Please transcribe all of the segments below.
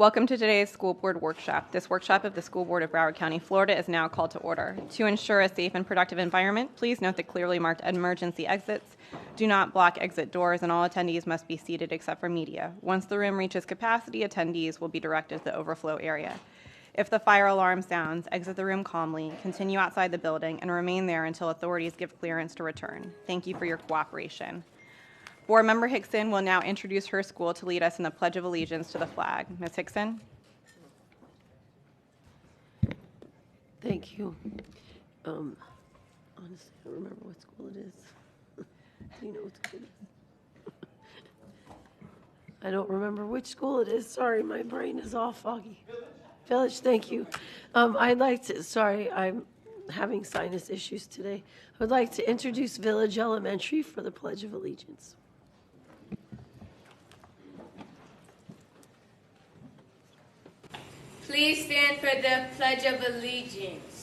Welcome to today's school board workshop. This workshop of the School Board of Broward County, Florida is now called to order. To ensure a safe and productive environment, please note the clearly marked emergency exits. Do not block exit doors, and all attendees must be seated except for media. Once the room reaches capacity, attendees will be directed to the overflow area. If the fire alarm sounds, exit the room calmly, continue outside the building, and remain there until authorities give clearance to return. Thank you for your cooperation. Board Member Hickson will now introduce her school to lead us in the Pledge of Allegiance to the flag. Ms. Hickson? Thank you. Honestly, I don't remember what school it is. Do you know what school it is? I don't remember which school it is. Sorry, my brain is all foggy. Village, thank you. I'm having sinus issues today. I would like to introduce Village Elementary for the Pledge of Allegiance. Please stand for the Pledge of Allegiance.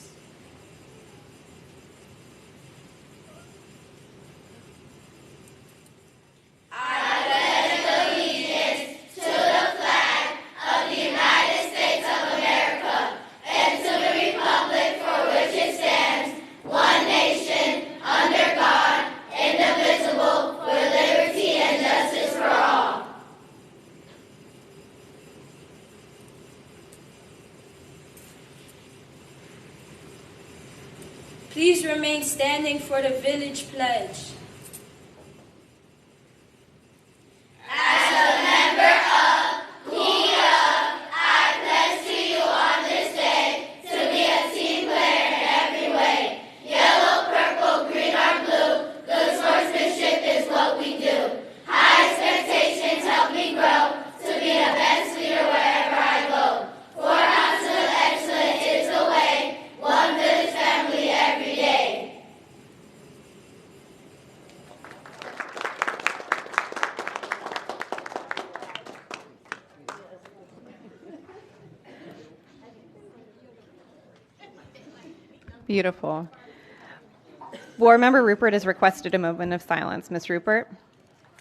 Please remain standing for the village pledge. Beautiful. Board Member Rupert has requested a moment of silence. Ms. Rupert?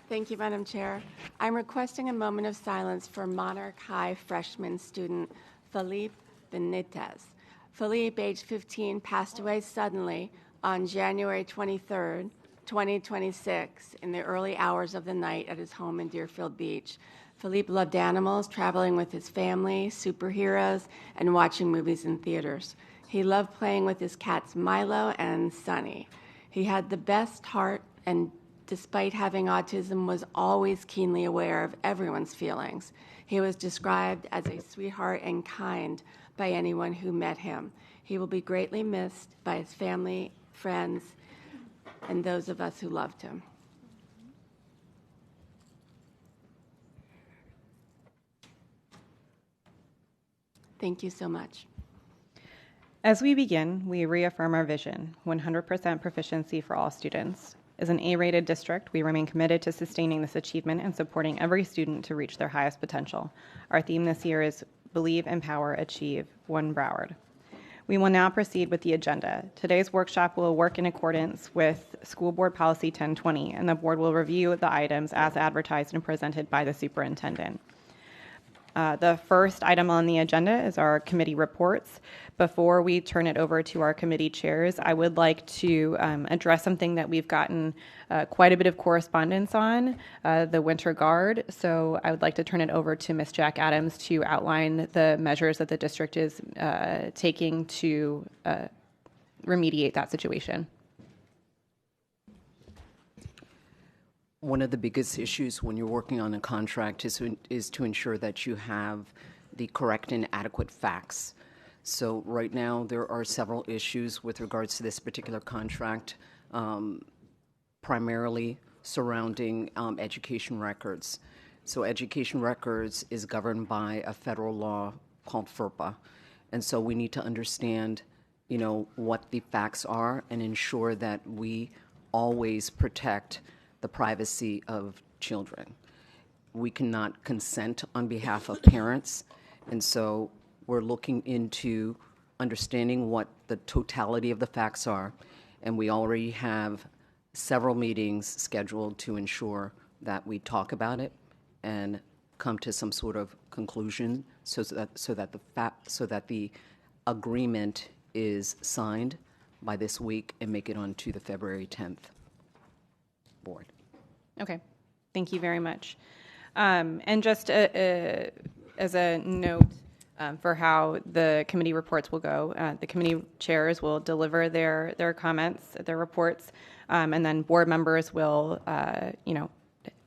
Thank you, Madam Chair. I'm requesting a moment of silence for Monarch High freshman student Felipe Benitez. Felipe, age 15, passed away suddenly on January 23rd, 2026, in the early hours of the night at his home in Deerfield Beach. Felipe loved animals, traveling with his family, superheroes, and watching movies in theaters. He loved playing with his cats Milo and Sunny. He had the best heart and, despite having autism, was always keenly aware of everyone's feelings. He was described as a sweetheart and kind by anyone who met him. He will be greatly missed by his family, friends, and those of us who loved him. Thank you so much. As we begin, we reaffirm our vision, 100% proficiency for all students. As an A-rated district, we remain committed to sustaining this achievement and supporting every student to reach their highest potential. Our theme this year is Believe, Empower, Achieve, One Broward. We will now proceed with the agenda. Today's workshop will work in accordance with School Board Policy 1020, and the board will review the items as advertised and presented by the superintendent. The first item on the agenda is our committee reports. Before we turn it over to our committee chairs, I would like to address something that we've gotten quite a bit of correspondence on, the Winter Guard. So I would like to turn it over to Ms. Jack Adams to outline the measures that the district is taking to remediate that situation. One of the biggest issues when you're working on a contract is to ensure that you have the correct and adequate facts. So right now there are several issues with regards to this particular contract, primarily surrounding education records. So education records is governed by a federal law called FERPA. And so we need to understand, what the facts are and ensure that we always protect the privacy of children. We cannot consent on behalf of parents, and so we're looking into understanding what the totality of the facts are, and we already have several meetings scheduled to ensure that we talk about it and come to some sort of conclusion so that the agreement is signed by this week and make it onto the February 10th board. Okay, thank you very much. And just as a note for how the committee reports will go, the committee chairs will deliver their comments, their reports, and then board members will,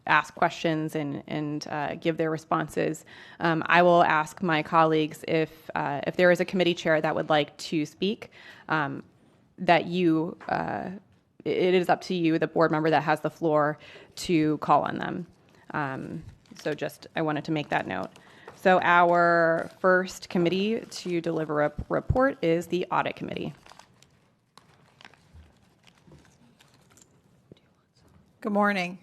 ask questions and give their responses. I will ask my colleagues if there is a committee chair that would like to speak, that you, it is up to you, the board member that has the floor, to call on them. So just, I wanted to make that note. So our first committee to deliver a report is the Audit Committee. Good morning.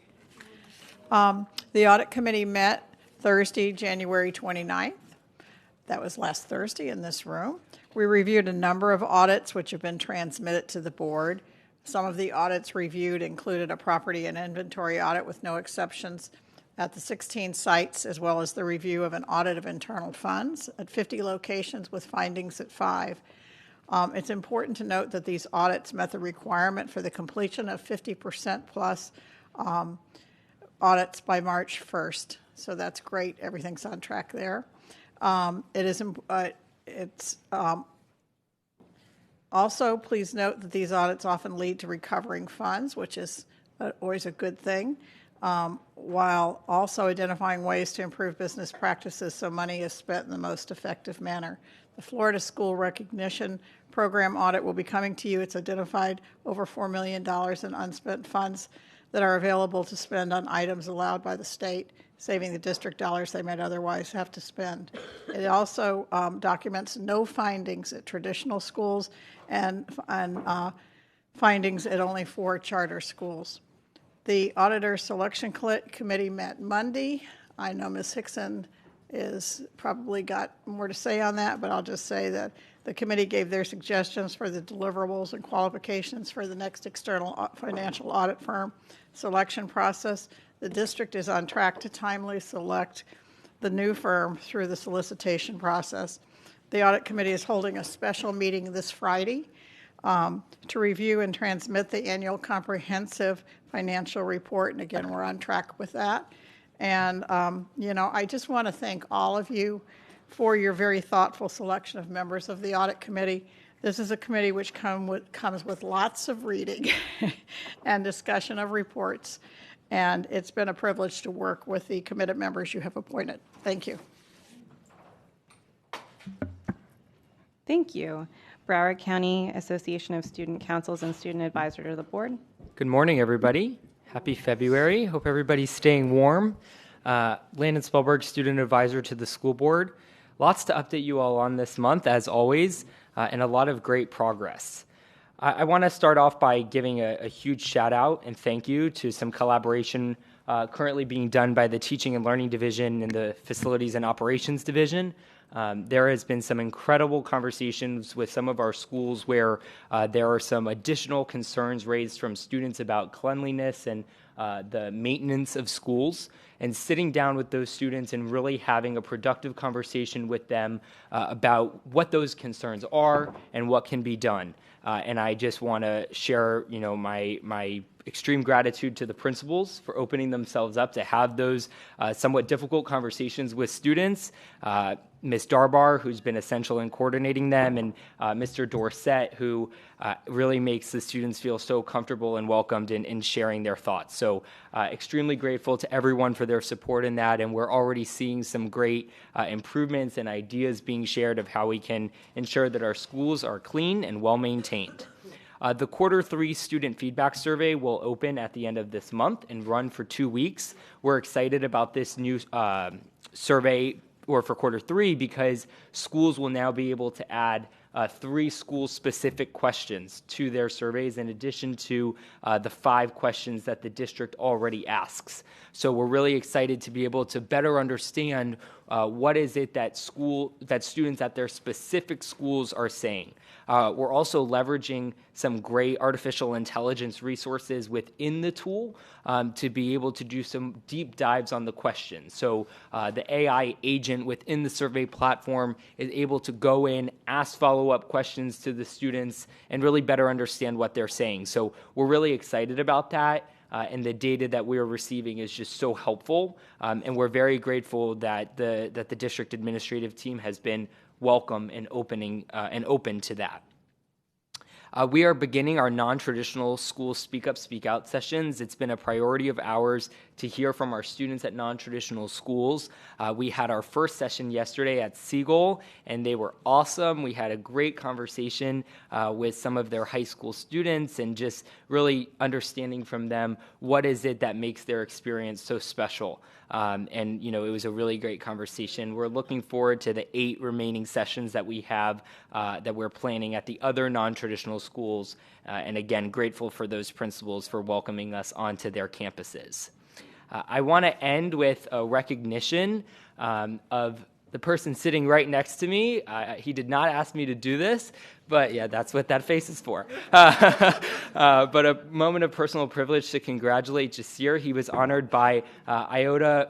The Audit Committee met Thursday, January 29th. That was last Thursday in this room. We reviewed a number of audits which have been transmitted to the board. Some of the audits reviewed included a property and inventory audit with no exceptions at the 16 sites, as well as the review of an audit of internal funds at 50 locations with findings at 5. It's important to note that these audits met the requirement for the completion of 50% plus audits by March 1st. So that's great. Everything's on track there. Also, please note that these audits often lead to recovering funds, which is always a good thing, while also identifying ways to improve business practices so money is spent in the most effective manner. The Florida School Recognition Program audit will be coming to you. It's identified over $4 million in unspent funds that are available to spend on items allowed by the state, saving the district dollars they might otherwise have to spend. It also documents no findings at traditional schools and findings at only 4 charter schools. The Auditor Selection Committee met Monday. I know Ms. Hickson is probably got more to say on that, but I'll just say that the committee gave their suggestions for the deliverables and qualifications for the next external financial audit firm selection process. The district is on track to timely select the new firm through the solicitation process. The audit committee is holding a special meeting this Friday to review and transmit the annual comprehensive financial report. And again, we're on track with that. And, I just want to thank all of you for your very thoughtful selection of members of the audit committee. This is a committee which comes with lots of reading and discussion of reports. And it's been a privilege to work with the committed members you have appointed. Thank you. Thank you. Broward County Association of Student Councils and Student Advisor to the Board. Good morning, everybody. Happy February. Hope everybody's staying warm. Landon Spellberg, Student Advisor to the School Board. Lots to update you all on this month, as always, and a lot of great progress. I want to start off by giving a huge shout out and thank you to some collaboration currently being done by the Teaching and Learning Division and the Facilities and Operations Division. There has been some incredible conversations with some of our schools where there are some additional concerns raised from students about cleanliness and the maintenance of schools, and sitting down with those students and really having a productive conversation with them about what those concerns are and what can be done. And I just want to share, my extreme gratitude to the principals for opening themselves up to have those somewhat difficult conversations with students. Ms. Darbar, who's been essential in coordinating them, and Mr. Dorset, who really makes the students feel so comfortable and welcomed in sharing their thoughts. So extremely grateful to everyone for their support in that, and we're already seeing some great improvements and ideas being shared of how we can ensure that our schools are clean and well-maintained. The Q3 student feedback survey will open at the end of this month and run for 2 weeks. We're excited about this new survey, or for Q3, because schools will now be able to add 3 school-specific questions to their surveys in addition to the 5 questions that the district already asks. So we're really excited to be able to better understand what is it that students at their specific schools are saying. We're also leveraging some great artificial intelligence resources within the tool to be able to do some deep dives on the questions. So the AI agent within the survey platform is able to go in, ask follow-up questions to the students, and really better understand what they're saying. So we're really excited about that. And the data that we are receiving is just so helpful, and we're very grateful that the district administrative team has been welcome and open to that. We are beginning our non-traditional school Speak Up, Speak Out sessions. It's been a priority of ours to hear from our students at non-traditional schools. We had our first session yesterday at Siegel, and they were awesome. We had a great conversation with some of their high school students and just really understanding from them what is it that makes their experience so special. And, you know, it was a really great conversation. We're looking forward to the 8 remaining sessions that we have that we're planning at the other non-traditional schools. And again, grateful for those principals for welcoming us onto their campuses. I want to end with a recognition of the person sitting right next to me. He did not ask me to do this, but yeah, that's what that face is for. But a moment of personal privilege to congratulate Jasir. He was honored by Iota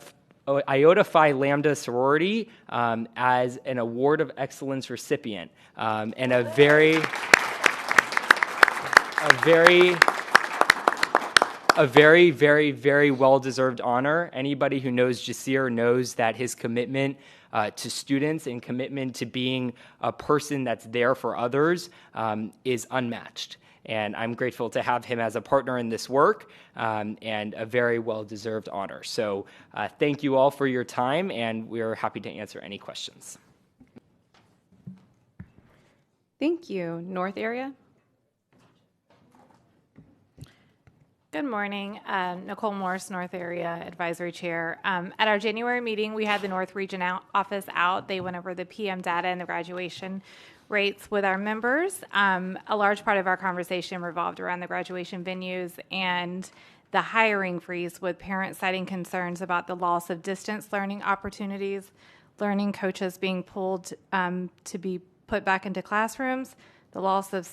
Phi Lambda sorority as an Award of Excellence recipient, and a very well-deserved honor. Anybody who knows Jasir knows that his commitment to students and commitment to being a person that's there for others is unmatched. And I'm grateful to have him as a partner in this work, and a very well-deserved honor. So thank you all for your time, and we're happy to answer any questions. Thank you. North area? Good morning. Nicole Morris, North Area Advisory Chair. At our January meeting, we had the North Region office out. They went over the PM data and the graduation rates with our members. A large part of our conversation revolved around the graduation venues and the hiring freeze, with parents citing concerns about the loss of distance learning opportunities, learning coaches being pulled to be put back into classrooms, the loss of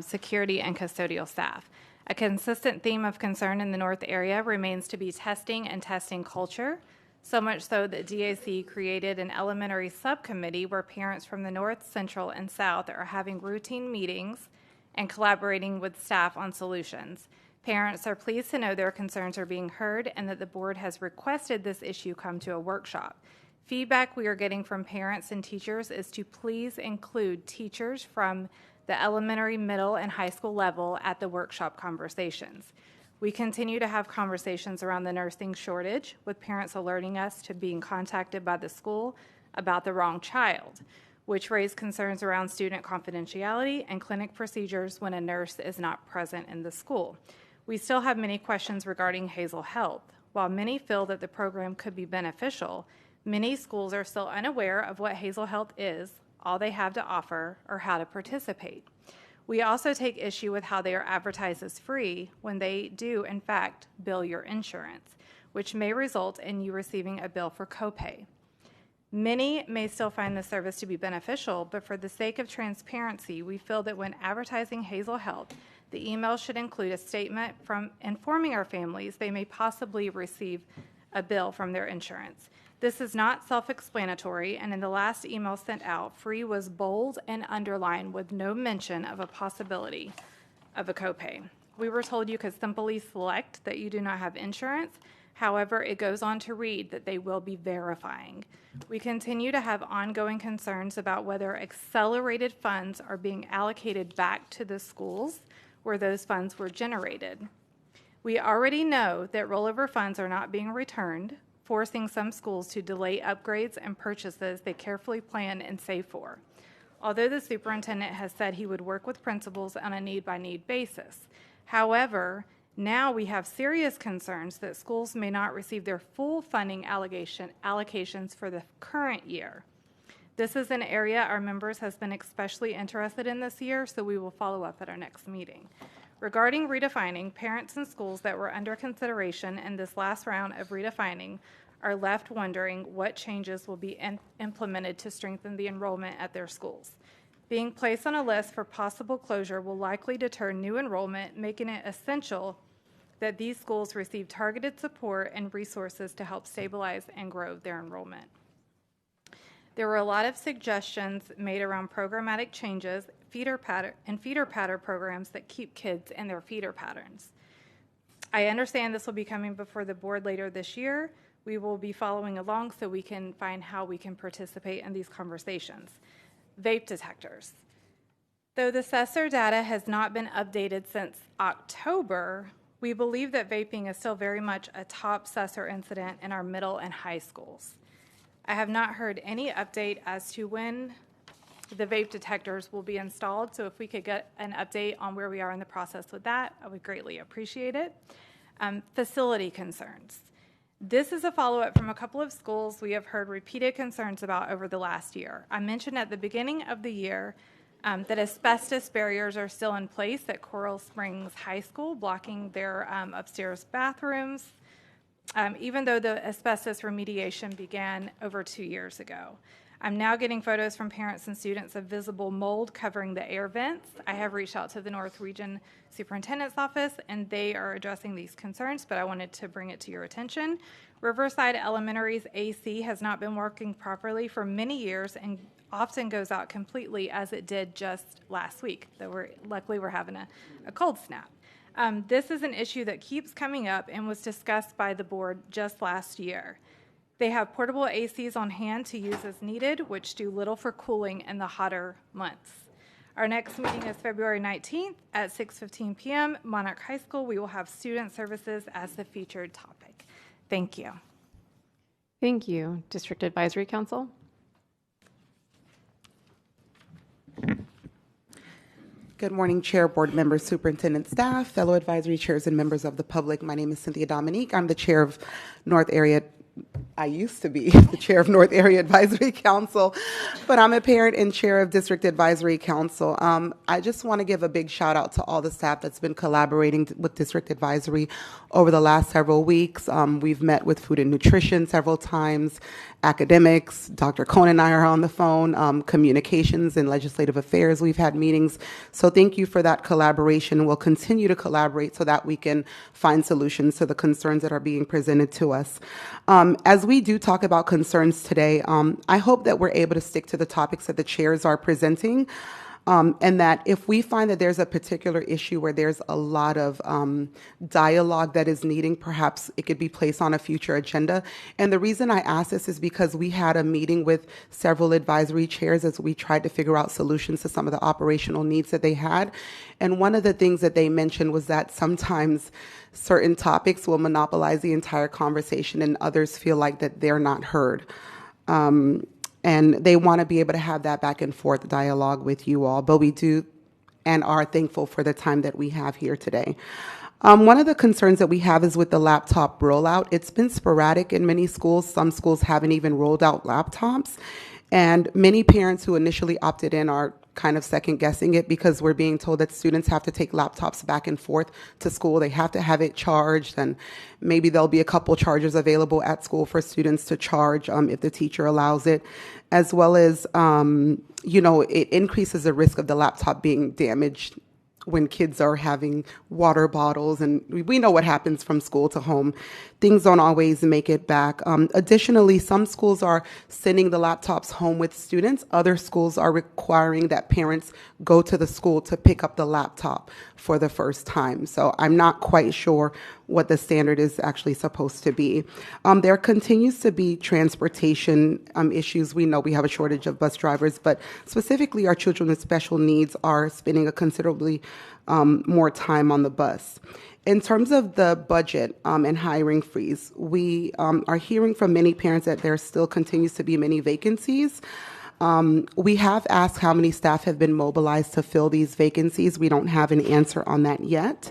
security and custodial staff. A consistent theme of concern in the North area remains to be testing and testing culture, so much so that DAC created an elementary subcommittee where parents from the North, Central, and South are having routine meetings and collaborating with staff on solutions. Parents are pleased to know their concerns are being heard and that the board has requested this issue come to a workshop. Feedback we are getting from parents and teachers is to please include teachers from the elementary, middle, and high school level at the workshop conversations. We continue to have conversations around the nursing shortage, with parents alerting us to being contacted by the school about the wrong child, which raised concerns around student confidentiality and clinic procedures when a nurse is not present in the school. We still have many questions regarding Hazel Health. While many feel that the program could be beneficial, many schools are still unaware of what Hazel Health is, all they have to offer, or how to participate. We also take issue with how they are advertised as free when they do, in fact, bill your insurance, which may result in you receiving a bill for copay. Many may still find the service to be beneficial, but for the sake of transparency, we feel that when advertising Hazel Health, the email should include a statement from informing our families they may possibly receive a bill from their insurance. This is not self-explanatory, and in the last email sent out, free was bold and underlined with no mention of a possibility of a copay. We were told you could simply select that you do not have insurance. However, it goes on to read that they will be verifying. We continue to have ongoing concerns about whether accelerated funds are being allocated back to the schools where those funds were generated. We already know that rollover funds are not being returned, forcing some schools to delay upgrades and purchases they carefully plan and save for. Although the superintendent has said he would work with principals on a need-by-need basis. However, now we have serious concerns that schools may not receive their full funding allocations for the current year. This is an area our members has been especially interested in this year, so we will follow up at our next meeting. Regarding redefining, parents and schools that were under consideration in this last round of redefining are left wondering what changes will be implemented to strengthen the enrollment at their schools. Being placed on a list for possible closure will likely deter new enrollment, making it essential that these schools receive targeted support and resources to help stabilize and grow their enrollment. There were a lot of suggestions made around programmatic changes, feeder pattern programs that keep kids in their feeder patterns. I understand this will be coming before the board later this year. We will be following along so we can find how we can participate in these conversations. Vape detectors. Though the Cessor data has not been updated since October, we believe that vaping is still very much a top Cessor incident in our middle and high schools. I have not heard any update as to when the vape detectors will be installed, so if we could get an update on where we are in the process with that, I would greatly appreciate it. Facility concerns. This is a follow-up from a couple of schools we have heard repeated concerns about over the last year. I mentioned at the beginning of the year that asbestos barriers are still in place at Coral Springs High School, blocking their upstairs bathrooms, even though the asbestos remediation began over 2 years ago. I'm now getting photos from parents and students of visible mold covering the air vents. I have reached out to the North Region Superintendent's Office, and they are addressing these concerns, but I wanted to bring it to your attention. Riverside Elementary's AC has not been working properly for many years and often goes out completely, as it did just last week, though luckily we're having a cold snap. This is an issue that keeps coming up and was discussed by the board just last year. They have portable ACs on hand to use as needed, which do little for cooling in the hotter months. Our next meeting is February 19th at 6:15 p.m. Monarch High School. We will have student services as the featured topic. Thank you. Thank you. District Advisory Council. Good morning, Chair, Board members, Superintendent, staff, fellow advisory chairs, and members of the public. My name is Cynthia Dominique. I'm the chair of North Area. I used to be the chair of North Area Advisory Council, but I'm a parent and chair of District Advisory Council. I just want to give a big shout out to all the staff that's been collaborating with District Advisory over the last several weeks. We've met with Food and Nutrition several times, academics, Dr. Cohn and I are on the phone, communications and legislative affairs, we've had meetings. So thank you for that collaboration. We'll continue to collaborate so that we can find solutions to the concerns that are being presented to us. As we do talk about concerns today, I hope that we're able to stick to the topics that the chairs are presenting, and that if we find that there's a particular issue where there's a lot of dialogue that is needing, perhaps it could be placed on a future agenda. And the reason I ask this is because we had a meeting with several advisory chairs as we tried to figure out solutions to some of the operational needs that they had. And one of the things that they mentioned was that sometimes certain topics will monopolize the entire conversation and others feel like that they're not heard. And they want to be able to have that back and forth dialogue with you all, but we do and are thankful for the time that we have here today. One of the concerns that we have is with the laptop rollout. It's been sporadic in many schools. Some schools haven't even rolled out laptops. And many parents who initially opted in are kind of second guessing it because we're being told that students have to take laptops back and forth to school. They have to have it charged, and maybe there'll be a couple chargers available at school for students to charge if the teacher allows it, as well as, it increases the risk of the laptop being damaged when kids are having water bottles, and we know what happens from school to home. Things don't always make it back. Additionally, some schools are sending the laptops home with students. Other schools are requiring that parents go to the school to pick up the laptop for the first time. So I'm not quite sure what the standard is actually supposed to be. There continues to be transportation issues. We know we have a shortage of bus drivers, but specifically our children with special needs are spending a considerably more time on the bus. In terms of the budget and hiring freeze, we are hearing from many parents that there still continues to be many vacancies. We have asked how many staff have been mobilized to fill these vacancies. We don't have an answer on that yet.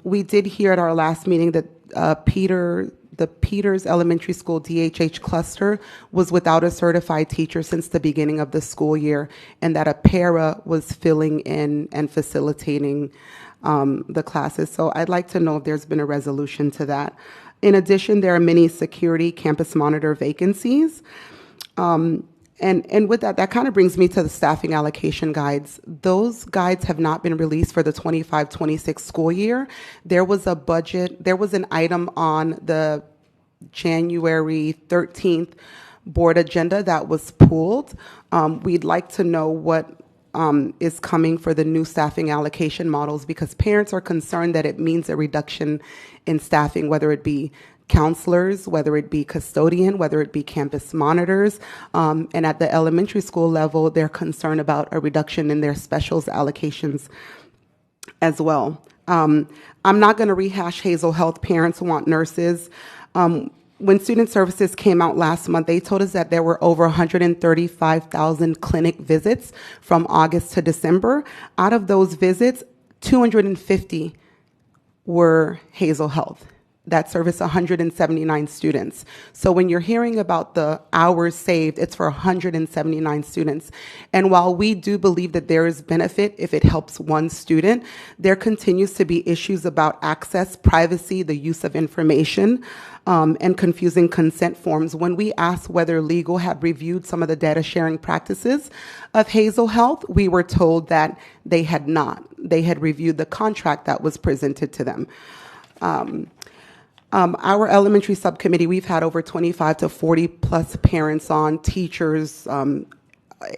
We did hear at our last meeting that Peter the Peters Elementary School DHH cluster was without a certified teacher since the beginning of the school year, and that a para was filling in and facilitating the classes. So I'd like to know if there's been a resolution to that. In addition, there are many security campus monitor vacancies. And with that, that kind of brings me to the staffing allocation guides. Those guides have not been released for the 25-26 school year. There was an item on the January 13th board agenda that was pulled. We'd like to know what is coming for the new staffing allocation models, because parents are concerned that it means a reduction in staffing, whether it be counselors, whether it be custodian, whether it be campus monitors. And at the elementary school level, they're concerned about a reduction in their specials allocations as well. I'm not going to rehash Hazel Health. Parents want nurses. When Student Services came out last month, they told us that there were over 135,000 clinic visits from August to December. Out of those visits, 250 were Hazel Health. That service 179 students. So when you're hearing about the hours saved, it's for 179 students. And while we do believe that there is benefit if it helps one student, there continues to be issues about access, privacy, the use of information, and confusing consent forms. When we asked whether legal had reviewed some of the data sharing practices of Hazel Health, we were told that they had not. They had reviewed the contract that was presented to them. Our elementary subcommittee, we've had over 25 to 40 plus parents on, teachers.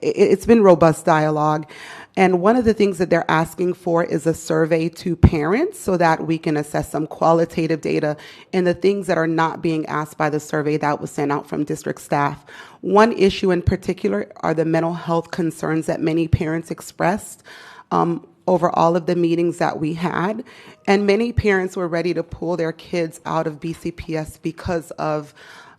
It's been robust dialogue. And one of the things that they're asking for is a survey to parents so that we can assess some qualitative data and the things that are not being asked by the survey that was sent out from district staff. One issue in particular are the mental health concerns that many parents expressed over all of the meetings that we had. And many parents were ready to pull their kids out of BCPS because of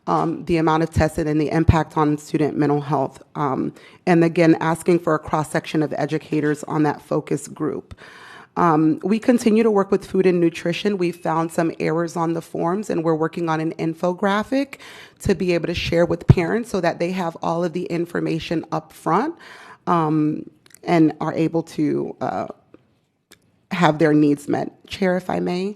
the amount of testing and the impact on student mental health. And again, asking for a cross-section of educators on that focus group. We continue to work with food and nutrition. We found some errors on the forms, and we're working on an infographic to be able to share with parents so that they have all of the information up front. And are able to have their needs met. Chair, if I may,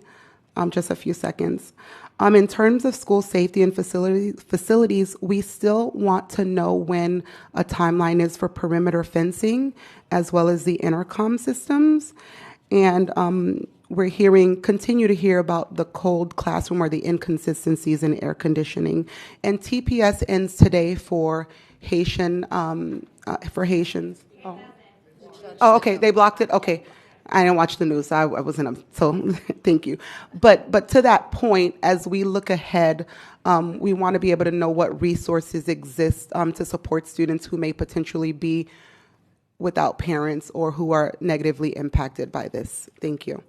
just a few seconds. In terms of school safety and facilities, we still want to know when a timeline is for perimeter fencing, as well as the intercom systems. And we're continue to hear about the cold classroom or the inconsistencies in air conditioning. And TPS ends today for Haitians. Oh, okay. They blocked it. Okay, I didn't watch the news. I wasn't. So thank you. But to that point, as we look ahead, we want to be able to know what resources exist to support students who may potentially be without parents or who are negatively impacted by this. Thank you.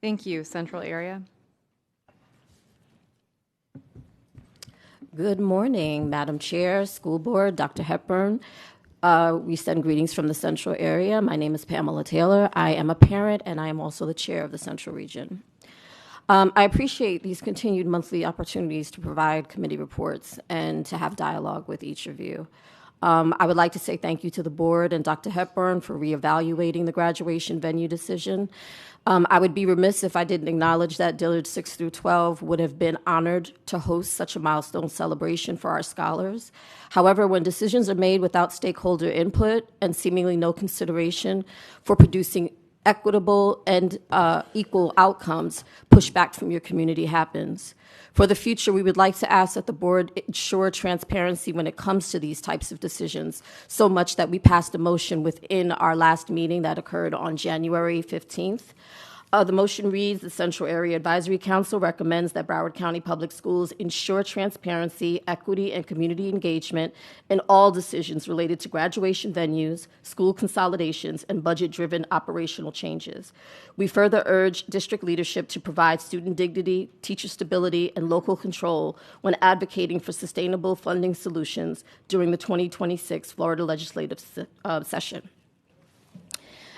Thank you. Central area. Good morning, Madam Chair, School Board, Dr. Hepburn. We send greetings from the Central area. My name is Pamela Taylor. I am a parent, and I am also the chair of the Central region. I appreciate these continued monthly opportunities to provide committee reports and to have dialogue with each of you. I would like to say thank you to the board and Dr. Hepburn for reevaluating the graduation venue decision. I would be remiss if I didn't acknowledge that Dillard 6 through 12 would have been honored to host such a milestone celebration for our scholars. However, when decisions are made without stakeholder input and seemingly no consideration for producing equitable and equal outcomes, pushback from your community happens. For the future, we would like to ask that the board ensure transparency when it comes to these types of decisions, so much that we passed a motion within our last meeting that occurred on January 15th. The motion reads, the Central Area Advisory Council recommends that Broward County Public Schools ensure transparency, equity, and community engagement in all decisions related to graduation venues, school consolidations, and budget-driven operational changes. We further urge district leadership to provide student dignity, teacher stability, and local control when advocating for sustainable funding solutions during the 2026 Florida legislative session.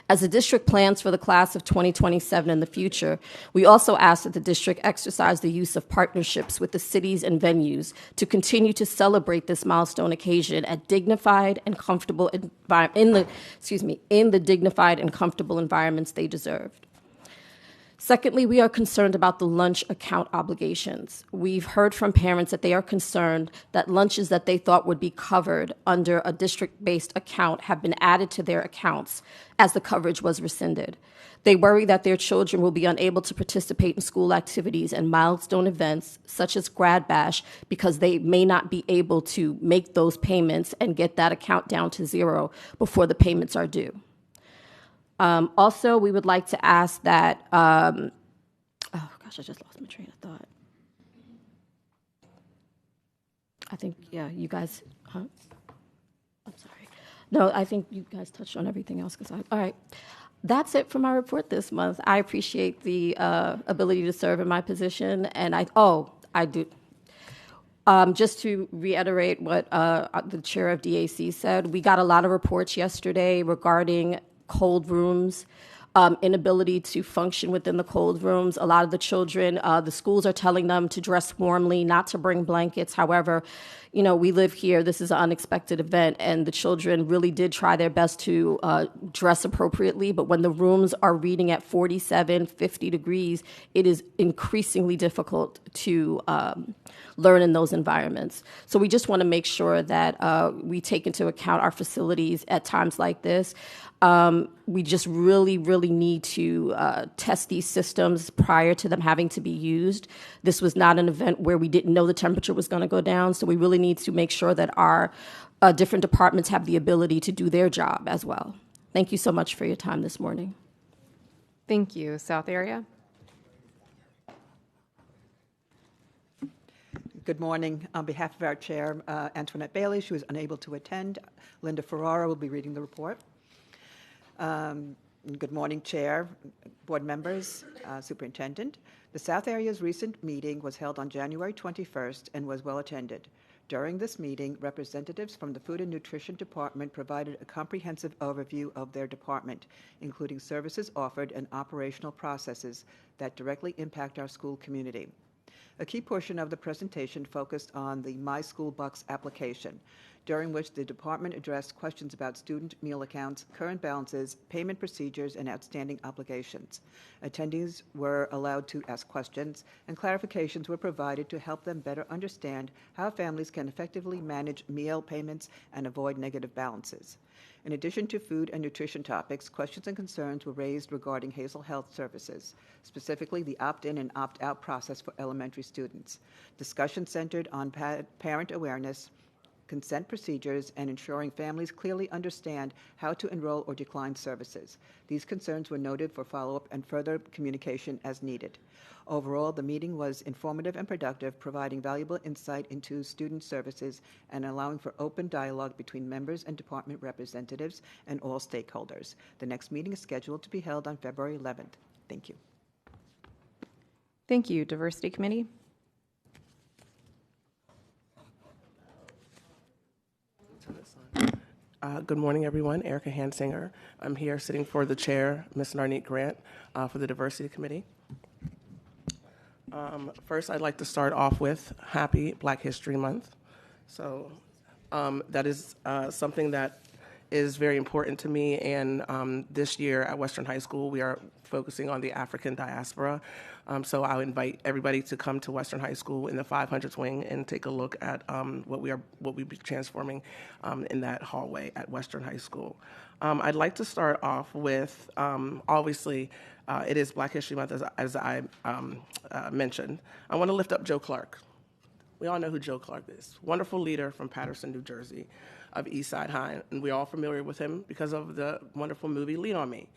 As the district plans for the class of 2027 in the future, we also ask that the district exercise the use of partnerships with the cities and venues to continue to celebrate this milestone occasion at dignified and comfortable in the dignified and comfortable environments they deserved. Secondly, we are concerned about the lunch account obligations. We've heard from parents that they are concerned that lunches that they thought would be covered under a district-based account have been added to their accounts as the coverage was rescinded. They worry that their children will be unable to participate in school activities and milestone events such as Grad Bash because they may not be able to make those payments and get that account down to zero before the payments are due. Also, we would like to ask that, oh gosh, I just lost my train of thought. I think, yeah, you guys, I'm sorry. No, I think you guys touched on everything else. All right. That's it for my report this month. I appreciate the ability to serve in my position, and I do. Just to reiterate what the chair of DAC said, we got a lot of reports yesterday regarding cold rooms, inability to function within the cold rooms. A lot of the children, the schools are telling them to dress warmly, not to bring blankets. However, we live here. This is an unexpected event, and the children really did try their best to dress appropriately. But when the rooms are reading at 47, 50 degrees, it is increasingly difficult to learn in those environments. So we just want to make sure that we take into account our facilities at times like this. We just really, really need to test these systems prior to them having to be used. This was not an event where we didn't know the temperature was going to go down, so we really need to make sure that our different departments have the ability to do their job as well. Thank you so much for your time this morning. Thank you. South Area. Good morning. On behalf of our chair, Antoinette Bailey, she was unable to attend. Linda Ferrara will be reading the report. Good morning, Chair, board members, Superintendent. The South Area's recent meeting was held on January 21st and was well attended. During this meeting, representatives from the Food and Nutrition Department provided a comprehensive overview of their department, including services offered and operational processes that directly impact our school community. A key portion of the presentation focused on the My School Bucks application, during which the department addressed questions about student meal accounts, current balances, payment procedures, and outstanding obligations. Attendees were allowed to ask questions, and clarifications were provided to help them better understand how families can effectively manage meal payments and avoid negative balances. In addition to food and nutrition topics, questions and concerns were raised regarding Hazel Health Services, specifically the opt-in and opt-out process for elementary students. Discussion centered on parent awareness, consent procedures, and ensuring families clearly understand how to enroll or decline services. These concerns were noted for follow-up and further communication as needed. Overall, the meeting was informative and productive, providing valuable insight into student services and allowing for open dialogue between members and department representatives and all stakeholders. The next meeting is scheduled to be held on February 11th. Thank you. Thank you. Diversity Committee. Good morning, everyone. Erica Hansinger. I'm here sitting for the chair, Ms. Narneet Grant, for the Diversity Committee. First, I'd like to start off with Happy Black History Month. So that is something that is very important to me, and this year at Western High School, we are focusing on the African diaspora. So I'll invite everybody to come to Western High School in the 500th wing and take a look at what we'll be transforming in that hallway at Western High School. I'd like to start off with, obviously, it is Black History Month, as I mentioned. I want to lift up Joe Clark. We all know who Joe Clark is. Wonderful leader from Paterson, New Jersey, of East Side High, and we're all familiar with him because of the wonderful movie Lean on Me.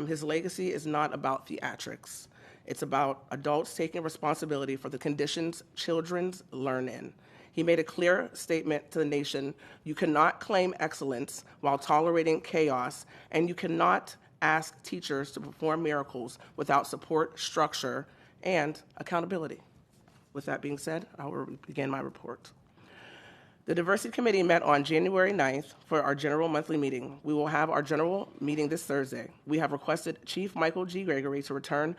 His legacy is not about theatrics. It's about adults taking responsibility for the conditions children learn in. He made a clear statement to the nation: you cannot claim excellence while tolerating chaos, and you cannot ask teachers to perform miracles without support, structure, and accountability. With that being said, I will begin my report. The Diversity Committee met on January 9th for our general monthly meeting. We will have our general meeting this Thursday. We have requested Chief Michael G. Gregory to return.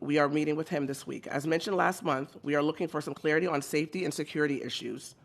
We are meeting with him this week. As mentioned last month, we are looking for some clarity on safety and security issues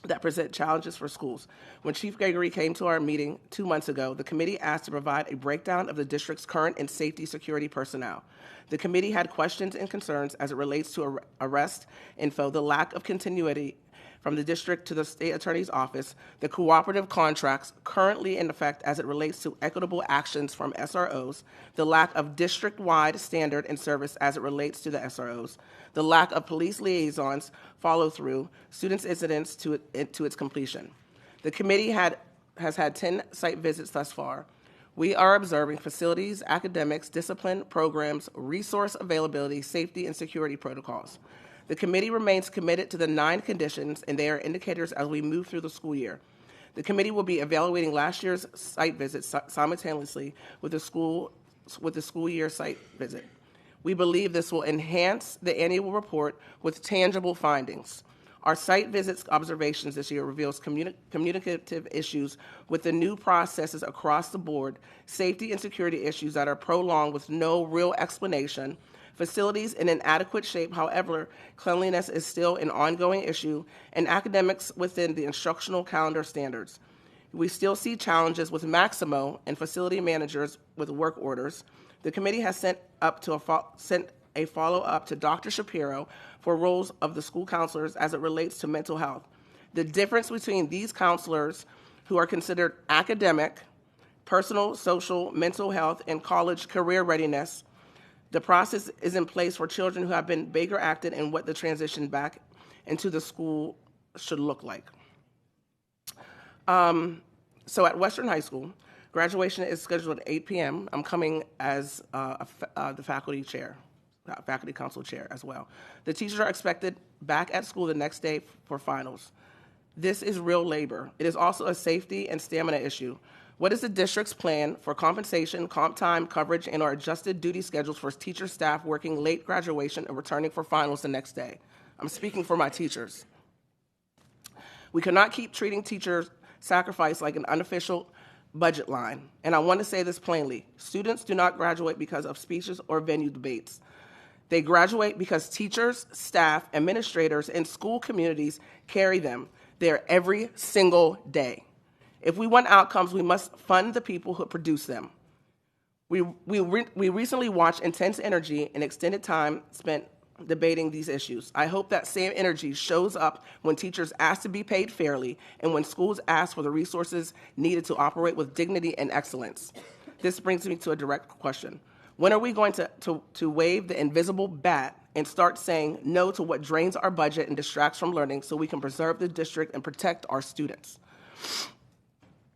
that present challenges for schools. When Chief Gregory came to our meeting 2 months ago, the committee asked to provide a breakdown of the district's current and safety security personnel. The committee had questions and concerns as it relates to arrest info, the lack of continuity from the district to the state attorney's office, the cooperative contracts currently in effect as it relates to equitable actions from SROs, the lack of district-wide standard and service as it relates to the SROs, the lack of police liaisons follow-through, students' incidents to its completion. The committee has had 10 site visits thus far. We are observing facilities, academics, discipline, programs, resource availability, safety, and security protocols. The committee remains committed to the 9 conditions, and they are indicators as we move through the school year. The committee will be evaluating last year's site visits simultaneously with the school year site visit. We believe this will enhance the annual report with tangible findings. Our site visits observations this year reveals communicative issues with the new processes across the board, safety and security issues that are prolonged with no real explanation, facilities in inadequate shape, however, cleanliness is still an ongoing issue, and academics within the instructional calendar standards. We still see challenges with Maximo and facility managers with work orders. The committee has sent a follow-up to Dr. Shapiro for roles of the school counselors as it relates to mental health. The difference between these counselors who are considered academic, personal, social, mental health, and college career readiness. The process is in place for children who have been Baker acted and what the transition back into the school should look like. So at Western High School, graduation is scheduled at 8 p.m. I'm coming as the faculty council chair as well. The teachers are expected back at school the next day for finals. This is real labor. It is also a safety and stamina issue. What is the district's plan for compensation, comp time, coverage, and/or adjusted duty schedules for teacher staff working late graduation and returning for finals the next day? I'm speaking for my teachers. We cannot keep treating teachers' sacrifice like an unofficial budget line. And I want to say this plainly. Students do not graduate because of speeches or venue debates. They graduate because teachers, staff, administrators, and school communities carry them there every single day. If we want outcomes, we must fund the people who produce them. We recently watched intense energy and extended time spent debating these issues. I hope that same energy shows up when teachers ask to be paid fairly and when schools ask for the resources needed to operate with dignity and excellence. This brings me to a direct question. When are we going to wave the invisible bat and start saying no to what drains our budget and distracts from learning so we can preserve the district and protect our students?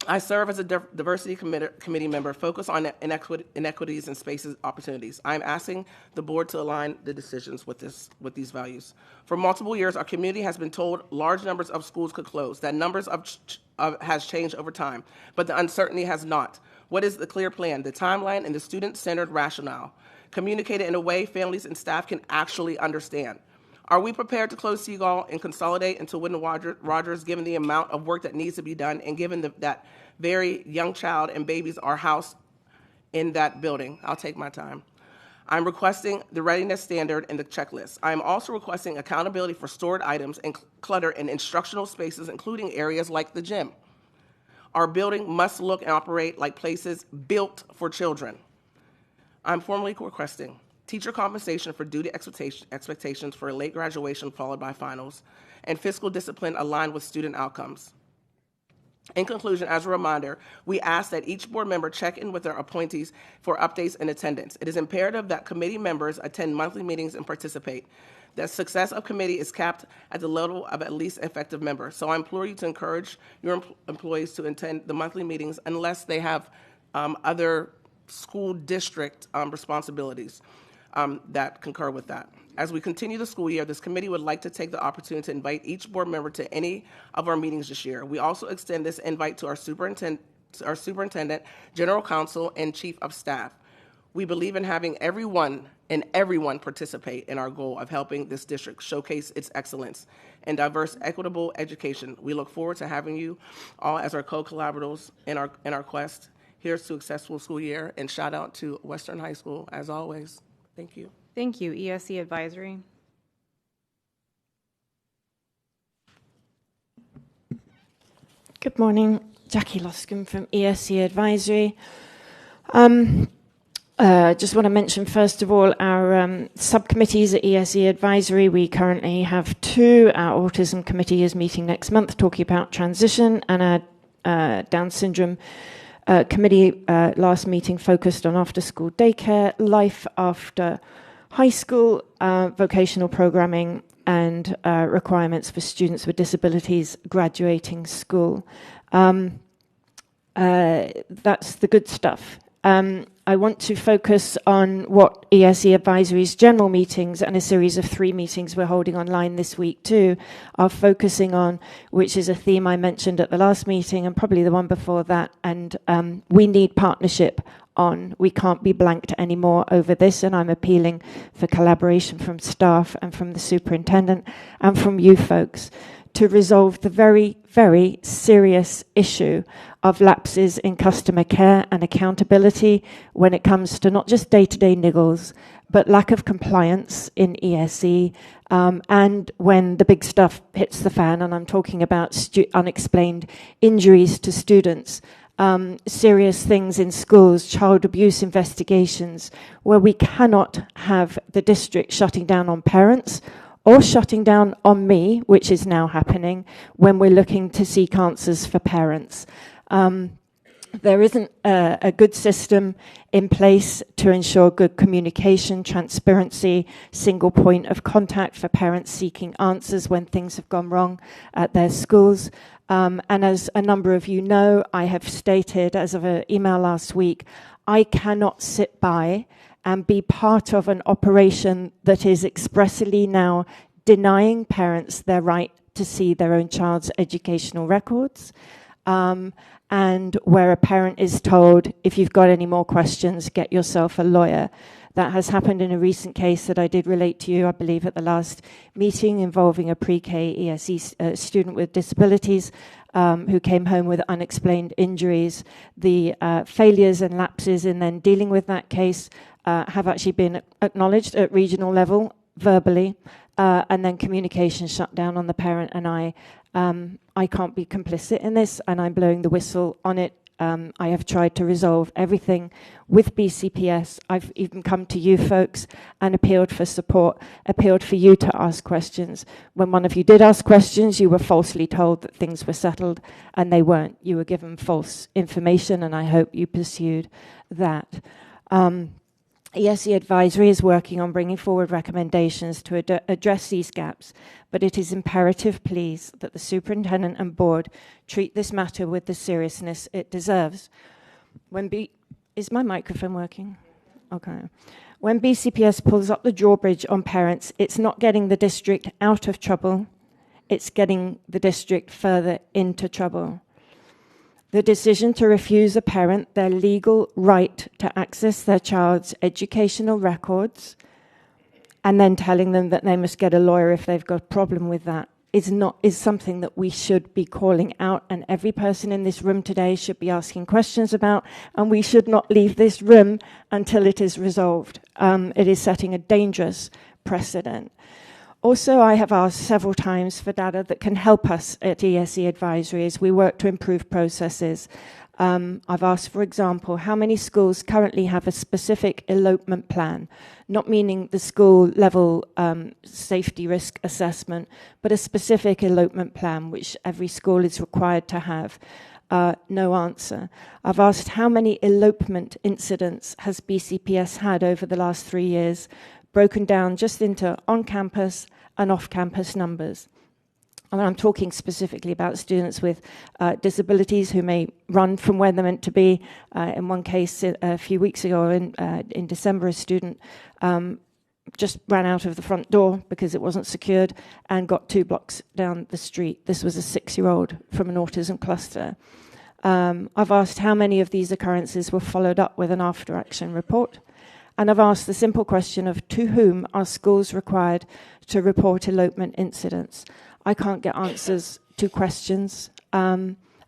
I serve as a diversity committee member focused on inequities and spaces opportunities. I'm asking the board to align the decisions with these values. For multiple years, our community has been told large numbers of schools could close. That numbers has changed over time, but the uncertainty has not. What is the clear plan, the timeline, and the student-centered rationale? Communicated in a way families and staff can actually understand. Are we prepared to close Seagull and consolidate into Woodin Rogers given the amount of work that needs to be done and given that very young child and babies are housed in that building? I'll take my time. I'm requesting the readiness standard and the checklist. I'm also requesting accountability for stored items and clutter in instructional spaces, including areas like the gym. Our building must look and operate like places built for children. I'm formally requesting teacher compensation for duty expectations for a late graduation followed by finals, and fiscal discipline aligned with student outcomes. In conclusion, as a reminder, we ask that each board member check in with their appointees for updates and attendance. It is imperative that committee members attend monthly meetings and participate. The success of committee is capped at the level of at least effective member. So I implore you to encourage your employees to attend the monthly meetings unless they have other school district responsibilities that concur with that. As we continue the school year, this committee would like to take the opportunity to invite each board member to any of our meetings this year. We also extend this invite to our superintendent, general counsel, and chief of staff. We believe in having everyone and everyone participate in our goal of helping this district showcase its excellence in diverse, equitable education. We look forward to having you all as our co-collaborators in our quest. Here's to a successful school year, and shout out to Western High School, as always. Thank you. Thank you. ESE Advisory. Good morning, Jackie Loscombe from ESE Advisory. Just want to mention, first of all, our subcommittees at ESE Advisory. We currently have two. Our Autism Committee is meeting next month talking about transition, and our Down Syndrome Committee last meeting focused on after-school daycare, life after high school, vocational programming, and requirements for students with disabilities graduating school. That's the good stuff. I want to focus on what ESE Advisory's general meetings and a series of 3 meetings we're holding online this week too are focusing on, which is a theme I mentioned at the last meeting and probably the one before that, and we need partnership on. We can't be blanked anymore over this, and I'm appealing for collaboration from staff and from the superintendent and from you folks to resolve the very, very serious issue of lapses in customer care and accountability when it comes to not just day-to-day niggles, but lack of compliance in ESE, and when the big stuff hits the fan, and I'm talking about unexplained injuries to students, serious things in schools, child abuse investigations, where we cannot have the district shutting down on parents or shutting down on me, which is now happening when we're looking to seek answers for parents. There isn't a good system in place to ensure good communication, transparency, single point of contact for parents seeking answers when things have gone wrong at their schools. And as a number of you know, I have stated as of an email last week, I cannot sit by and be part of an operation that is expressly now denying parents their right to see their own child's educational records, and where a parent is told, if you've got any more questions, get yourself a lawyer. That has happened in a recent case that I did relate to you, I believe, at the last meeting involving a pre-K ESE student with disabilities who came home with unexplained injuries. The failures and lapses in then dealing with that case have actually been acknowledged at regional level, verbally, and then communication shut down on the parent and I can't be complicit in this, and I'm blowing the whistle on it. I have tried to resolve everything with BCPS. I've even come to you folks and appealed for support, appealed for you to ask questions. When one of you did ask questions, you were falsely told that things were settled, and they weren't. You were given false information, and I hope you pursued that. ESE Advisory is working on bringing forward recommendations to address these gaps, but it is imperative, please, that the superintendent and board treat this matter with the seriousness it deserves. Is my microphone working? Okay. When BCPS pulls up the drawbridge on parents, it's not getting the district out of trouble, it's getting the district further into trouble. The decision to refuse a parent their legal right to access their child's educational records and then telling them that they must get a lawyer if they've got a problem with that is something that we should be calling out, and every person in this room today should be asking questions about, and we should not leave this room until it is resolved. It is setting a dangerous precedent. Also, I have asked several times for data that can help us at ESE Advisory as we work to improve processes. I've asked, for example, how many schools currently have a specific elopement plan, not meaning the school level safety risk assessment, but a specific elopement plan, which every school is required to have. No answer. I've asked how many elopement incidents has BCPS had over the last 3 years, broken down just into on-campus and off-campus numbers. And I'm talking specifically about students with disabilities who may run from where they're meant to be. In one case, a few weeks ago, in December, a student just ran out of the front door because it wasn't secured and got 2 blocks down the street. This was a 6-year-old from an autism cluster. I've asked how many of these occurrences were followed up with an after-action report. And I've asked the simple question of to whom are schools required to report elopement incidents? I can't get answers to questions.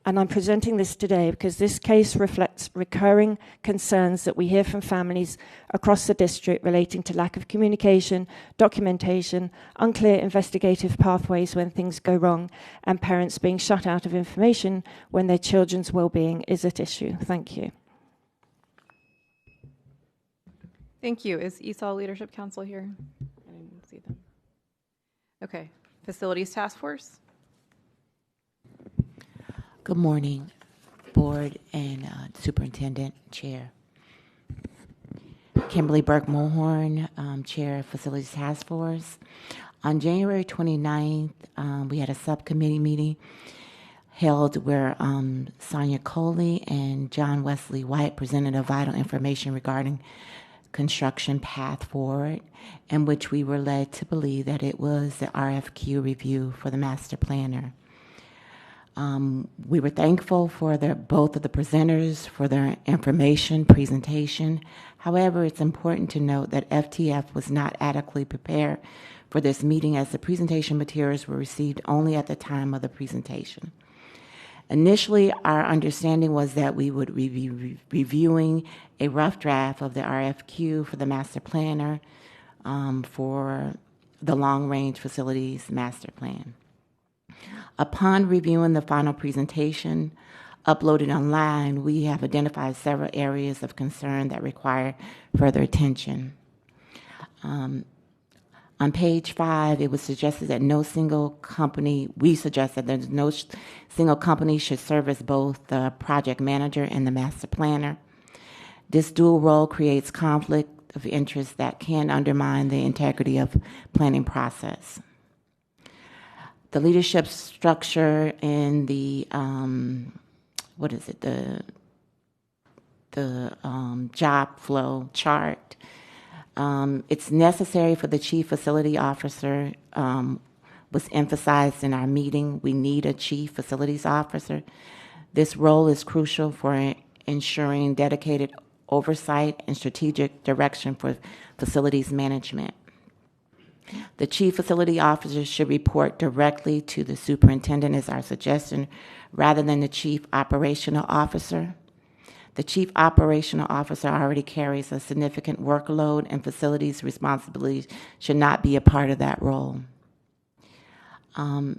And I'm presenting this today because this case reflects recurring concerns that we hear from families across the district relating to lack of communication, documentation, unclear investigative pathways when things go wrong, and parents being shut out of information when their children's well-being is at issue. Thank you. Thank you. Is ESOL Leadership Council here? I didn't see them. Okay. Facilities Task Force? Good morning, Board and Superintendent, Chair. Kimberly Burke-Mulhorn, Chair of Facilities Task Force. On January 29th, we had a subcommittee meeting held where Sonia Coley and John Wesley White presented a vital information regarding construction path forward, in which we were led to believe that it was the RFQ review for the master planner. We were thankful for both of the presenters for their information presentation. However, it's important to note that FTF was not adequately prepared for this meeting, as the presentation materials were received only at the time of the presentation. Initially, our understanding was that we would be reviewing a rough draft of the RFQ for the master planner for the long-range facilities master plan. Upon reviewing the final presentation uploaded online, we have identified several areas of concern that require further attention. On page 5, it was suggested that no single company, we suggest that there's no single company should serve as both the project manager and the master planner. This dual role creates conflict of interest that can undermine the integrity of planning process. The leadership structure in the job flow chart. It's necessary for the chief facility officer, was emphasized in our meeting. We need a chief facilities officer. This role is crucial for ensuring dedicated oversight and strategic direction for facilities management. The chief facility officer should report directly to the superintendent, is our suggestion, rather than the chief operational officer. The chief operational officer already carries a significant workload, and facilities responsibilities should not be a part of that role. There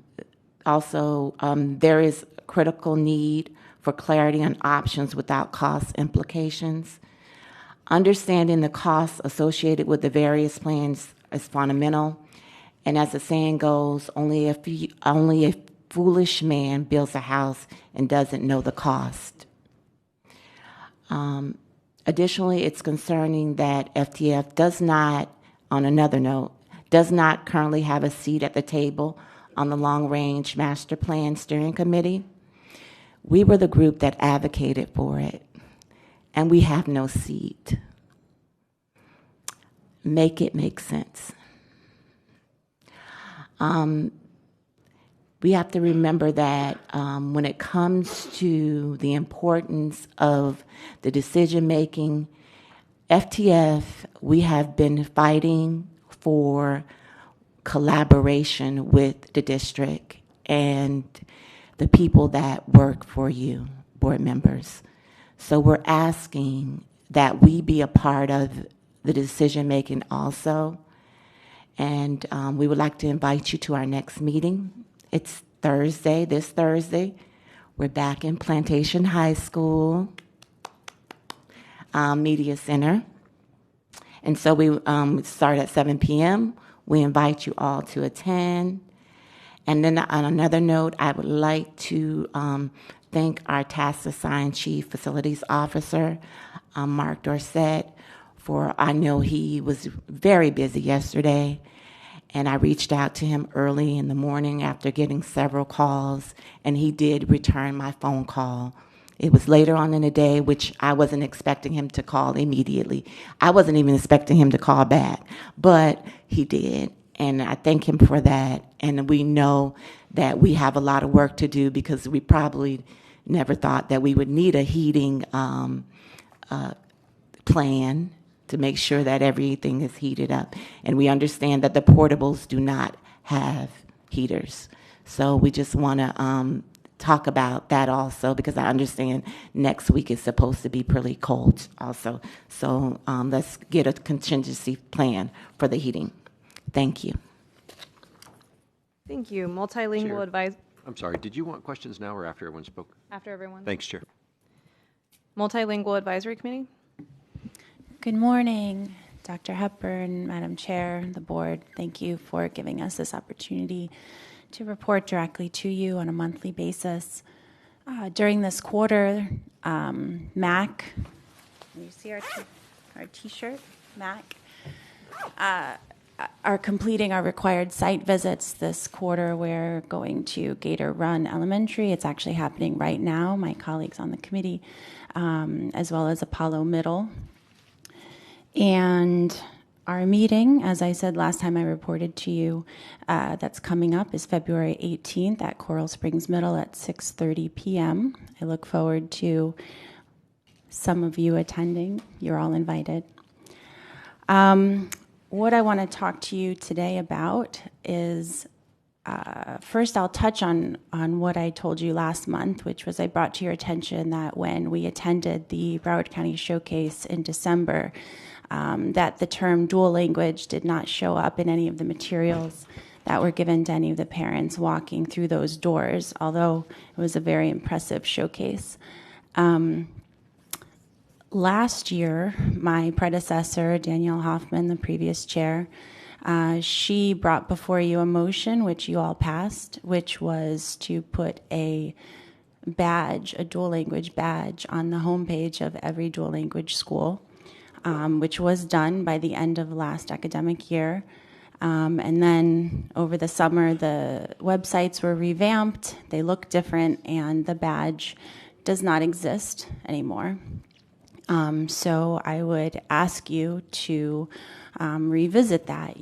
is critical need for clarity on options without cost implications. Understanding the costs associated with the various plans is fundamental, and as the saying goes, only a foolish man builds a house and doesn't know the cost. Additionally, it's concerning that FTF does not, on another note, does not currently have a seat at the table on the long-range master plan steering committee. We were the group that advocated for it, and we have no seat. Make it make sense. We have to remember that when it comes to the importance of the decision-making, FTF, we have been fighting for collaboration with the district and the people that work for you, board members. So we're asking that we be a part of the decision-making also. And we would like to invite you to our next meeting. It's Thursday, this Thursday. We're back in Plantation High School Media Center. And so we start at 7 p.m. We invite you all to attend. And then on another note, I would like to thank our task-assigned Chief Facilities Officer, Mark Dorsett, for, I know he was very busy yesterday, and I reached out to him early in the morning after getting several calls, and he did return my phone call. It was later on in the day, which I wasn't expecting him to call immediately. I wasn't even expecting him to call back, but he did, and I thank him for that. And we know that we have a lot of work to do because we probably never thought that we would need a heating plan to make sure that everything is heated up. And we understand that the portables do not have heaters. So we just want to talk about that also, because I understand next week is supposed to be pretty cold also. So let's get a contingency plan for the heating. Thank you. Thank you. Multilingual advice. I'm sorry, did you want questions now or after everyone spoke? After everyone. Thanks, Chair. Multilingual Advisory Committee. Good morning, Dr. Hepburn, Madam Chair, the board. Thank you for giving us this opportunity to report directly to you on a monthly basis. During this quarter, MAC, you see our T-shirt, MAC, are completing our required site visits this quarter. We're going to Gator Run Elementary. It's actually happening right now. My colleagues on the committee, as well as Apollo Middle. And our meeting, as I said last time I reported to you, that's coming up is February 18th at Coral Springs Middle at 6:30 p.m. I look forward to some of you attending. You're all invited. What I want to talk to you today about is, first I'll touch on what I told you last month, which was I brought to your attention that when we attended the Broward County Showcase in December, that the term dual language did not show up in any of the materials that were given to any of the parents walking through those doors, although it was a very impressive showcase. Last year, my predecessor, Danielle Hoffman, the previous chair, she brought before you a motion, which you all passed, which was to put a badge, a dual language badge, on the homepage of every dual language school, which was done by the end of last academic year. And then over the summer, the websites were revamped, they look different, and the badge does not exist anymore. So I would ask you to revisit that.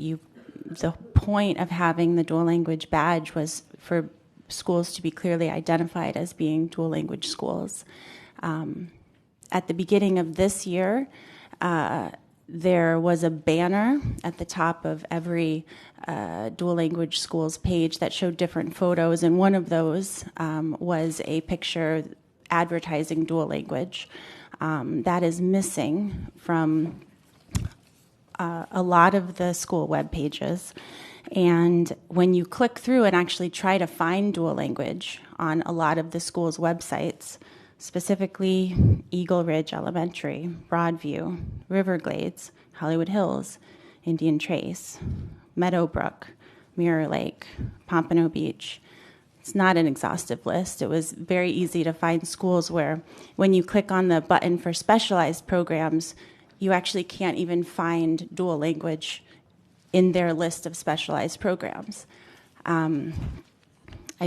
The point of having the dual language badge was for schools to be clearly identified as being dual language schools. At the beginning of this year, there was a banner at the top of every dual language schools page that showed different photos, and one of those was a picture advertising dual language. That is missing from a lot of the school web pages. And when you click through and actually try to find dual language on a lot of the school's websites, specifically Eagle Ridge Elementary, Broadview, Riverglades, Hollywood Hills, Indian Trace, Meadowbrook, Mirror Lake, Pompano Beach, it's not an exhaustive list. It was very easy to find schools where when you click on the button for specialized programs, you actually can't even find dual language in their list of specialized programs. I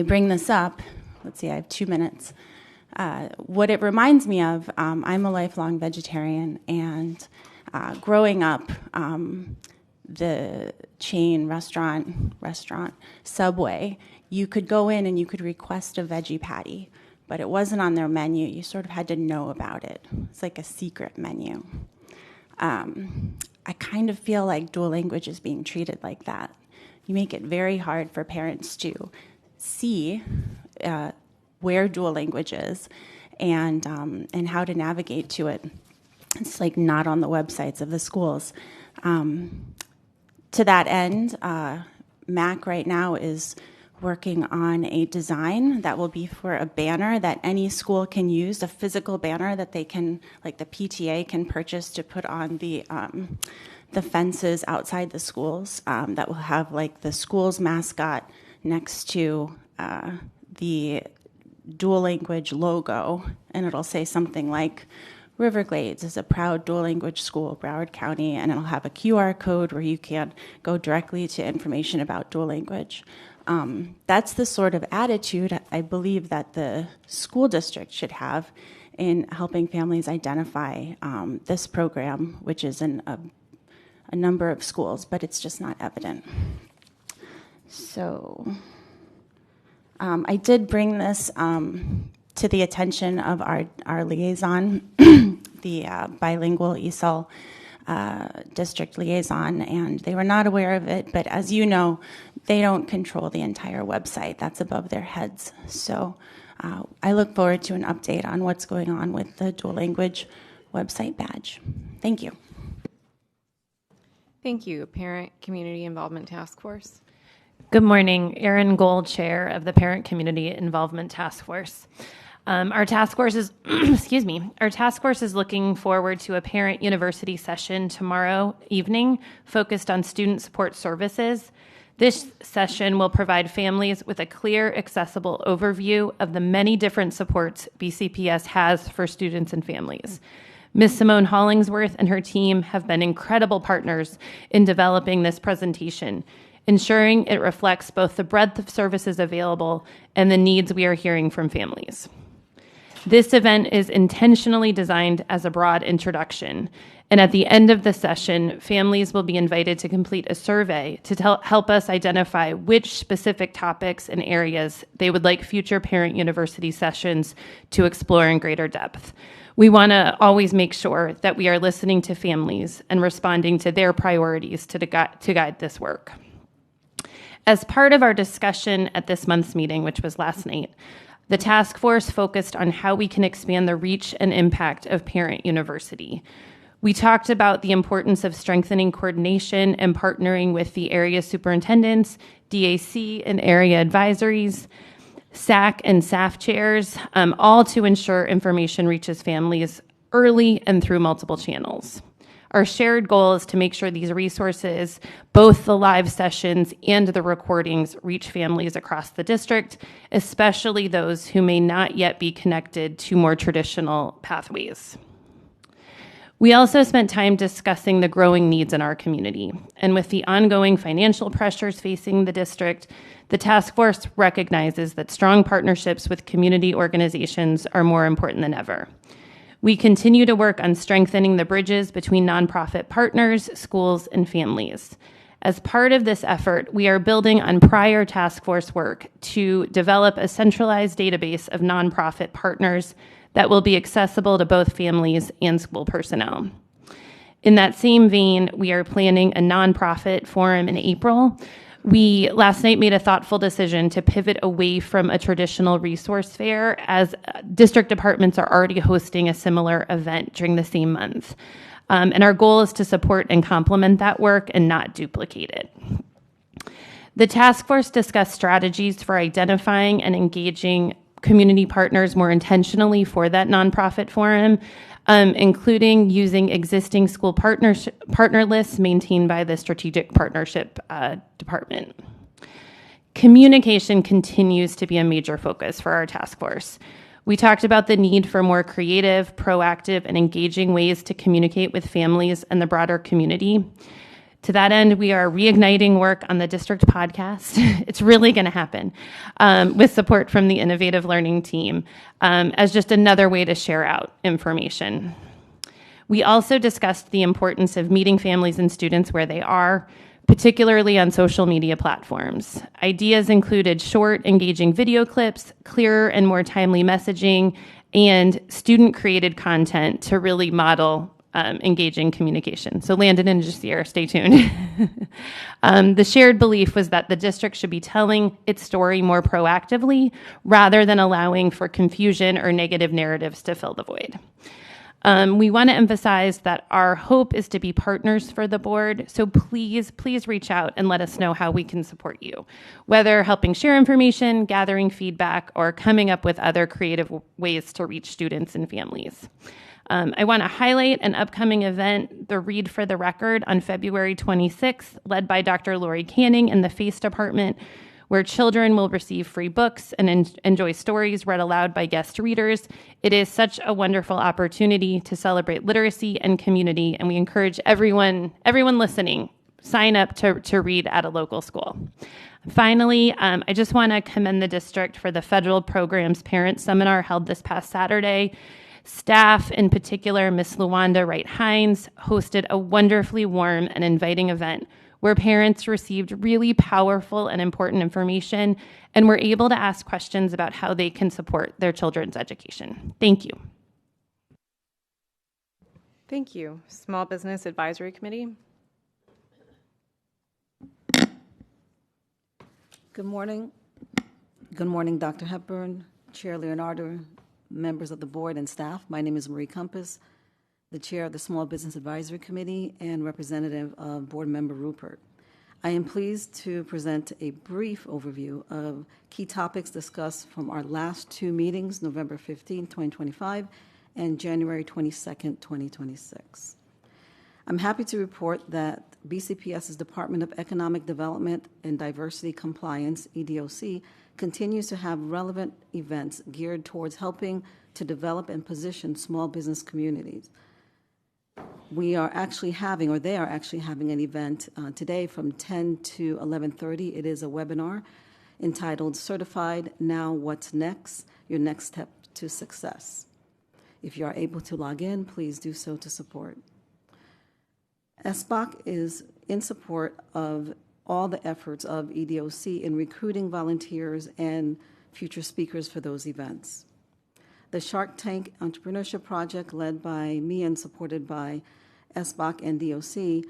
bring this up, let's see, I have 2 minutes. What it reminds me of, I'm a lifelong vegetarian, and growing up, the chain restaurant, Subway, you could go in and you could request a veggie patty, but it wasn't on their menu. You sort of had to know about it. It's like a secret menu. I kind of feel like dual language is being treated like that. You make it very hard for parents to see where dual language is and how to navigate to it. It's like not on the websites of the schools. To that end, MAC right now is working on a design that will be for a banner that any school can use, a physical banner that they can, like the PTA can purchase to put on the fences outside the schools, that will have like the school's mascot next to the dual language logo, and it'll say something like Riverglades is a proud dual language school, Broward County, and it'll have a QR code where you can go directly to information about dual language. That's the sort of attitude I believe that the school district should have in helping families identify this program, which is in a number of schools, but it's just not evident. So I did bring this to the attention of our liaison, the bilingual ESOL district liaison, and they were not aware of it. But as you know, they don't control the entire website. That's above their heads. So I look forward to an update on what's going on with the dual language website badge. Thank you. Thank you. Parent Community Involvement Task Force. Good morning. Erin Gold, Chair of the Parent Community Involvement Task Force. Our task force is, excuse me, our task force is looking forward to a parent university session tomorrow evening focused on student support services. This session will provide families with a clear, accessible overview of the many different supports BCPS has for students and families. Ms. Simone Hollingsworth and her team have been incredible partners in developing this presentation, ensuring it reflects both the breadth of services available and the needs we are hearing from families. This event is intentionally designed as a broad introduction, and at the end of the session, families will be invited to complete a survey to help us identify which specific topics and areas they would like future parent university sessions to explore in greater depth. We want to always make sure that we are listening to families and responding to their priorities to guide this work. As part of our discussion at this month's meeting, which was last night, the task force focused on how we can expand the reach and impact of Parent University. We talked about the importance of strengthening coordination and partnering with the area superintendents, DAC and area advisories, SAC and SAF chairs, all to ensure information reaches families early and through multiple channels. Our shared goal is to make sure these resources, both the live sessions and the recordings, reach families across the district, especially those who may not yet be connected to more traditional pathways. We also spent time discussing the growing needs in our community, and with the ongoing financial pressures facing the district, the task force recognizes that strong partnerships with community organizations are more important than ever. We continue to work on strengthening the bridges between nonprofit partners, schools, and families. As part of this effort, we are building on prior task force work to develop a centralized database of nonprofit partners that will be accessible to both families and school personnel. In that same vein, we are planning a nonprofit forum in April. We last night made a thoughtful decision to pivot away from a traditional resource fair, as district departments are already hosting a similar event during the same month. And our goal is to support and complement that work and not duplicate it. The task force discussed strategies for identifying and engaging community partners more intentionally for that nonprofit forum, including using existing school partner lists maintained by the Strategic Partnership Department. Communication continues to be a major focus for our task force. We talked about the need for more creative, proactive, and engaging ways to communicate with families and the broader community. To that end, we are reigniting work on the district podcast. It's really going to happen with support from the Innovative Learning team as just another way to share out information. We also discussed the importance of meeting families and students where they are, particularly on social media platforms. Ideas included short, engaging video clips, clearer and more timely messaging, and student-created content to really model engaging communication. So Landon and Jasir, stay tuned. The shared belief was that the district should be telling its story more proactively rather than allowing for confusion or negative narratives to fill the void. We want to emphasize that our hope is to be partners for the board, so please reach out and let us know how we can support you, whether helping share information, gathering feedback, or coming up with other creative ways to reach students and families. I want to highlight an upcoming event, the Read for the Record, on February 26th, led by Dr. Lori Canning in the FACE department, where children will receive free books and enjoy stories read aloud by guest readers. It is such a wonderful opportunity to celebrate literacy and community, and we encourage everyone listening, sign up to read at a local school. Finally, I just want to commend the district for the Federal Programs Parent Seminar held this past Saturday. Staff, in particular, Ms. Luanda Wright-Hines, hosted a wonderfully warm and inviting event where parents received really powerful and important information and were able to ask questions about how they can support their children's education. Thank you. Thank you. Small Business Advisory Committee. Good morning. Good morning, Dr. Hepburn, Chair Leonardo, members of the board and staff. My name is Marie Compass, the chair of the Small Business Advisory Committee and representative of Board Member Rupert. I am pleased to present a brief overview of key topics discussed from our last two meetings, November 15, 2025, and January 22nd, 2026. I'm happy to report that BCPS's Department of Economic Development and Diversity Compliance, EDOC, continues to have relevant events geared towards helping to develop and position small business communities. We are actually having, or they are actually having, an event today from 10 to 11:30. It is a webinar entitled Certified Now What's Next? Your Next Step to Success. If you are able to log in, please do so to support. SBOC is in support of all the efforts of EDOC in recruiting volunteers and future speakers for those events. The Shark Tank Entrepreneurship Project, led by me and supported by SBOC and DOC,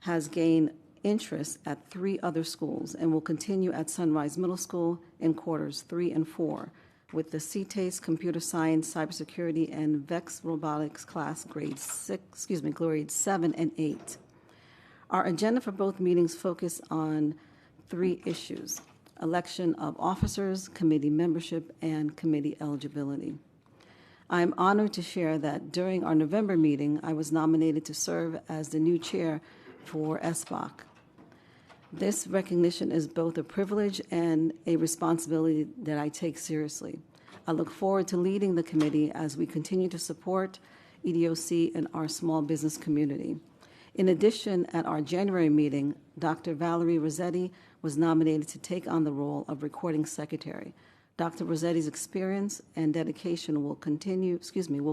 has gained interest at 3 other schools and will continue at Sunrise Middle School in quarters 3 and 4 with the CTASE Computer Science, Cybersecurity, and VEX Robotics class grades 7 and 8. Our agenda for both meetings focus on 3 issues: election of officers, committee membership, and committee eligibility. I am honored to share that during our November meeting, I was nominated to serve as the new chair for SBOC. This recognition is both a privilege and a responsibility that I take seriously. I look forward to leading the committee as we continue to support EDOC and our small business community. In addition, at our January meeting, Dr. Valerie Rossetti was nominated to take on the role of recording secretary. Dr. Rossetti's experience and dedication will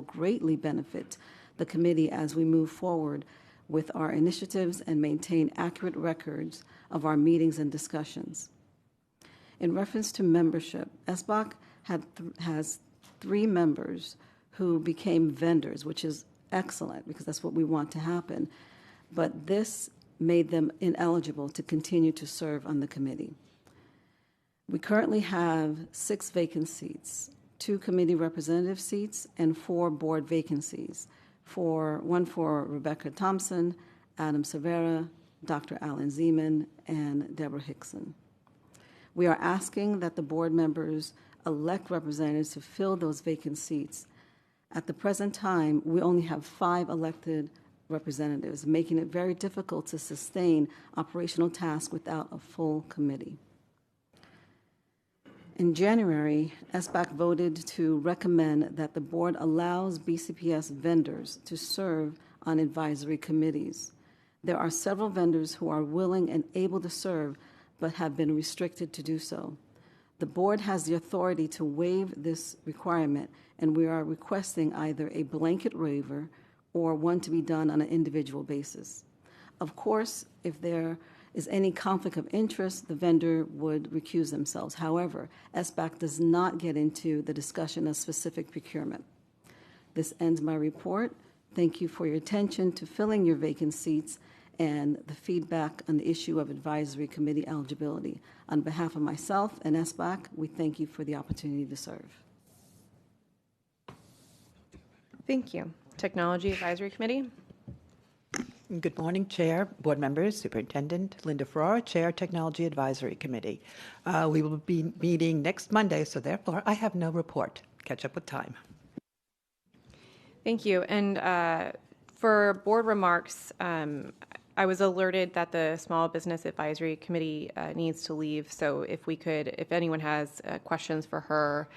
greatly benefit the committee as we move forward with our initiatives and maintain accurate records of our meetings and discussions. In reference to membership, SBOC has 3 members who became vendors, which is excellent because that's what we want to happen. But this made them ineligible to continue to serve on the committee. We currently have 6 vacant seats, 2 committee representative seats, and 4 board vacancies, one for Rebecca Thompson, Adam Severa, Dr. Alan Zeman, and Deborah Hickson. We are asking that the board members elect representatives to fill those vacant seats. At the present time, we only have 5 elected representatives, making it very difficult to sustain operational tasks without a full committee. In January, SBOC voted to recommend that the board allows BCPS vendors to serve on advisory committees. There are several vendors who are willing and able to serve, but have been restricted to do so. The board has the authority to waive this requirement, and we are requesting either a blanket waiver or one to be done on an individual basis. Of course, if there is any conflict of interest, the vendor would recuse themselves. However, SBOC does not get into the discussion of specific procurement. This ends my report. Thank you for your attention to filling your vacant seats and the feedback on the issue of advisory committee eligibility. On behalf of myself and SBOC, we thank you for the opportunity to serve. Thank you. Technology Advisory Committee. Good morning, Chair, board members, Superintendent Linda Farrar, Chair, Technology Advisory Committee. We will be meeting next Monday, so therefore I have no report. Catch up with time. Thank you. And for board remarks, I was alerted that the Small Business Advisory Committee needs to leave. So if anyone has questions for her,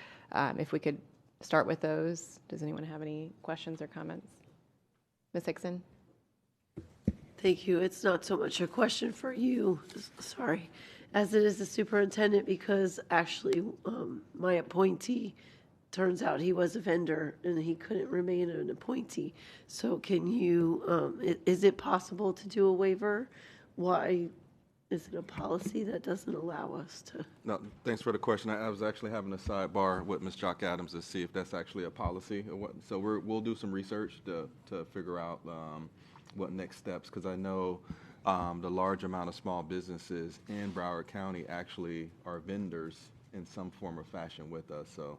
if we could start with those. Does anyone have any questions or comments? Ms. Hickson? Thank you. It's not so much a question for you, sorry, as it is the superintendent, because actually my appointee, turns out he was a vendor and he couldn't remain an appointee. So can you, is it possible to do a waiver? Why Is it a policy that doesn't allow us to? No, thanks for the question. I was actually having a sidebar with Ms. Jock Adams to see if that's actually a policy. Or what, so we'll do some research to figure out what next steps, because I know the large amount of small businesses in Broward County actually are vendors in some form or fashion with us. So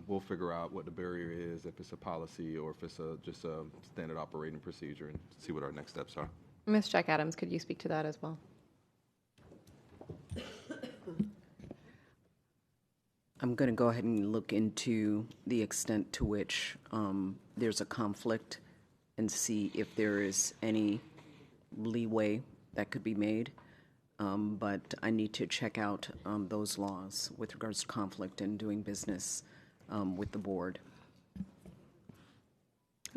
we'll figure out what the barrier is, if it's a policy or if it's just a standard operating procedure, and see what our next steps are. Ms. Jack Adams, could you speak to that as well? I'm going to go ahead and look into the extent to which there's a conflict and see if there is any leeway that could be made. But I need to check out those laws with regards to conflict and doing business with the board.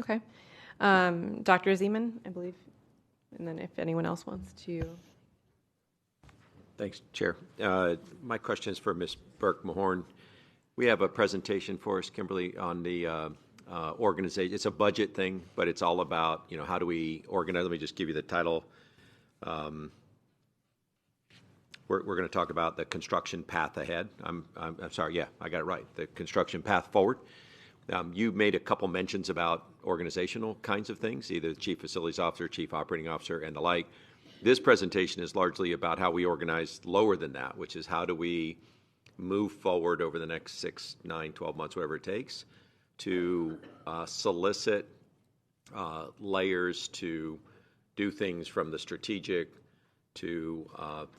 Okay. Dr. Zeman, I believe, and then if anyone else wants to. Thanks, Chair. My question is for Ms. Burke-Mahorn. We have a presentation for us, Kimberly, on the organization. It's a budget thing, but it's all about, how do we organize? Let me just give you the title. We're going to talk about the construction path ahead. I'm sorry, yeah, I got it right. The construction path forward. You made a couple mentions about organizational kinds of things, either the chief facilities officer, chief operating officer, and the like. This presentation is largely about how we organize lower than that, which is how do we move forward over the next 6, 9, 12 months, whatever it takes, to solicit layers to do things from the strategic to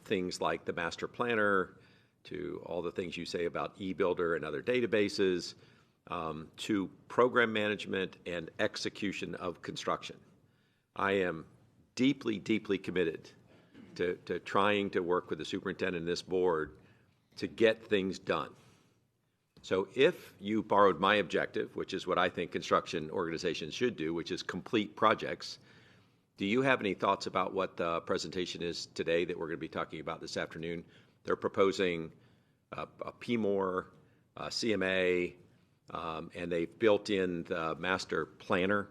things like the master planner, to all the things you say about eBuilder and other databases, to program management and execution of construction. I am deeply, deeply committed to trying to work with the superintendent and this board to get things done. So if you borrowed my objective, which is what I think construction organizations should do, which is complete projects, do you have any thoughts about what the presentation is today that we're going to be talking about this afternoon? They're proposing a PMOR, CMA, and they've built in the master planner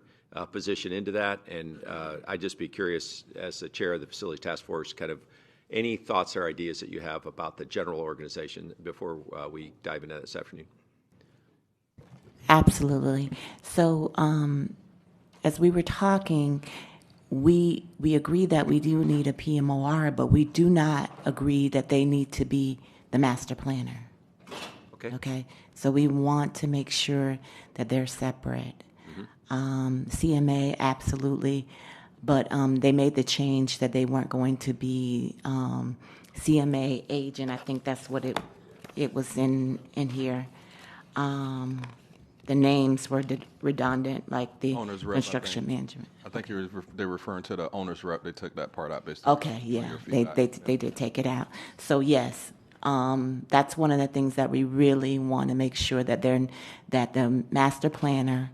position into that. And I'd just be curious, as the chair of the facility task force, kind of any thoughts or ideas that you have about the general organization before we dive into that this afternoon. Absolutely. So as we were talking, we agree that we do need a PMOR, but we do not agree that they need to be the master planner. Okay. So we want to make sure that they're separate. CMA, absolutely. But they made the change that they weren't going to be CMA agent. I think that's what it was in here. The names were redundant, like the owner's rep, construction management. I think they're referring to the owner's rep. They took that part out based Okay, yeah, they did take it out. So yes, that's one of the things that we really want to make sure that the master planner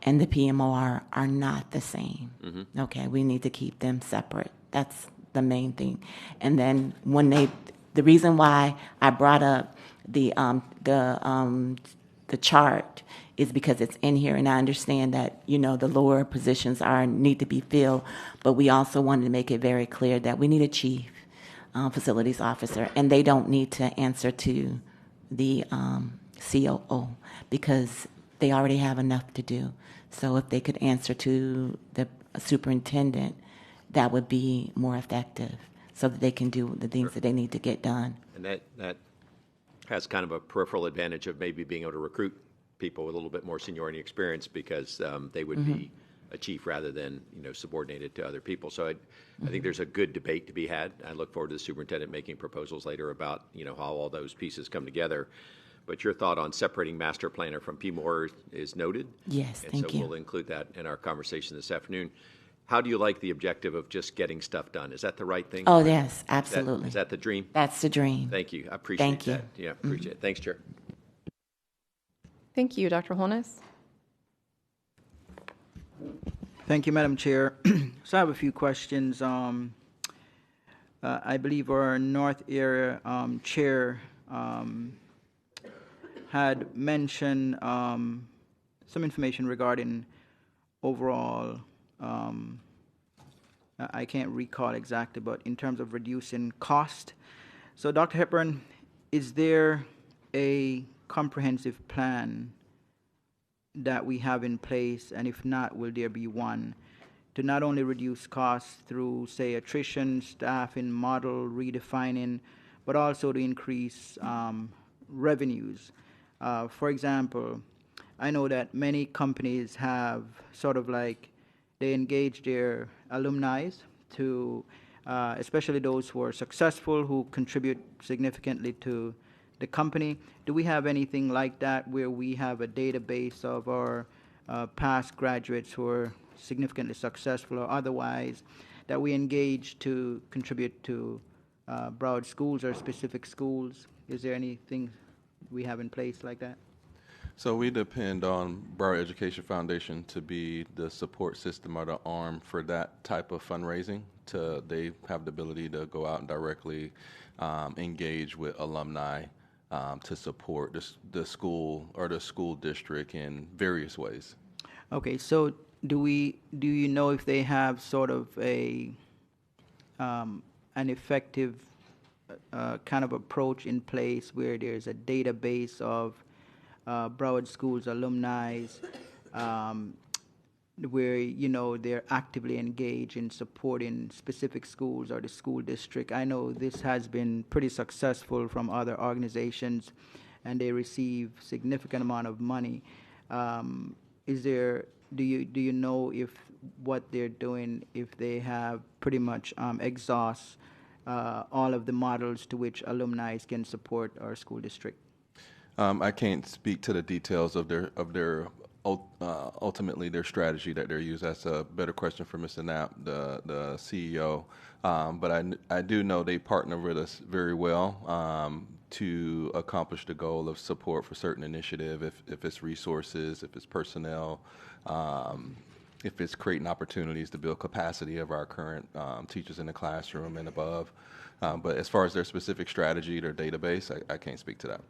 and the PMOR are not the same. Okay, we need to keep them separate. That's the main thing. And then the reason why I brought up the chart is because it's in here, and I understand that the lower positions need to be filled, but we also wanted to make it very clear that we need a chief facilities officer, and they don't need to answer to the COO because they already have enough to do. So if they could answer to the superintendent, that would be more effective so that they can do the things that they need to get done. And that has kind of a peripheral advantage of maybe being able to recruit people with a little bit more seniority experience because they would be a chief rather than subordinated to other people. So I think there's a good debate to be had. I look forward to the superintendent making proposals later about how all those pieces come together. But your thought on separating master planner from PMOR is noted. Yes, thank you. So we'll include that in our conversation this afternoon. How do you like the objective of just getting stuff done? Is that the right thing? Oh, yes, absolutely. Is that the dream? That's the dream. Thank you. I appreciate that. Yeah, appreciate it. Thanks, Chair. Thank you, Dr. Holness. Thank you, Madam Chair. So I have a few questions. I believe our North Area Chair had mentioned some information regarding overall I can't recall exactly, but in terms of reducing cost. So, Dr. Hepburn, is there a comprehensive plan that we have in place, and if not, will there be one, to not only reduce costs through, say, attrition, staffing, model redefining, but also to increase revenues? For example, I know that many companies have sort of like, they engage their alumni to, especially those who are successful, who contribute significantly to the company. Do we have anything like that where we have a database of our past graduates who are significantly successful or otherwise that we engage to contribute to Broward schools or specific schools? Is there anything we have in place like that? So we depend on Broward Education Foundation to be the support system or the arm for that type of fundraising. They have the ability to go out and directly engage with alumni to support the school or the school district in various ways. Okay, so do you know if they have sort of an effective kind of approach in place where there's a database of Broward Schools alumni, where they're actively engaged in supporting specific schools or the school district? I know this has been pretty successful from other organizations, and they receive significant amount of money. Do you know if what they're doing, if they have pretty much exhaust all of the models to which alumni can support our school district? I can't speak to the details of their ultimately their strategy that they're using. That's a better question for Mr. Knapp, the CEO. But I do know they partner with us very well to accomplish the goal of support for certain initiative, if it's resources, if it's personnel, if it's creating opportunities to build capacity of our current teachers in the classroom and above. But as far as their specific strategy, their database, I can't speak to that.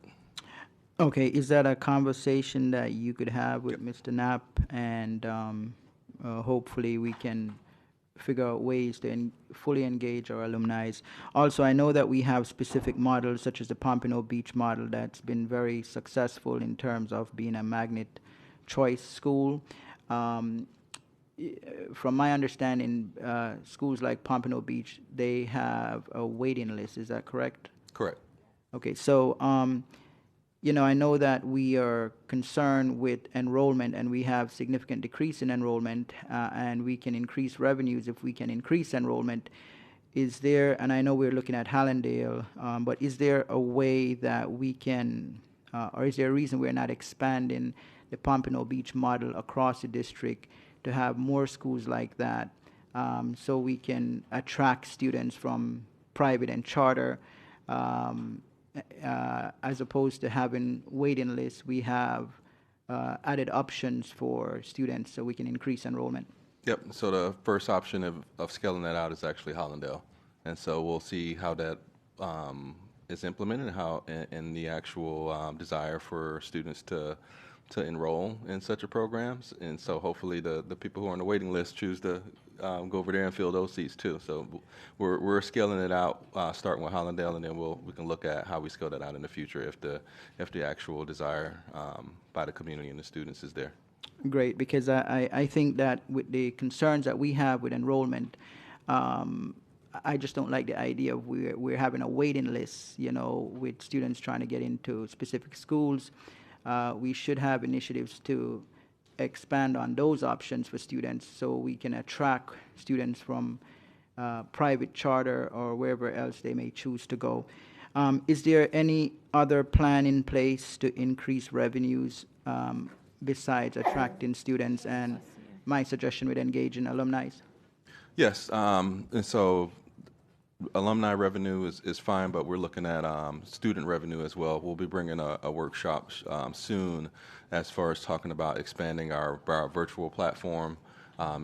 Okay, is that a conversation that you could have with Mr. Knapp, and hopefully we can figure out ways to fully engage our alumni? Also, I know that we have specific models, such as the Pompano Beach model, that's been very successful in terms of being a magnet choice school. From my understanding, schools like Pompano Beach, they have a waiting list. Is that correct? Correct. Okay, so I know that we are concerned with enrollment, and we have significant decrease in enrollment, and we can increase revenues if we can increase enrollment. Is there, and I know we're looking at Hallandale, but is there a way that we can, or is there a reason we're not expanding the Pompano Beach model across the district to have more schools like that, so we can attract students from private and charter? As opposed to having waiting lists, we have added options for students so we can increase enrollment. Yep, so the first option of scaling that out is actually Hollandale. And so we'll see how that is implemented, and the actual desire for students to enroll in such a programs. And so hopefully the people who are on the waiting list choose to go over there and fill those seats too. So we're scaling it out, starting with Hollandale, and then we can look at how we scale that out in the future if the actual desire by the community and the students is there. Great, because I think that with the concerns that we have with enrollment, I just don't like the idea of we're having a waiting list, with students trying to get into specific schools. We should have initiatives to expand on those options for students so we can attract students from private charter or wherever else they may choose to go. Is there any other plan in place to increase revenues besides attracting students? And my suggestion would engage in alumni. Yes, and so alumni revenue is fine, but we're looking at student revenue as well. We'll be bringing a workshop soon as far as talking about expanding our virtual platform,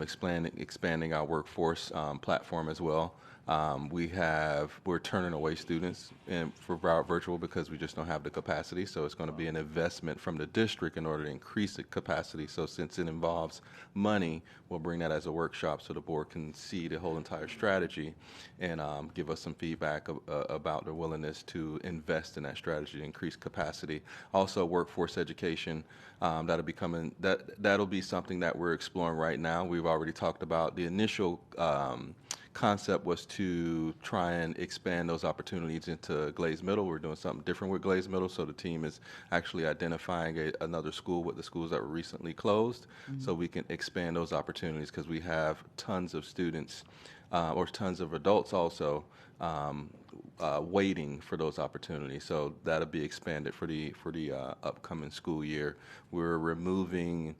expanding our workforce platform as well. We're turning away students for virtual because we just don't have the capacity. So it's going to be an investment from the district in order to increase the capacity. So since it involves money, we'll bring that as a workshop so the board can see the whole entire strategy and give us some feedback about their willingness to invest in that strategy to increase capacity. Also, workforce education, that'll be something that we're exploring right now. We've already talked about the initial concept was to try and expand those opportunities into Glaze Middle. We're doing something different with Glaze Middle, so the team is actually identifying another school with the schools that were recently closed, so we can expand those opportunities because we have tons of students or tons of adults also waiting for those opportunities. So that'll be expanded for the upcoming school year. We're removing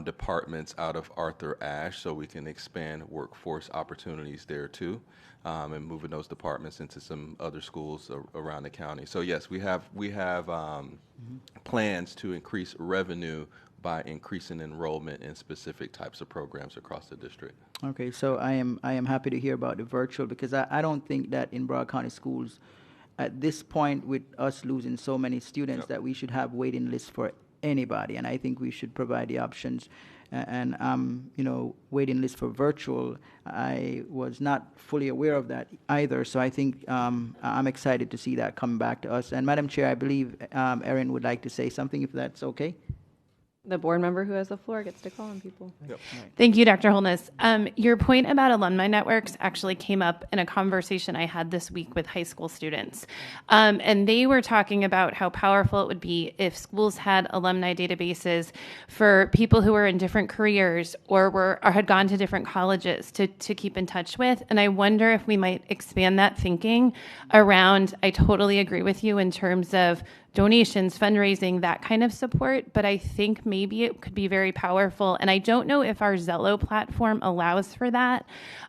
departments out of Arthur Ashe so we can expand workforce opportunities there too, and moving those departments into some other schools around the county. So yes, we have plans to increase revenue by increasing enrollment in specific types of programs across the district. Okay, so I am happy to hear about the virtual, because I don't think that in Broward County schools, at this point with us losing so many students, that we should have waiting lists for anybody, and I think we should provide the options. And waiting list for virtual, I was not fully aware of that either, so I think I'm excited to see that come back to us. And Madam Chair, I believe Erin would like to say something, if that's okay. The board member who has the floor gets to call on people. Yep. Thank you, Dr. Holness. Your point about alumni networks actually came up in a conversation I had this week with high school students. And they were talking about how powerful it would be if schools had alumni databases for people who were in different careers or had gone to different colleges to keep in touch with. And I wonder if we might expand that thinking around, I totally agree with you in terms of donations, fundraising, that kind of support, but I think maybe it could be very powerful. And I don't know if our Zello platform allows for that.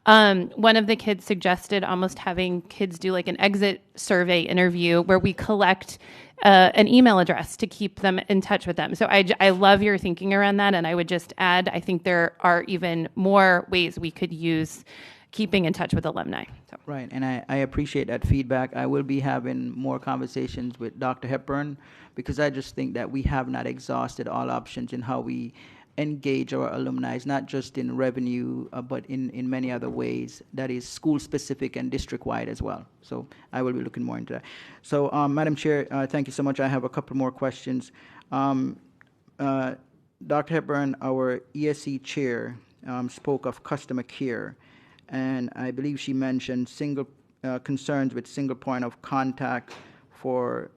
One of the kids suggested almost having kids do like an exit survey interview where we collect an email address to keep them in touch with them. So I love your thinking around that. And I would just add, I think there are even more ways we could use keeping in touch with alumni. So. Right, and I appreciate that feedback. I will be having more conversations with Dr. Hepburn, because I just think that we have not exhausted all options in how we engage our alumni, not just in revenue, but in many other ways that is school-specific and district-wide as well. So I will be looking more into that. So, Madam Chair, thank you so much. I have a couple more questions. Dr. Hepburn, our ESE chair, spoke of customer care, and I believe she mentioned concerns with single point of contact for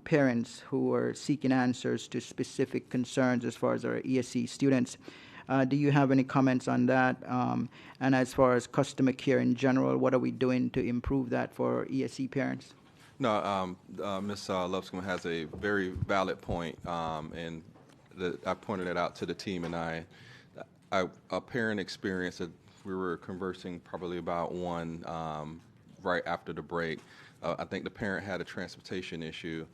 parents who are seeking answers to specific concerns as far as our ESE students. Do you have any comments on that? And as far as customer care in general, what are we doing to improve that for ESE parents? No, Ms. Lupscomb has a very valid point, and I pointed it out to the team, and a parent experience that we were conversing probably about one right after the break. I think the parent had a transportation issue,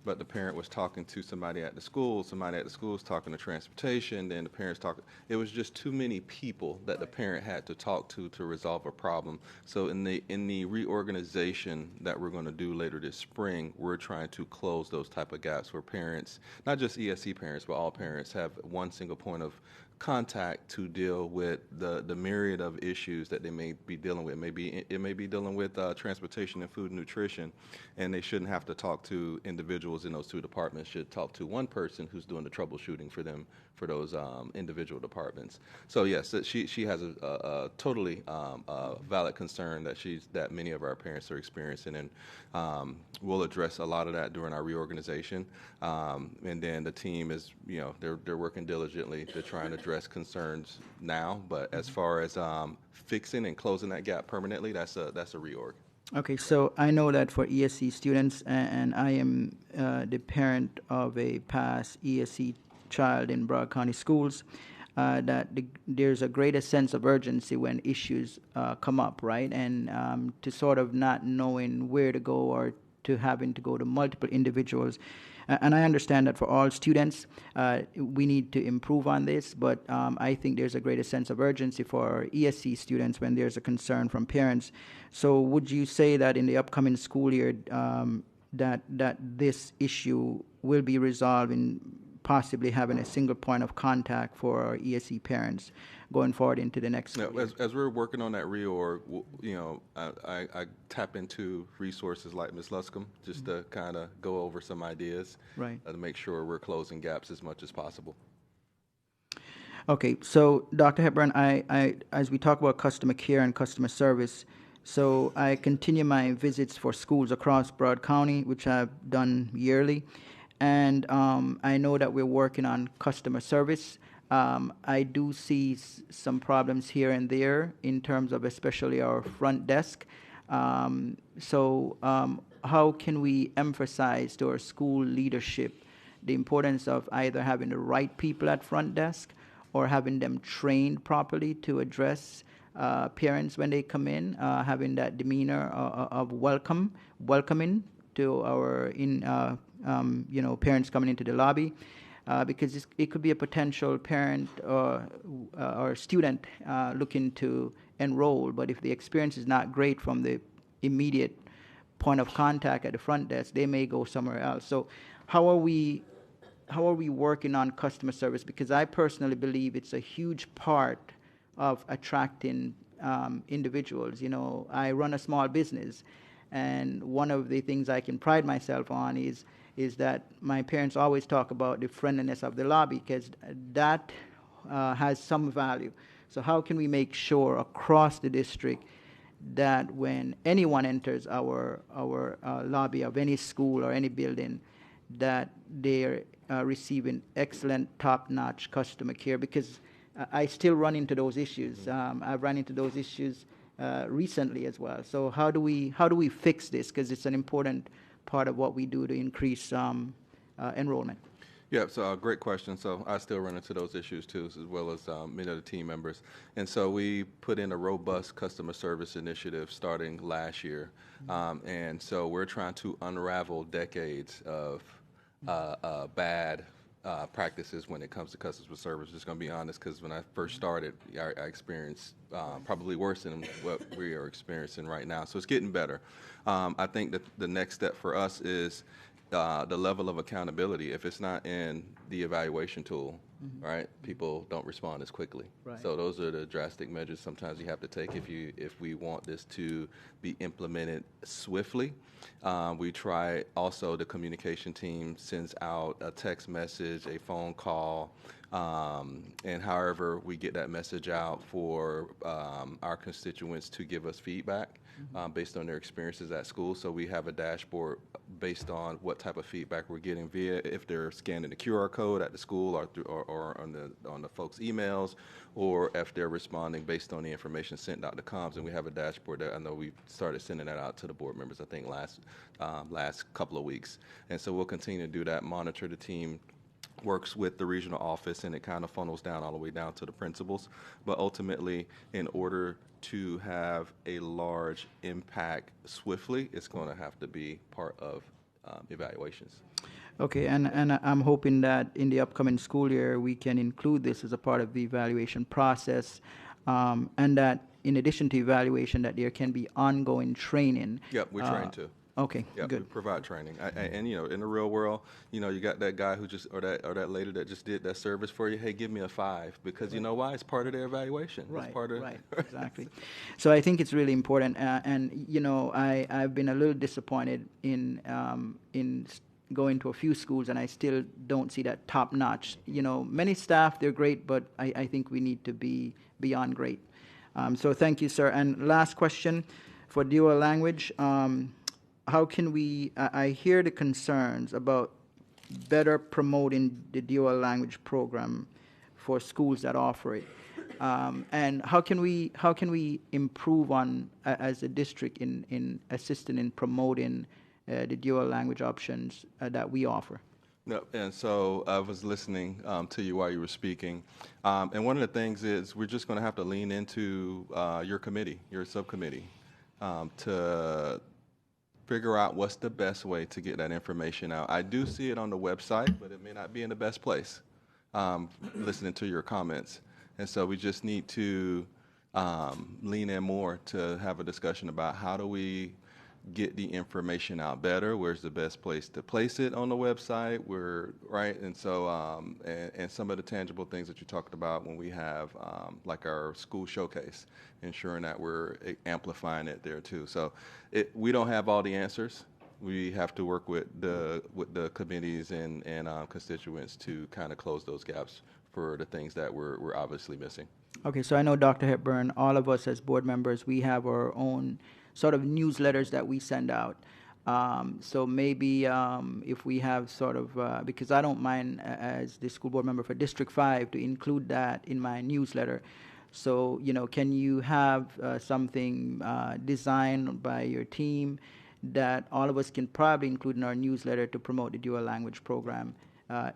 but the parent was talking to somebody at the school was talking to transportation, then the parents talking. It was just too many people that the parent had to talk to resolve a problem. So in the reorganization that we're going to do later this spring, we're trying to close those type of gaps where parents, not just ESE parents, but all parents, have one single point of contact to deal with the myriad of issues that they may be dealing with. It may be dealing with transportation and food and nutrition, and they shouldn't have to talk to individuals in those two departments. Should talk to one person who's doing the troubleshooting for them for those individual departments. So yes, she has a totally valid concern that many of our parents are experiencing, and we'll address a lot of that during our reorganization. And then the team is, they're working diligently to try and address concerns now. But as far as fixing and closing that gap permanently, that's a reorg. Okay, so I know that for ESE students, and I am the parent of a past ESE child in Broward County schools, that there's a greater sense of urgency when issues come up, right? And to sort of not knowing where to go or to having to go to multiple individuals. And I understand that for all students, we need to improve on this, but I think there's a greater sense of urgency for ESC students when there's a concern from parents. So would you say that in the upcoming school year, that this issue will be resolved in possibly having a single point of contact for our ESC parents going forward into the next school year? As we're working on that reorg, I tap into resources like Ms. Luscombe just to kind of go over some ideas, right, to make sure we're closing gaps as much as possible. Okay, so Dr. Hepburn, I as we talk about customer care and customer service, so I continue my visits for schools across Broward County, which I've done yearly. And I know that we're working on customer service. I do see some problems here and there in terms of especially our front desk. So how can we emphasize to our school leadership the importance of either having the right people at front desk or having them trained properly to address parents when they come in, having that demeanor of welcoming to our parents coming into the lobby, because it could be a potential parent or student looking to enroll, but if the experience is not great from the immediate point of contact at the front desk, they may go somewhere else. So how are we working on customer service? Because I personally believe it's a huge part of attracting individuals. I run a small business, and one of the things I can pride myself on is that my parents always talk about the friendliness of the lobby, because that has some value. So how can we make sure across the district that when anyone enters our lobby of any school or any building, that they're receiving excellent, top-notch customer care? Because I still run into those issues. I've run into those issues recently as well. So how do we fix this? Because it's an important part of what we do to increase enrollment. Yeah, so great question. So I still run into those issues too, as well as many of the team members. And so we put in a robust customer service initiative starting last year. And so we're trying to unravel decades of bad practices when it comes to customer service. Just going to be honest, because when I first started, I experienced probably worse than what we are experiencing right now. So it's getting better. I think that the next step for us is the level of accountability. If it's not in the evaluation tool, right, people don't respond as quickly. Right. So those are the drastic measures sometimes you have to take if we want this to be implemented swiftly. We try also, the communication team sends out a text message, a phone call, and however we get that message out for our constituents to give us feedback based on their experiences at school. So we have a dashboard based on what type of feedback we're getting via if they're scanning the QR code at the school or on the folks' emails, or if they're responding based on the information sent out to comms. And we have a dashboard that I know we started sending that out to the board members, I think last couple of weeks. And so we'll continue to do that, monitor the team, works with the regional office, and it kind of funnels down all the way down to the principals. But ultimately, in order to have a large impact swiftly, it's going to have to be part of evaluations. Okay, and I'm hoping that in the upcoming school year we can include this as a part of the evaluation process, and that in addition to evaluation, that there can be ongoing training. Yep, we train too. Okay, yep, good. We provide training, and in the real world, you got that guy who just or that lady that just did that service for you. Hey, give me a 5, because you know why? It's part of their evaluation. Right, it's part of right, exactly. So I think it's really important, and I've been a little disappointed in going to a few schools, and I still don't see that top notch. Many staff, they're great, but I think we need to be beyond great. So thank you, sir. And last question for dual language. How can we, I hear the concerns about better promoting the dual language program for schools that offer it. And how can we improve on, as a district, in assisting in promoting the dual language options that we offer? No, and so I was listening to you while you were speaking, and one of the things is we're just going to have to lean into your committee, your subcommittee, to figure out what's the best way to get that information out. I do see it on the website, but it may not be in the best place, listening to your comments. And so we just need to lean in more to have a discussion about how do we get the information out better, where's the best place to place it on the website, right? And so, and some of the tangible things that you talked about when we have like our school showcase, ensuring that we're amplifying it there too. So we don't have all the answers. We have to work with the committees and constituents to kind of close those gaps for the things that we're obviously missing. Okay, so I know Dr. Hepburn, all of us as board members, we have our own sort of newsletters that we send out. So maybe if we have sort of, because I don't mind as the school board member for District 5 to include that in my newsletter. So, can you have something designed by your team that all of us can probably include in our newsletter to promote the dual language program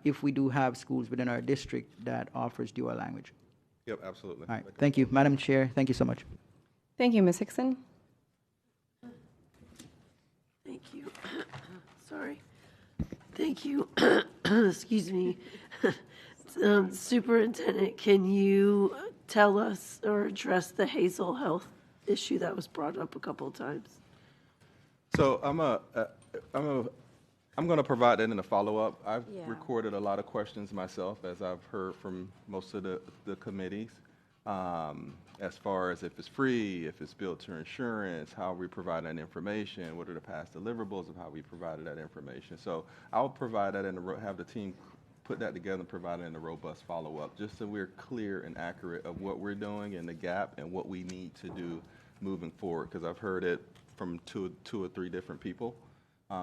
if we do have schools within our district that offers dual language? Yep, absolutely. All right, thank you. Madam Chair, thank you so much. Thank you, Ms. Hickson. Thank you. Sorry. Thank you. Excuse me. Superintendent, can you tell us or address the Hazel Health issue that was brought up a couple of times? So I'm going to provide that in a follow-up. I've recorded a lot of questions myself, as I've heard from most of the committees, as far as if it's free, if it's billed to insurance, how we provide that information, what are the past deliverables of how we provided that information. So I'll provide that have the team put that together and provide it in a robust follow-up, just so we're clear and accurate of what we're doing and the gap and what we need to do moving forward, because I've heard it from two or three different people.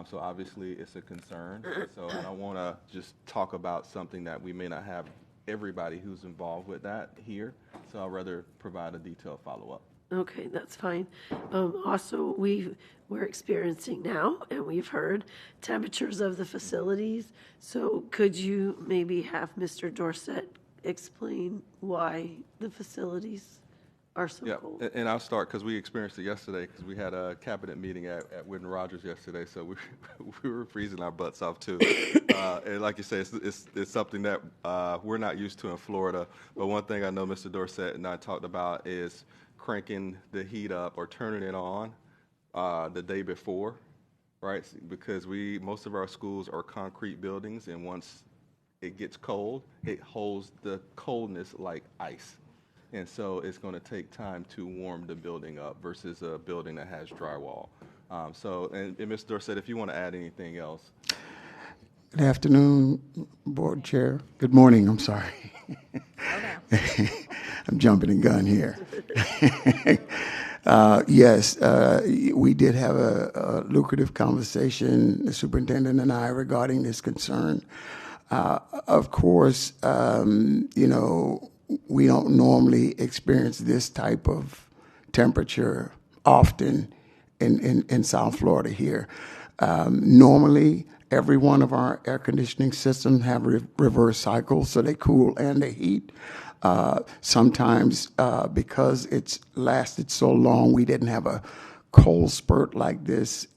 So obviously it's a concern. So I don't want to just talk about something that we may not have everybody who's involved with that here. So I'd rather provide a detailed follow-up. Okay, that's fine. Also, we're experiencing now, and we've heard temperatures of the facilities. So could you maybe have Mr. Dorsett explain why the facilities are so cold? And I'll start because we experienced it yesterday, because we had a cabinet meeting at Whitten Rogers yesterday, so we were freezing our butts off too. And like you say, it's something that we're not used to in Florida. But one thing I know Mr. Dorsett and I talked about is cranking the heat up or turning it on the day before, right? Because most of our schools are concrete buildings, and once it gets cold, it holds the coldness like ice. And so it's going to take time to warm the building up versus a building that has drywall. And Mr. Dorsett, if you want to add anything else. Good afternoon, Board Chair. Good morning, I'm sorry. I'm jumping the gun here. Yes, we did have a lucrative conversation, the superintendent and I, regarding this concern. Of course, we don't normally experience this type of temperature often in South Florida here. Normally, every one of our air conditioning systems have reverse cycles, so they cool and they heat. Sometimes, because it's lasted so long, we didn't have a cold spurt like this.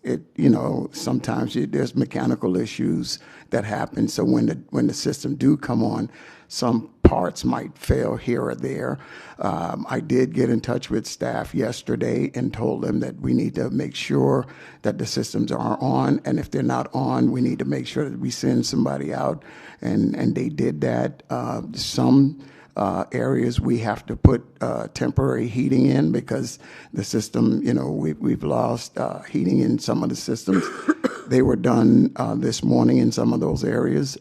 Sometimes there's mechanical issues that happen. So when the system do come on, some parts might fail here or there. I did get in touch with staff yesterday and told them that we need to make sure that the systems are on, and if they're not on, we need to make sure that we send somebody out, and they did that. Some areas we have to put temporary heating in because the system, we've lost heating in some of the systems. They were done this morning in some of those areas.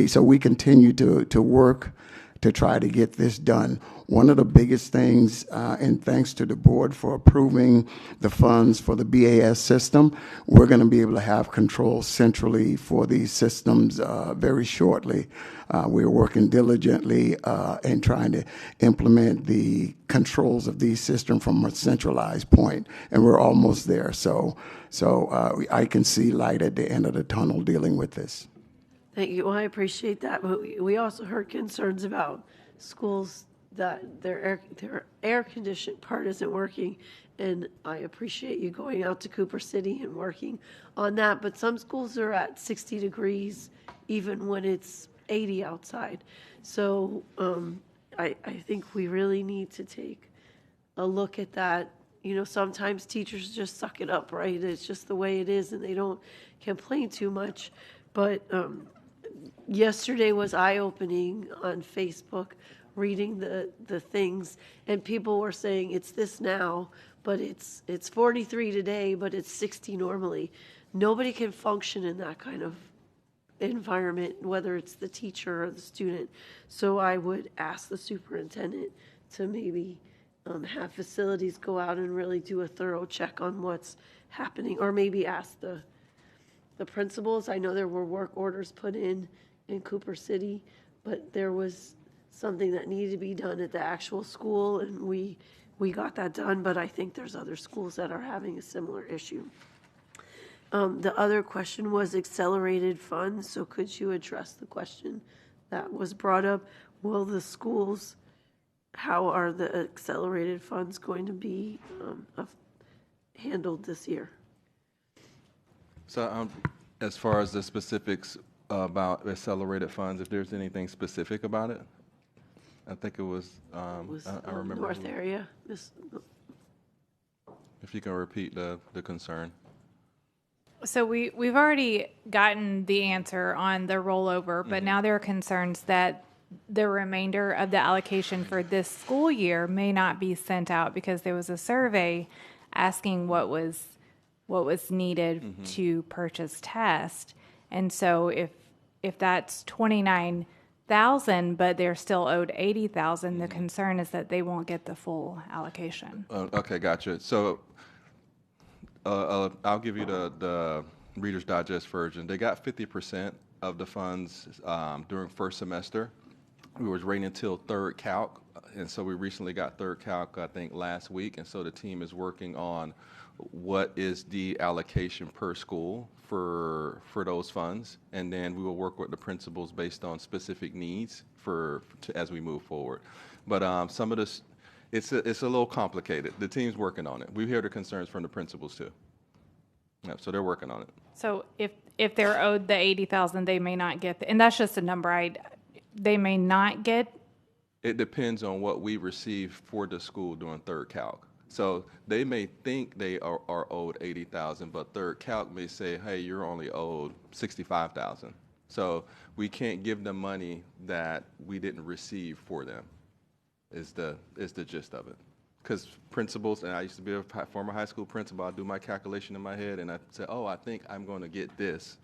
So we continue to work to try to get this done. One of the biggest things, and thanks to the board for approving the funds for the BAS system, we're going to be able to have control centrally for these systems very shortly. We're working diligently and trying to implement the controls of these systems from a centralized point, and we're almost there. So I can see light at the end of the tunnel dealing with this. Thank you. Well, I appreciate that. But we also heard concerns about schools that their air conditioning part isn't working, and I appreciate you going out to Cooper City and working on that, but some schools are at 60 degrees even when it's 80 outside. So I think we really need to take a look at that. You know, sometimes teachers just suck it up, right? It's just the way it is, and they don't complain too much. But yesterday was eye-opening on Facebook, reading the things, and people were saying it's this now, but it's 43 today, but it's 60 normally. Nobody can function in that kind of environment, whether it's the teacher or the student. So I would ask the superintendent to maybe have facilities go out and really do a thorough check on what's happening, or maybe ask the principals. I know there were work orders put in Cooper City, but there was something that needed to be done at the actual school, and we got that done, but I think there's other schools that are having a similar issue. The other question was accelerated funds, so could you address the question that was brought up? Will the schools, how are the accelerated funds going to be handled this year? So as far as the specifics about accelerated funds, if there's anything specific about it, I think it was, I remember. North area. If you can repeat the concern. So we've already gotten the answer on the rollover, but now there are concerns that the remainder of the allocation for this school year may not be sent out because there was a survey asking what was needed to purchase tests. And so if that's 29,000, but they're still owed 80,000, the concern is that they won't get the full allocation. Okay, gotcha. So I'll give you the Reader's Digest version. They got 50% of the funds during first semester. We was waiting until third calc, and so we recently got third calc, I think, last week, and so the team is working on what is the allocation per school for those funds, and then we will work with the principals based on specific needs as we move forward. But some of this, it's a little complicated. The team's working on it. We hear the concerns from the principals too. Yeah, so they're working on it. So if they're owed the 80,000, they may not get, and that's just a number they may not get. It depends on what we receive for the school during third calc. So they may think they are owed 80,000, but third calc may say, hey, you're only owed 65,000. So we can't give them money that we didn't receive for them, is the gist of it. Because principals, and I used to be a former high school principal, I do my calculation in my head, and I say, oh, I think I'm going to get this.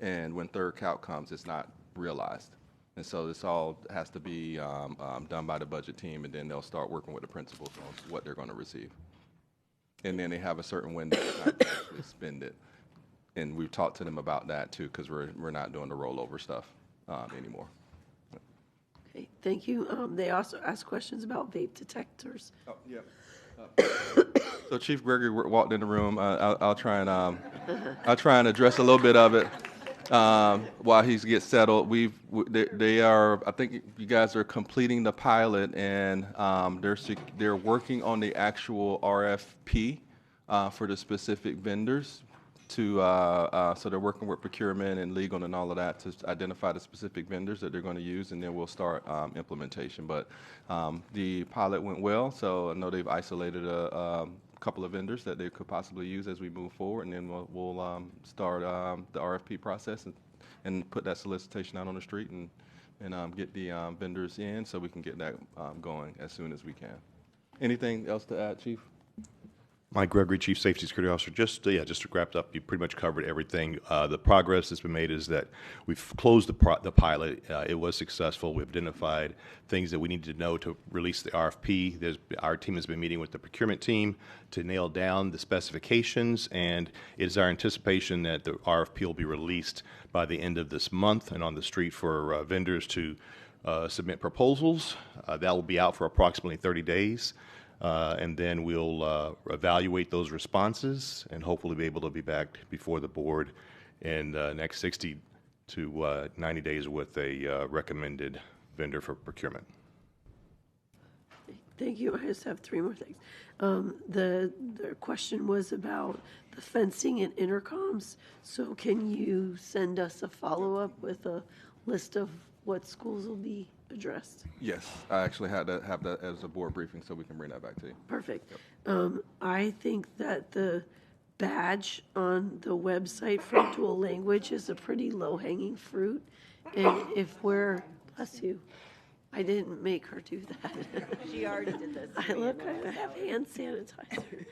And when third calc comes, it's not realized. And so this all has to be done by the budget team, and then they'll start working with the principals on what they're going to receive. And then they have a certain window to actually spend it. And we've talked to them about that too, because we're not doing the rollover stuff anymore. Okay, thank you. They also asked questions about vape detectors. Oh, yeah. So Chief Gregory walked in the room. I'll try and address a little bit of it. While he gets settled, they are. I think you guys are completing the pilot, and they're working on the actual RFP for the specific vendors. So they're working with procurement and legal and all of that to identify the specific vendors that they're going to use, and then we'll start implementation. But the pilot went well, so I know they've isolated a couple of vendors that they could possibly use as we move forward, and then we'll start the RFP process and put that solicitation out on the street and get the vendors in so we can get that going as soon as we can. Anything else to add, Chief? Mike Gregory, Chief Safety Security Officer. Just to wrap up, you pretty much covered everything. The progress that's been made is that we've closed the pilot. It was successful. We've identified things that we needed to know to release the RFP. Our team has been meeting with the procurement team to nail down the specifications, and it is our anticipation that the RFP will be released by the end of this month and on the street for vendors to submit proposals. That will be out for approximately 30 days. And then we'll evaluate those responses and hopefully be able to be back before the board in the next 60 to 90 days with a recommended vendor for procurement. Thank you. I just have three more things. The question was about the fencing and intercoms. So can you send us a follow-up with a list of what schools will be addressed? Yes, I actually had to have that as a board briefing, so we can bring that back to you. Perfect. I think that the badge on the website for dual language is a pretty low-hanging fruit. And if we're, bless you, I didn't make her do that. She already did this. I have hand sanitizer.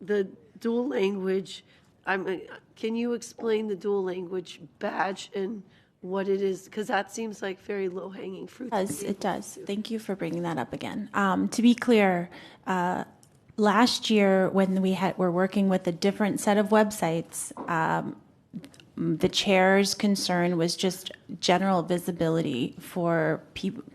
The dual language, can you explain the dual language badge and what it is? Because that seems like very low-hanging fruit. It does. Thank you for bringing that up again. To be clear, last year when were working with a different set of websites, the chair's concern was just general visibility for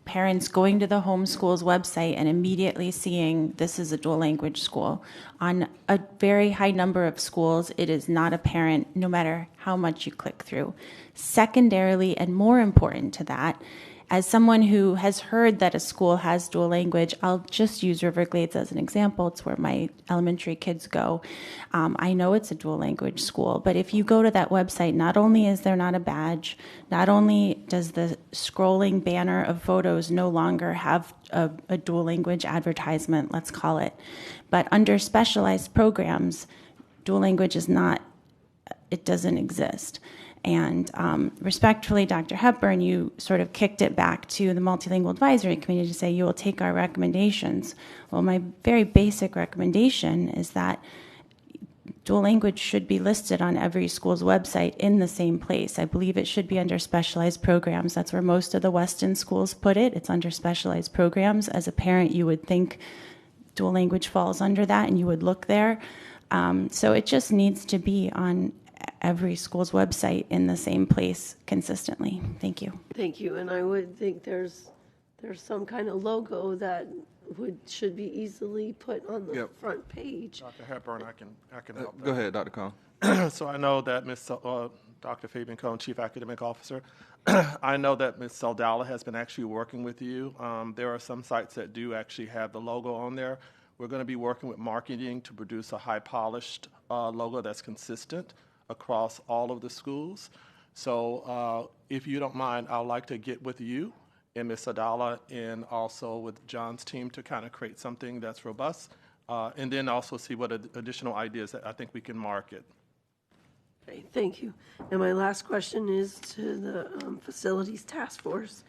parents going to the homeschool's website and immediately seeing this is a dual language school. On a very high number of schools, it is not apparent no matter how much you click through. Secondarily, and more important to that, as someone who has heard that a school has dual language, I'll just use Riverglades as an example. It's where my elementary kids go. I know it's a dual language school, but if you go to that website, not only is there not a badge, not only does the scrolling banner of photos no longer have a dual language advertisement, let's call it, but under specialized programs, dual language is not, it doesn't exist. And respectfully, Dr. Hepburn, you sort of kicked it back to the Multilingual Advisory Committee to say you will take our recommendations. Well, my very basic recommendation is that dual language should be listed on every school's website in the same place. I believe it should be under specialized programs. That's where most of the Weston schools put it. It's under specialized programs. As a parent, you would think dual language falls under that, and you would look there. So it just needs to be on every school's website in the same place consistently. Thank you. Thank you. And I would think there's some kind of logo that should be easily put on the front page. Dr. Hepburn, I can help. Go ahead, Dr. Cohn. So I know that Dr. Fabian Cohn, Chief Academic Officer, I know that Ms. Saldala has been actually working with you. There are some sites that do actually have the logo on there. We're going to be working with marketing to produce a high-polished logo that's consistent across all of the schools. So if you don't mind, I'd like to get with you and Ms. Sadala and also with John's team to kind of create something that's robust and then also see what additional ideas that I think we can market. Okay, thank you. And my last question is to the Facilities Task Force.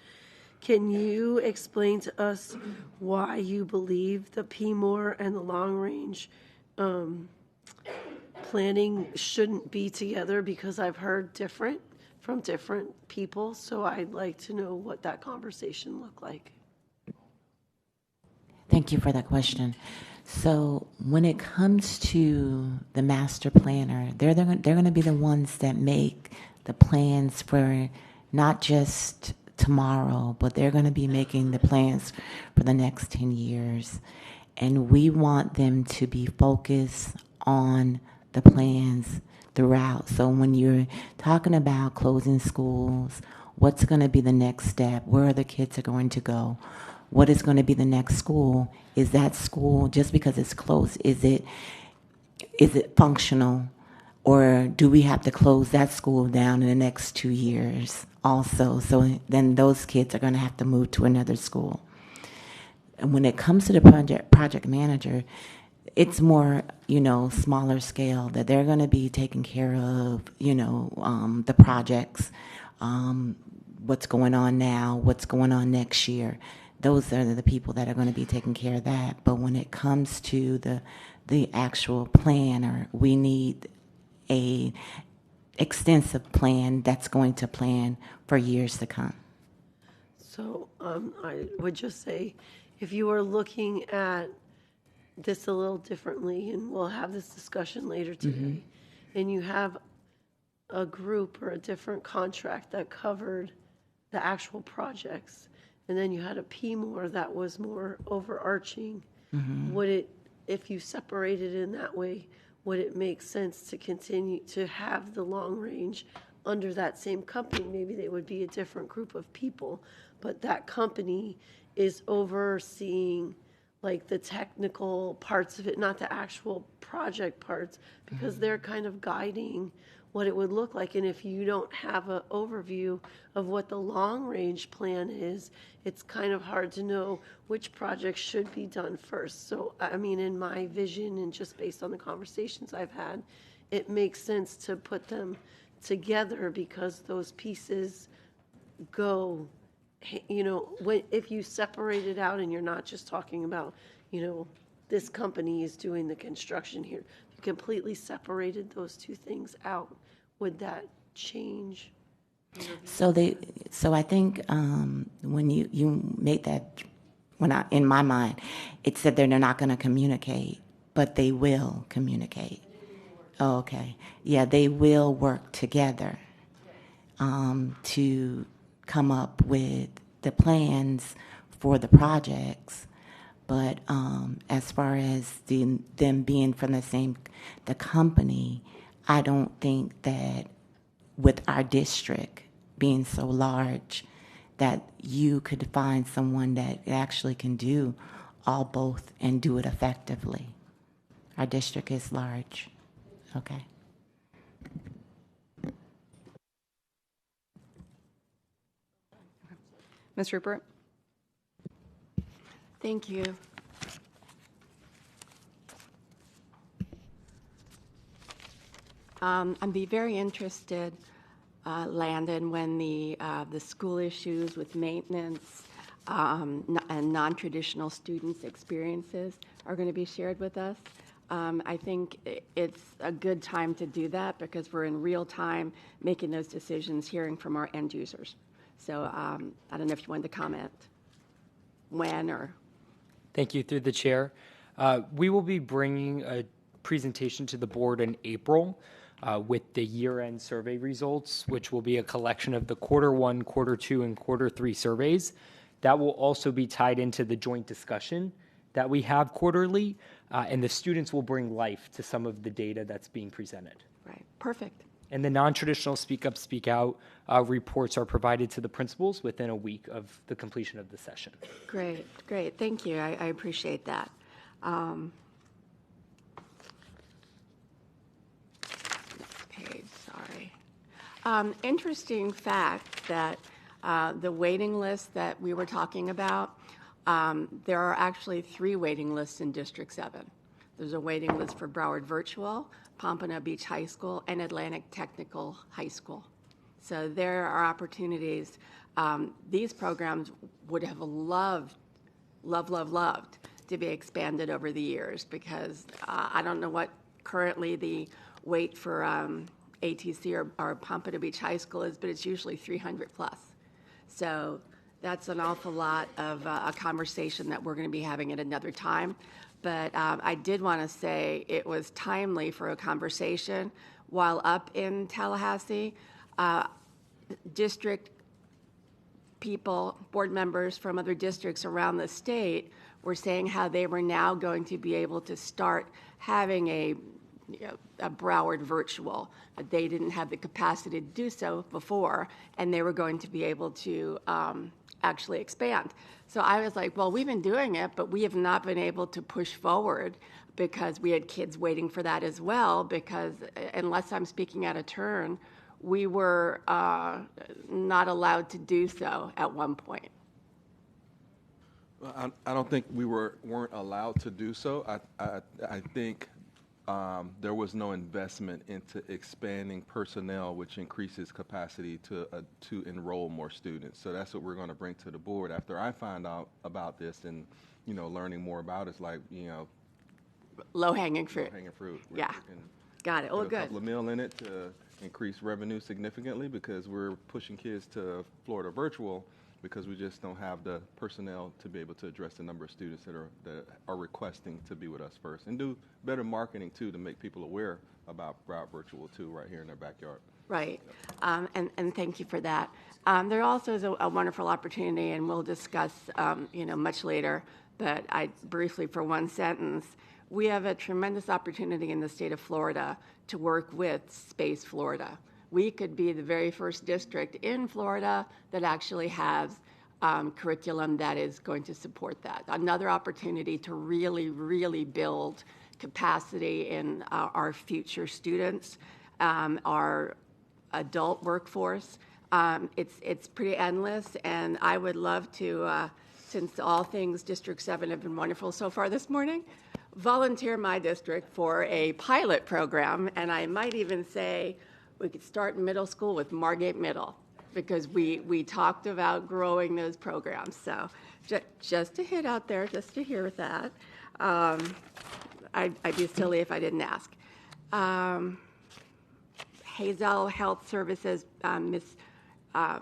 Can you explain to us why you believe the PMOR and the long range planning shouldn't be together? Because I've heard from different people, so I'd like to know what that conversation looked like. Thank you for that question. So when it comes to the master planner, they're going to be the ones that make the plans for not just tomorrow, but they're going to be making the plans for the next 10 years. And we want them to be focused on the plans throughout. So when you're talking about closing schools, what's going to be the next step? Where the kids are going to go? What is going to be the next school? Is that school, just because it's closed, is it functional? Or do we have to close that school down in the next 2 years also? So then those kids are going to have to move to another school. And when it comes to the project manager, it's more, smaller scale, that they're going to be taking care of, the projects, what's going on now, what's going on next year. Those are the people that are going to be taking care of that. But when it comes to the actual planner, we need a extensive plan that's going to plan for years to come. So I would just say, if you are looking at this a little differently, and we'll have this discussion later today, and you have a group or a different contract that covered the actual projects, and then you had a PMOR that was more overarching, would it, if you separated in that way, would it make sense to continue to have the long range under that same company? Maybe they would be a different group of people, but that company is overseeing like the technical parts of it, not the actual project parts, because they're kind of guiding what it would look like. And if you don't have an overview of what the long range plan is, it's kind of hard to know which projects should be done first. So, I mean, in my vision and just based on the conversations I've had, it makes sense to put them together because those pieces go, you know, if you separate it out and you're not just talking about, you know, this company is doing the construction here, if you completely separated those two things out, would that change? So I think when you made that, in my mind, it said they're not going to communicate, but they will communicate. Oh, okay. Yeah, they will work together to come up with the plans for the projects. But as far as them being from the company, I don't think that with our district being so large that you could find someone that actually can do both and do it effectively. Our district is large. Okay. Ms. Rupert? Thank you. I'd be very interested, Landon, when the school issues with maintenance and non-traditional students' experiences are going to be shared with us. I think it's a good time to do that because we're in real time making those decisions, hearing from our end users. So I don't know if you wanted to comment when or. Thank you, through the chair. We will be bringing a presentation to the board in April with the year-end survey results, which will be a collection of the Q1, Q2, and Q3 surveys. That will also be tied into the joint discussion that we have quarterly, and the students will bring life to some of the data that's being presented. Right, perfect. And the non-traditional Speak Up, Speak Out reports are provided to the principals within a week of the completion of the session. Great, great. Thank you. I appreciate that. Next page, sorry. Interesting fact that the waiting list that we were talking about, there are actually 3 waiting lists in District 7. There's a waiting list for Broward Virtual, Pompano Beach High School, and Atlantic Technical High School. So there are opportunities. These programs would have loved to be expanded over the years because I don't know what currently the wait for ATC or Pompano Beach High School is, but it's usually 300 plus. So that's an awful lot of a conversation that we're going to be having at another time. But I did want to say it was timely for a conversation while up in Tallahassee. District people, board members from other districts around the state were saying how they were now going to be able to start having a Broward virtual. They didn't have the capacity to do so before, and they were going to be able to actually expand. So I was like, well, we've been doing it, but we have not been able to push forward because we had kids waiting for that as well, because unless I'm speaking out of turn, we were not allowed to do so at one point. Well, I don't think we weren't allowed to do so. I think there was no investment into expanding personnel, which increases capacity to enroll more students. So that's what we're going to bring to the board. After I find out about this and, learning more about it, it's like, low-hanging fruit. Low-hanging fruit. Yeah. Got it. Oh, good. A couple of mil in it to increase revenue significantly because we're pushing kids to Florida virtual because we just don't have the personnel to be able to address the number of students that are requesting to be with us first, and do better marketing too to make people aware about Broward Virtual too right here in their backyard. Right, and thank you for that. There also is a wonderful opportunity, and we'll discuss much later, but I briefly for one sentence, we have a tremendous opportunity in the state of Florida to work with Space Florida. We could be the very first district in Florida that actually has curriculum that is going to support that. Another opportunity to really build capacity in our future students, our adult workforce. It's pretty endless, and I would love to, since all things District 7 have been wonderful so far this morning, volunteer my district for a pilot program, and I might even say we could start in middle school with Margate Middle, because we talked about growing those programs. So just a hit out there, just to hear that. I'd be silly if I didn't ask. Hazel Health Services, Miss, I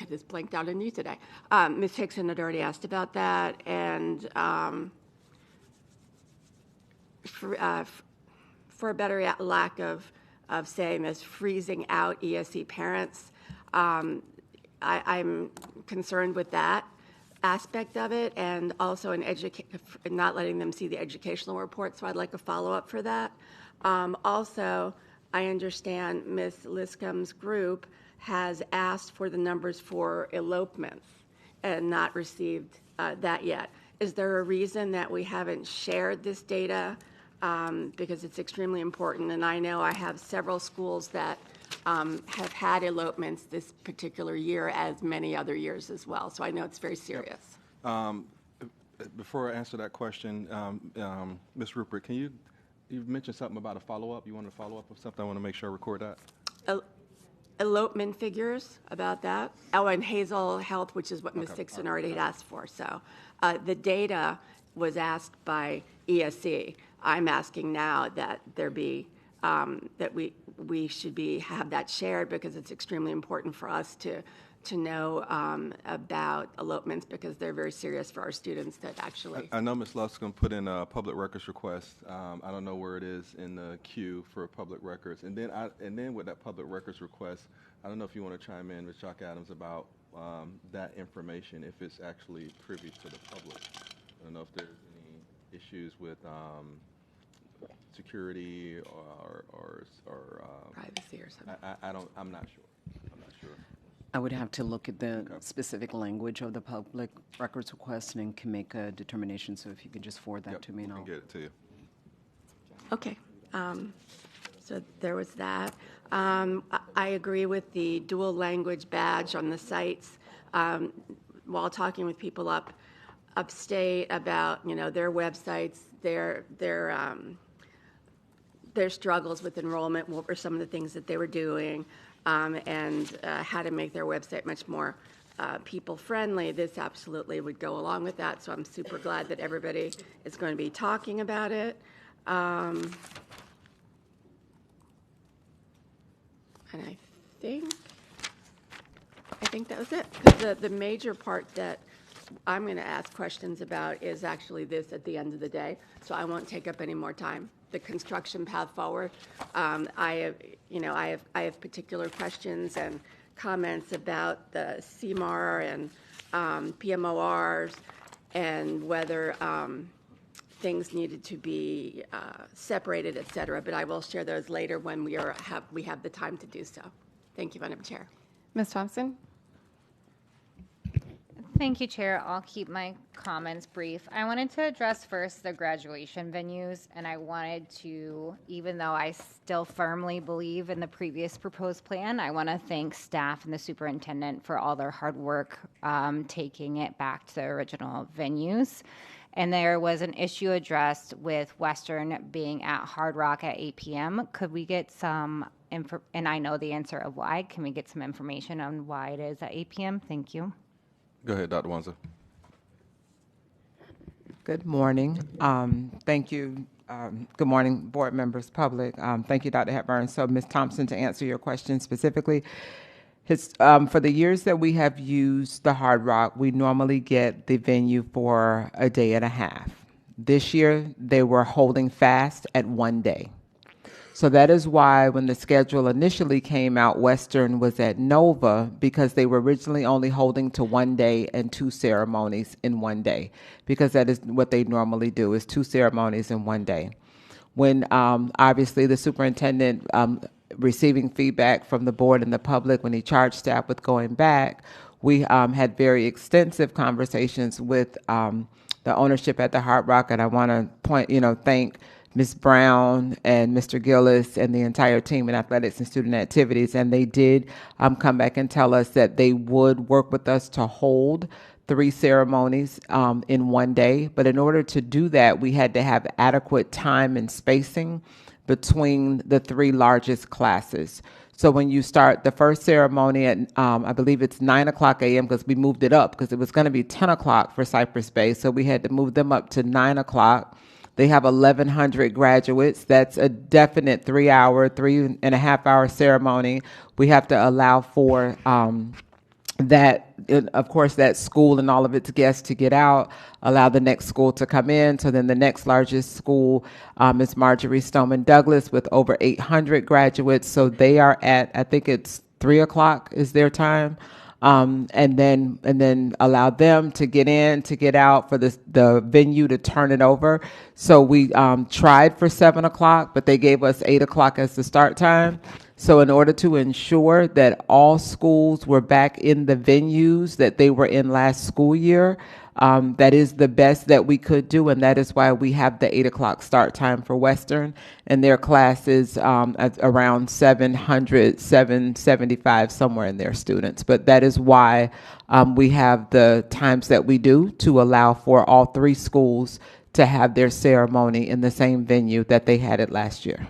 just blanked out on you today. Ms. Hickson had already asked about that, and for a better lack of saying this, freezing out ESE parents. I'm concerned with that aspect of it, and also not letting them see the educational report, so I'd like a follow-up for that. Also, I understand Ms. Liscombe's group has asked for the numbers for elopements and not received that yet. Is there a reason that we haven't shared this data? Because it's extremely important, and I know I have several schools that have had elopements this particular year, as many other years as well, so I know it's very serious. Before I answer that question, Ms. Rupert, you mentioned something about a follow-up. You wanted to follow up with something? I want to make sure I record that. Elopement figures about that. Oh, and Hazel Health, which is what Ms. Dixon already had asked for. So the data was asked by ESE. I'm asking now that there be that we should have that shared, because it's extremely important for us to know about elopements, because they're very serious for our students that actually. I know Ms. Luscombe put in a public records request. I don't know where it is in the queue for public records. And then with that public records request, I don't know if you want to chime in, Ms. Jock Adams, about that information, if it's actually privy to the public. I don't know if there's any issues with security or privacy or something. I'm not sure. I would have to look at the specific language of the public records request and can make a determination. So if you could just forward that to me, and I'll get it to you. Okay. So there was that. I agree with the dual language badge on the sites. While talking with people upstate about their websites, their struggles with enrollment, what were some of the things that they were doing, and how to make their website much more people-friendly. This absolutely would go along with that, so I'm super glad that everybody is going to be talking about it. And I think that was it. The major part that I'm going to ask questions about is actually this at the end of the day, so I won't take up any more time. The construction path forward. I have particular questions and comments about the CMAR and PMORs, and whether things needed to be separated, et cetera. But I will share those later when we have the time to do so. Thank you, Madam Chair. Ms. Thompson? Thank you, Chair. I'll keep my comments brief. I wanted to address first the graduation venues, and I wanted to, even though I still firmly believe in the previous proposed plan, I want to thank staff and the superintendent for all their hard work taking it back to the original venues. And there was an issue addressed with Western being at Hard Rock at 8 p.m. Could we get some and I know the answer of why. Can we get some information on why it is at 8 p.m.? Thank you. Go ahead, Dr. Wanza. Good morning. Thank you. Good morning, board members, public. Thank you, Dr. Hepburn. So, Ms. Thompson, to answer your question specifically, for the years that we have used the Hard Rock, we normally get the venue for a day and a half. This year, they were holding fast at 1 day. So that is why when the schedule initially came out, Western was at Nova, because they were originally only holding to 1 day and 2 ceremonies in 1 day, because that is what they normally do, is 2 ceremonies in 1 day. When obviously the superintendent, receiving feedback from the board and the public, when he charged staff with going back, we had very extensive conversations with the ownership at the Hard Rock, and I want to thank Ms. Brown and Mr. Gillis and the entire team in athletics and student activities. And they did come back and tell us that they would work with us to hold 3 ceremonies in one day. But in order to do that, we had to have adequate time and spacing between the 3 largest classes. So when you start the first ceremony at, I believe it's 9 o'clock a.m. because we moved it up because it was going to be 10 o'clock for Cypress Bay. So we had to move them up to 9 o'clock. They have 1,100 graduates. That's a definite 3.5 hour ceremony. We have to allow for that, of course, that school and all of its guests to get out, allow the next school to come in. So then the next largest school is Marjorie Stoneman Douglas with over 800 graduates. So they are at, I think it's 3 o'clock is their time. And then allow them to get in, to get out, for the venue to turn it over. So we tried for 7 o'clock, but they gave us 8 o'clock as the start time. So in order to ensure that all schools were back in the venues that they were in last school year, that is the best that we could do, and that is why we have the 8 o'clock start time for Western, and their class is at around 700, 775, somewhere in their students. But that is why we have the times that we do to allow for all 3 schools to have their ceremony in the same venue that they had it last year.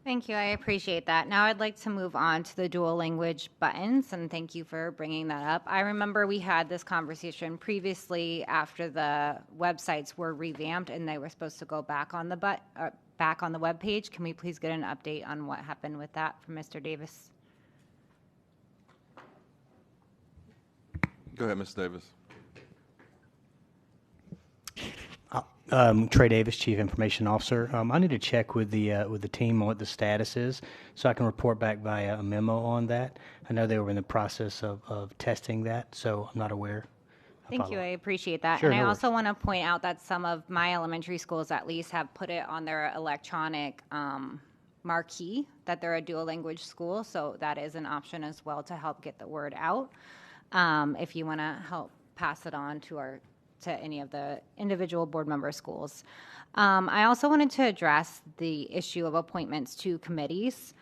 Thank you. I appreciate that. Now I'd like to move on to the dual language buttons, and thank you for bringing that up. I remember we had this conversation previously after the websites were revamped and they were supposed to go back on the back on the web page. Can we please get an update on what happened with that from Mr. Davis? Go ahead, Mr. Davis. Trey Davis, Chief Information Officer. I need to check with the team on what the status is, so I can report back via a memo on that. I know they were in the process of testing that, so I'm not aware. Thank you. I appreciate that. Sure, and I no also want to point out that some of my elementary schools, at least, have put it on their electronic marquee that they're a dual language school. So that is an option as well to help get the word out. If you want to help pass it on to any of the individual board member schools. I also wanted to address the issue of appointments to committees.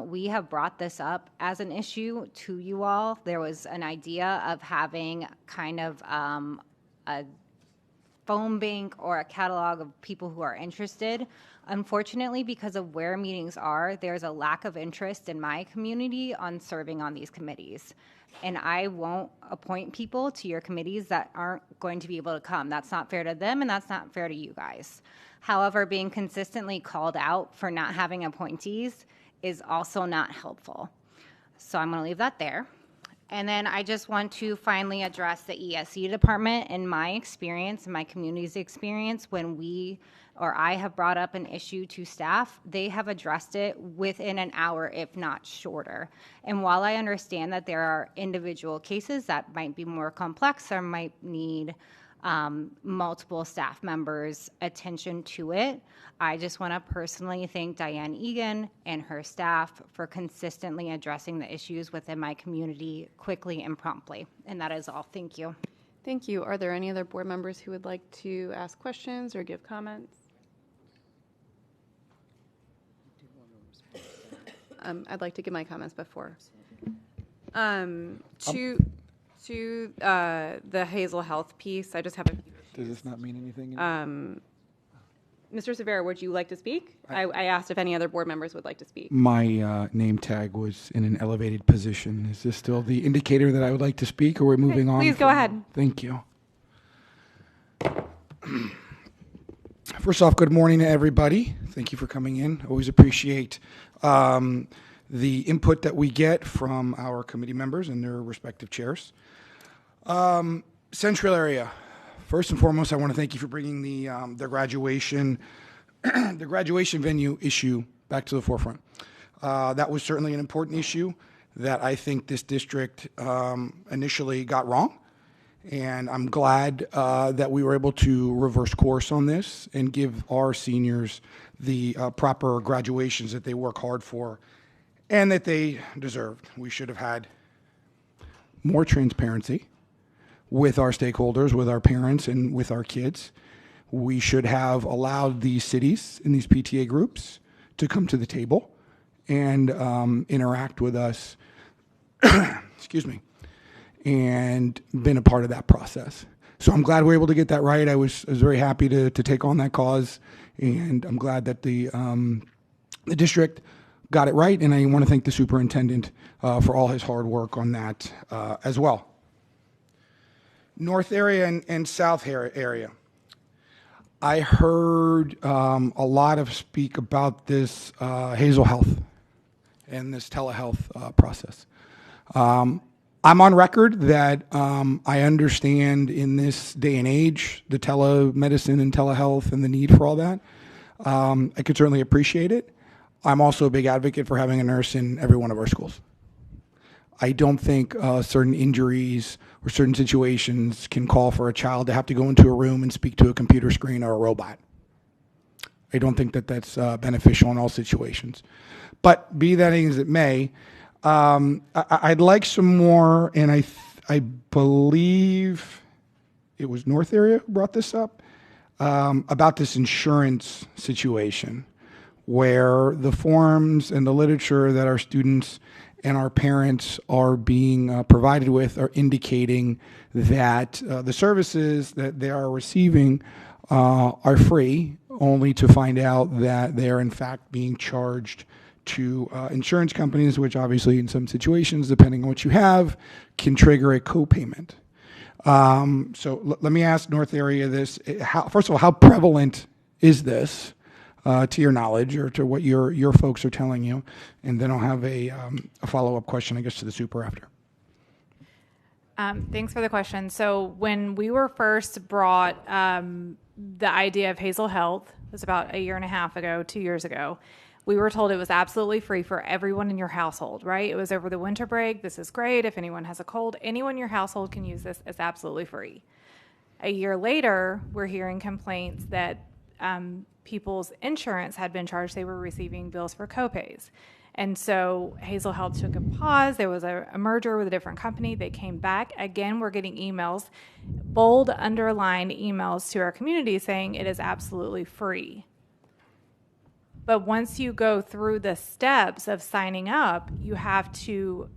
We have brought this up as an issue to you all. There was an idea of having kind of a phone bank or a catalog of people who are interested. Unfortunately, because of where meetings are, there's a lack of interest in my community on serving on these committees. And I won't appoint people to your committees that aren't going to be able to come. That's not fair to them, and that's not fair to you guys. However, being consistently called out for not having appointees is also not helpful. So I'm going to leave that there. And then I just want to finally address the ESE department. In my experience, in my community's experience, when I have brought up an issue to staff, they have addressed it within an hour, if not shorter. And while I understand that there are individual cases that might be more complex or might need multiple staff members' attention to it, I just want to personally thank Diane Egan and her staff for consistently addressing the issues within my community quickly and promptly. And that is all. Thank you. Thank you. Are there any other board members who would like to ask questions or give comments? I'd like to give my comments before. To the Hazel Health piece, I just have a few. Does this not mean anything? Mr. Severa, would you like to speak? I asked if any other board members would like to speak. My name tag was in an elevated position. Is this still the indicator that I would like to speak, or we're moving on? Please go ahead. Thank you. First off, good morning to everybody. Thank you for coming in. Always appreciate the input that we get from our committee members and their respective chairs. Central area. First and foremost, I want to thank you for bringing the graduation the graduation venue issue back to the forefront. That was certainly an important issue that I think this district initially got wrong. And I'm glad that we were able to reverse course on this and give our seniors the proper graduations that they work hard for and that they deserved. We should have had more transparency with our stakeholders, with our parents, and with our kids. We should have allowed these cities and these PTA groups to come to the table and interact with us, excuse me, and been a part of that process. So I'm glad we were able to get that right. I was very happy to take on that cause, and I'm glad that the district got it right, and I want to thank the superintendent for all his hard work on that as well. North area and South area. I heard a lot of speak about this Hazel Health and this telehealth process. I'm on record that I understand in this day and age the telemedicine and telehealth and the need for all that. I could certainly appreciate it. I'm also a big advocate for having a nurse in every one of our schools. I don't think certain injuries or certain situations can call for a child to have to go into a room and speak to a computer screen or a robot. I don't think that that's beneficial in all situations. But be that as it may, I'd like some more, and I believe it was North area who brought this up, about this insurance situation where the forms and the literature that our students and our parents are being provided with are indicating that the services that they are receiving are free, only to find out that they are in fact being charged to insurance companies, which obviously in some situations, depending on what you have, can trigger a co-payment. So let me ask North area this. First of all, how prevalent is this? To your knowledge or to what your folks are telling you, and then I'll have a follow-up question, I guess, to the super after. Thanks for the question. So when we were first brought the idea of Hazel Health, it was about 1.5 years ago, 2 years ago, we were told it was absolutely free for everyone in your household, right? It was over the winter break. This is great. If anyone has a cold, anyone in your household can use this. It's absolutely free. A year later, we're hearing complaints that people's insurance had been charged. They were receiving bills for copays. And so Hazel Health took a pause. There was a merger with a different company. They came back. Again, we're getting emails, bold, underlined emails to our community saying it is absolutely free. But once you go through the steps of signing up, you have to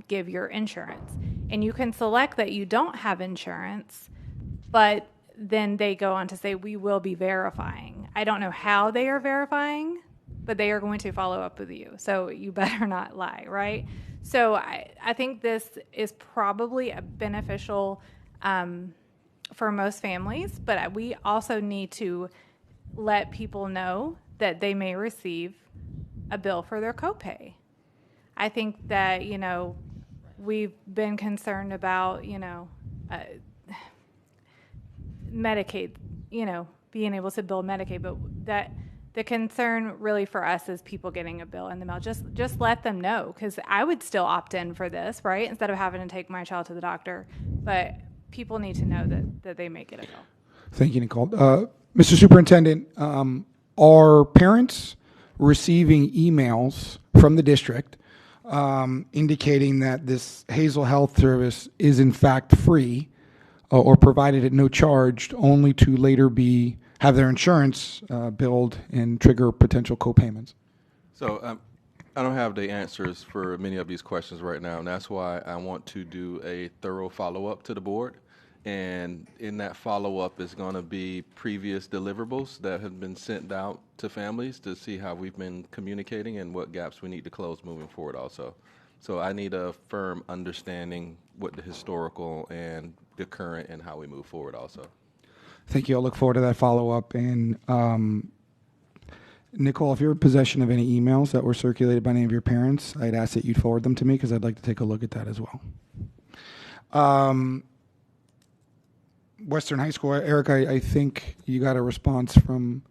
give your insurance. And you can select that you don't have insurance, but then they go on to say, we will be verifying. I don't know how they are verifying, but they are going to follow up with you. So you better not lie, right? So I think this is probably a beneficial for most families, but we also need to let people know that they may receive a bill for their copay. I think that, we've been concerned about, Medicaid, being able to bill Medicaid, but that the concern really for us is people getting a bill in the mail. Just let them know, because I would still opt in for this, right? Instead of having to take my child to the doctor. But people need to know that they may get a bill. Thank you, Nicole. Mr. Superintendent, are parents receiving emails from the district indicating that this Hazel Health service is in fact free or provided at no charge, only to later have their insurance billed and trigger potential co-payments? So I don't have the answers for many of these questions right now, and that's why I want to do a thorough follow-up to the board. And in that follow-up is going to be previous deliverables that have been sent out to families to see how we've been communicating and what gaps we need to close moving forward also. So I need a firm understanding what the historical and the current and how we move forward also. Thank you. I'll look forward to that follow-up. And Nicole, if you're in possession of any emails that were circulated by any of your parents, I'd ask that you forward them to me, because I'd like to take a look at that as well. Western High School, Eric, I think you got a response from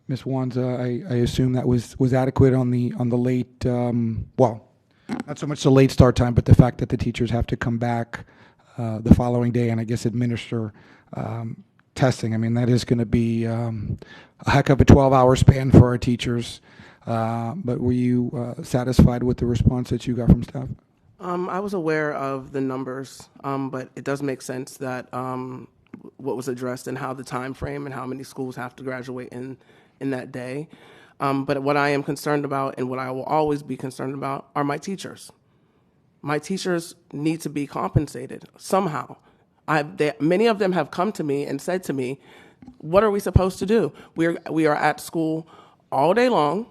Ms. Wanza. I assume that was adequate on the late, not so much the late start time, but the fact that the teachers have to come back the following day and I guess administer testing. I mean, that is going to be a heck of a 12-hour span for our teachers. But were you satisfied with the response that you got from staff? I was aware of the numbers, but it does make sense that what was addressed and how the time frame and how many schools have to graduate in that day. But what I am concerned about and what I will always be concerned about are my teachers. My teachers need to be compensated somehow. Many of them have come to me and said to me, what are we supposed to do? We are at school all day long.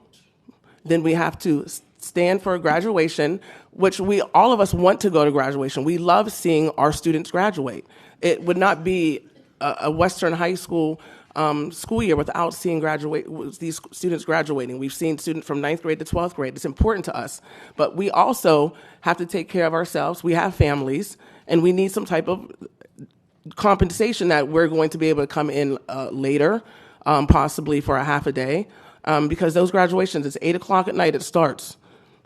Then we have to stand for graduation, which all of us want to go to graduation. We love seeing our students graduate. It would not be a Western high school school year without seeing these students graduating. We've seen students from 9th grade to 12th grade. It's important to us. But we also have to take care of ourselves. We have families, and we need some type of compensation that we're going to be able to come in later, possibly for a half a day, because those graduations, it's 8 o'clock at night, it starts.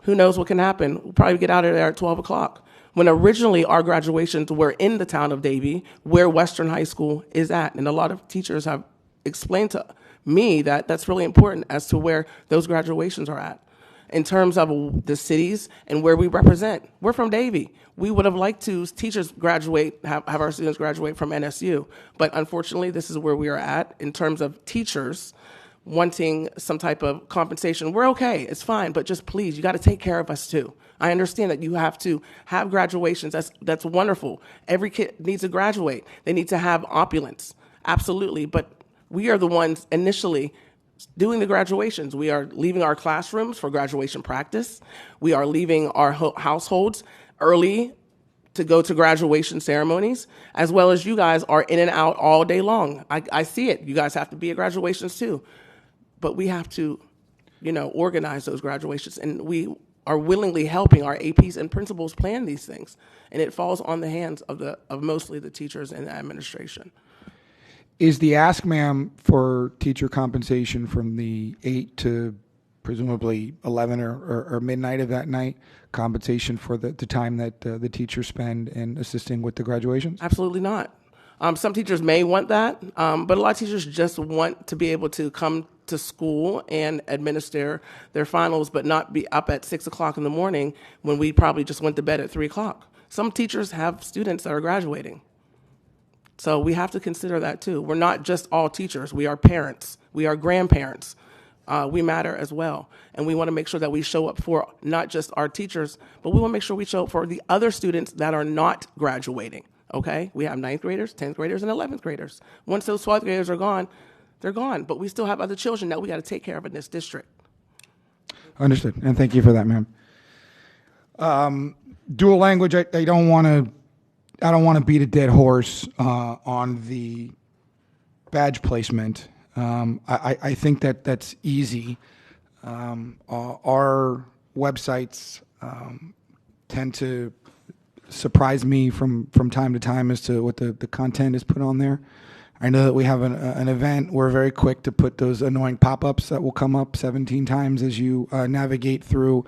Who knows what can happen? We'll probably get out of there at 12 o'clock. When originally our graduations were in the town of Davie, where Western High School is at. And a lot of teachers have explained to me that that's really important as to where those graduations are at. In terms of the cities and where we represent, we're from Davie. We would have liked to teachers graduate, have our students graduate from NSU. But unfortunately, this is where we are at in terms of teachers wanting some type of compensation. We're okay, it's fine, but just please, you got to take care of us too. I understand that you have to have graduations. That's wonderful. Every kid needs to graduate. They need to have opulence, absolutely. But we are the ones initially doing the graduations. We are leaving our classrooms for graduation practice. We are leaving our households early to go to graduation ceremonies, as well as you guys are in and out all day long. I see it. You guys have to be at graduations too. But we have to, organize those graduations, and we are willingly helping our APs and principals plan these things. And it falls on the hands of mostly the teachers and the administration. Is the ask, ma'am, for teacher compensation from the 8 to presumably 11 or midnight of that night compensation for the time that the teachers spend in assisting with the graduations? Absolutely not. Some teachers may want that, but a lot of teachers just want to be able to come to school and administer their finals, but not be up at 6 o'clock in the morning when we probably just went to bed at 3 o'clock. Some teachers have students that are graduating. So we have to consider that too. We're not just all teachers. We are parents. We are grandparents. We matter as well. And we want to make sure that we show up for not just our teachers, but we want to make sure we show up for the other students that are not graduating. Okay? We have 9th graders, 10th graders, and 11th graders. Once those 12th graders are gone, they're gone. But we still have other children that we got to take care of in this district. Understood. And thank you for that, ma'am. Dual language, I don't want to beat a dead horse on the badge placement. I think that's easy. Our websites tend to surprise me from time to time as to what the content is put on there. I know that we have an event. We're very quick to put those annoying pop-ups that will come up 17 times as you navigate through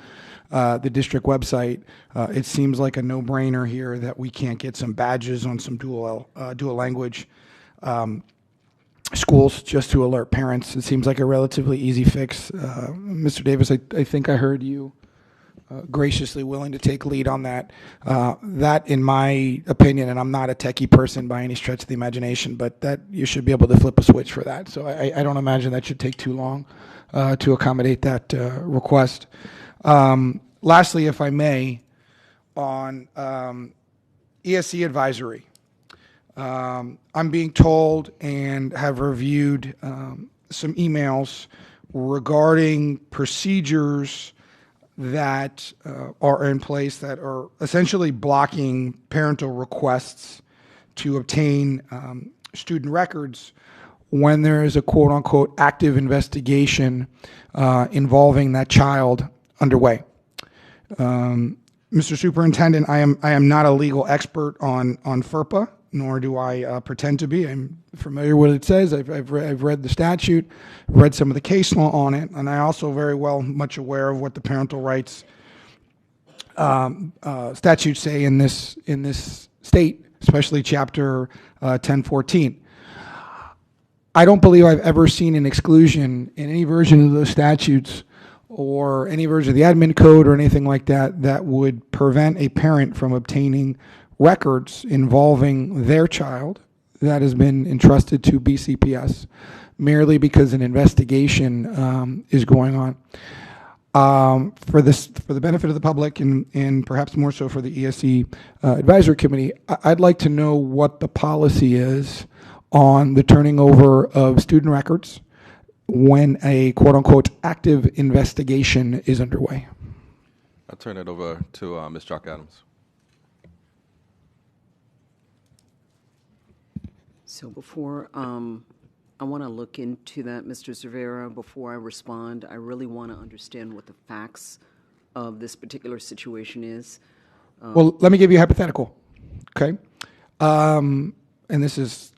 the district website. It seems like a no-brainer here that we can't get some badges on some dual language schools just to alert parents. It seems like a relatively easy fix. Mr. Davis, I think I heard you graciously willing to take lead on that. That, in my opinion, and I'm not a techie person by any stretch of the imagination, but that you should be able to flip a switch for that. So I don't imagine that should take too long to accommodate that request. Lastly, if I may, on ESC advisory. I'm being told and have reviewed some emails regarding procedures that are in place that are essentially blocking parental requests to obtain student records when there is a quote-unquote active investigation involving that child underway. Mr. Superintendent, I am not a legal expert on FERPA, nor do I pretend to be. I'm familiar with what it says. I've read the statute, read some of the case law on it, and I also very well much aware of what the parental rights statutes say in this state, especially Chapter 1014. I don't believe I've ever seen an exclusion in any version of those statutes or any version of the admin code or anything like that that would prevent a parent from obtaining records involving their child that has been entrusted to BCPS merely because an investigation is going on. For the benefit of the public and perhaps more so for the ESE Advisory Committee, I'd like to know what the policy is on the turning over of student records when a quote-unquote active investigation is underway. I'll turn it over to Ms. Jock Adams. So before I want to look into that, Mr. Cervera. Before I respond, I really want to understand what the facts of this particular situation is. Well, let me give you a hypothetical, okay? And this is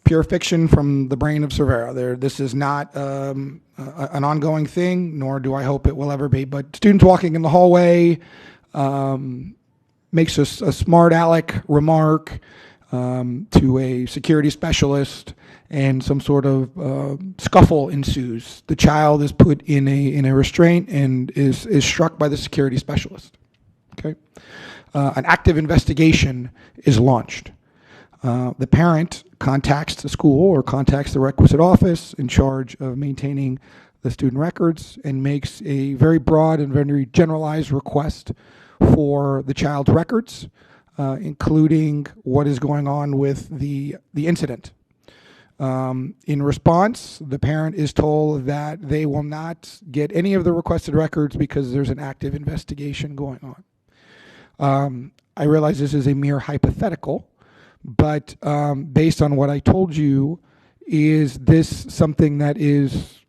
pure fiction from the brain of Cervera. This is not an ongoing thing, nor do I hope it will ever be. But students walking in the hallway makes a smart aleck remark to a security specialist, and some sort of scuffle ensues. The child is put in a restraint and is struck by the security specialist. Okay, an active investigation is launched. The parent contacts the school or contacts the requisite office in charge of maintaining the student records and makes a very broad and very generalized request for the child's records, including what is going on with the incident. In response, the parent is told that they will not get any of the requested records because there's an active investigation going on. I realize this is a mere hypothetical, but based on what I told you, is this something that is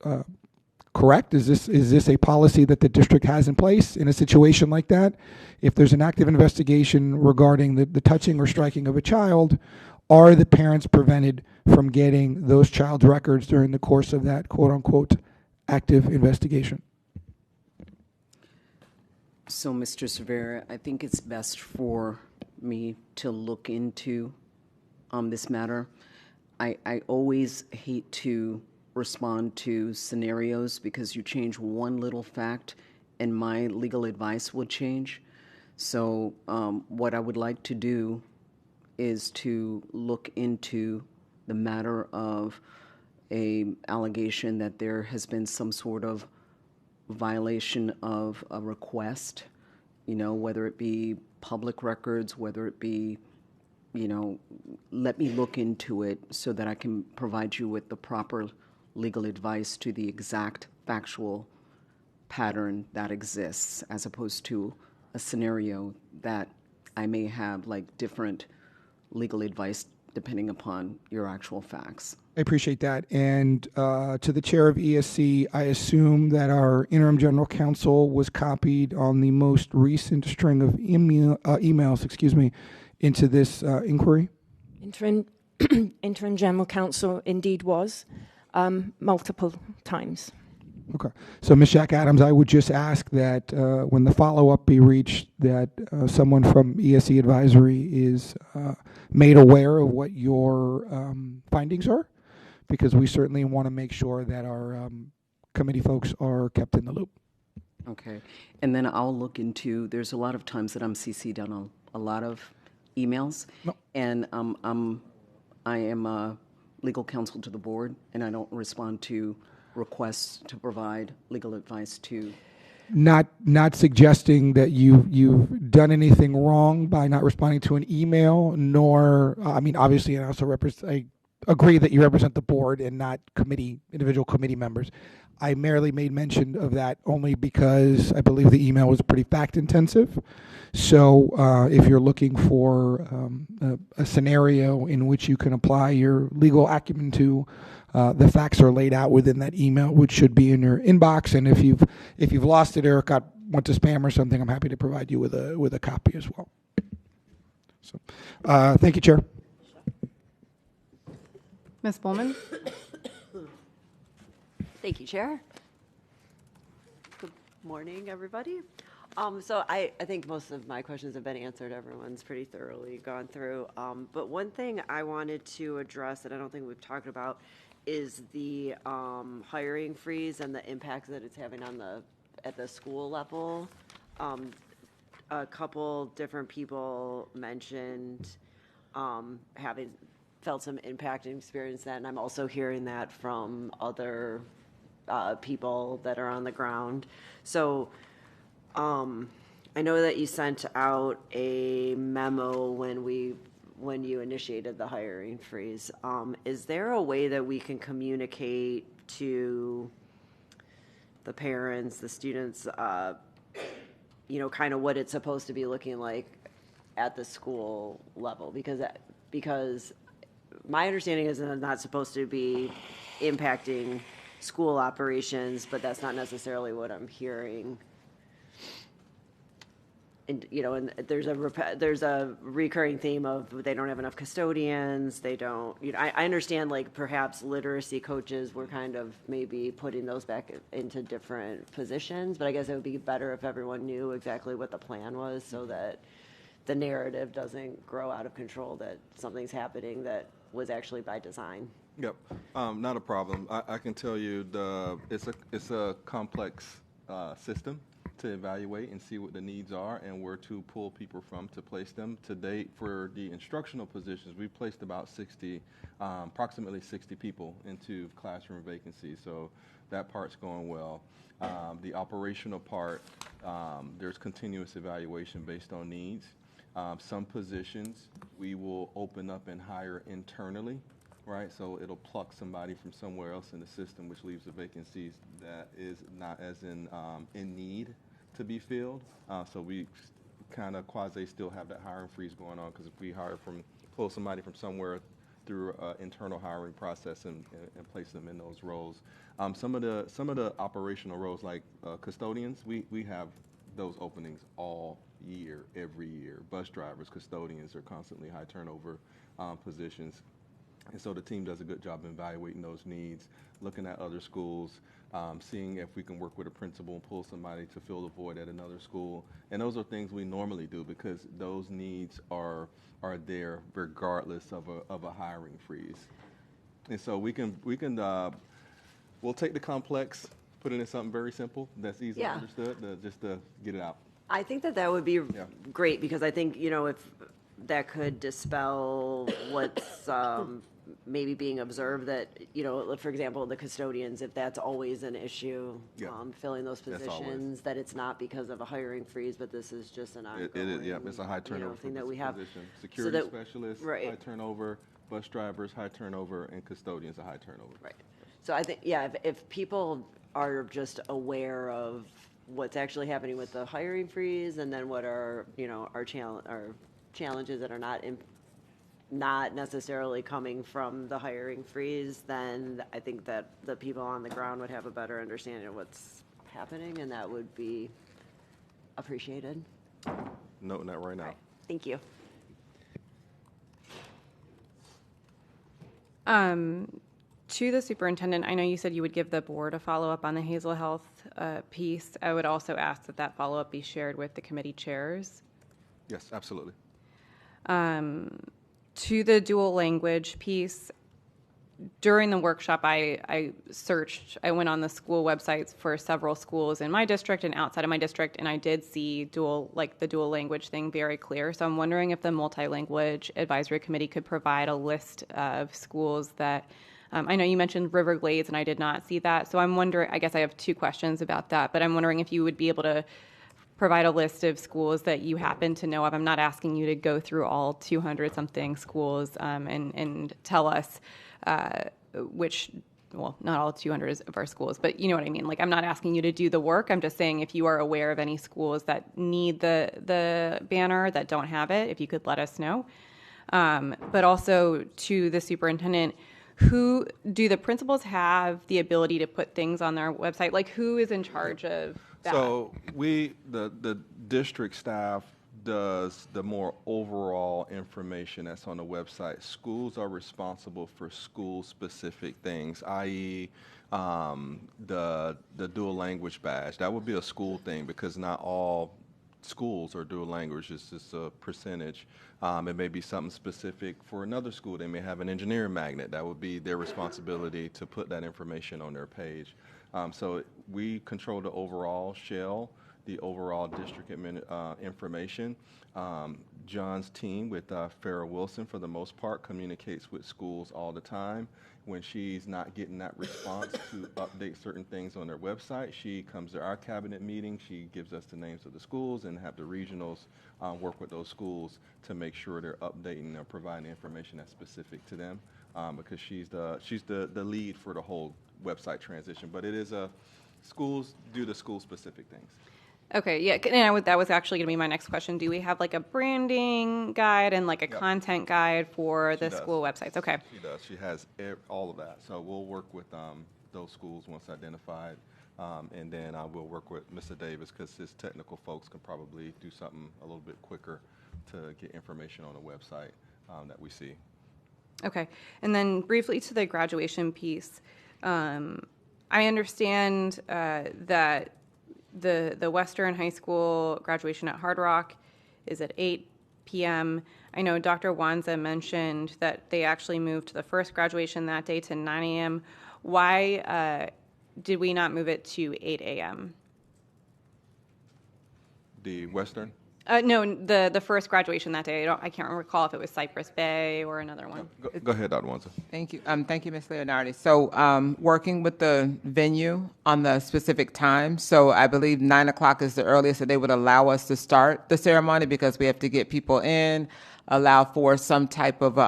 correct? Is this a policy that the district has in place in a situation like that? If there's an active investigation regarding the touching or striking of a child, are the parents prevented from getting those child's records during the course of that quote-unquote active investigation? So, Mr. Cervera, I think it's best for me to look into this matter. I always hate to respond to scenarios because you change one little fact and my legal advice will change. So what I would like to do is to look into the matter of a allegation that there has been some sort of violation of a request, whether it be public records, whether it be, let me look into it so that I can provide you with the proper legal advice to the exact factual pattern that exists, as opposed to a scenario that I may have different legal advice depending upon your actual facts. I appreciate that. And to the chair of ESC, I assume that our interim general counsel was copied on the most recent string of emails, into this inquiry? Interim general counsel indeed was, multiple times. Okay. So, Ms. Jack Adams, I would just ask that when the follow-up be reached, that someone from ESC Advisory is made aware of what your findings are, because we certainly want to make sure that our committee folks are kept in the loop. Okay. And then I'll look into, there's a lot of times that I'm CC'd on a lot of emails, and I am legal counsel to the board, and I don't respond to requests to provide legal advice to. Not suggesting that you've done anything wrong by not responding to an email, nor obviously, I also I agree that you represent the board and not individual committee members. I merely made mention of that only because I believe the email was pretty fact intensive. So if you're looking for a scenario in which you can apply your legal acumen to, the facts are laid out within that email, which should be in your inbox. And if you've lost it or went to spam or something, I'm happy to provide you with a copy as well. So thank you, Chair. Ms. Bowman? Thank you, Chair. Good morning, everybody. So I think most of my questions have been answered. Everyone's pretty thoroughly gone through. But one thing I wanted to address that I don't think we've talked about is the hiring freeze and the impact that it's having on the at the school level. A couple different people mentioned having felt some impact and experienced that, and I'm also hearing that from other people that are on the ground. So I know that you sent out a memo when you initiated the hiring freeze. Is there a way that we can communicate to the parents, the students, kind of what it's supposed to be looking like at the school level? Because my understanding is that it's not supposed to be impacting school operations, but that's not necessarily what I'm hearing. And and there's a recurring theme of they don't have enough custodians. They don't. I understand like perhaps literacy coaches were kind of maybe putting those back into different positions, but I guess it would be better if everyone knew exactly what the plan was, so that the narrative doesn't grow out of control that something's happening that was actually by design. Yep, not a problem. I can tell you it's a complex system to evaluate and see what the needs are and where to pull people from to place them. To date, for the instructional positions, we've placed about approximately 60 people into classroom vacancies. So that part's going well. The operational part, there's continuous evaluation based on needs. Some positions we will open up and hire internally, right? So it'll pluck somebody from somewhere else in the system, which leaves the vacancies that is not as in need to be filled. So we kind of quasi still have that hiring freeze going on, because if we pull somebody from somewhere through an internal hiring process and place them in those roles. Some of the operational roles like custodians, we have those openings all year, every year. Bus drivers, custodians are constantly high turnover positions. And so the team does a good job evaluating those needs, looking at other schools, seeing if we can work with a principal and pull somebody to fill the void at another school. And those are things we normally do because those needs are there regardless of a hiring freeze. And so we'll take the complex, put it in something very simple that's easily understood, just to get it out. I think that would be great, because I think, if that could dispel what's maybe being observed, that, for example, the custodians, if that's always an issue, filling those positions, that it's not because of a hiring freeze, but this is just an ongoing, it's a high turnover thing that we have. Position. Security specialists, high turnover, bus drivers, high turnover, and custodians, a high turnover. Right. So I think, if people are just aware of what's actually happening with the hiring freeze, and then what are, our challenges that are not necessarily coming from the hiring freeze, then I think that the people on the ground would have a better understanding of what's happening, and that would be appreciated. Noting that right now. Right. Thank you. To the superintendent, I know you said you would give the board a follow-up on the Hazel Health piece. I would also ask that follow-up be shared with the committee chairs. Yes, absolutely. To the dual language piece, during the workshop, I went on the school websites for several schools in my district and outside of my district, and I did see the dual language thing very clear. So I'm wondering if the multi-language advisory committee could provide a list of schools that, I know you mentioned River Glades, and I did not see that. So I'm wondering, I guess I have two questions about that, but I'm wondering if you would be able to provide a list of schools that you happen to know of. I'm not asking you to go through all 200-something schools and tell us which, well, not all 200 of our schools, but you know what I mean. Like, I'm not asking you to do the work. I'm just saying if you are aware of any schools that need the banner that don't have it, if you could let us know. But also to the superintendent, who do the principals have the ability to put things on their website? Like, who is in charge of that? So the district staff does the more overall information that's on the website. Schools are responsible for school-specific things, i.e. the dual language badge. That would be a school thing because not all schools are dual language. It's just a percentage. It may be something specific for another school. They may have an engineering magnet. That would be their responsibility to put that information on their page. So we control the overall shell, the overall district information. John's team with Farrah Wilson, for the most part, communicates with schools all the time. When she's not getting that response to update certain things on their website, she comes to our cabinet meeting. She gives us the names of the schools and have the regionals work with those schools to make sure they're updating or providing information that's specific to them, because she's the lead for the whole website transition. But it is schools do the school-specific things. Okay, yeah, and that was actually going to be my next question. Do we have like a branding guide and like a content guide for the school websites? Okay. She does. She has all of that. So we'll work with those schools once identified, and then we'll work with Mr. Davis, because his technical folks can probably do something a little bit quicker to get information on the website that we see. Okay, and then briefly to the graduation piece. I understand that the Western High School graduation at Hard Rock is at 8 p.m. I know Dr. Wanza mentioned that they actually moved the first graduation that day to 9 a.m. Why did we not move it to 8 a.m.? The Western? No, the first graduation that day. I can't recall if it was Cypress Bay or another one. Go ahead, Dr. Wanza. Thank you. Thank you, Ms. Leonardi. So working with the venue on the specific time, so I believe 9 o'clock is the earliest that they would allow us to start the ceremony, because we have to get people in, allow for some type of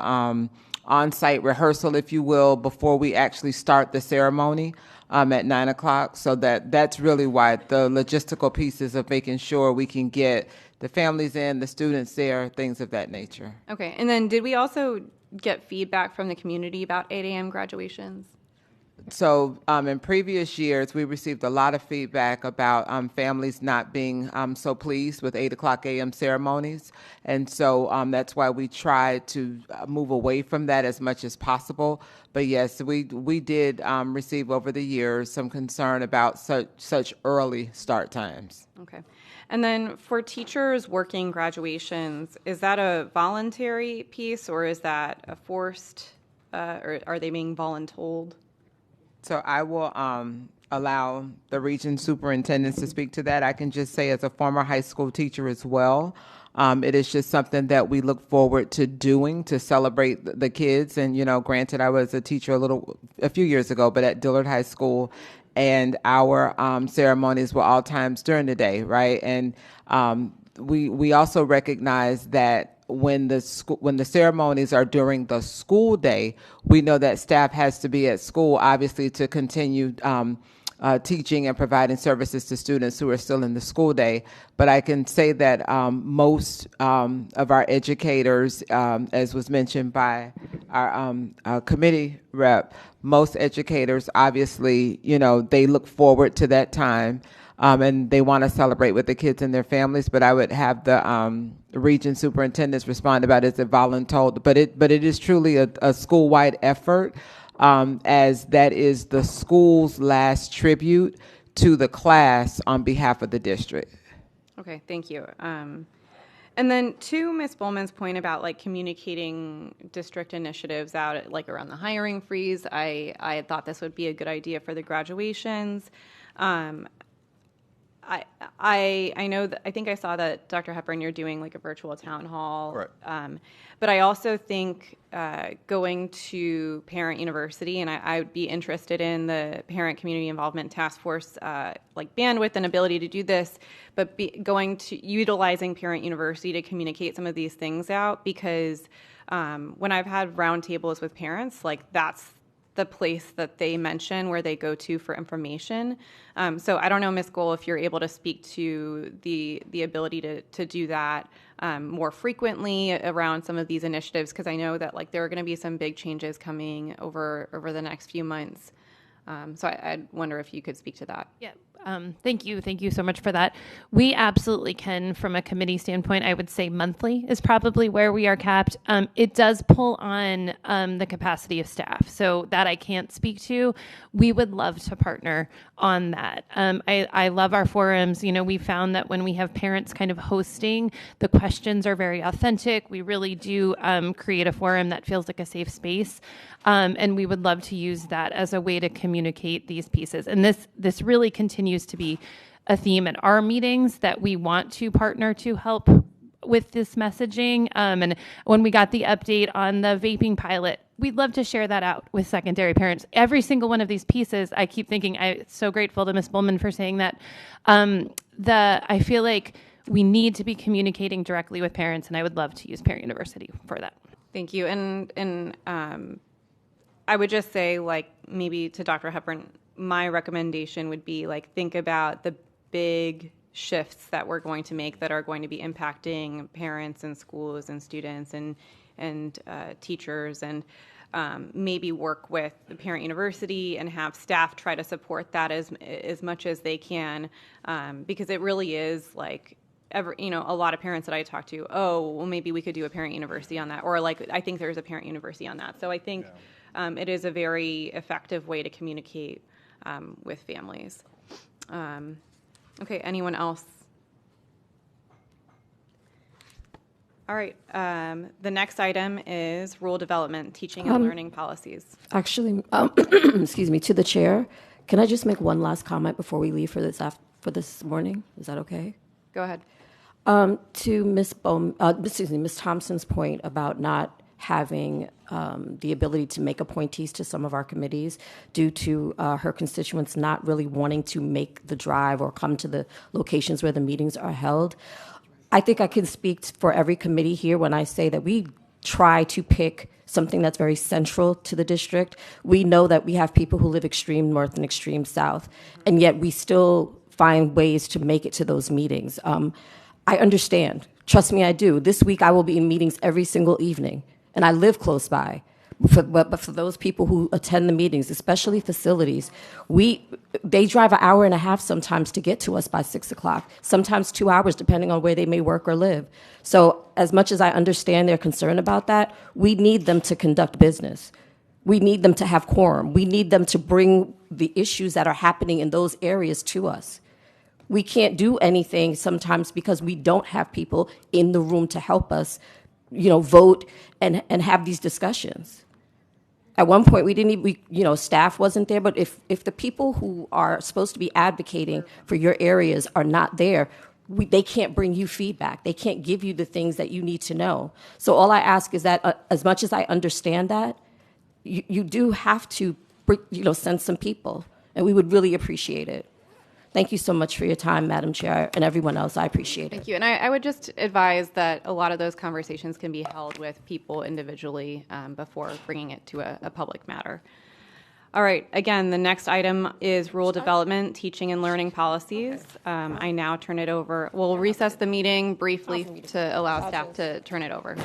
on-site rehearsal, if you will, before we actually start the ceremony at 9 o'clock. So that's really why the logistical pieces of making sure we can get the families in, the students there, things of that nature. Okay, and then did we also get feedback from the community about 8 a.m. graduations? So in previous years, we received a lot of feedback about families not being so pleased with 8 o'clock a.m. ceremonies. And so that's why we tried to move away from that as much as possible. But yes, we did receive over the years some concern about such early start times. Okay. And then for teachers working graduations, is that a voluntary piece, or is that a forced, or are they being voluntold? So I will allow the region superintendents to speak to that. I can just say, as a former high school teacher as well, it is just something that we look forward to doing to celebrate the kids. And, granted, I was a teacher a few years ago, but at Dillard High School, and our ceremonies were all times during the day, right? And we also recognize that when the ceremonies are during the school day, we know that staff has to be at school, obviously, to continue teaching and providing services to students who are still in the school day. But I can say that most of our educators, as was mentioned by our committee rep, most educators, obviously, they look forward to that time. And they want to celebrate with the kids and their families, but I would have the region superintendents respond about it's a voluntold, but it is truly a school-wide effort, as that is the school's last tribute to the class on behalf of the district. Okay, thank you. And then to Ms. Bowman's point about communicating district initiatives out around the hiring freeze, I thought this would be a good idea for the graduations. I know that I think I saw that Dr. Hepburn, you're doing a virtual town hall. Right. But I also think going to Parent University, and I would be interested in the Parent Community Involvement Task Force, bandwidth and ability to do this, but utilizing Parent University to communicate some of these things out, because when I've had roundtables with parents, that's the place that they mention where they go to for information. So I don't know, Ms. Gohl, if you're able to speak to the ability to do that more frequently around some of these initiatives, because I know that there are going to be some big changes coming over the next few months. So I wonder if you could speak to that. Yeah, Thank you. Thank you so much for that. We absolutely can, from a committee standpoint, I would say monthly is probably where we are capped. It does pull on the capacity of staff, so that I can't speak to. We would love to partner on that. I love our forums. You know, we found that when we have parents kind of hosting, the questions are very authentic. We really do create a forum that feels like a safe space. And we would love to use that as a way to communicate these pieces. And this really continues to be a theme at our meetings, that we want to partner to help with this messaging. And when we got the update on the vaping pilot, we'd love to share that out with secondary parents. Every single one of these pieces, I keep thinking, I'm so grateful to Ms. Bullman for saying that. I feel like we need to be communicating directly with parents, and I would love to use Parent University for that. Thank you. And I would just say, like, maybe to Dr. Hepburn, my recommendation would be, like, think about the big shifts that we're going to make that are going to be impacting parents and schools and students and teachers, and maybe work with the Parent University and have staff try to support that as much as they can, because it really is like, a lot of parents that I talk to, oh, well, maybe we could do a Parent University on that, or like, I think there's a Parent University on that. So I think it is a very effective way to communicate with families. Okay, anyone else? All right, the next item is rule development, teaching and learning policies. Actually, excuse me, to the chair, can I just make one last comment before we leave for this morning? Is that okay? Go ahead. To Ms. Thompson's point about not having the ability to make appointees to some of our committees due to her constituents not really wanting to make the drive or come to the locations where the meetings are held. I think I can speak for every committee here when I say that we try to pick something that's very central to the district. We know that we have people who live extreme north and extreme south, and yet we still find ways to make it to those meetings. I understand. Trust me, I do. This week I will be in meetings every single evening, and I live close by. But for those people who attend the meetings, especially facilities, they drive an hour and a half sometimes to get to us by 6 o'clock, sometimes 2 hours, depending on where they may work or live. So as much as I understand their concern about that, we need them to conduct business. We need them to have quorum. We need them to bring the issues that are happening in those areas to us. We can't do anything sometimes because we don't have people in the room to help us, vote and have these discussions. At one point, staff wasn't there, but if the people who are supposed to be advocating for your areas are not there, they can't bring you feedback. They can't give you the things that you need to know. So all I ask is that as much as I understand that, you do have to, send some people, and we would really appreciate it. Thank you so much for your time, Madam Chair, and everyone else. I appreciate it. Thank you. And I would just advise that a lot of those conversations can be held with people individually before bringing it to a public matter. All right. Again, the next item is rule development, teaching and learning policies. I now turn it over. We'll recess the meeting briefly to allow staff to turn it over.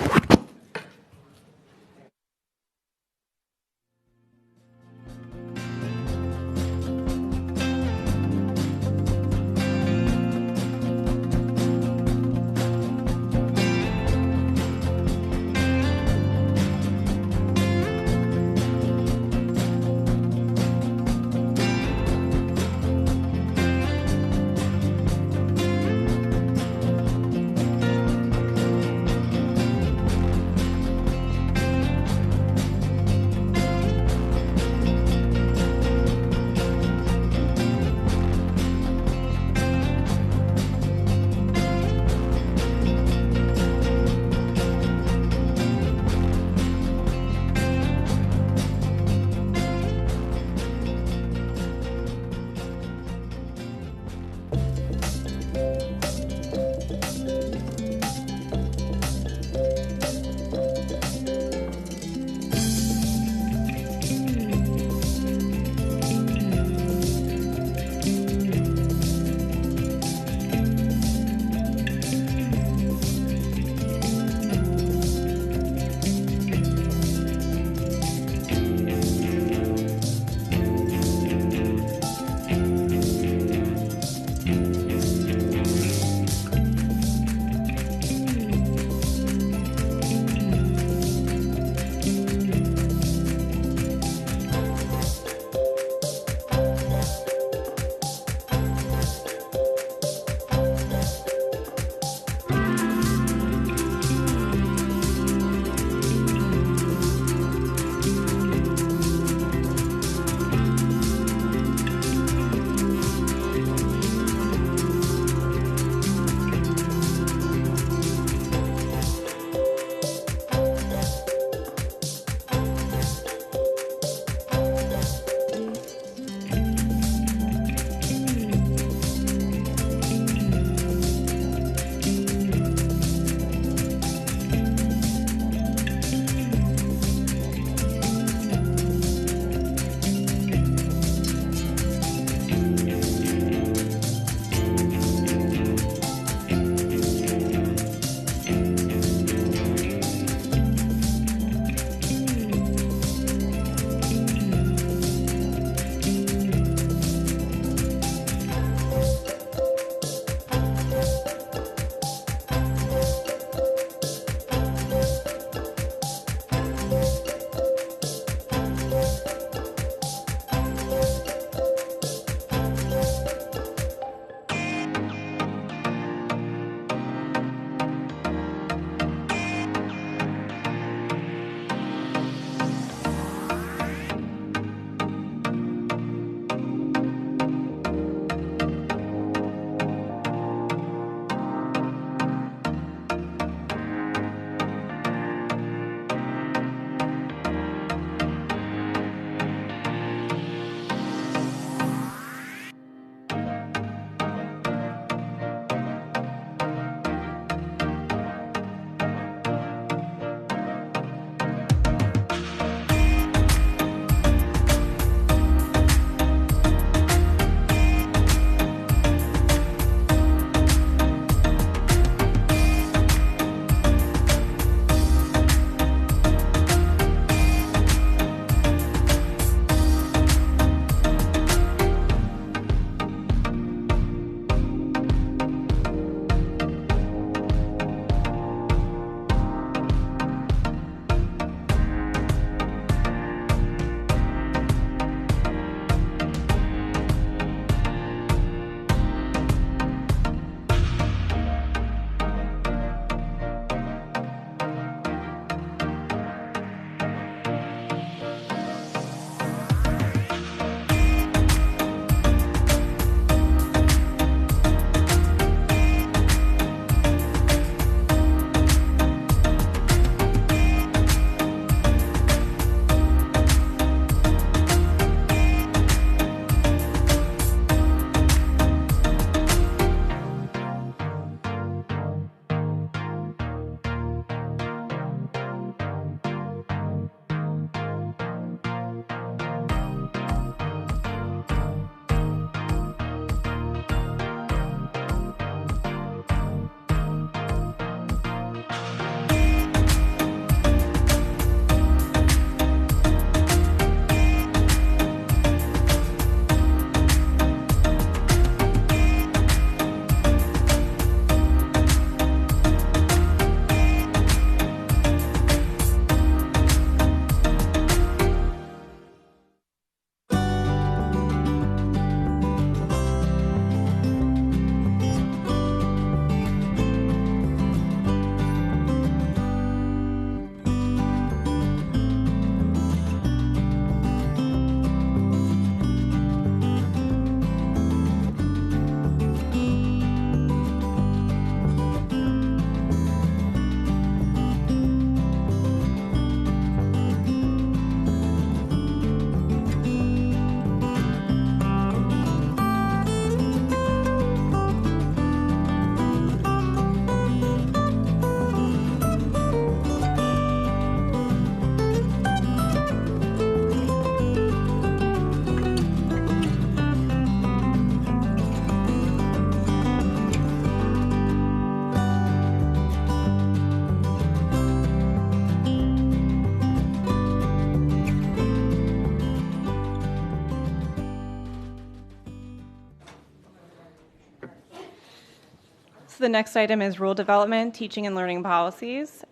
So the next item is rule development, teaching and learning policies.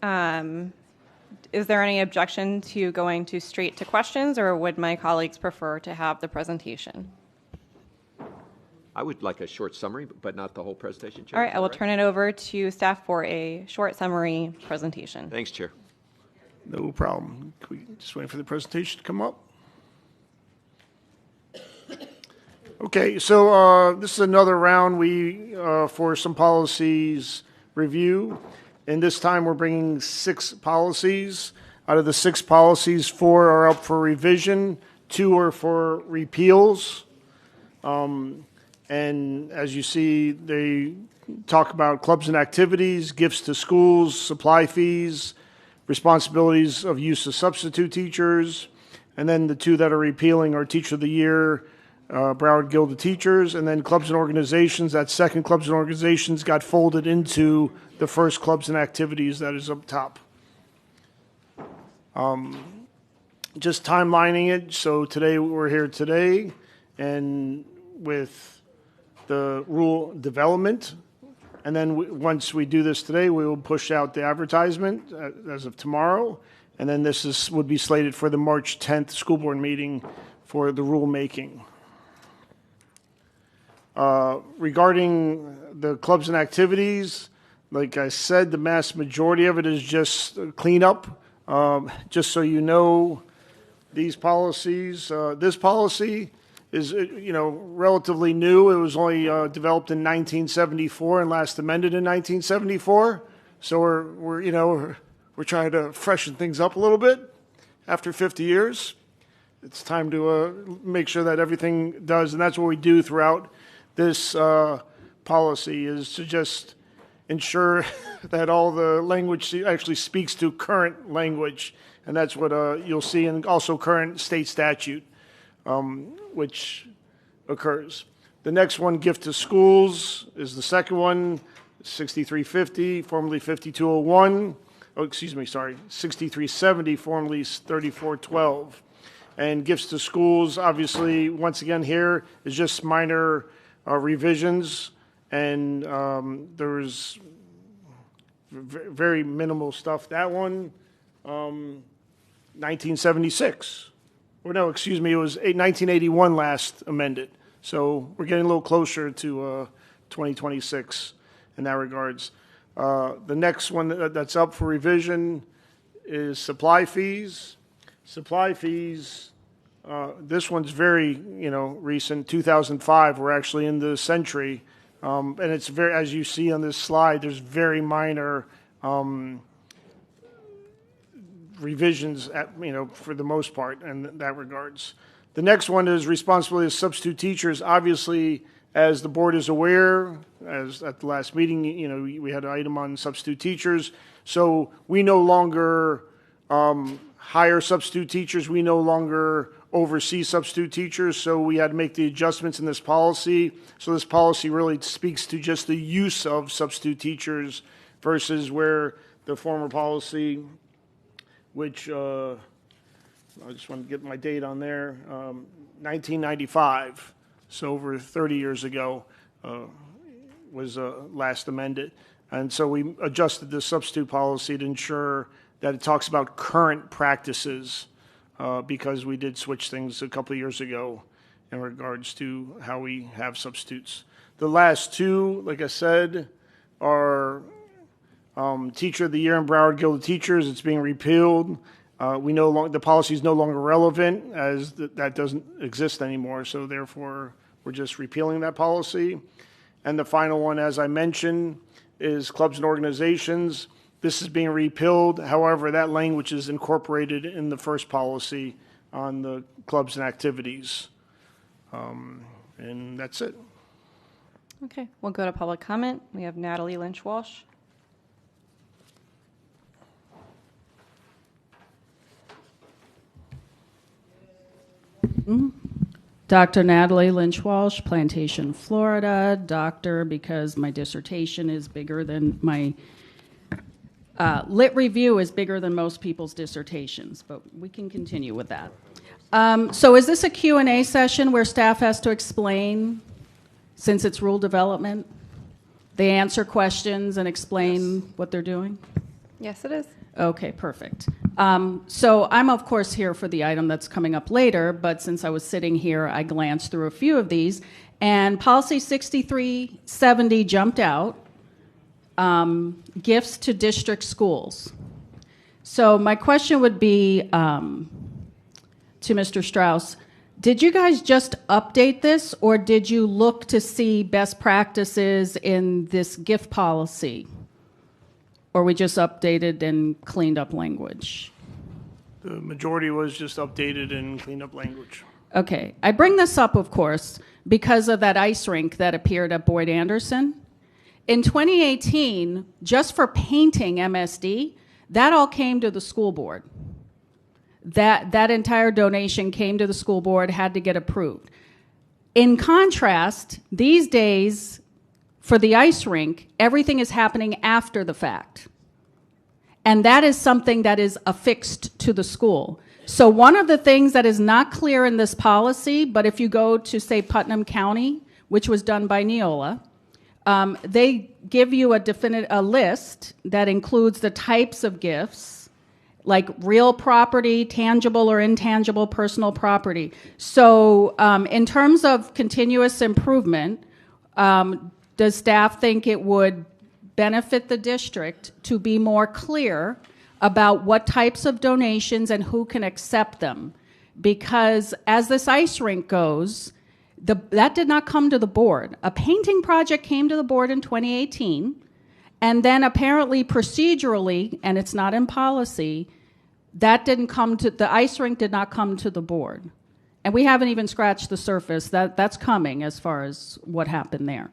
Is there any objection to going straight to questions, or would my colleagues prefer to have the presentation? I would like a short summary, but not the whole presentation, Chair. All right, I will turn it over to staff for a short summary presentation. Thanks, Chair. No problem. Can we just wait for the presentation to come up? Okay, so this is another round for some policies review. And this time we're bringing 6 policies. Out of the 6 policies, 4 are up for revision, 2 are for repeals. And as you see, they talk about clubs and activities, gifts to schools, supply fees, responsibilities of use of substitute teachers. And then the 2 that are repealing are Teacher of the Year, Broward Guild of Teachers, and then clubs and organizations. That second clubs and organizations got folded into the first clubs and activities that is up top. Just timelining it. So today we're here today, and with the rule development, and then once we do this today, we will push out the advertisement as of tomorrow, and then this would be slated for the March 10th school board meeting for the rulemaking. Regarding the clubs and activities, like I said, the mass majority of it is just cleanup. Just so you know, these policies, this policy is, relatively new. It was only developed in 1974 and last amended in 1974. So we're trying to freshen things up a little bit after 50 years. It's time to make sure that everything does, and that's what we do throughout this policy, is to just ensure that all the language actually speaks to current language, and that's what you'll see, and also current state statute, which occurs. The next one, gift to schools, is the second one, 6350, formerly 5201. Oh, excuse me, sorry, 6370, formerly 3412. And gifts to schools, obviously, once again here, is just minor revisions, and there's very minimal stuff. That one, 1976. Or no, excuse me, it was 1981 last amended. So we're getting a little closer to 2026 in that regards. The next one that's up for revision is supply fees. Supply fees, this one's very, recent, 2005. We're actually in the century. And it's very, as you see on this slide, there's very minor revisions, for the most part in that regards. The next one is responsibility of substitute teachers. Obviously, as the board is aware, as at the last meeting, we had an item on substitute teachers. So we no longer hire substitute teachers. We no longer oversee substitute teachers. So we had to make the adjustments in this policy. So this policy really speaks to just the use of substitute teachers versus where the former policy, which I just want to get my date on there, 1995, so over 30 years ago, was last amended. And so we adjusted the substitute policy to ensure that it talks about current practices, because we did switch things a couple of years ago in regards to how we have substitutes. The last 2, like I said, are Teacher of the Year and Broward Guild of Teachers. It's being repealed. The policy is no longer relevant, as that doesn't exist anymore. So therefore, we're just repealing that policy. And the final one, as I mentioned, is clubs and organizations. This is being repealed. However, that language is incorporated in the first policy on the clubs and activities. And that's it. Okay, we'll go to public comment. We have Natalie Lynch-Walsh. Dr. Natalie Lynch-Walsh, Plantation, Florida. Doctor, because my dissertation is bigger than my lit review is bigger than most people's dissertations, but we can continue with that. So is this a Q&A session where staff has to explain, since it's rule development? They answer questions and explain what they're doing? Yes, it is. Okay, perfect. So I'm, of course, here for the item that's coming up later, but since I was sitting here, I glanced through a few of these, and policy 6370 jumped out, gifts to district schools. So my question would be to Mr. Strauss, did you guys just update this, or did you look to see best practices in this gift policy? Or we just updated and cleaned up language? The majority was just updated and cleaned up language. Okay. I bring this up, of course, because of that ice rink that appeared at Boyd Anderson. In 2018, just for painting MSD, that all came to the school board. That entire donation came to the school board, had to get approved. In contrast, these days, for the ice rink, everything is happening after the fact. And that is something that is affixed to the school. So one of the things that is not clear in this policy, but if you go to, say, Putnam County, which was done by Neola, they give you a list that includes the types of gifts, like real property, tangible or intangible personal property. So in terms of continuous improvement, does staff think it would benefit the district to be more clear about what types of donations and who can accept them? Because as this ice rink goes, that did not come to the board. A painting project came to the board in 2018, and then apparently procedurally, and it's not in policy, the ice rink did not come to the board. And we haven't even scratched the surface. That's coming as far as what happened there.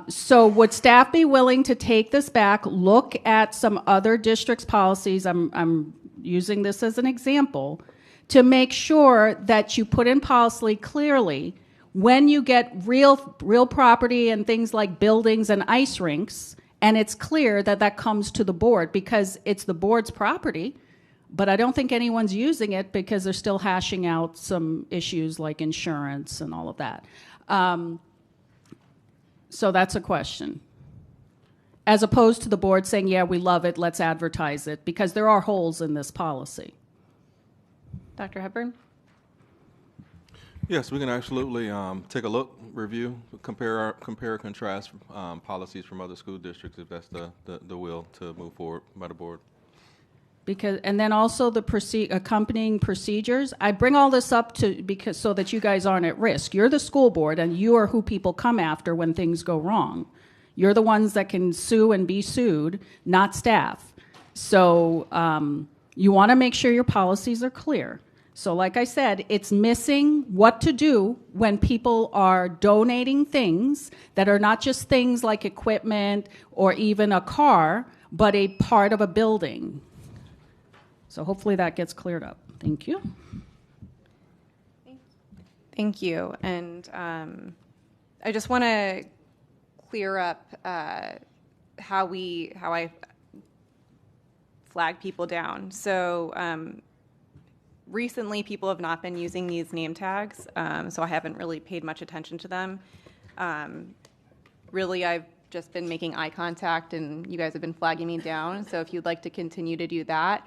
So would staff be willing to take this back, look at some other districts' policies, I'm using this as an example, to make sure that you put in policy clearly when you get real property and things like buildings and ice rinks, and it's clear that comes to the board because it's the board's property, but I don't think anyone's using it because they're still hashing out some issues like insurance and all of that. So that's a question. As opposed to the board saying, yeah, we love it, let's advertise it, because there are holes in this policy. Dr. Hepburn? Yes, we can absolutely take a look, review, compare, contrast policies from other school districts if that's the will to move forward by the board. And then also the accompanying procedures. I bring all this up so that you guys aren't at risk. You're the school board, and you are who people come after when things go wrong. You're the ones that can sue and be sued, not staff. So you want to make sure your policies are clear. So like I said, it's missing what to do when people are donating things that are not just things like equipment or even a car, but a part of a building. So hopefully that gets cleared up. Thank you. Thank you. And I just want to clear up how I flag people down. So recently, people have not been using these name tags, so I haven't really paid much attention to them. Really, I've just been making eye contact, and you guys have been flagging me down. So if you'd like to continue to do that,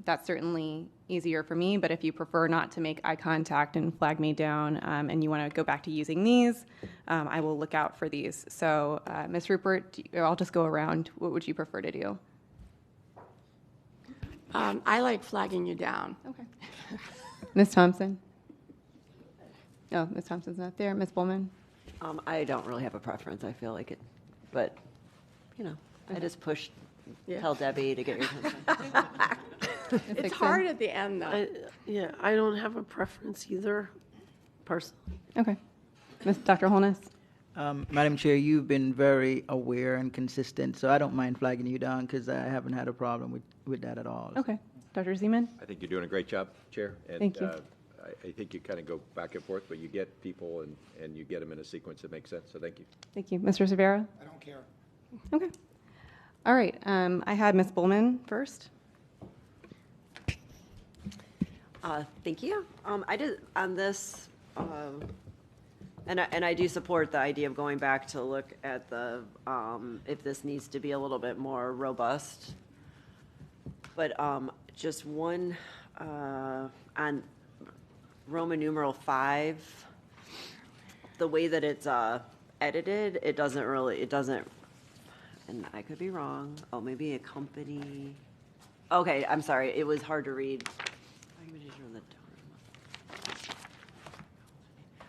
that's certainly easier for me, but if you prefer not to make eye contact and flag me down and you want to go back to using these, I will look out for these. So Ms. Rupert, I'll just go around. What would you prefer to do? I like flagging you down. Okay. Ms. Thompson? Oh, Ms. Thompson's not there. Ms. Bowman? I don't really have a preference. I feel like it, but, I just push, tell Debbie to get your attention. It's hard at the end, though. I don't have a preference either, personally. Okay. Dr. Holness? Madam Chair, you've been very aware and consistent, so I don't mind flagging you down because I haven't had a problem with that at all. Okay. Dr. Zeman? I think you're doing a great job, Chair. And, thank you. I think you kind of go back and forth, but you get people and you get them in a sequence that makes sense, so thank you. Thank you. Mr. Severa? I don't care. Okay. All right. I had Ms. Bowman first. Thank you. I did on this And I do support the idea of going back to look at the, if this needs to be a little bit more robust. But just one, on Roman numeral 5, the way that it's edited, it doesn't, and I could be wrong. Oh, maybe a company. Okay, I'm sorry. It was hard to read.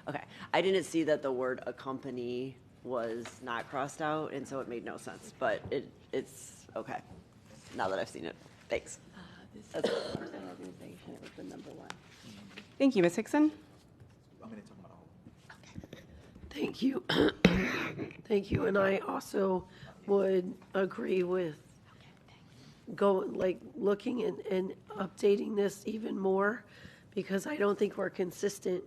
Okay, I didn't see that the word accompany was not crossed out, and so it made no sense. But it's okay now that I've seen it. Thanks. That's organization. It was the number 1. Thank you, Ms. Hickson. Thank you. Thank you. And I also would agree with looking and updating this even more, because I don't think we're consistent.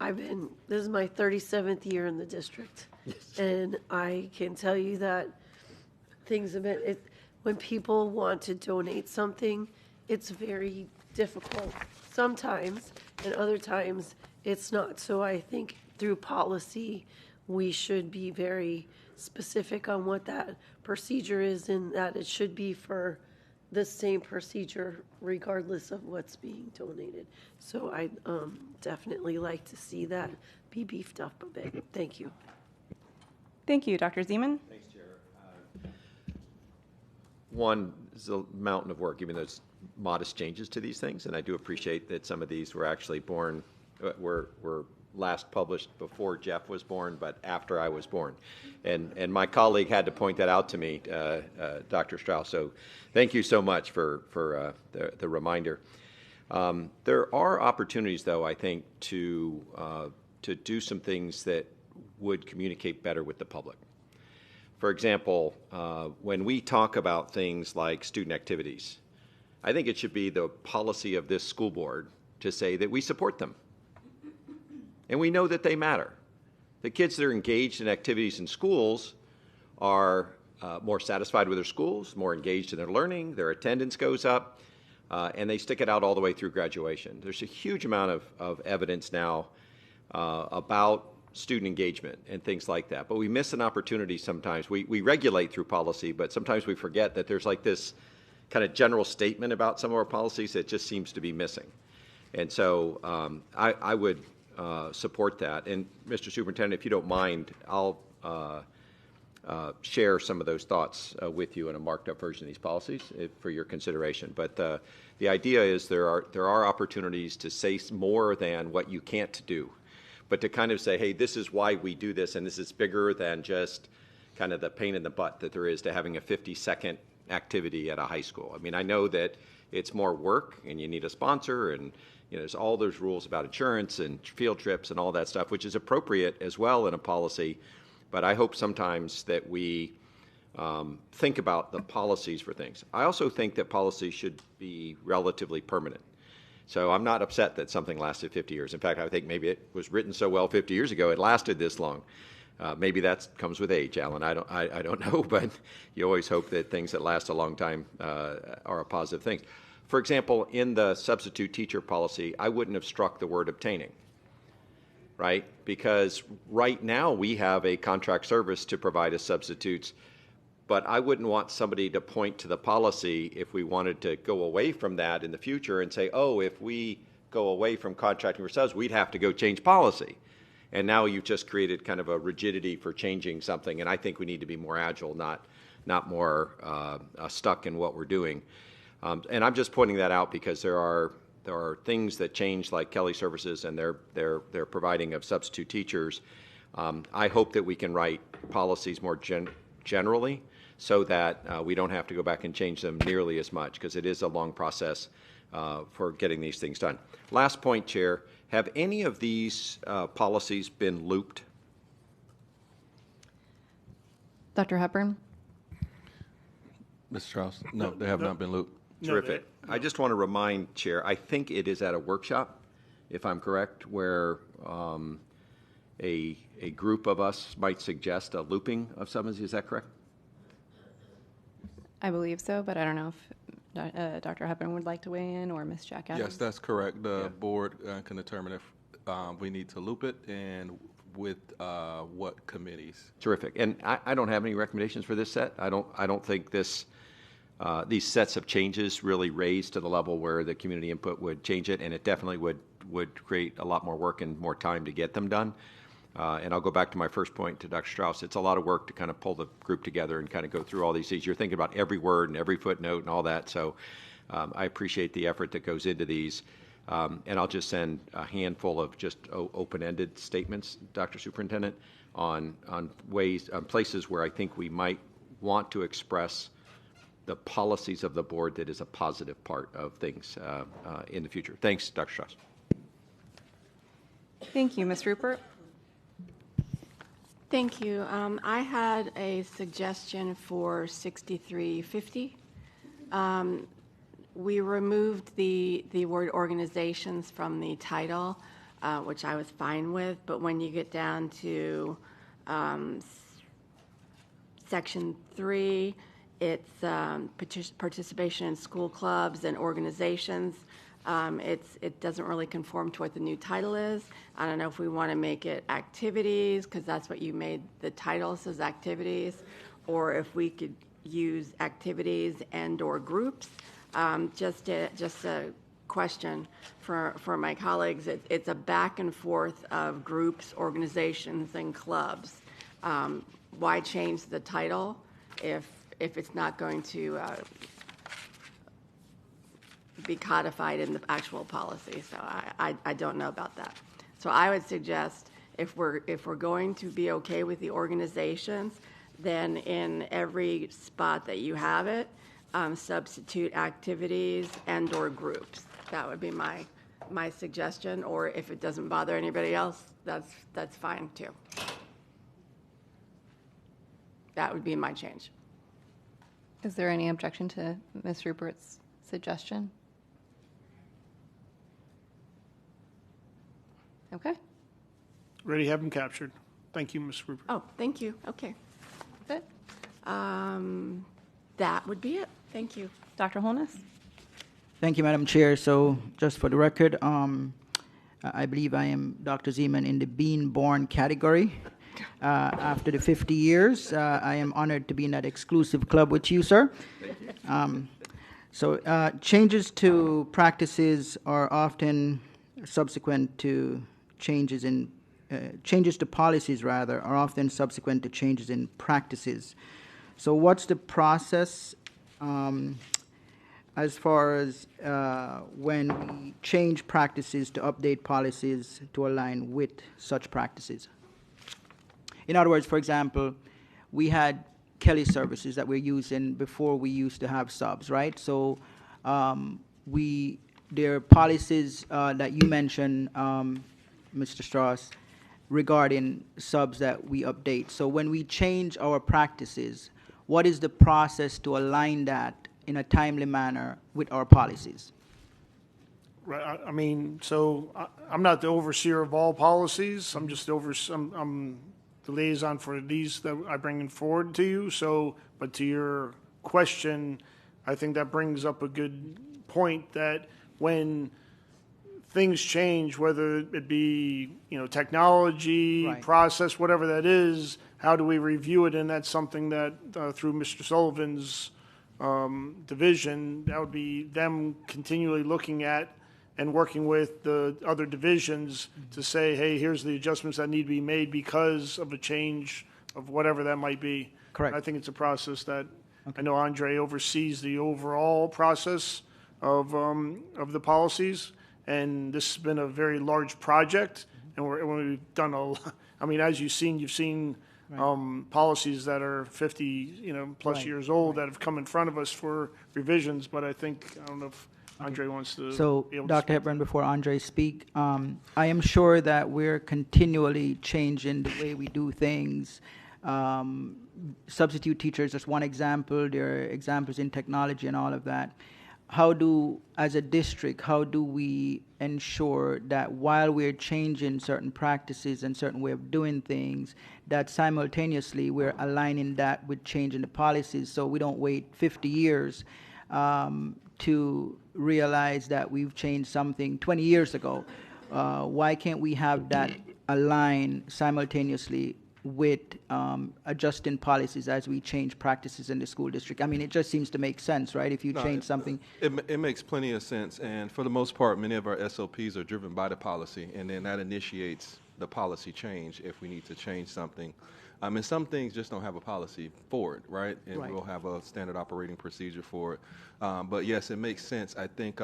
This is my 37th year in the district. Yes. And I can tell you that things have been, when people want to donate something, it's very difficult sometimes, and other times it's not. So I think through policy, we should be very specific on what that procedure is, and that it should be for the same procedure regardless of what's being donated. So I definitely like to see that be beefed up a bit. Thank you. Thank you, Dr. Zeman. Thanks, Chair. One is a mountain of work, even though it's modest changes to these things, and I do appreciate that some of these were actually born, were last published before Jeff was born, but after I was born. And my colleague had to point that out to me, Dr. Strauss. So thank you so much for the reminder. There are opportunities, though, I think, to do some things that would communicate better with the public. For example, when we talk about things like student activities, I think it should be the policy of this school board to say that we support them. And we know that they matter. The kids that are engaged in activities in schools are more satisfied with their schools, more engaged in their learning, their attendance goes up, and they stick it out all the way through graduation. There's a huge amount of evidence now about student engagement and things like that. But we miss an opportunity sometimes. We regulate through policy, but sometimes we forget that there's like this kind of general statement about some of our policies that just seems to be missing. And so I would support that. And Mr. Superintendent, if you don't mind, I'll share some of those thoughts with you in a marked up version of these policies for your consideration. But the idea is there are opportunities to say more than what you can't do, but to kind of say, hey, this is why we do this, and this is bigger than just kind of the pain in the butt that there is to having a 50-second activity at a high school. I mean, I know that it's more work and you need a sponsor, and there's all those rules about insurance and field trips and all that stuff, which is appropriate as well in a policy. But I hope sometimes that we think about the policies for things. I also think that policy should be relatively permanent. So I'm not upset that something lasted 50 years. In fact, I think maybe it was written so well 50 years ago it lasted this long. Maybe that comes with age, Alan. I don't know, but you always hope that things that last a long time are a positive thing. For example, in the substitute teacher policy, I wouldn't have struck the word obtaining, right? Because right now we have a contract service to provide us substitutes, but I wouldn't want somebody to point to the policy if we wanted to go away from that in the future and say, oh, if we go away from contracting for subs, we'd have to go change policy. And now you've just created kind of a rigidity for changing something, and I think we need to be more agile, not more stuck in what we're doing. And I'm just pointing that out because there are things that change, like Kelly Services and their providing of substitute teachers. I hope that we can write policies more generally so that we don't have to go back and change them nearly as much, because it is a long process for getting these things done. Last point, Chair. Have any of these policies been looped? Dr. Hepburn? Mr. Strauss? No, they have not been looped. Terrific. I just want to remind, Chair, I think it is at a workshop, if I'm correct, where a group of us might suggest a looping of some of these. Is that correct? I believe so, but I don't know if Dr. Hepburn would like to weigh in, or Ms. Jack Adams. Yes, that's correct. The board can determine if we need to loop it and with what committees? Terrific. And I don't have any recommendations for this set. I don't think this these sets of changes really raise to the level where the community input would change it, and it definitely would create a lot more work and more time to get them done. And I'll go back to my first point to Dr. Strauss. It's a lot of work to kind of pull the group together and kind of go through all these things. You're thinking about every word and every footnote and all that. So I appreciate the effort that goes into these. And I'll just send a handful of just open-ended statements, Dr. Superintendent, on places where I think we might want to express the policies of the board that is a positive part of things in the future. Thanks, Dr. Strauss. Thank you, Ms. Rupert. Thank you. I had a suggestion for 6350. We removed the word organizations from the title, which I was fine with, but when you get down to Section 3, it's participation in school clubs and organizations. It doesn't really conform to what the new title is. I don't know if we want to make it activities, because that's what you made the title, says activities, or if we could use activities and/or groups. Just a question for my colleagues. It's a back and forth of groups, organizations, and clubs. Why change the title if it's not going to be codified in the actual policy? So I don't know about that. So I would suggest if we're going to be okay with the organizations, then in every spot that you have it, substitute activities and/or groups. That would be my suggestion. Or if it doesn't bother anybody else, that's fine too. That would be my change. Is there any objection to Ms. Rupert's suggestion? Okay. Already have them captured. Thank you, Ms. Rupert. Oh, thank you. Okay. Good. That would be it. Thank you. Dr. Holness? Thank you, Madam Chair. So just for the record, I believe I am Dr. Zeman in the being-born category. After the 50 years, I am honored to be in that exclusive club with you, sir. Thank you. Changes to practices are often subsequent to changes to policies, rather, are often subsequent to changes in practices. So what's the process as far as when we change practices to update policies to align with such practices? In other words, for example, we had Kelly services that we're using before we used to have subs, right? So there are policies that you mentioned, Mr. Strauss, regarding subs that we update. So when we change our practices, what is the process to align that in a timely manner with our policies? Right. I mean, so I'm not the overseer of all policies. I'm just I'm the liaison for these that I bring forward to you. So, but to your question, I think that brings up a good point that when things change, whether it be, technology, right, process, whatever that is, how do we review it? And that's something that through Mr. Sullivan's division, that would be them continually looking at and working with the other divisions to say, hey, here's the adjustments that need to be made because of a change of whatever that might be. Correct. I think it's a process that I know Andre oversees the overall process of the policies, and this has been a very large project, and we've done a lot. I mean, as you've seen right, policies that are 50, plus right, years old, right, that have come in front of us for revisions. But I don't know if Andre wants to. So, Dr. Hepburn, before Andre speak, I am sure that we're continually changing the way we do things. Substitute teachers is one example. There are examples in technology and all of that. As a district, how do we ensure that while we're changing certain practices and certain way of doing things, that simultaneously we're aligning that with changing the policies, so we don't wait 50 years to realize that we've changed something 20 years ago? Why can't we have that align simultaneously with adjusting policies as we change practices in the school district? I mean, it just seems to make sense, right? If you change something. It makes plenty of sense, and for the most part, many of our SOPs are driven by the policy, and then that initiates the policy change if we need to change something. And some things just don't have a policy for it, right? And Right. we'll have a standard operating procedure for it. But yes, it makes sense. I think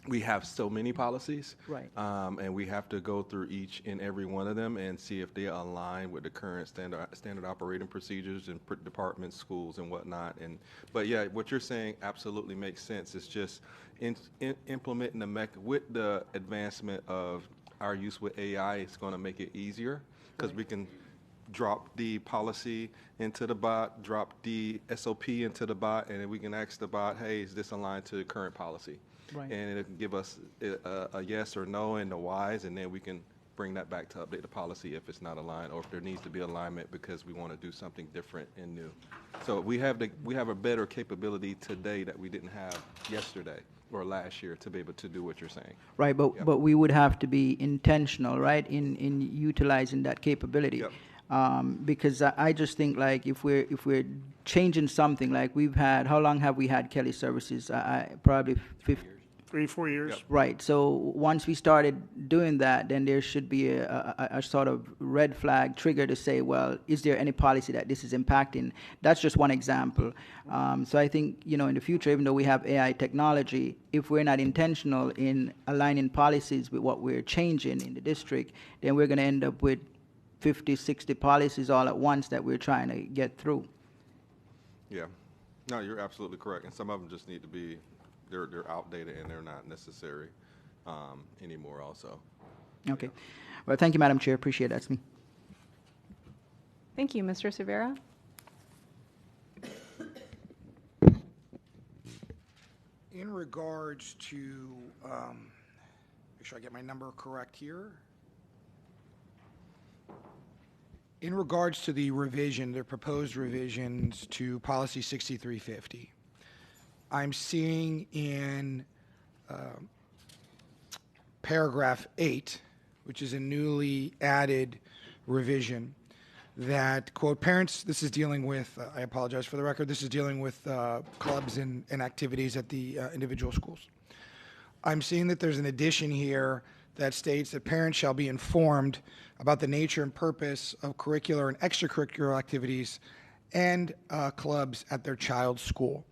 we have so many policies, Right. And we have to go through each and every one of them and see if they align with the current standard operating procedures in departments, schools, and whatnot. But yeah, what you're saying absolutely makes sense. It's just implementing with the advancement of our use with AI. It's going to make it easier because we can drop the policy into the bot, drop the SOP into the bot, and then we can ask the bot, hey, is this aligned to the current policy? Right. And it can give us a yes or no and the whys, and then we can bring that back to update the policy if it's not aligned or if there needs to be alignment because we want to do something different and new. So we have a better capability today that we didn't have yesterday or last year to be able to do what you're saying. Right, but we would have to be intentional, right, in utilizing that capability. Yep. Because I just think like if we're changing something, like we've had, how long have we had Kelly Services? Probably 3, 4 years. Right. So once we started doing that, then there should be a sort of red flag trigger to say, well, is there any policy that this is impacting? That's just one example. So I think, in the future, even though we have AI technology, if we're not intentional in aligning policies with what we're changing in the district, then we're going to end up with 50, 60 policies all at once that we're trying to get through. Yeah. No, you're absolutely correct. And some of them just need to be, they're outdated and they're not necessary anymore also. Okay. Well, thank you, Madam Chair. Appreciate that. That's me. Thank you. Mr. Severa? In regards to, make sure I get my number correct here. In regards to the proposed revisions to Policy 6350, I'm seeing in paragraph 8, which is a newly added revision, that, quote, parents, this is dealing with, I apologize for the record, this is dealing with clubs and activities at the individual schools. I'm seeing that there's an addition here that states that parents shall be informed about the nature and purpose of curricular and extracurricular activities and clubs at their child's school.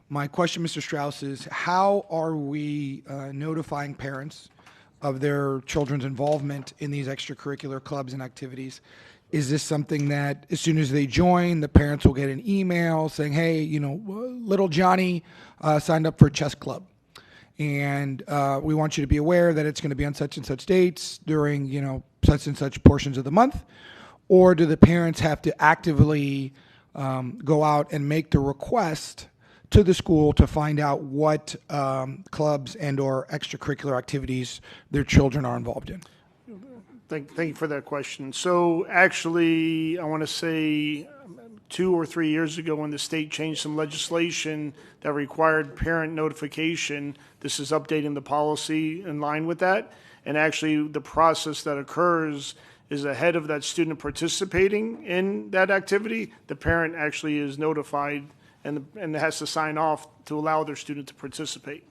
My question, Mr. Strauss, is how are we notifying parents of their children's involvement in these extracurricular clubs and activities? Is this something that as soon as they join, the parents will get an email saying, hey, little Johnny signed up for a chess club, and we want you to be aware that it's going to be on such and such dates during, such and such portions of the month? Or do the parents have to actively go out and make the request to the school to find out what clubs and or extracurricular activities their children are involved in? Thank you for that question. So actually, I want to say 2 or 3 years ago when the state changed some legislation that required parent notification, this is updating the policy in line with that. And actually, the process that occurs is ahead of that student participating in that activity. The parent actually is notified and has to sign off to allow their student to participate.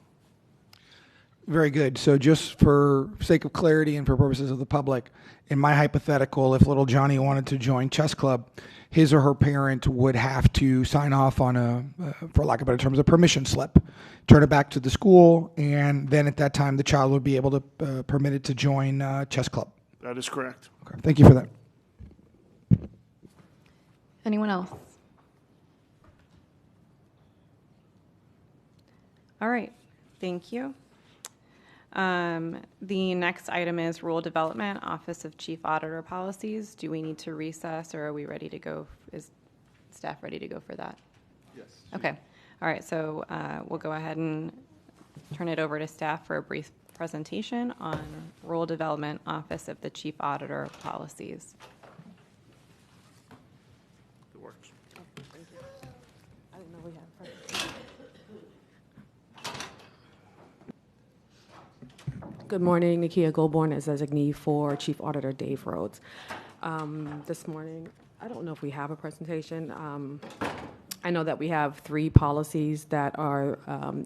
Very good. So just for sake of clarity and for purposes of the public, in my hypothetical, if little Johnny wanted to join chess club, his or her parent would have to sign off on a, for lack of better terms, a permission slip, turn it back to the school, and then at that time the child would be able to permitted to join chess club. That is correct. Okay. Thank you for that. Anyone else? All right. Thank you. The next item is Rule Development, Office of Chief Auditor Policies. Do we need to recess, or are we ready to go? Is staff ready to go for that? Yes. Okay. All right. So we'll go ahead and turn it over to staff for a brief presentation on Rule Development, Office of the Chief Auditor Policies. It works. Oh, thank you. I didn't know we had a Good morning, Nakia Goldborn as designee for Chief Auditor Dave Rhodes. This morning, I don't know if we have a presentation. I know that we have 3 policies that are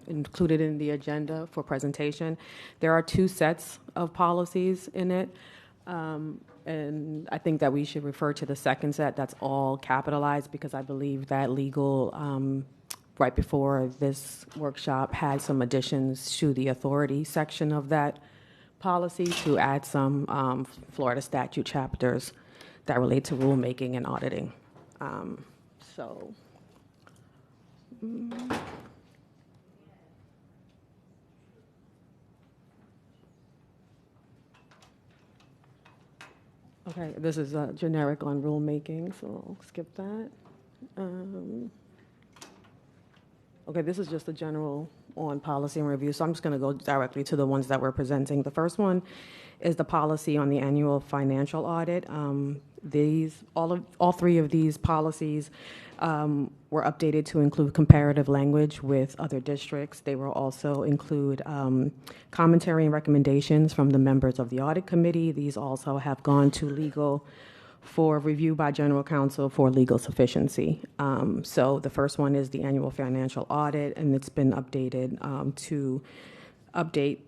included in the agenda for presentation. There are 2 sets of policies in it, and I think that we should refer to the second set that's all capitalized because I believe that legal, right before this workshop, had some additions to the authority section of that policy to add some Florida statute chapters that relate to rulemaking and auditing. So. Okay, this is generic on rulemaking, so I'll skip that. Okay, this is just a general on policy and review, so I'm just going to go directly to the ones that we're presenting. The first one is the policy on the annual financial audit. All 3 of these policies were updated to include comparative language with other districts. They will also include commentary and recommendations from the members of the audit committee. These also have gone to legal for review by general counsel for legal sufficiency. So the first one is the annual financial audit, and it's been updated to update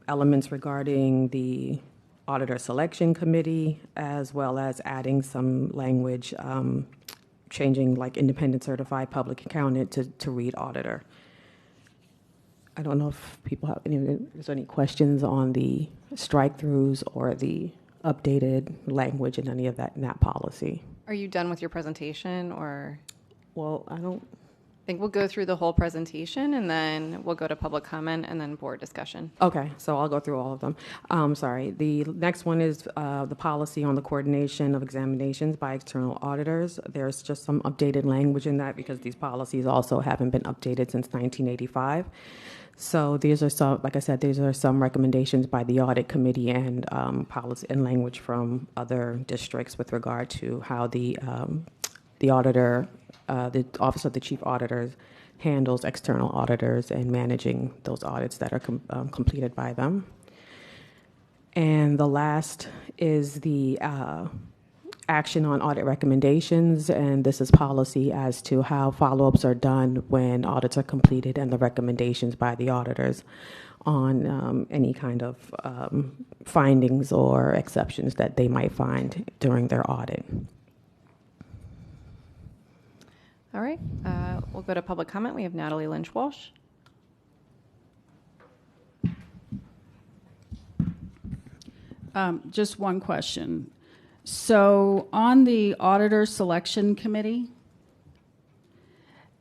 elements regarding the auditor selection committee, as well as adding some language, changing like independent certified public accountant to read auditor. I don't know if people have any questions on the strike-throughs or the updated language and any of that in that policy. Are you done with your presentation, or? Well, I think we'll go through the whole presentation and then we'll go to public comment and then board discussion. Okay, so I'll go through all of them. Sorry. The next one is the policy on the coordination of examinations by external auditors. There's just some updated language in that because these policies also haven't been updated since 1985. So these are some, like I said, these are some recommendations by the audit committee and policy and language from other districts with regard to how the auditor, the Office of the Chief Auditor, handles external auditors and managing those audits that are completed by them. And the last is the action on audit recommendations, and this is policy as to how follow-ups are done when audits are completed and the recommendations by the auditors on any kind of findings or exceptions that they might find during their audit. All right, we'll go to public comment. We have Natalie Lynch-Walsh. Just one question. So on the auditor selection committee,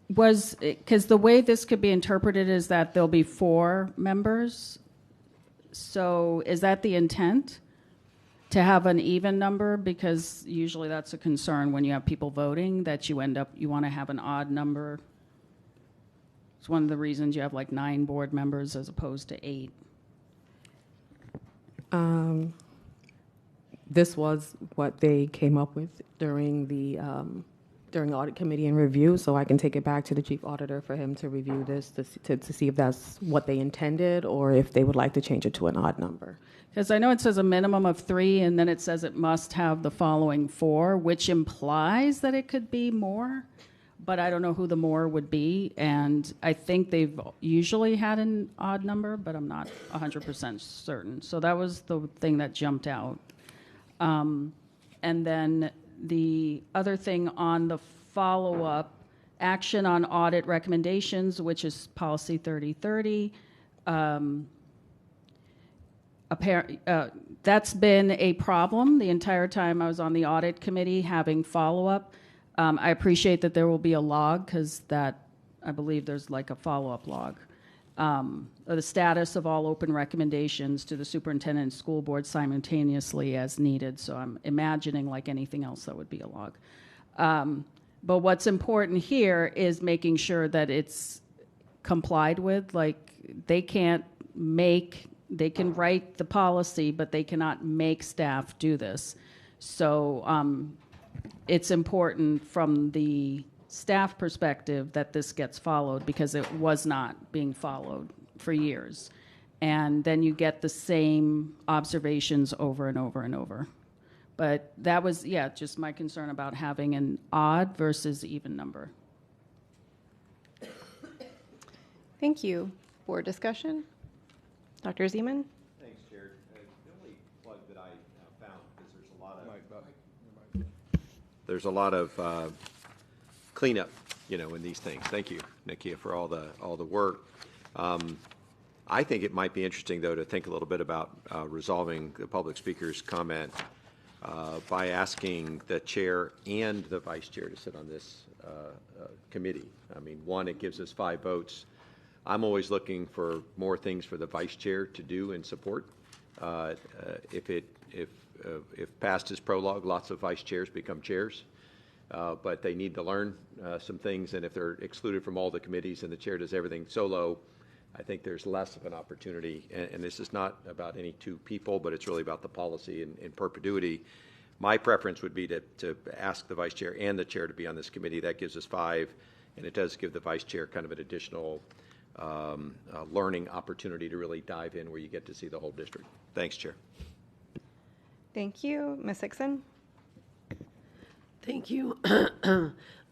because the way this could be interpreted is that there'll be 4 members. So is that the intent? To have an even number? Because usually that's a concern when you have people voting, that you want to have an odd number. It's one of the reasons you have like 9 board members as opposed to 8. This was what they came up with during the audit committee and review, so I can take it back to the chief auditor for him to review this to see if that's what they intended or if they would like to change it to an odd number. Because I know it says a minimum of 3, and then it says it must have the following 4, which implies that it could be more, but I don't know who the more would be, and I think they've usually had an odd number, but I'm not 100% certain. So that was the thing that jumped out. And then the other thing on the follow-up, action on audit recommendations, which is policy 3030, that's been a problem the entire time I was on the audit committee having follow-up. I appreciate that there will be a log because that, I believe there's like a follow-up log. The status of all open recommendations to the superintendent and school board simultaneously as needed. So I'm imagining like anything else that would be a log. But what's important here is making sure that it's complied with. Like they can write the policy, but they cannot make staff do this. So it's important from the staff perspective that this gets followed because it was not being followed for years. and then you get the same observations over and over and over. But that was, yeah, just my concern about having an odd versus even number. Thank you. Board discussion? Dr. Zeman? Thanks, Chair. The only plug that I found, because there's a lot of cleanup, in these things. Thank you, Nakia, for all the work. I think it might be interesting, though, to think a little bit about resolving the public speaker's comment by asking the chair and the vice chair to sit on this committee. I mean, one, it gives us 5 votes. I'm always looking for more things for the vice chair to do and support. If past is prologue, lots of vice chairs become chairs, but they need to learn some things. And if they're excluded from all the committees and the chair does everything solo, I think there's less of an opportunity. And this is not about any 2 people, but it's really about the policy in perpetuity. My preference would be to ask the vice chair and the chair to be on this committee. That gives us 5, and it does give the vice chair kind of an additional learning opportunity to really dive in where you get to see the whole district. Thanks, Chair. Thank you. Ms. Hickson? Thank you.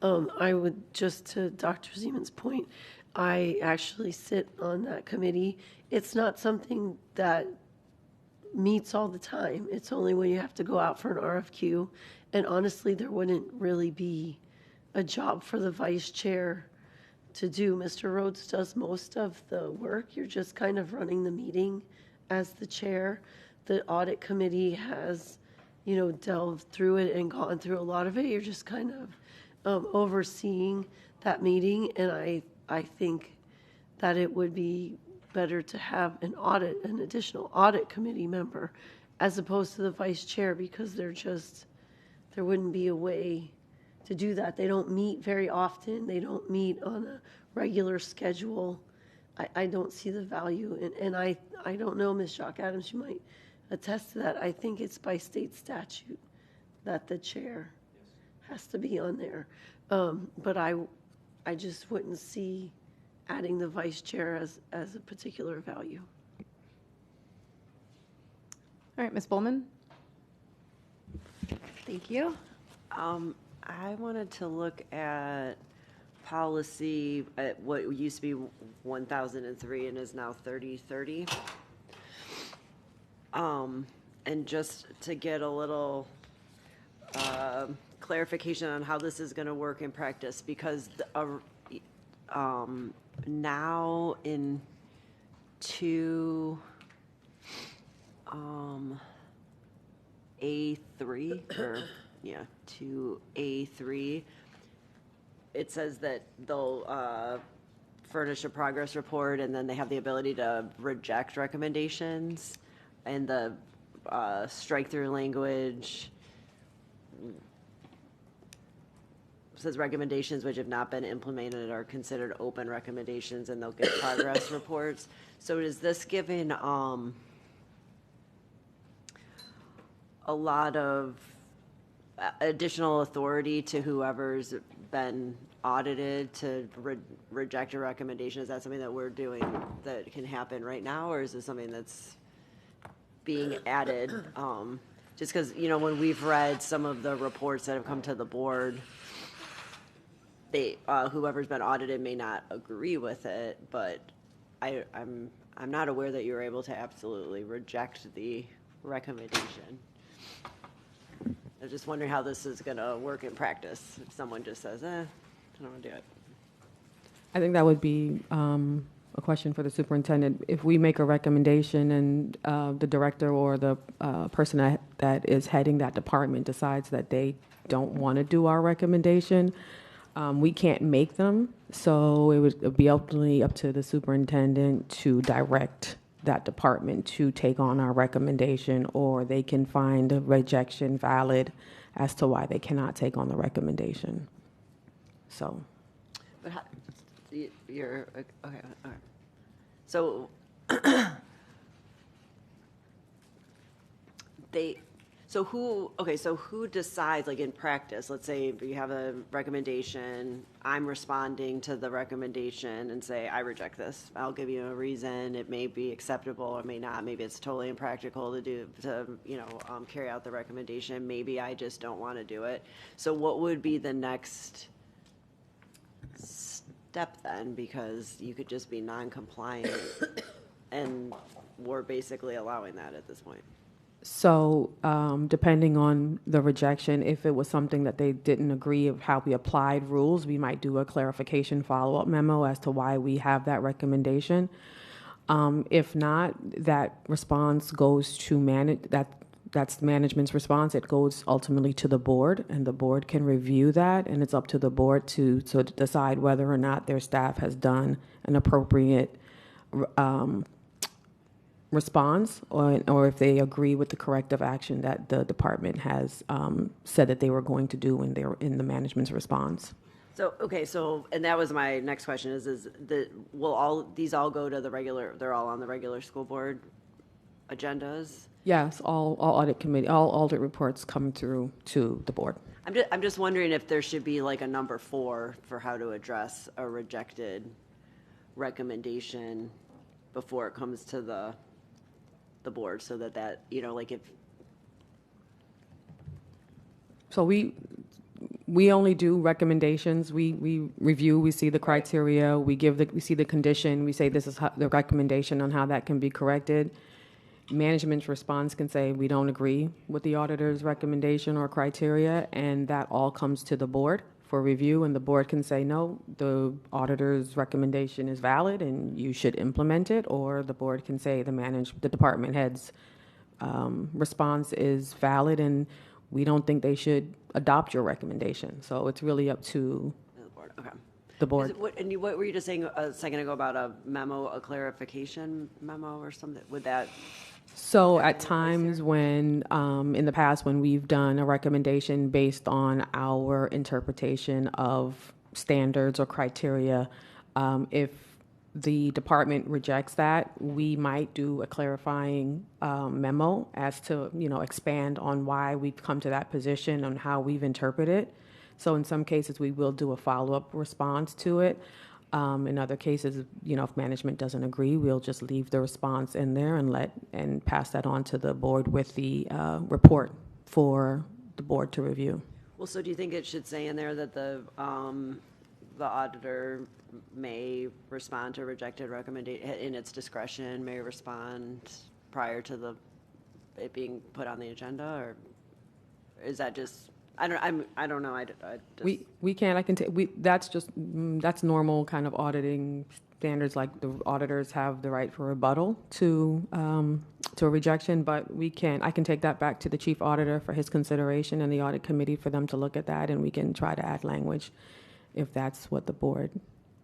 I would, just to Dr. Zeman's point, I actually sit on that committee. It's not something that meets all the time. It's only when you have to go out for an RFQ. And honestly, there wouldn't really be a job for the vice chair to do. Mr. Rhodes does most of the work. You're just kind of running the meeting as the chair. The audit committee has, delved through it and gone through a lot of it. You're just kind of overseeing that meeting. And I think that it would be better to have an additional audit committee member as opposed to the vice chair, because there wouldn't be a way to do that. They don't meet very often. They don't meet on a regular schedule. I don't see the value. And I don't know, Ms. Jock Adams, you might attest to that. I think it's by state statute that the chair has to be on there. But I just wouldn't see adding the vice chair as a particular value. All right, Ms. Bowman? Thank you. I wanted to look at policy at what used to be 1003 and is now 3030. And just to get a little clarification on how this is going to work in practice, because now in A3 or 2A3, it says that they'll furnish a progress report, and then they have the ability to reject recommendations, and the strike-through language says recommendations which have not been implemented are considered open recommendations, and they'll get progress reports. So is this giving a lot of additional authority to whoever's been audited to reject a recommendation? Is that something that we're doing that can happen right now, or is this something that's being added? Just because, when we've read some of the reports that have come to the board, whoever's been audited may not agree with it, but I'm not aware that you're able to absolutely reject the recommendation. I'm just wondering how this is going to work in practice. If someone just says, I don't want to do it. I think that would be a question for the superintendent. If we make a recommendation and the director or the person that is heading that department decides that they don't want to do our recommendation, we can't make them. So it would be ultimately up to the superintendent to direct that department to take on our recommendation, or they can find a rejection valid as to why they cannot take on the recommendation. So. But you're okay. All right. So So who decides, like in practice, let's say you have a recommendation, I'm responding to the recommendation and say, I reject this. I'll give you a reason. It may be acceptable or may not. Maybe it's totally impractical to carry out the recommendation. Maybe I just don't want to do it. So what would be the next step then? Because you could just be non-compliant and we're basically allowing that at this point. So, depending on the rejection, if it was something that they didn't agree of how we applied rules, we might do a clarification follow-up memo as to why we have that recommendation. If not, that response goes to that's management's response. It goes ultimately to the board, and the board can review that, and it's up to the board to decide whether or not their staff has done an appropriate response, or if they agree with the corrective action that the department has said that they were going to do in the management's response. So, okay, and that was my next question will these all go to they're all on the regular school board agendas? Yes, all audit reports come through to the board. I'm just wondering if there should be like a number 4 for how to address a rejected recommendation before it comes to the board, so that like if. So we only do recommendations. We review, we see the criteria, we see the condition, we say this is the recommendation on how that can be corrected. Management's response can say we don't agree with the auditor's recommendation or criteria, and that all comes to the board for review, and the board can say, no, the auditor's recommendation is valid and you should implement it, or the board can say the department head's response is valid and we don't think they should adopt your recommendation. So it's really up to the board. Okay. The board. What were you just saying a second ago about a clarification memo or something? Would that? So at times when, in the past, when we've done a recommendation based on our interpretation of standards or criteria, if the department rejects that, we might do a clarifying memo as to, expand on why we've come to that position and how we've interpreted it. So in some cases, we will do a follow-up response to it. In other cases, if management doesn't agree, we'll just leave the response in there and pass that on to the board with the report for the board to review. Well, so do you think it should say in there that the auditor may respond to rejected recommendation in its discretion, may respond prior to it being put on the agenda, or is that just? I don't know. We can. I can take. That's normal kind of auditing standards. Like the auditors have the right for rebuttal to a rejection, but we can. I can take that back to the chief auditor for his consideration and the audit committee for them to look at that, and we can try to add language if that's what the board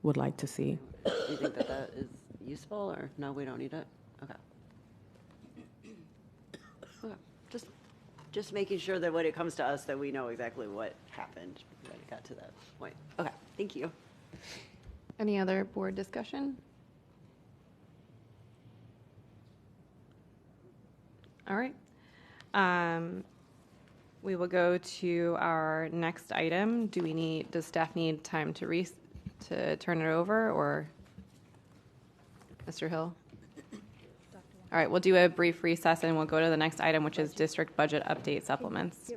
would like to see. Do you think that is useful, or no? We don't need it. Okay. Okay. Just making sure that when it comes to us that we know exactly what happened when it got to that point. Okay, thank you. Any other board discussion? All right. We will go to our next item. Does staff need time to turn it over, or Mr. Hill? All right, we'll do a brief recess and we'll go to the next item, which is district budget update supplements.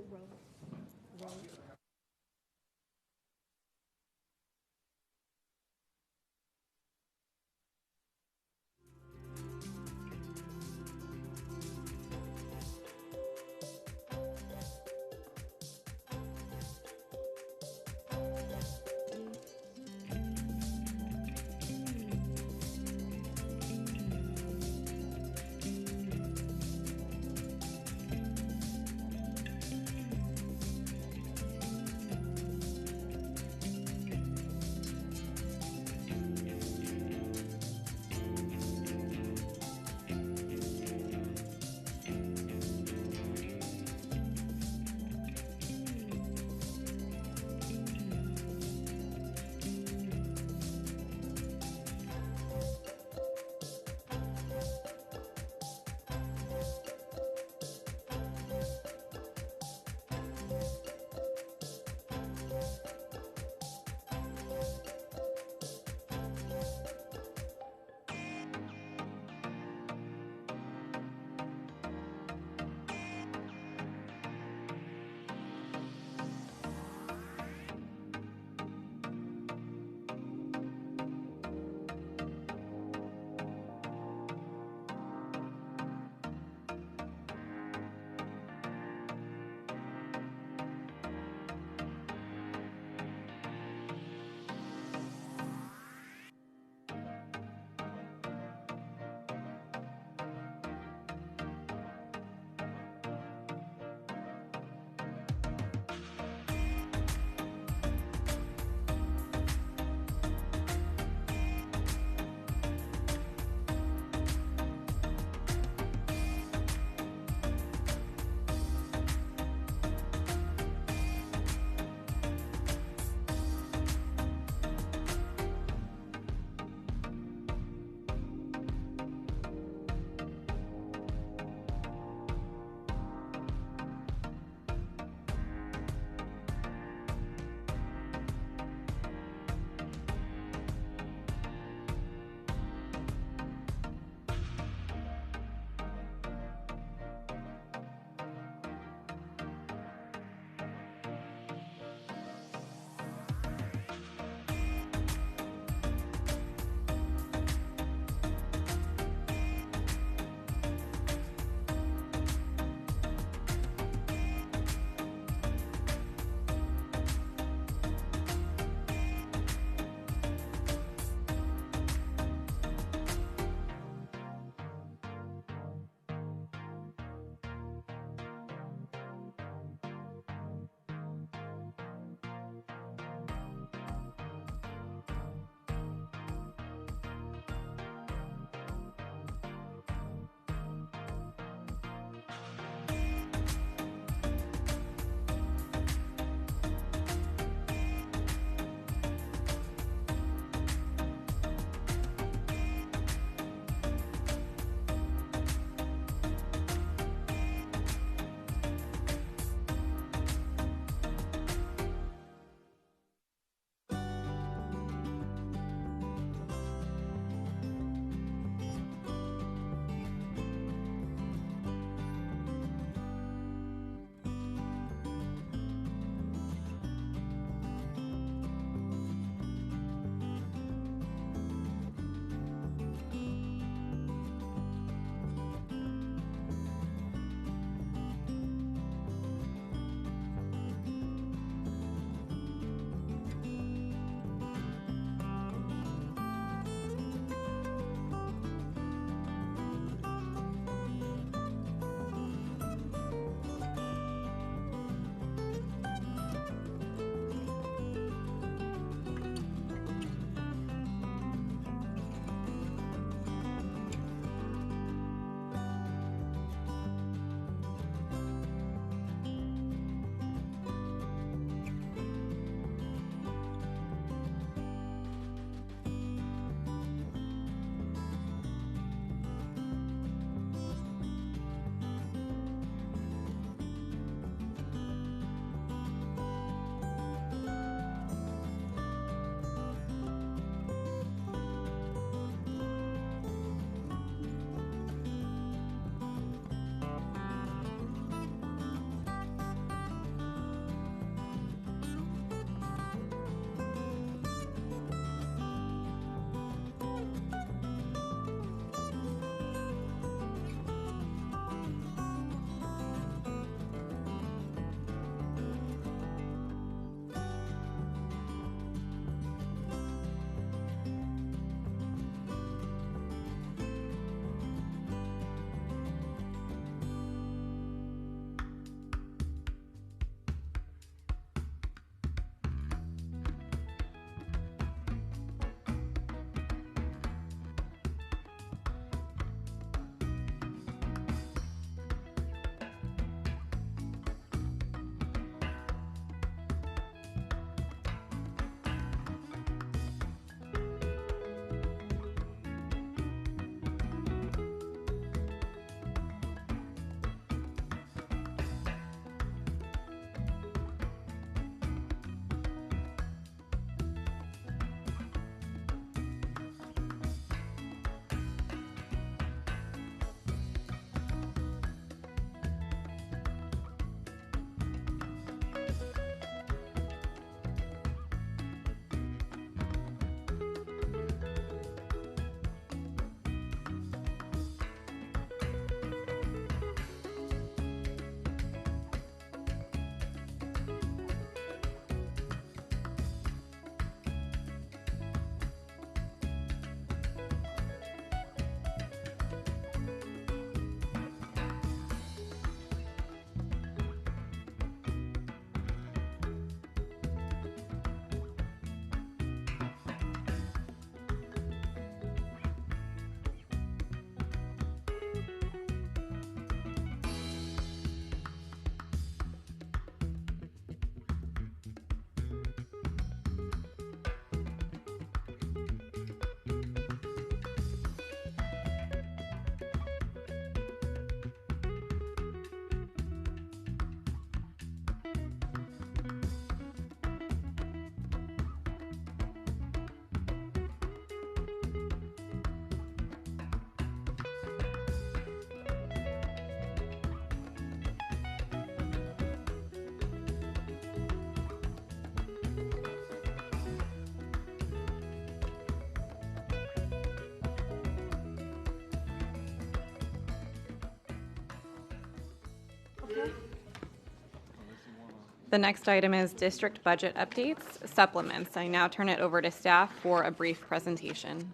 The next item is district budget updates, supplements. I now turn it over to staff for a brief presentation.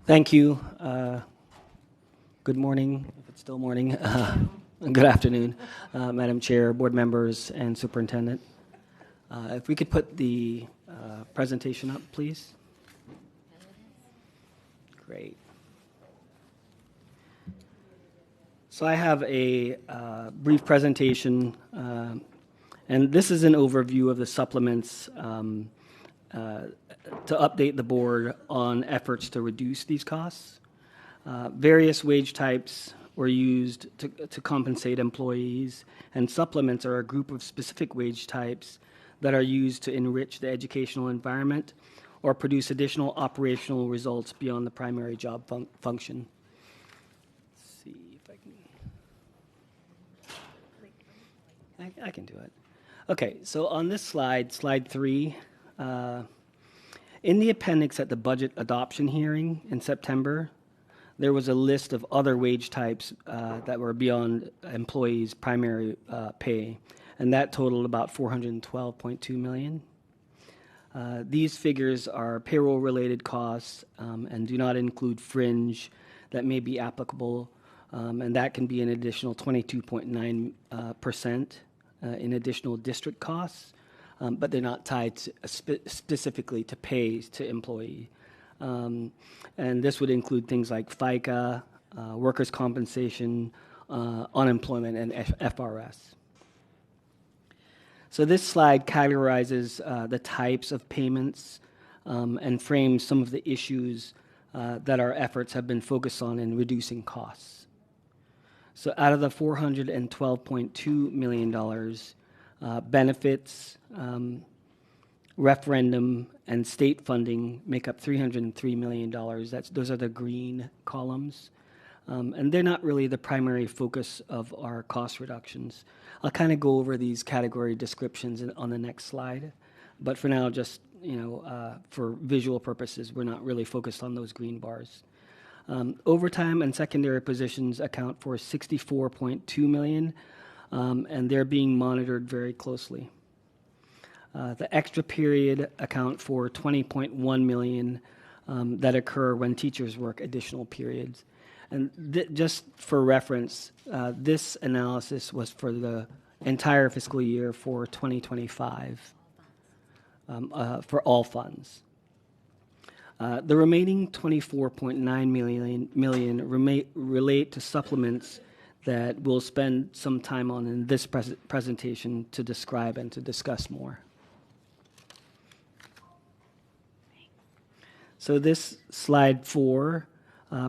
Thank you. Good morning, if it's still morning. Good afternoon, Madam Chair, board members, and superintendent. If we could put the presentation up, please. Great. So I have a brief presentation, and this is an overview of the supplements to update the board on efforts to reduce these costs. Various wage types were used to compensate employees, and supplements are a group of specific wage types that are used to enrich the educational environment or produce additional operational results beyond the primary job function. Let's see if I can do it. Okay, so on this slide, slide 3, in the appendix at the budget adoption hearing in September, there was a list of other wage types that were beyond employees' primary pay, and that totaled about $412.2 million. These figures are payroll-related costs and do not include fringe that may be applicable, and that can be an additional 22.9% in additional district costs, but they're not tied specifically to pay to employee. And this would include things like FICA, workers' compensation, unemployment, and FRS. So this slide categorizes the types of payments and frames some of the issues that our efforts have been focused on in reducing costs. So out of the $412.2 million, benefits, referendum, and state funding make up $303 million. Those are the green columns. And they're not really the primary focus of our cost reductions. I'll kind of go over these category descriptions on the next slide. But for now, just for visual purposes, we're not really focused on those green bars. Overtime and secondary positions account for $64.2 million, and they're being monitored very closely. The extra period account for $20.1 million that occur when teachers work additional periods. And just for reference, this analysis was for the entire fiscal year for 2025 for all funds. The remaining $24.9 million relate to supplements that we'll spend some time on in this presentation to describe and to discuss more. So this slide 4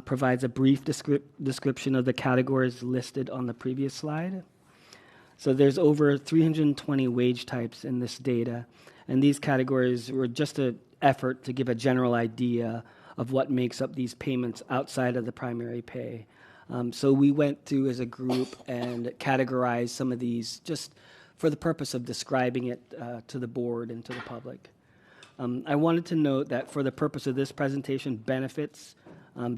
provides a brief description of the categories listed on the previous slide. So there's over 320 wage types in this data, and these categories were just an effort to give a general idea of what makes up these payments outside of the primary pay. So we went through as a group and categorized some of these just for the purpose of describing it to the board and to the public. I wanted to note that for the purpose of this presentation, benefits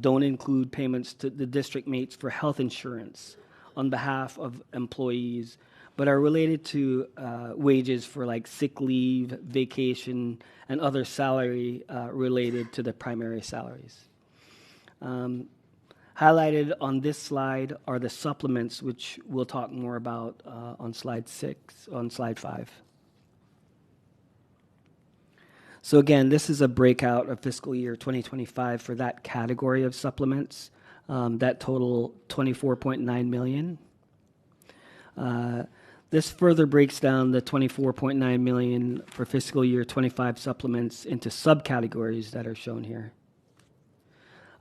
don't include payments to the district mates for health insurance on behalf of employees, but are related to wages for like sick leave, vacation, and other salary related to the primary salaries. Highlighted on this slide are the supplements, which we'll talk more about on slide 5. So again, this is a breakout of fiscal year 2025 for that category of supplements that total $24.9 million. This further breaks down the $24.9 million for fiscal year 25 supplements into subcategories that are shown here.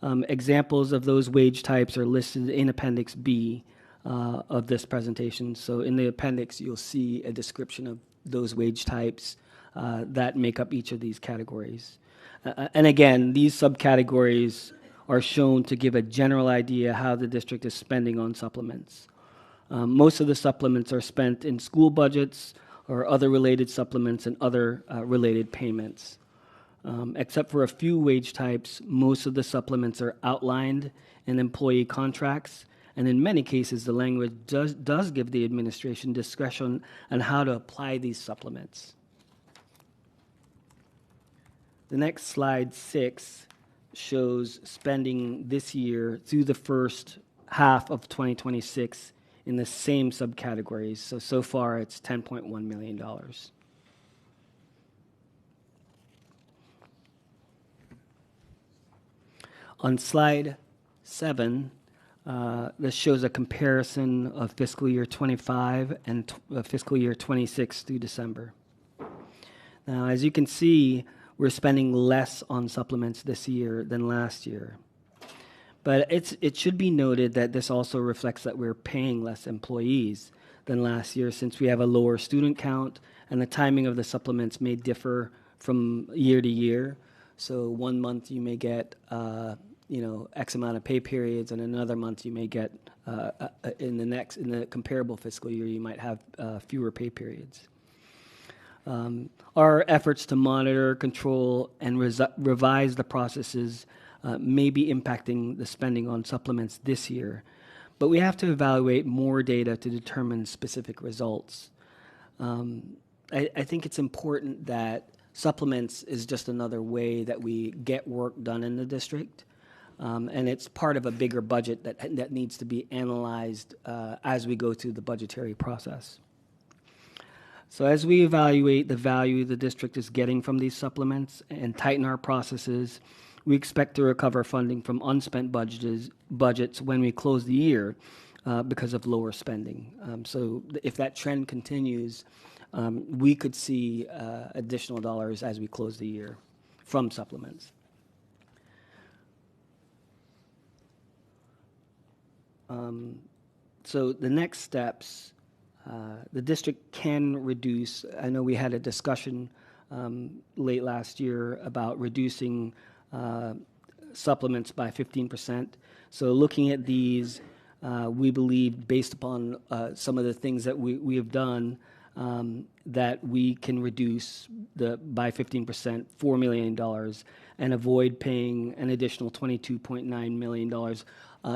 Examples of those wage types are listed in Appendix B of this presentation. So in the appendix, you'll see a description of those wage types that make up each of these categories. And again, these subcategories are shown to give a general idea how the district is spending on supplements. Most of the supplements are spent in school budgets or other related supplements and other related payments. Except for a few wage types, most of the supplements are outlined in employee contracts And in many cases, the language does give the administration discretion on how to apply these supplements. The next slide, 6, shows spending this year through the first half of 2026 in the same subcategories. So far it's $10.1 million. On slide 7, this shows a comparison of fiscal year 25 and fiscal year 26 through December. Now, as you can see, we're spending less on supplements this year than last year. But it should be noted that this also reflects that we're paying less employees than last year, since we have a lower student count and the timing of the supplements may differ from year to year. So one month you may get X amount of pay periods, and another month you may get in the comparable fiscal year you might have fewer pay periods. Our efforts to monitor, control, and revise the processes may be impacting the spending on supplements this year, but we have to evaluate more data to determine specific results. I think it's important that supplements is just another way that we get work done in the district, and it's part of a bigger budget that needs to be analyzed as we go through the budgetary process. So as we evaluate the value the district is getting from these supplements and tighten our processes, we expect to recover funding from unspent budgets when we close the year because of lower spending. So if that trend continues, we could see additional dollars as we close the year from supplements. So the next steps, the district can reduce. I know we had a discussion late last year about reducing supplements by 15%. So looking at these, we believe, based upon some of the things that we have done, that we can reduce by 15% $4 million and avoid paying an additional $22.9 million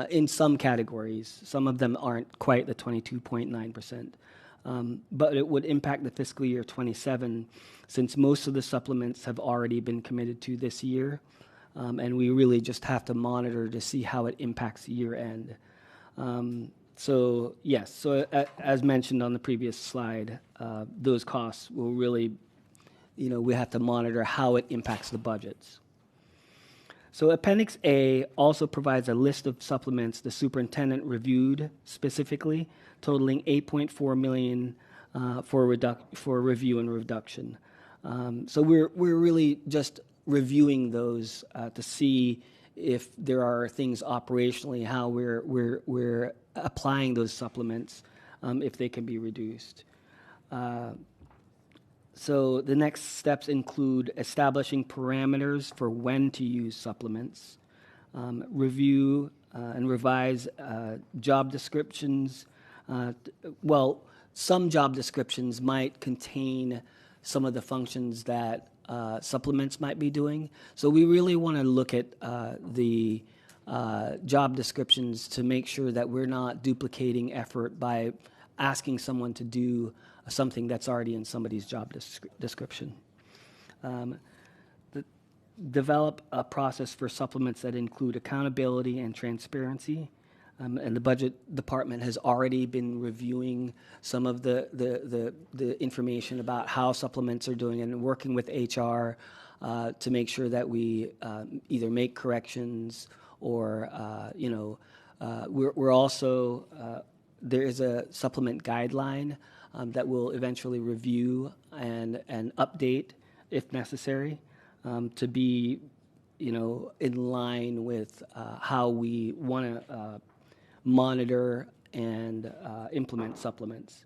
in some categories. Some of them aren't quite the 22.9%. But it would impact the fiscal year 27, since most of the supplements have already been committed to this year, and we really just have to monitor to see how it impacts year end. So yes, as mentioned on the previous slide, those costs will really, we have to monitor how it impacts the budgets. So Appendix A also provides a list of supplements the superintendent reviewed specifically, totaling $8.4 million for review and reduction. So we're really just reviewing those to see if there are things operationally how we're applying those supplements, if they can be reduced. So the next steps include establishing parameters for when to use supplements, review and revise job descriptions. Some job descriptions might contain some of the functions that supplements might be doing. So we really want to look at the job descriptions to make sure that we're not duplicating effort by asking someone to do something that's already in somebody's job description. Develop a process for supplements that include accountability and transparency. And the budget department has already been reviewing some of the information about how supplements are doing and working with HR to make sure that we either make corrections or, we're also, there is a supplement guideline that we'll eventually review and update if necessary to be, in line with how we want to monitor and implement supplements.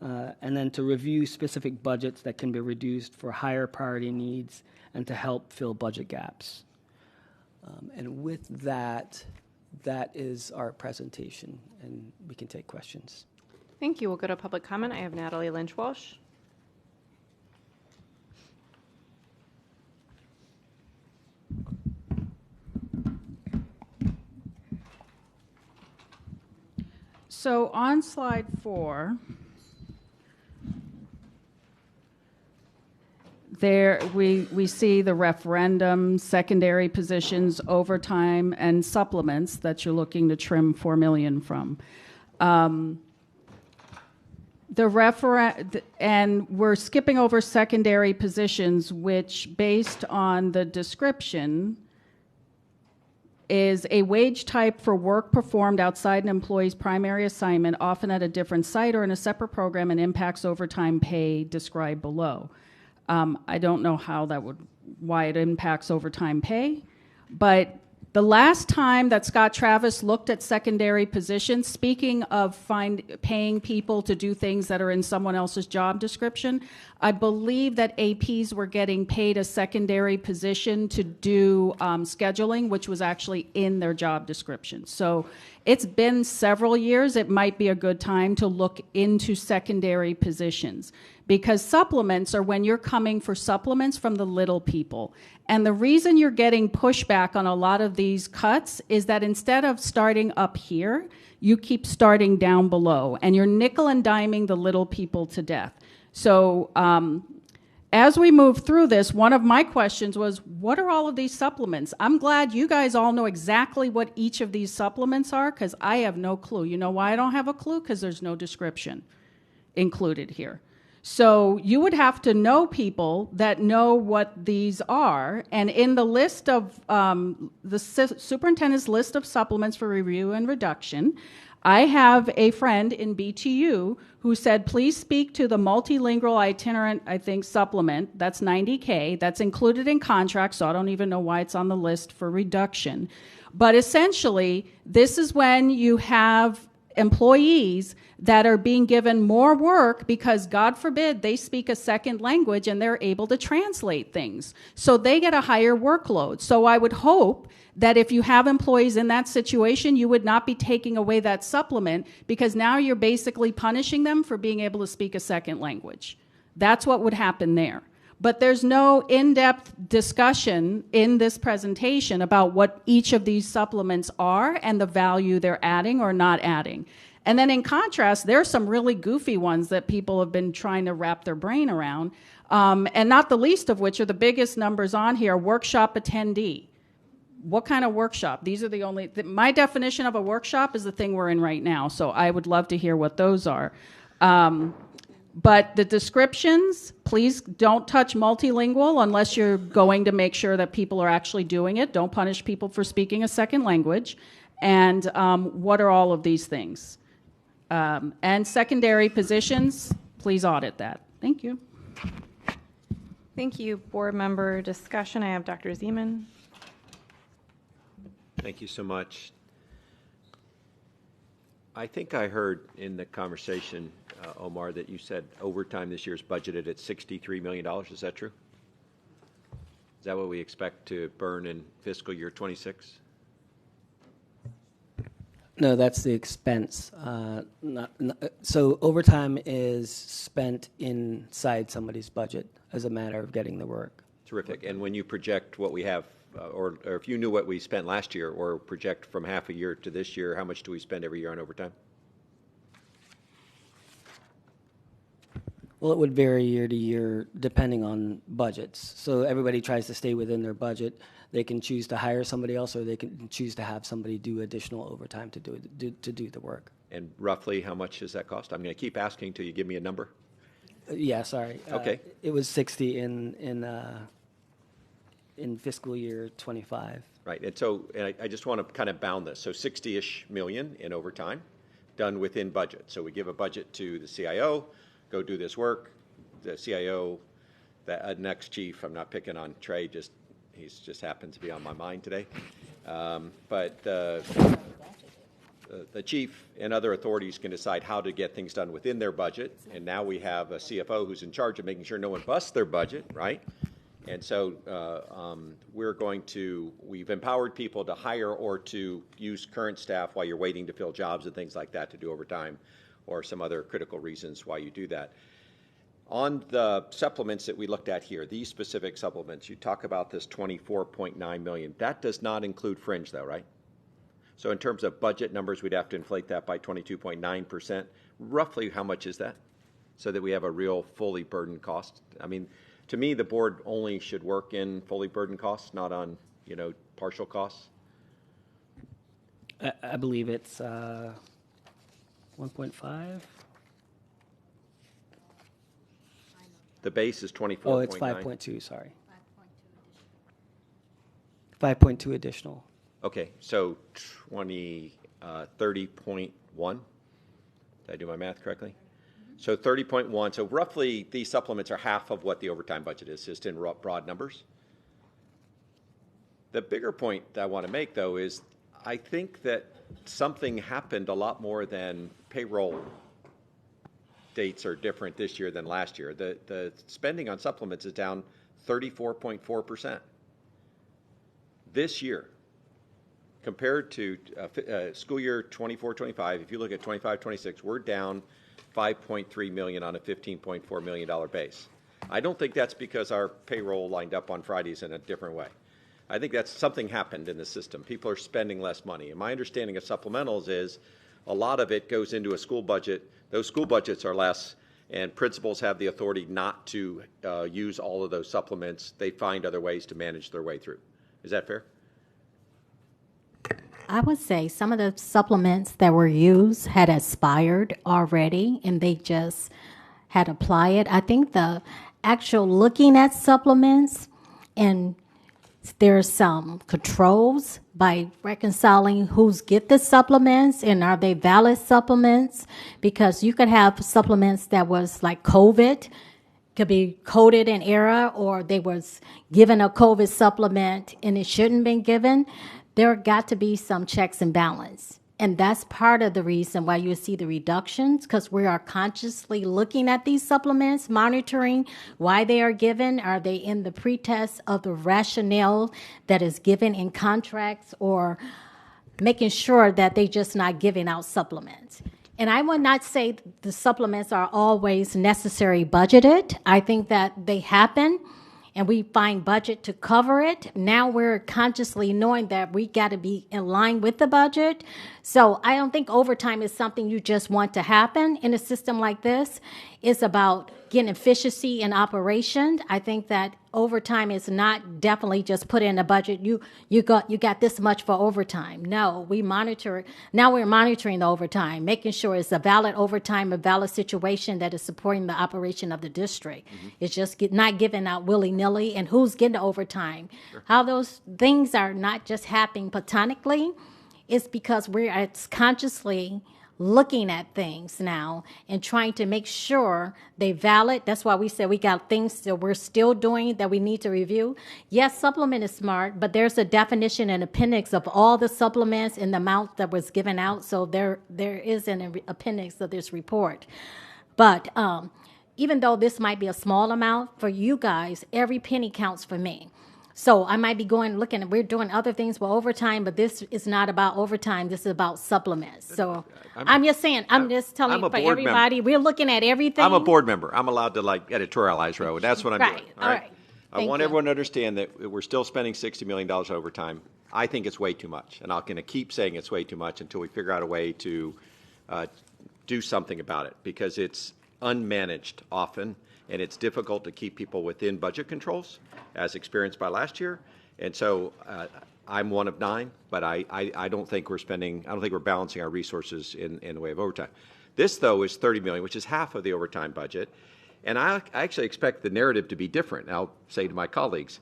And then to review specific budgets that can be reduced for higher priority needs and to help fill budget gaps. And with that, that is our presentation, and we can take questions. Thank you. We'll go to public comment. I have Natalie Lynch-Walsh. So on slide 4, there we see the referendum, secondary positions, overtime, and supplements that you're looking to trim $4 million from. And we're skipping over secondary positions, which, based on the description, is a wage type for work performed outside an employee's primary assignment, often at a different site or in a separate program, and impacts overtime pay described below. I don't know why it impacts overtime pay, but the last time that Scott Travis looked at secondary positions, speaking of paying people to do things that are in someone else's job description, I believe that APs were getting paid a secondary position to do scheduling, which was actually in their job description. So it's been several years. It might be a good time to look into secondary positions, because supplements are when you're coming for supplements from the little people. And the reason you're getting pushback on a lot of these cuts is that instead of starting up here, you keep starting down below, and you're nickel and diming the little people to death. So as we move through this, one of my questions was, what are all of these supplements? I'm glad you guys all know exactly what each of these supplements are, because I have no clue. You know why I don't have a clue? Because there's no description included here. So you would have to know people that know what these are. And in the list of the superintendent's list of supplements for review and reduction, I have a friend in BTU who said, please speak to the multilingual itinerant, I think, supplement. That's $90K. That's included in contract, so I don't even know why it's on the list for reduction. But essentially, this is when you have employees that are being given more work because, God forbid, they speak a second language and they're able to translate things. So they get a higher workload. So I would hope that if you have employees in that situation, you would not be taking away that supplement, because now you're basically punishing them for being able to speak a second language. That's what would happen there. But there's no in-depth discussion in this presentation about what each of these supplements are and the value they're adding or not adding. And then in contrast, there are some really goofy ones that people have been trying to wrap their brain around, and not the least of which are the biggest numbers on here: workshop attendee. What kind of workshop? These are the only, my definition of a workshop is the thing we're in right now, so I would love to hear what those are. But the descriptions, please don't touch multilingual unless you're going to make sure that people are actually doing it. Don't punish people for speaking a second language. And what are all of these things? And secondary positions, please audit that. Thank you. Thank you. Board member discussion. I have Dr. Zeman. Thank you so much. I think I heard in the conversation, Omar, that you said overtime this year is budgeted at $63 million. Is that true? Is that what we expect to burn in fiscal year 26? No, that's the expense. So overtime is spent inside somebody's budget as a matter of getting the work. Terrific. And when you project what we have, or if you knew what we spent last year, or project from half a year to this year, how much do we spend every year on overtime? Well, it would vary year to year depending on budgets. So everybody tries to stay within their budget. They can choose to hire somebody else, or they can choose to have somebody do additional overtime to do the work. And roughly how much does that cost? I'm going to keep asking until you give me a number. Yeah, sorry. Okay. It was 60 in fiscal year 25. Right. And so I just want to kind of bound this. So 60-ish million in overtime done within budget. So we give a budget to the CIO, go do this work. The CIO, the next chief, I'm not picking on Trey, he just happens to be on my mind today. But the chief and other authorities can decide how to get things done within their budget. And now we have a CFO who's in charge of making sure no one busts their budget, right? And so we've empowered people to hire or to use current staff while you're waiting to fill jobs and things like that to do overtime, or some other critical reasons why you do that. On the supplements that we looked at here, these specific supplements, you talk about this $24.9 million. That does not include fringe though, right? So in terms of budget numbers, we'd have to inflate that by 22.9%. Roughly how much is that? So that we have a real fully burdened cost. I mean, to me, the board only should work in fully burdened costs, not on, partial costs. I believe it's 1.5. The base is 24.9. Oh, it's 5.2, sorry. 5.2 additional. Okay, so 30.1. Did I do my math correctly? So 30.1. So roughly these supplements are half of what the overtime budget is, just in broad numbers. The bigger point that I want to make, though, is I think that something happened a lot more than payroll dates are different this year than last year. The spending on supplements is down 34.4% this year compared to school year 24-25. If you look at 25-26, we're down $5.3 million on a $15.4 million base. I don't think that's because our payroll lined up on Fridays in a different way. I think that's something happened in the system. People are spending less money. And my understanding of supplementals is a lot of it goes into a school budget. Those school budgets are less, and principals have the authority not to use all of those supplements. They find other ways to manage their way through. Is that fair? I would say some of the supplements that were used had expired already, and they just had applied it. I think the actual looking at supplements, and there's some controls by reconciling who's get the supplements and are they valid supplements, because you could have supplements that was like COVID, could be coded in error, or they was given a COVID supplement and it shouldn't been given. There got to be some checks and balance. And that's part of the reason why you see the reductions, because we are consciously looking at these supplements, monitoring why they are given. Are they in the pretest of the rationale that is given in contracts, or making sure that they just not giving out supplements? And I would not say the supplements are always necessary budgeted. I think that they happen, and we find budget to cover it. Now we're consciously knowing that we got to be in line with the budget. So I don't think overtime is something you just want to happen in a system like this. It's about getting efficiency in operation. I think that overtime is not definitely just put in a budget. You got this much for overtime. No, we monitor. Now we're monitoring the overtime, making sure it's a valid overtime, a valid situation that is supporting the operation of the district. Mm-hmm. It's just not giving out willy-nilly, and who's getting the overtime. Sure. How those things are not just happening platonically. It's because we're consciously looking at things now and trying to make sure they valid. That's why we said we got things that we're still doing that we need to review. Yes, supplement is smart, but there's a definition and appendix of all the supplements and the amount that was given out. So there is an appendix of this report. But even though this might be a small amount for you guys, every penny counts for me. So I might be looking, we're doing other things with overtime, but this is not about overtime. This is about supplements. So I'm just saying, I'm just telling for everybody, we're looking at everything. I'm a board member. I'm allowed to editorialize, Ro, and that's what I'm doing. All right. I want everyone to understand that we're still spending $60 million overtime. I think it's way too much, and I'm going to keep saying it's way too much until we figure out a way to do something about it, because it's unmanaged often, and it's difficult to keep people within budget controls, as experienced by last year. And so I'm one of 9, but I don't think we're balancing our resources in the way of overtime. This, though, is $30 million, which is half of the overtime budget. And I actually expect the narrative to be different. And I'll say to my colleagues,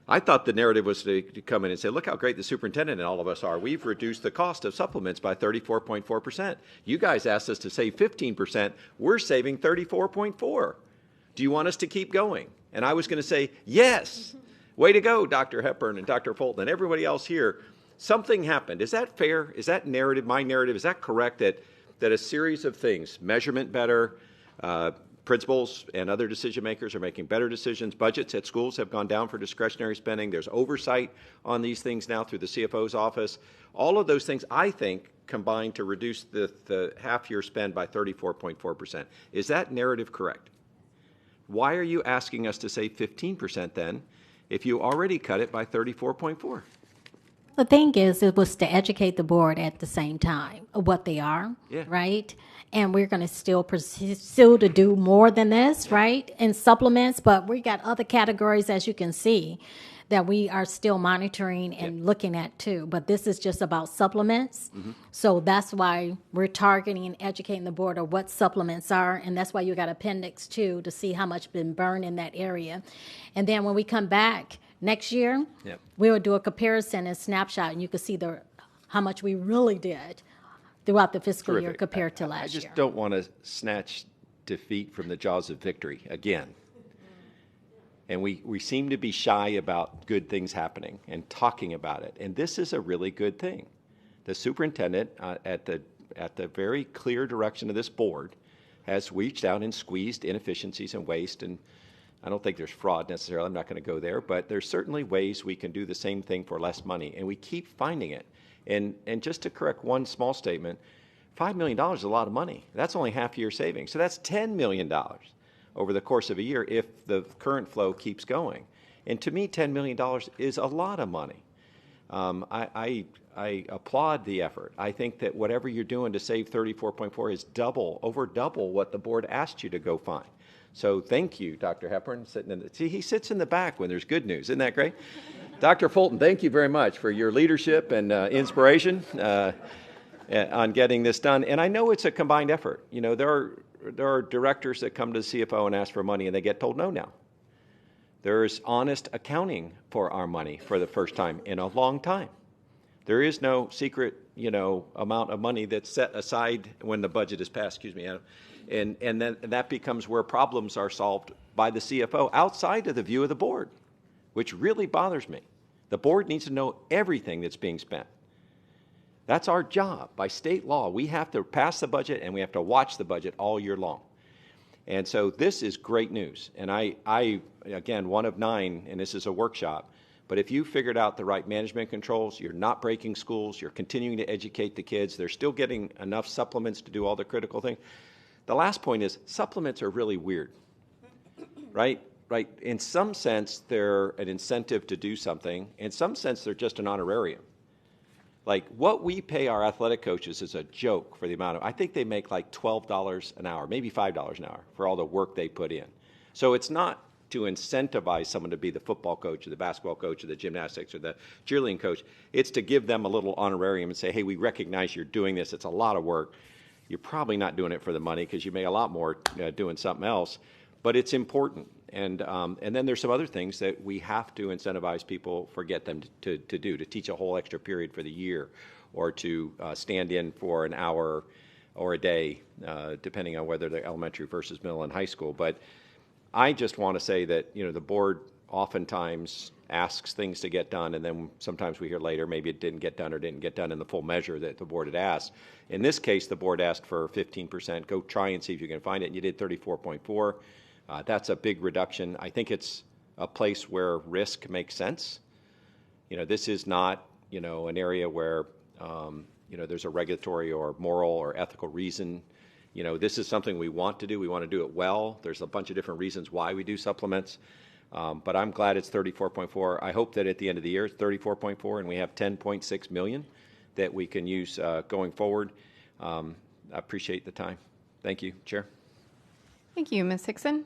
I thought the narrative was to come in and say, look how great the superintendent and all of us are. We've reduced the cost of supplements by 34.4%. You guys asked us to save 15%. We're saving 34.4%. Do you want us to keep going? And I was going to say, yes. Way to go, Dr. Hepburn and Dr. Fulton and everybody else here. Something happened. Is that fair? Is that narrative, my narrative, is that correct, that a series of things, measurement better, principals and other decision makers are making better decisions, budgets at schools have gone down for discretionary spending, there's oversight on these things now through the CFO's office. All of those things, I think, combine to reduce the half-year spend by 34.4%. Is that narrative correct? Why are you asking us to save 15% then if you already cut it by 34.4%? The thing is, it was to educate the board at the same time of what they are, Yeah. right? And we're going to still pursue to do more than this, right? In supplements, but we got other categories, as you can see, that we are still monitoring and looking at too. But this is just about supplements. So that's why we're targeting and educating the board of what supplements are. And that's why you got Appendix 2 to see how much been burned in that area. And then when we come back next year, we will do a comparison and snapshot, and you can see how much we really did throughout the fiscal year compared to last I just year. don't want to snatch defeat from the jaws of victory again. And we seem to be shy about good things happening and talking about it. And this is a really good thing. The superintendent, at the very clear direction of this board, has reached out and squeezed inefficiencies and waste. And I don't think there's fraud necessarily. I'm not going to go there. But there's certainly ways we can do the same thing for less money. And we keep finding it. And just to correct one small statement, $5 million is a lot of money. That's only half year savings. So that's $10 million over the course of a year if the current flow keeps going. And to me, $10 million is a lot of money. I applaud the effort. I think that whatever you're doing to save 34.4 is over double what the board asked you to go find. So thank you, Dr. Hepburn. See, he sits in the back when there's good news. Isn't that great? Dr. Fulton, thank you very much for your leadership and inspiration on getting this done. And I know it's a combined effort. You know, there are directors that come to the CFO and ask for money, and they get told no now. There's honest accounting for our money for the first time in a long time. There is no secret, amount of money that's set aside when the budget is passed, excuse me, Adam. And then that becomes where problems are solved by the CFO outside of the view of the board, which really bothers me. The board needs to know everything that's being spent. That's our job. By state law, we have to pass the budget and we have to watch the budget all year long. And so this is great news. And I again, one of 9, and this is a workshop, but if you figured out the right management controls, you're not breaking schools, you're continuing to educate the kids, they're still getting enough supplements to do all the critical things. The last point is supplements are really weird, right? Right. In some sense, they're an incentive to do something. In some sense, they're just an honorarium. Like what we pay our athletic coaches is a joke for the amount of, I think they make like $12 an hour, maybe $5 an hour for all the work they put in. So it's not to incentivize someone to be the football coach or the basketball coach or the gymnastics or the cheerleading coach. It's to give them a little honorarium and say, hey, we recognize you're doing this. It's a lot of work. You're probably not doing it for the money because you make a lot more doing something else, but it's important. And then there's some other things that we have to incentivize people, get them to do, to teach a whole extra period for the year or to stand in for an hour or a day, depending on whether they're elementary versus middle and high school. But I just want to say that, the board oftentimes asks things to get done, and then sometimes we hear later maybe it didn't get done or didn't get done in the full measure that the board had asked. In this case, the board asked for 15%. Go try and see if you can find it, and you did 34.4. That's a big reduction. I think it's a place where risk makes sense. This is not, an area where, there's a regulatory or moral or ethical reason. This is something we want to do. We want to do it well. There's a bunch of different reasons why we do supplements. But I'm glad it's 34.4. I hope that at the end of the year it's 34.4 and we have 10.6 million that we can use going forward. I appreciate the time. Thank you, Chair. Thank you. Ms. Hickson?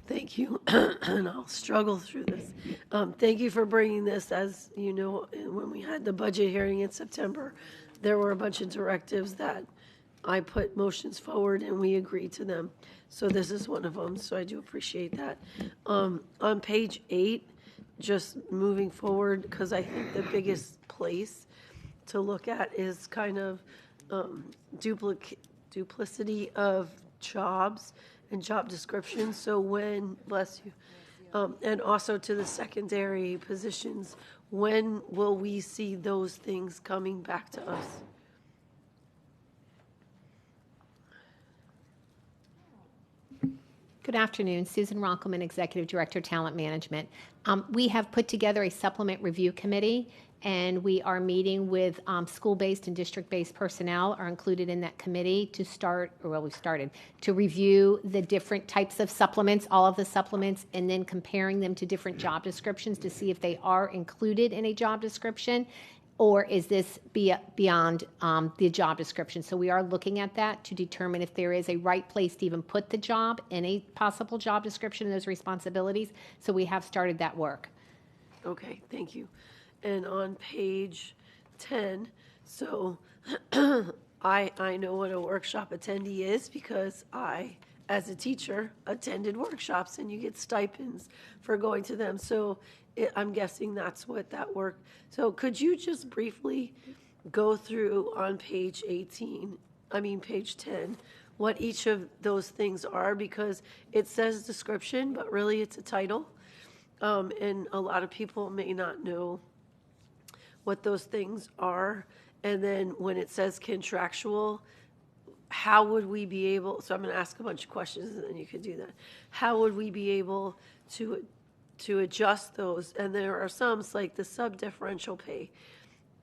Thank you, and I'll struggle through this. Thank you for bringing this. As you know, when we had the budget hearing in September, there were a bunch of directives that I put motions forward and we agreed to them. So this is one of them, so I do appreciate that. On page 8, just moving forward, because I think the biggest place to look at is kind of duplicity of jobs and job descriptions. So when, bless you, and also to the secondary positions, when will we see those things coming back to us? Good afternoon. Susan Ronkelman, Executive Director, Talent Management. We have put together a supplement review committee, and we are meeting with school-based and district-based personnel are included in that committee to start, or well, we've started, to review the different types of supplements, all of the supplements, and then comparing them to different job descriptions to see if they are included in a job description, or is this beyond the job description. So we are looking at that to determine if there is a right place to even put the job in a possible job description and those responsibilities. So we have started that work. Okay, thank you. And on page 10, so I know what a workshop attendee is because I, as a teacher, attended workshops and you get stipends for going to them. So I'm guessing that's what that work. So could you just briefly go through on page 10, what each of those things are? Because it says description, but really it's a title. And a lot of people may not know what those things are. And then when it says contractual, how would we be able, so I'm going to ask a bunch of questions and then you could do that. How would we be able to adjust those? And there are some, like the sub-differential pay.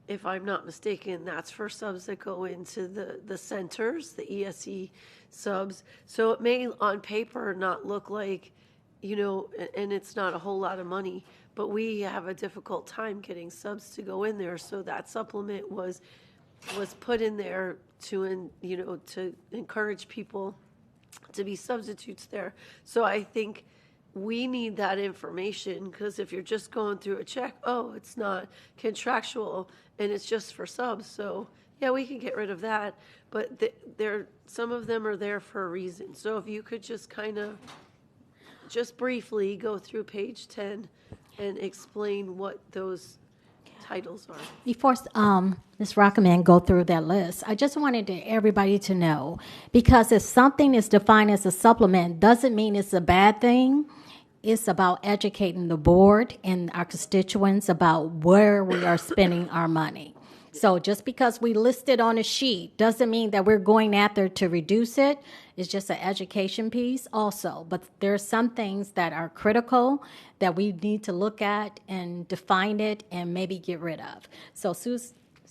If I'm not mistaken, that's for subs that go into the centers, the ESE subs. So it may on paper not look like, and it's not a whole lot of money, but we have a difficult time getting subs to go in there. So that supplement was put in there to encourage people to be substitutes there. So I think we need that information, because if you're just going through a check, it's not contractual and it's just for subs. So yeah, we can get rid of that, but some of them are there for a reason. So if you could just kind of just briefly go through page 10 and explain what those titles are. Before Ms. Rockman go through that list, I just wanted everybody to know, because if something is defined as a supplement, doesn't mean it's a bad thing. It's about educating the board and our constituents about where we are spending our money. So just because we list it on a sheet doesn't mean that we're going after to reduce it. It's just an education piece also. But there are some things that are critical that we need to look at and define it and maybe get rid of. So Sue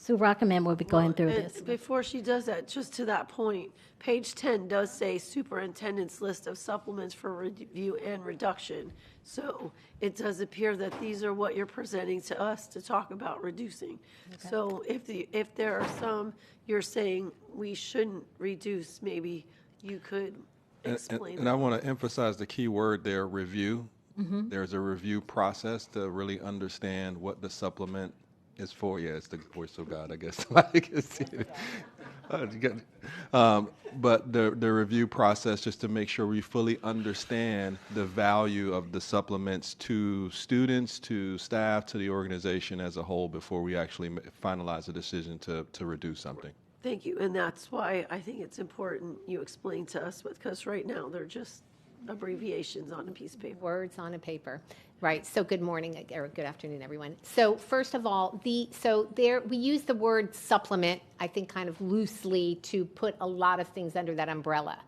Rockman will be going through this. Before she does that, just to that point, page 10 does say superintendent's list of supplements for review and reduction. So it does appear that these are what you're presenting to us to talk about reducing. Okay. So if there are some you're saying we shouldn't reduce, maybe you could explain. And I want to emphasize the key word there, review. Mm-hmm. There's a review process to really understand what the supplement is for. Yeah, it's the voice of God, I guess. I can see it. But the review process, just to make sure we fully understand the value of the supplements to students, to staff, to the organization as a whole before we actually finalize a decision to reduce something. Thank you. And that's why I think it's important you explain to us, because right now they're just abbreviations on a piece of paper. Words on a paper. Right. So good morning, or good afternoon, everyone. So first of all, we use the word supplement, I think, kind of loosely to put a lot of things under that umbrella.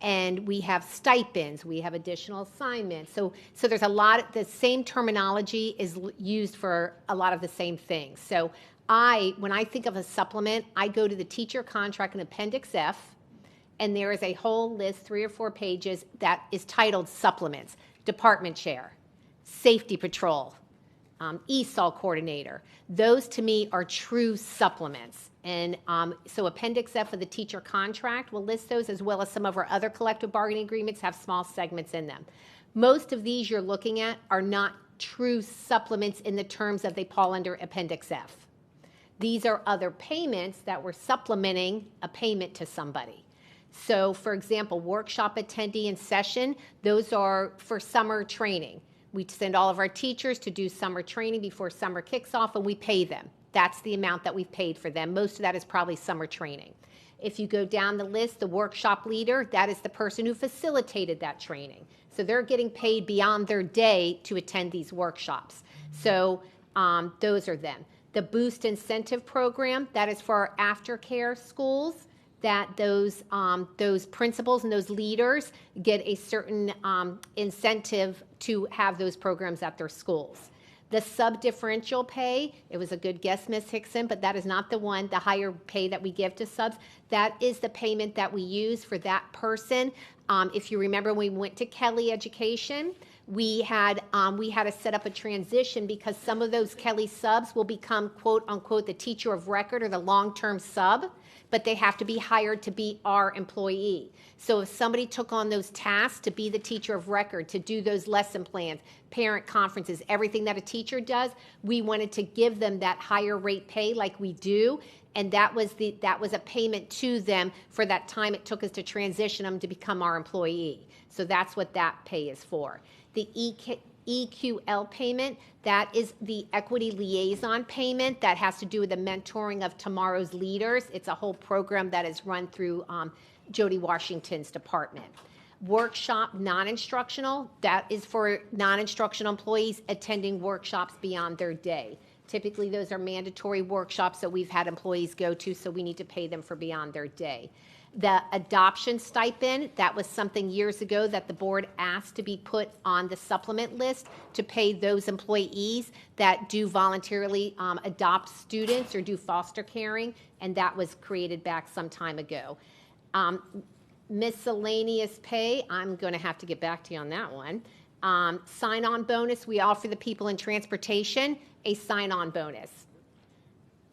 And we have stipends, we have additional assignments. So there's a lot of the same terminology is used for a lot of the same things. So when I think of a supplement, I go to the teacher contract in Appendix F, and there is a whole list, 3 or 4 pages, that is titled supplements. Department chair, safety patrol, ESOL coordinator. Those to me are true supplements. And so Appendix F of the teacher contract will list those, as well as some of our other collective bargaining agreements have small segments in them. Most of these you're looking at are not true supplements in the terms of they fall under Appendix F. These are other payments that we're supplementing a payment to somebody. So, for example, workshop attendee in session, those are for summer training. We send all of our teachers to do summer training before summer kicks off, and we pay them. That's the amount that we've paid for them. Most of that is probably summer training. If you go down the list, the workshop leader, that is the person who facilitated that training. So they're getting paid beyond their day to attend these workshops. So those are them. The Boost Incentive Program, that is for our aftercare schools, that those principals and those leaders get a certain incentive to have those programs at their schools. The sub-differential pay, it was a good guess, Ms. Hickson, but that is not the one, the higher pay that we give to subs. That is the payment that we use for that person. If you remember, when we went to Kelly Education, we had to set up a transition because some of those Kelly subs will become, quote unquote, the teacher of record or the long-term sub, but they have to be hired to be our employee. So if somebody took on those tasks to be the teacher of record, to do those lesson plans, parent conferences, everything that a teacher does, we wanted to give them that higher rate pay like we do, and that was a payment to them for that time it took us to transition them to become our employee. So that's what that pay is for. The EQL payment, that is the equity liaison payment that has to do with the mentoring of tomorrow's leaders. It's a whole program that is run through Jody Washington's department. Workshop non-instructional, that is for non-instructional employees attending workshops beyond their day. Typically, those are mandatory workshops that we've had employees go to, so we need to pay them for beyond their day. The adoption stipend, that was something years ago that the board asked to be put on the supplement list to pay those employees that do voluntarily adopt students or do foster caring, and that was created back some time ago. Miscellaneous pay, I'm going to have to get back to you on that one. Sign-on bonus, we offer the people in transportation a sign-on bonus.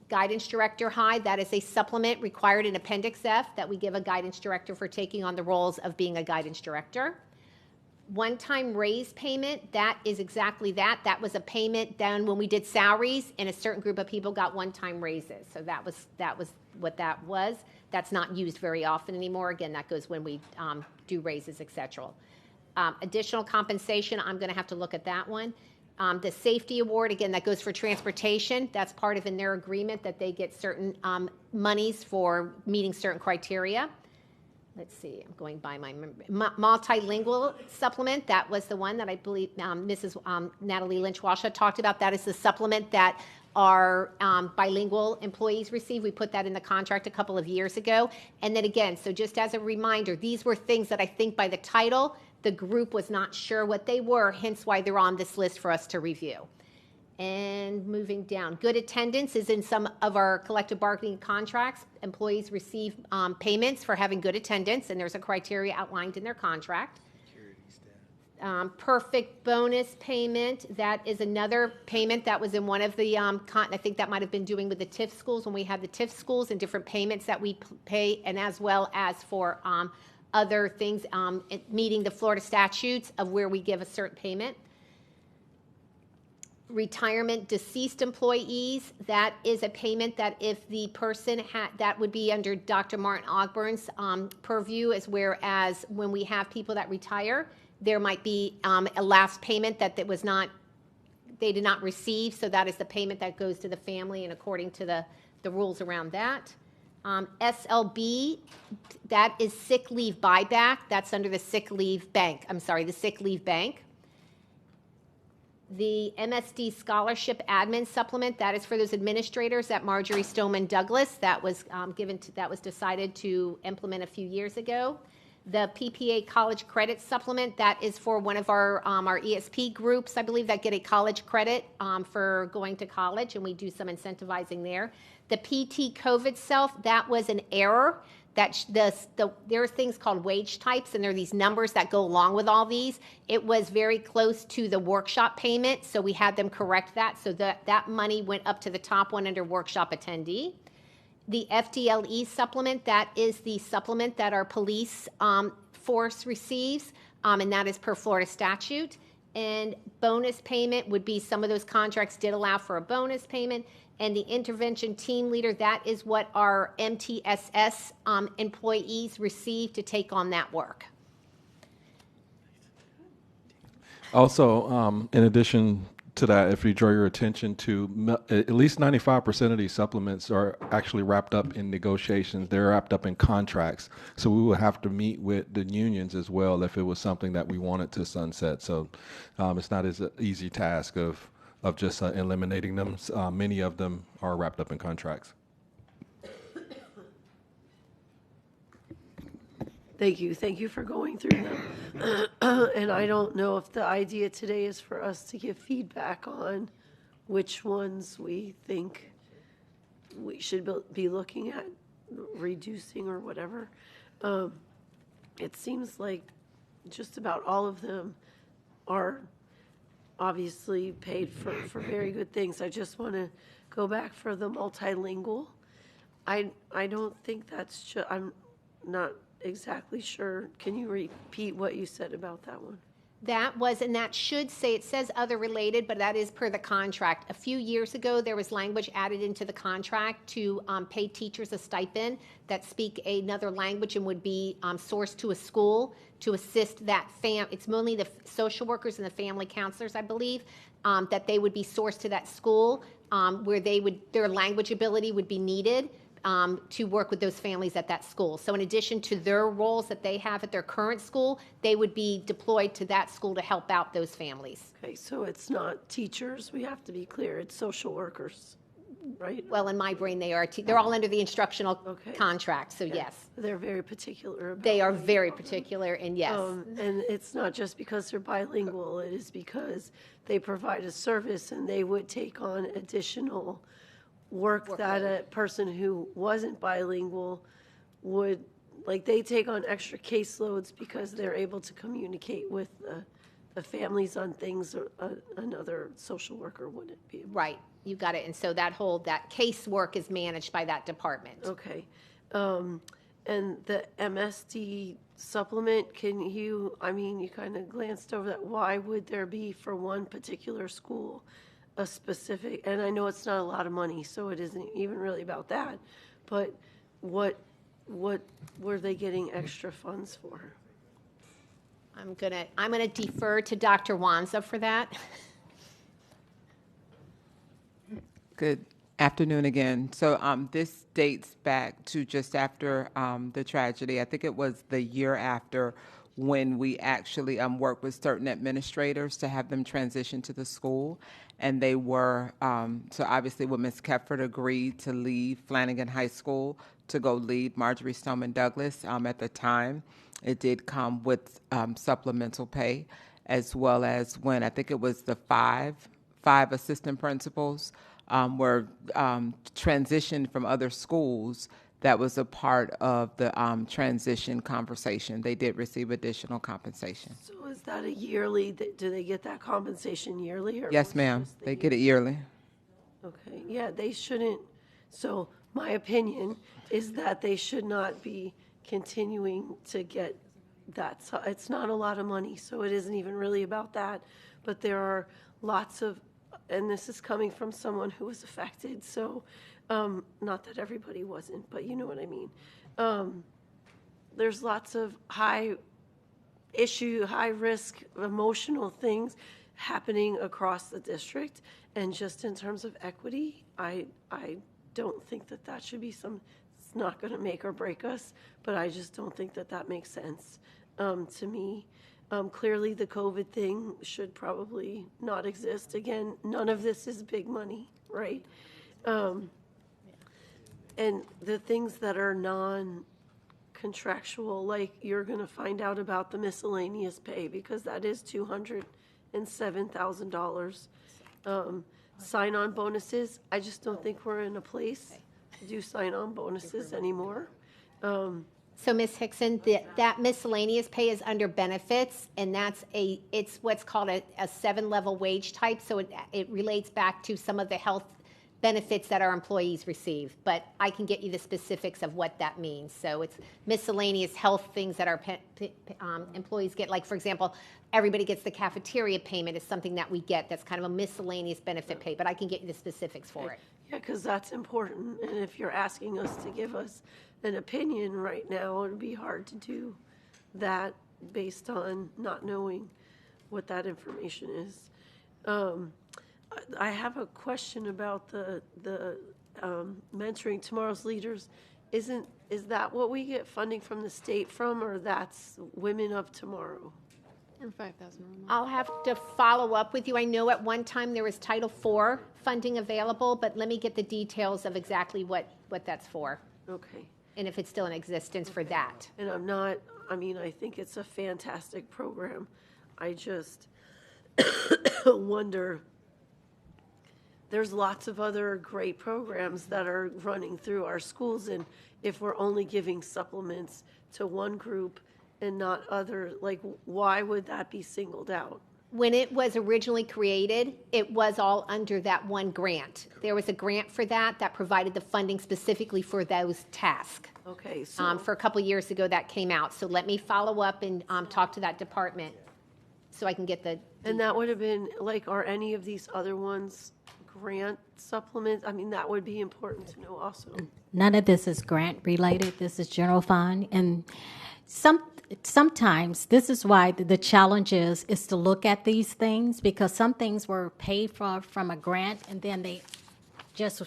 Guidance director high, that is a supplement required in Appendix F that we give a guidance director for taking on the roles of being a guidance director. One-time raise payment, that is exactly that. That was a payment done when we did salaries, and a certain group of people got one-time raises. So that was what that was. That's not used very often anymore. Again, that goes when we do raises, etc. Additional compensation, I'm going to have to look at that one. The safety award, again, that goes for transportation. That's part of in their agreement that they get certain monies for meeting certain criteria. Let's see, I'm going by my multilingual supplement. That was the one that I believe Mrs. Natalie Lynch-Walsh talked about. That is the supplement that our bilingual employees receive. We put that in the contract a couple of years ago. And then again, so just as a reminder, these were things that I think by the title, the group was not sure what they were, hence why they're on this list for us to review. And moving down, good attendance is in some of our collective bargaining contracts. Employees receive payments for having good attendance, and there's a criteria outlined in their contract. Perfect bonus payment, that is another payment that was in one of the, I think that might have been doing with the TIF schools when we had the TIF schools and different payments that we pay, and as well as for other things, meeting the Florida statutes of where we give a certain payment. Retirement deceased employees, that is a payment that if the person had, that would be under Dr. Martin Ogburn's purview, as whereas when we have people that retire, there might be a last payment that was not, they did not receive, so that is the payment that goes to the family and according to the rules around that. SLB, that is sick leave buyback. That's under the sick leave bank. I'm sorry, the sick leave bank. The MSD scholarship admin supplement, that is for those administrators at Marjorie Stoneman Douglas. That was that was decided to implement a few years ago. The PPA college credit supplement, that is for one of our ESP groups, I believe, that get a college credit for going to college, and we do some incentivizing there. The PT COVID self, that was an error. That there are things called wage types, and there are these numbers that go along with all these. It was very close to the workshop payment, so we had them correct that. So that money went up to the top one under workshop attendee. The FDLE supplement, that is the supplement that our police force receives, and that is per Florida statute. And bonus payment would be, some of those contracts did allow for a bonus payment. And the intervention team leader, that is what our MTSS employees receive to take on that work. Also, in addition to that, if you draw your attention to at least 95% of these supplements are actually wrapped up in negotiations. They're wrapped up in contracts. So we would have to meet with the unions as well if it was something that we wanted to sunset. So it's not as an easy task of just eliminating them. Many of them are wrapped up in contracts. Thank you. Thank you for going through them. And I don't know if the idea today is for us to give feedback on which ones we think we should be looking at reducing or whatever. It seems like just about all of them are obviously paid for very good things. I just want to go back for the multilingual. I don't think that's I'm not exactly sure. Can you repeat what you said about that one? That was, and that should say, it says other related, but that is per the contract. A few years ago, there was language added into the contract to pay teachers a stipend that speak another language and would be sourced to a school to assist that it's mainly the social workers and the family counselors, I believe, that they would be sourced to that school where their language ability would be needed to work with those families at that school. So in addition to their roles that they have at their current school, they would be deployed to that school to help out those families. Okay, so it's not teachers, we have to be clear, it's social workers, right? Well, in my brain, they are. They're all under the instructional contract, so yes. They're very particular about They are very particular, and yes. And it's not just because they're bilingual, it is because they provide a service and they would take on additional work that a person who wasn't bilingual would, like, they take on extra caseloads because they're able to communicate with the families on things another social worker wouldn't be able. Right, you got it. And so that casework is managed by that department. Okay. And the MSD supplement, you kind of glanced over that. Why would there be for one particular school a specific, and I know it's not a lot of money, so it isn't even really about that, but what were they getting extra funds for? I'm gonna defer to Dr. Wanza for that. Good afternoon again. So this dates back to just after the tragedy. I think it was the year after when we actually worked with certain administrators to have them transition to the school. And they were, so obviously when Ms. Kepford agreed to leave Flanagan High School to go lead Marjorie Stoneman Douglas at the time, it did come with supplemental pay, as well as when I think it was the five assistant principals were transitioned from other schools. That was a part of the transition conversation. They did receive additional compensation. So is that a yearly, do they get that compensation yearly? Or Yes, ma'am. They get it yearly. Okay, yeah, they shouldn't, so my opinion is that they should not be continuing to get that. So it's not a lot of money, so it isn't even really about that. But there are lots of, and this is coming from someone who was affected, so not that everybody wasn't, but you know what I mean. There's lots of high risk, emotional things happening across the district, and just in terms of equity, I don't think that should be it's not going to make or break us, but I just don't think that makes sense to me. Clearly, the COVID thing should probably not exist. Again, none of this is big money, right? And the things that are non-contractual, like you're going to find out about the miscellaneous pay, because that is $207,000. Sign-on bonuses, I just don't think we're in a place to do sign-on bonuses anymore. So Ms. Hickson, that miscellaneous pay is under benefits, and it's what's called a 7-level wage type, so it relates back to some of the health benefits that our employees receive, but I can get you the specifics of what that means. So it's miscellaneous health things that our employees get. Like, for example, everybody gets the cafeteria payment is something that we get that's kind of a miscellaneous benefit pay, but I can get you the specifics for it. Yeah, because that's important, and if you're asking us to give us an opinion right now, it would be hard to do that based on not knowing what that information is. I have a question about the mentoring tomorrow's leaders. Is that what we get funding from the state from, or that's Women of Tomorrow? Or 5,000. I'll have to follow up with you. I know at one time there was Title IV funding available, but let me get the details of exactly what that's for. Okay. And if it's still in existence for that. And I think it's a fantastic program. I just wonder there's lots of other great programs that are running through our schools, and if we're only giving supplements to one group and not other, like, why would that be singled out? When it was originally created, it was all under that one grant. There was a grant for that provided the funding specifically for those tasks. Okay, so For a couple years ago, that came out. So let me follow up and talk to that department so I can get the. and that would have been, like, are any of these other ones grant supplements? I mean, that would be important to know also. None of this is grant related. This is general fund, and sometimes this is why the challenge is to look at these things, because some things were paid for from a grant and then they just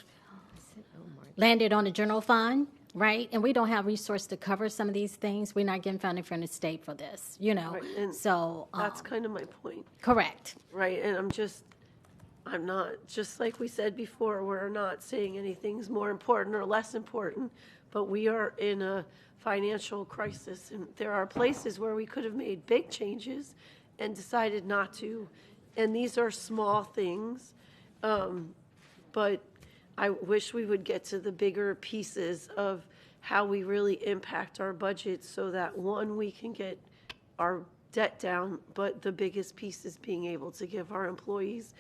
landed on the general fund, right? And we don't have resources to cover some of these things. We're not getting funding from the state for this, Right, and So that's kind of my point. correct. Right, and I'm not, just like we said before, we're not saying anything's more important or less important, but we are in a financial crisis, and there are places where we could have made big changes and decided not to, and these are small things, but I wish we would get to the bigger pieces of how we really impact our budget so that, one, we can get our debt down, but the biggest piece is being able to give our employees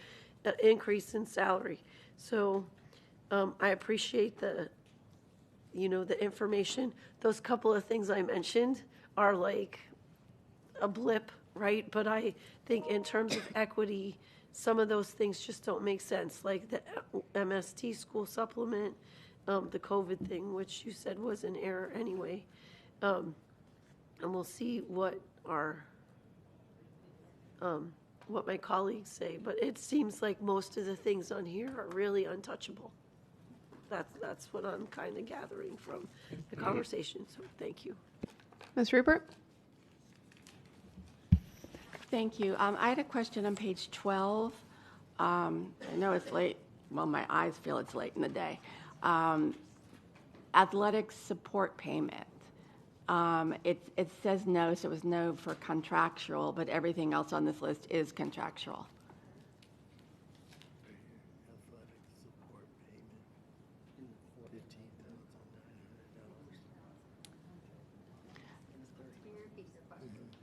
an increase in salary. So I appreciate the information. Those couple of things I mentioned are like a blip, right? But I think in terms of equity, some of those things just don't make sense, like the MST school supplement, the COVID thing, which you said was an error anyway. And we'll see what what my colleagues say, but it seems like most of the things on here are really untouchable. That's what I'm kind of gathering from the conversation, so thank you. Ms. Rupert? Thank you. I had a question on page 12. I know it's late. Well, my eyes feel it's late in the day. Athletic support payment. It says no, so it was no for contractual, but everything else on this list is contractual.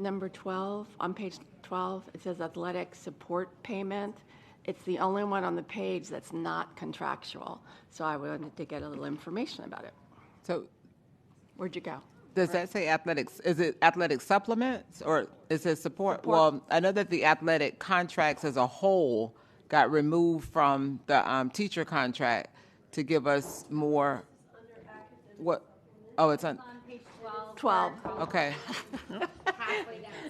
Number 12, on page 12, it says athletic support payment. It's the only one on the page that's not contractual. So I wanted to get a little information about it. So where'd you go? does that say athletics? Is it athletic supplements or is it support? Support. Well, I know that the athletic contracts as a whole got removed from the teacher contract to give us more. What? Oh, it's on. 12. Okay.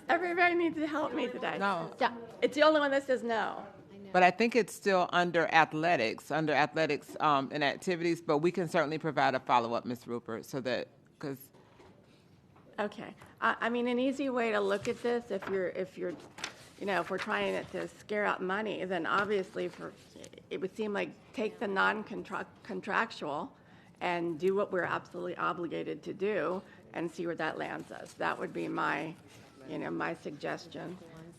Everybody needs to help me today. No. Yeah, it's the only one that says no. But I think it's still under athletics and activities, but we can certainly provide a follow-up, Ms. Rupert, so that, because. Okay. I mean, an easy way to look at this, if we're trying to scare out money, then obviously it would seem like take the non-contractual and do what we're absolutely obligated to do and see where that lands us. That would be my suggestion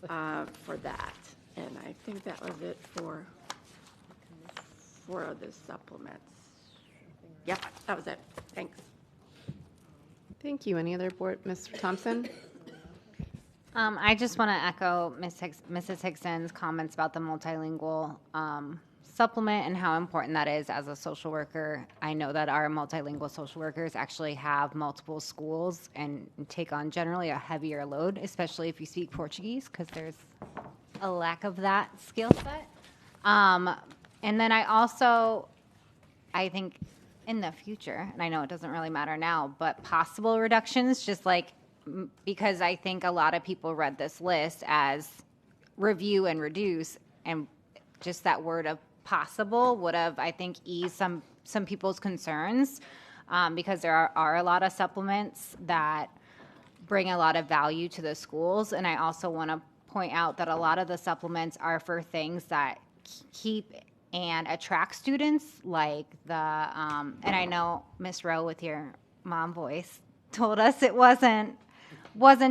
for that. And I think that was it for the supplements. Yep, that was it. Thanks. Thank you. Any other board? Ms. Thompson? I just want to echo Mrs. Hickson's comments about the multilingual supplement and how important that is as a social worker. I know that our multilingual social workers actually have multiple schools and take on generally a heavier load, especially if you speak Portuguese, because there's a lack of that skill set. And then I think in the future, and I know it doesn't really matter now, but possible reductions, just like, because I think a lot of people read this list as review and reduce, and just that word of possible would have, I think, eased some people's concerns, because there are a lot of supplements that bring a lot of value to the schools. And I also want to point out that a lot of the supplements are for things that keep and attract students, like and I know Miss Rowe with your mom voice told us it wasn't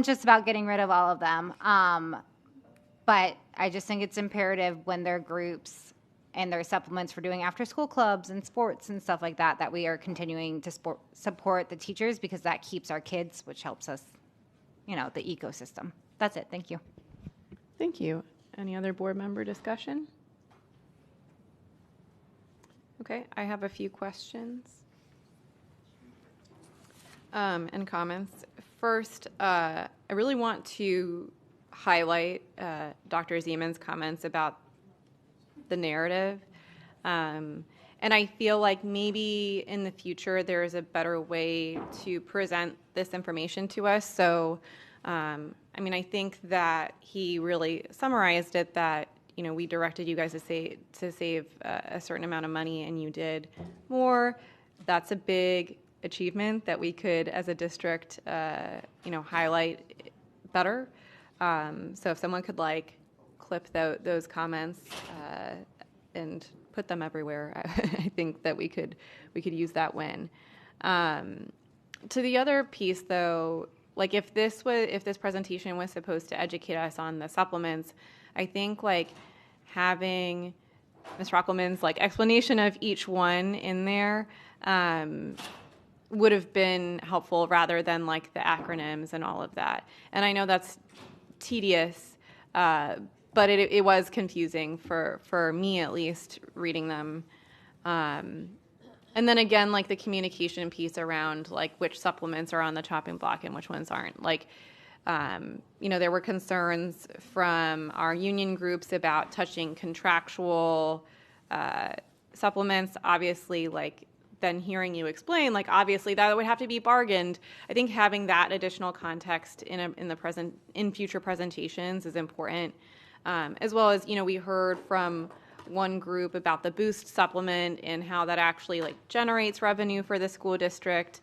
just about getting rid of all of them, but I just think it's imperative when they're groups and there's supplements for doing after school clubs and sports and stuff like that, that we are continuing to support the teachers because that keeps our kids, which helps us, the ecosystem. That's it. Thank you. Thank you. Any other board member discussion? Okay, I have a few questions and comments. First, I really want to highlight Dr. Zeman's comments about the narrative. And I feel like maybe in the future there is a better way to present this information to us. So, I think that he really summarized it, that we directed you guys to save a certain amount of money, and you did more. That's a big achievement that we could, as a district, highlight better. So if someone could clip those comments and put them everywhere, I think that we could use that win. To the other piece, though, if this presentation was supposed to educate us on the supplements, I think having Ms. Rockelman's explanation of each one in there would have been helpful, rather than the acronyms and all of that. And I know that's tedious, but it was confusing for me, at least, reading them. And then again, the communication piece around which supplements are on the chopping block and which ones aren't. There were concerns from our union groups about touching contractual supplements. Obviously, then hearing you explain, obviously that would have to be bargained. I think having that additional context in future presentations is important, as well as we heard from one group about the Boost supplement and how that actually generates revenue for the school district.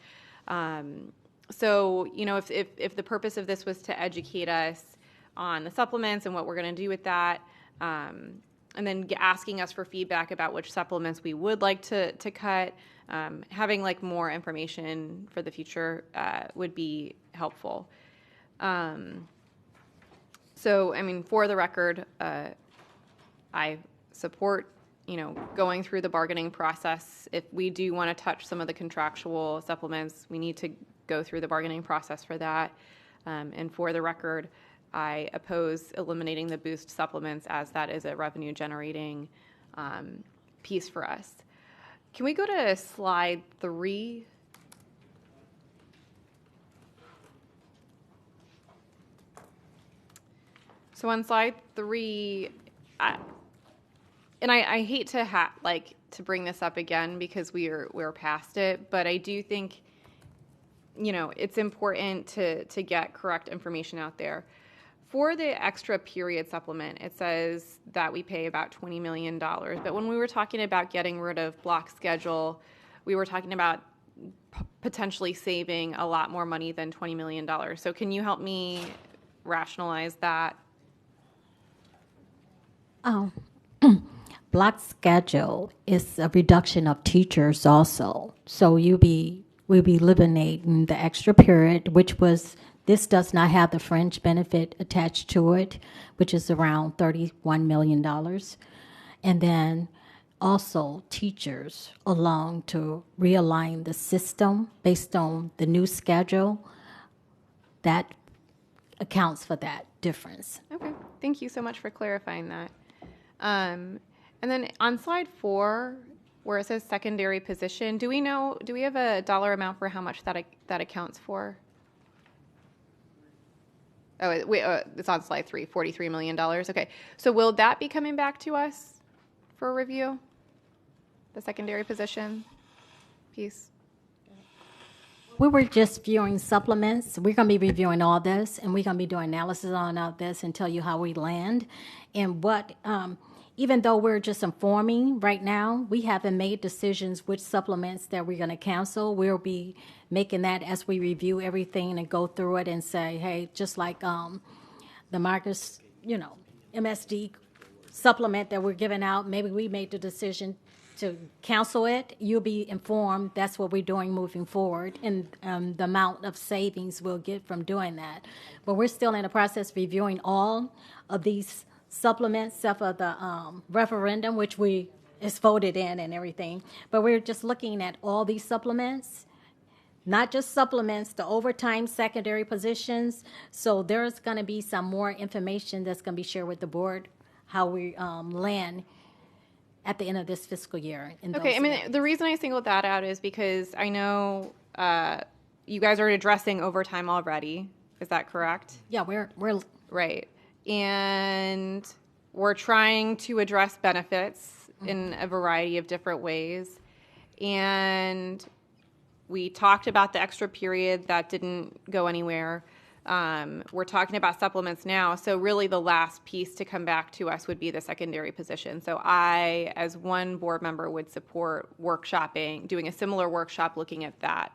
So if the purpose of this was to educate us on the supplements and what we're going to do with that, and then asking us for feedback about which supplements we would like to cut, having more information for the future would be helpful. So for the record, I support going through the bargaining process. If we do want to touch some of the contractual supplements, we need to go through the bargaining process for that. And for the record, I oppose eliminating the Boost supplements, as that is a revenue generating piece for us. Can we go to slide 3? So on slide 3, I hate to to bring this up again because we're past it, but I do think it's important to get correct information out there. For the extra period supplement, it says that we pay about $20 million. But when we were talking about getting rid of block schedule, we were talking about potentially saving a lot more money than $20 million. So can you help me rationalize that? Oh, block schedule is a reduction of teachers also. So we'll be eliminating the extra period, which was, this does not have the fringe benefit attached to it, which is around $31 million. And then also teachers along to realign the system based on the new schedule. That accounts for that difference. Okay, thank you so much for clarifying that. And then on slide 4, where it says secondary position, do we have a dollar amount for how much that accounts for? Oh, it's on slide 3, $43 million. Okay, so will that be coming back to us for review? The secondary position piece? We were just viewing supplements. We're going to be reviewing all this, and we're going to be doing analysis on all this and tell you how we land. And what, even though we're just informing right now, we haven't made decisions which supplements that we're going to cancel. We'll be making that as we review everything and go through it and say, hey, just like the Marcus, MSD supplement that we're giving out, maybe we made the decision to cancel it. You'll be informed. That's what we're doing moving forward, and the amount of savings we'll get from doing that. But we're still in the process of reviewing all of these supplements, except for the referendum, which we it's voted in and everything. But we're just looking at all these supplements, not just supplements, the overtime secondary positions. So there's going to be some more information that's going to be shared with the board, how we land at the end of this fiscal year. Okay, I mean, the reason I singled that out is because I know you guys are addressing overtime already. Is that correct? Yeah, we're right. And we're trying to address benefits in a variety of different ways. And we talked about the extra period that didn't go anywhere. We're talking about supplements now. So really the last piece to come back to us would be the secondary position. So I, as one board member, would support workshopping, doing a similar workshop looking at that.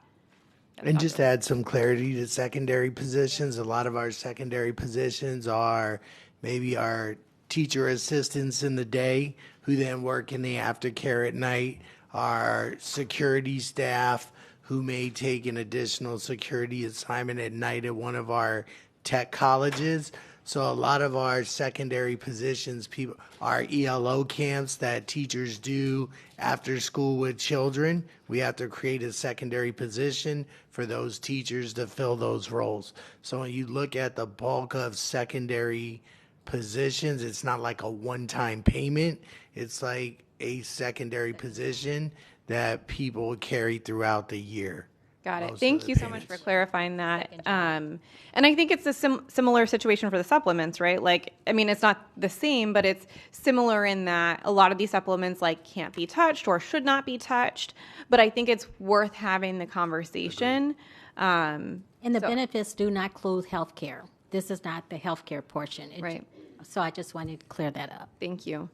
And just to add some clarity to secondary positions, a lot of our secondary positions are maybe our teacher assistants in the day who then work in the aftercare at night, our security staff who may take an additional security assignment at night at one of our tech colleges. So a lot of our secondary positions, people, our ELO camps that teachers do after school with children, we have to create a secondary position for those teachers to fill those roles. So when you look at the bulk of secondary positions, it's not like a one-time payment. It's like a secondary position that people carry throughout the year. Got it. Thank you so much for clarifying that. And I think it's a similar situation for the supplements, right? Like, I mean, it's not the same, but it's similar in that a lot of these supplements like can't be touched or should not be touched. But I think it's worth having the conversation. And the benefits do not include health care. This is not the health care portion. Right. So I just wanted to clear that up. Thank you.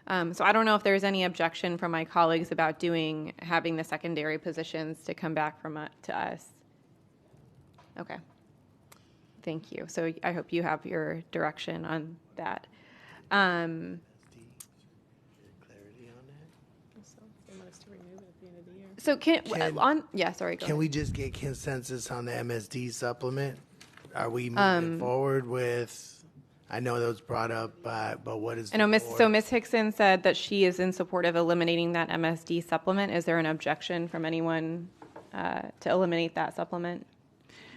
So I don't know if there's any objection from my colleagues about having the secondary positions to come back to us. Okay. Thank you. So I hope you have your direction on that. So Can we just get consensus on the MSD supplement? Are we moving forward with? I know that was brought up, but what is? I know Ms. Hickson said that she is in support of eliminating that MSD supplement. Is there an objection from anyone to eliminate that supplement?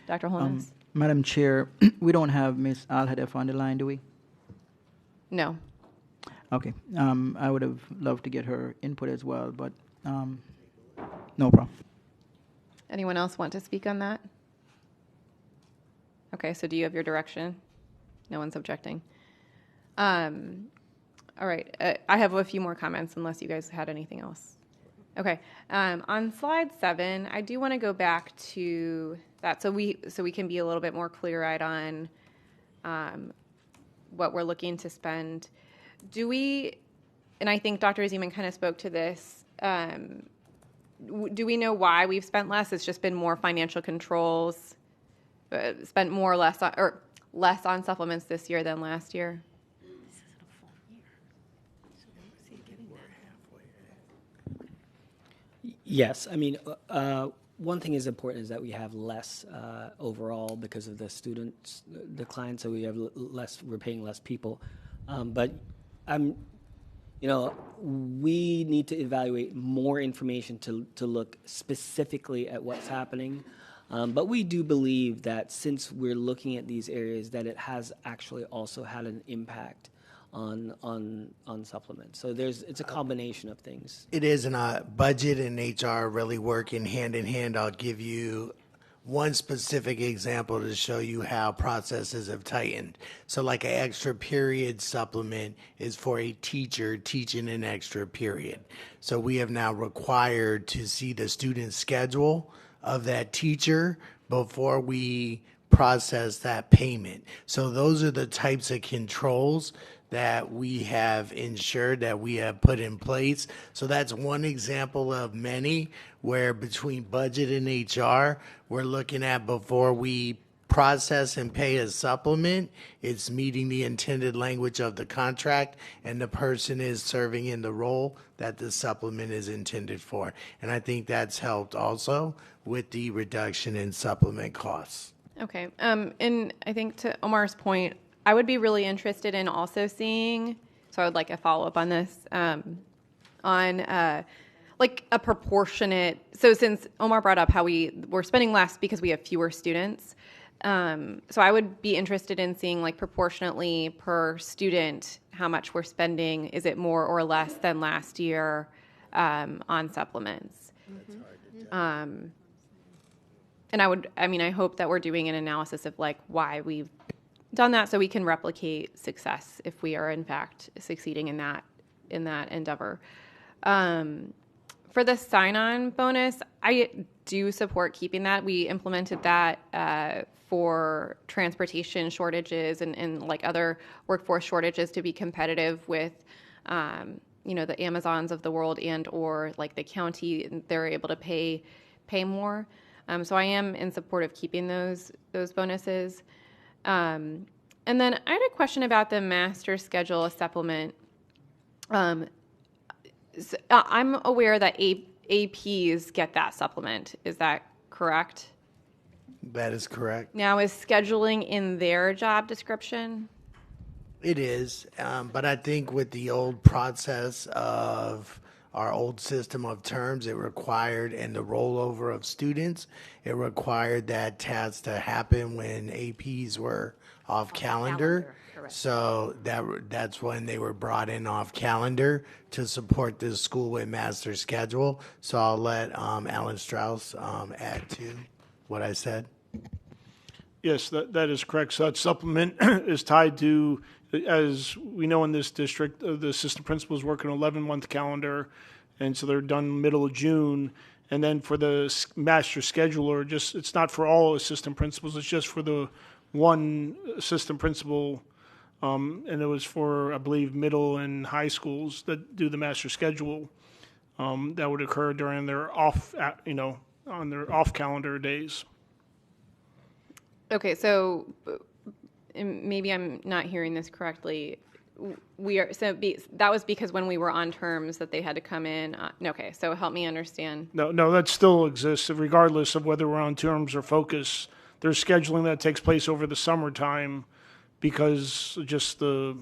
Dr. Holness? Madam Chair, we don't have Ms. Al-Hadef on the line, do we? No. Okay. I would have loved to get her input as well, but no problem. Anyone else want to speak on that? Okay, so do you have your direction? No one's objecting. All right. I have a few more comments unless you guys had anything else. Okay. On slide 7, I do want to go back to that so we can be a little bit more clear-eyed on what we're looking to spend. Do we, and I think Dr. Zeman kind of spoke to this, do we know why we've spent less? It's just been more financial controls, spent more or less on, or less on supplements this year than last year? Yes, I mean, one thing is important is that we have less overall because of the students decline, so we have less. We're paying less people, but we need to evaluate more information to look specifically at what's happening. But we do believe that since we're looking at these areas, that it has actually also had an impact on supplements. So it's a combination of things. It is, and budget and HR really working hand in hand. I'll give you one specific example to show you how processes have tightened. So like an extra period supplement is for a teacher teaching an extra period. So we have now required to see the student schedule of that teacher before we process that payment. So those are the types of controls that we have ensured that we have put in place. So that's one example of many where between budget and HR, we're looking at before we process and pay a supplement, it's meeting the intended language of the contract and the person is serving in the role that the supplement is intended for. And I think that's helped also with the reduction in supplement costs. Okay. And I think to Omar's point, I would be really interested in also seeing, so I would like a follow-up on this, on on like a proportionate. So since Omar brought up how we're spending less because we have fewer students, so I would be interested in seeing like proportionately per student how much we're spending. Is it more or less than last year on supplements? And I hope that we're doing an analysis of like why we've done that so we can replicate success if we are in fact succeeding in that endeavor. For the sign-on bonus, I do support keeping that. We implemented that for transportation shortages and like other workforce shortages to be competitive with the Amazons of the world and or like the county. They're able to pay more. So I am in support of keeping those bonuses. And then I had a question about the master schedule supplement. So I'm aware that APs get that supplement. Is that correct? That is correct. Now, is scheduling in their job description? It is, but I think with the old process of our old system of terms, it required, and the rollover of students, it required that task to happen when APs were off calendar. So that's when they were brought in off calendar to support this school with master schedule. So I'll let Alan Strauss add to what I said. Yes, that is correct. So that supplement is tied to, as we know in this district, the assistant principals work an 11-month calendar, and so they're done middle of June. And then for the master scheduler, it's not for all assistant principals, it's just for the one assistant principal, and it was for, I believe, middle and high schools that do the master schedule. That would occur during their on their off calendar days. Okay, so maybe I'm not hearing this correctly. That was because when we were on terms that they had to come in. Okay, so help me understand. No, that still exists regardless of whether we're on terms or focus. There's scheduling that takes place over the summertime because just the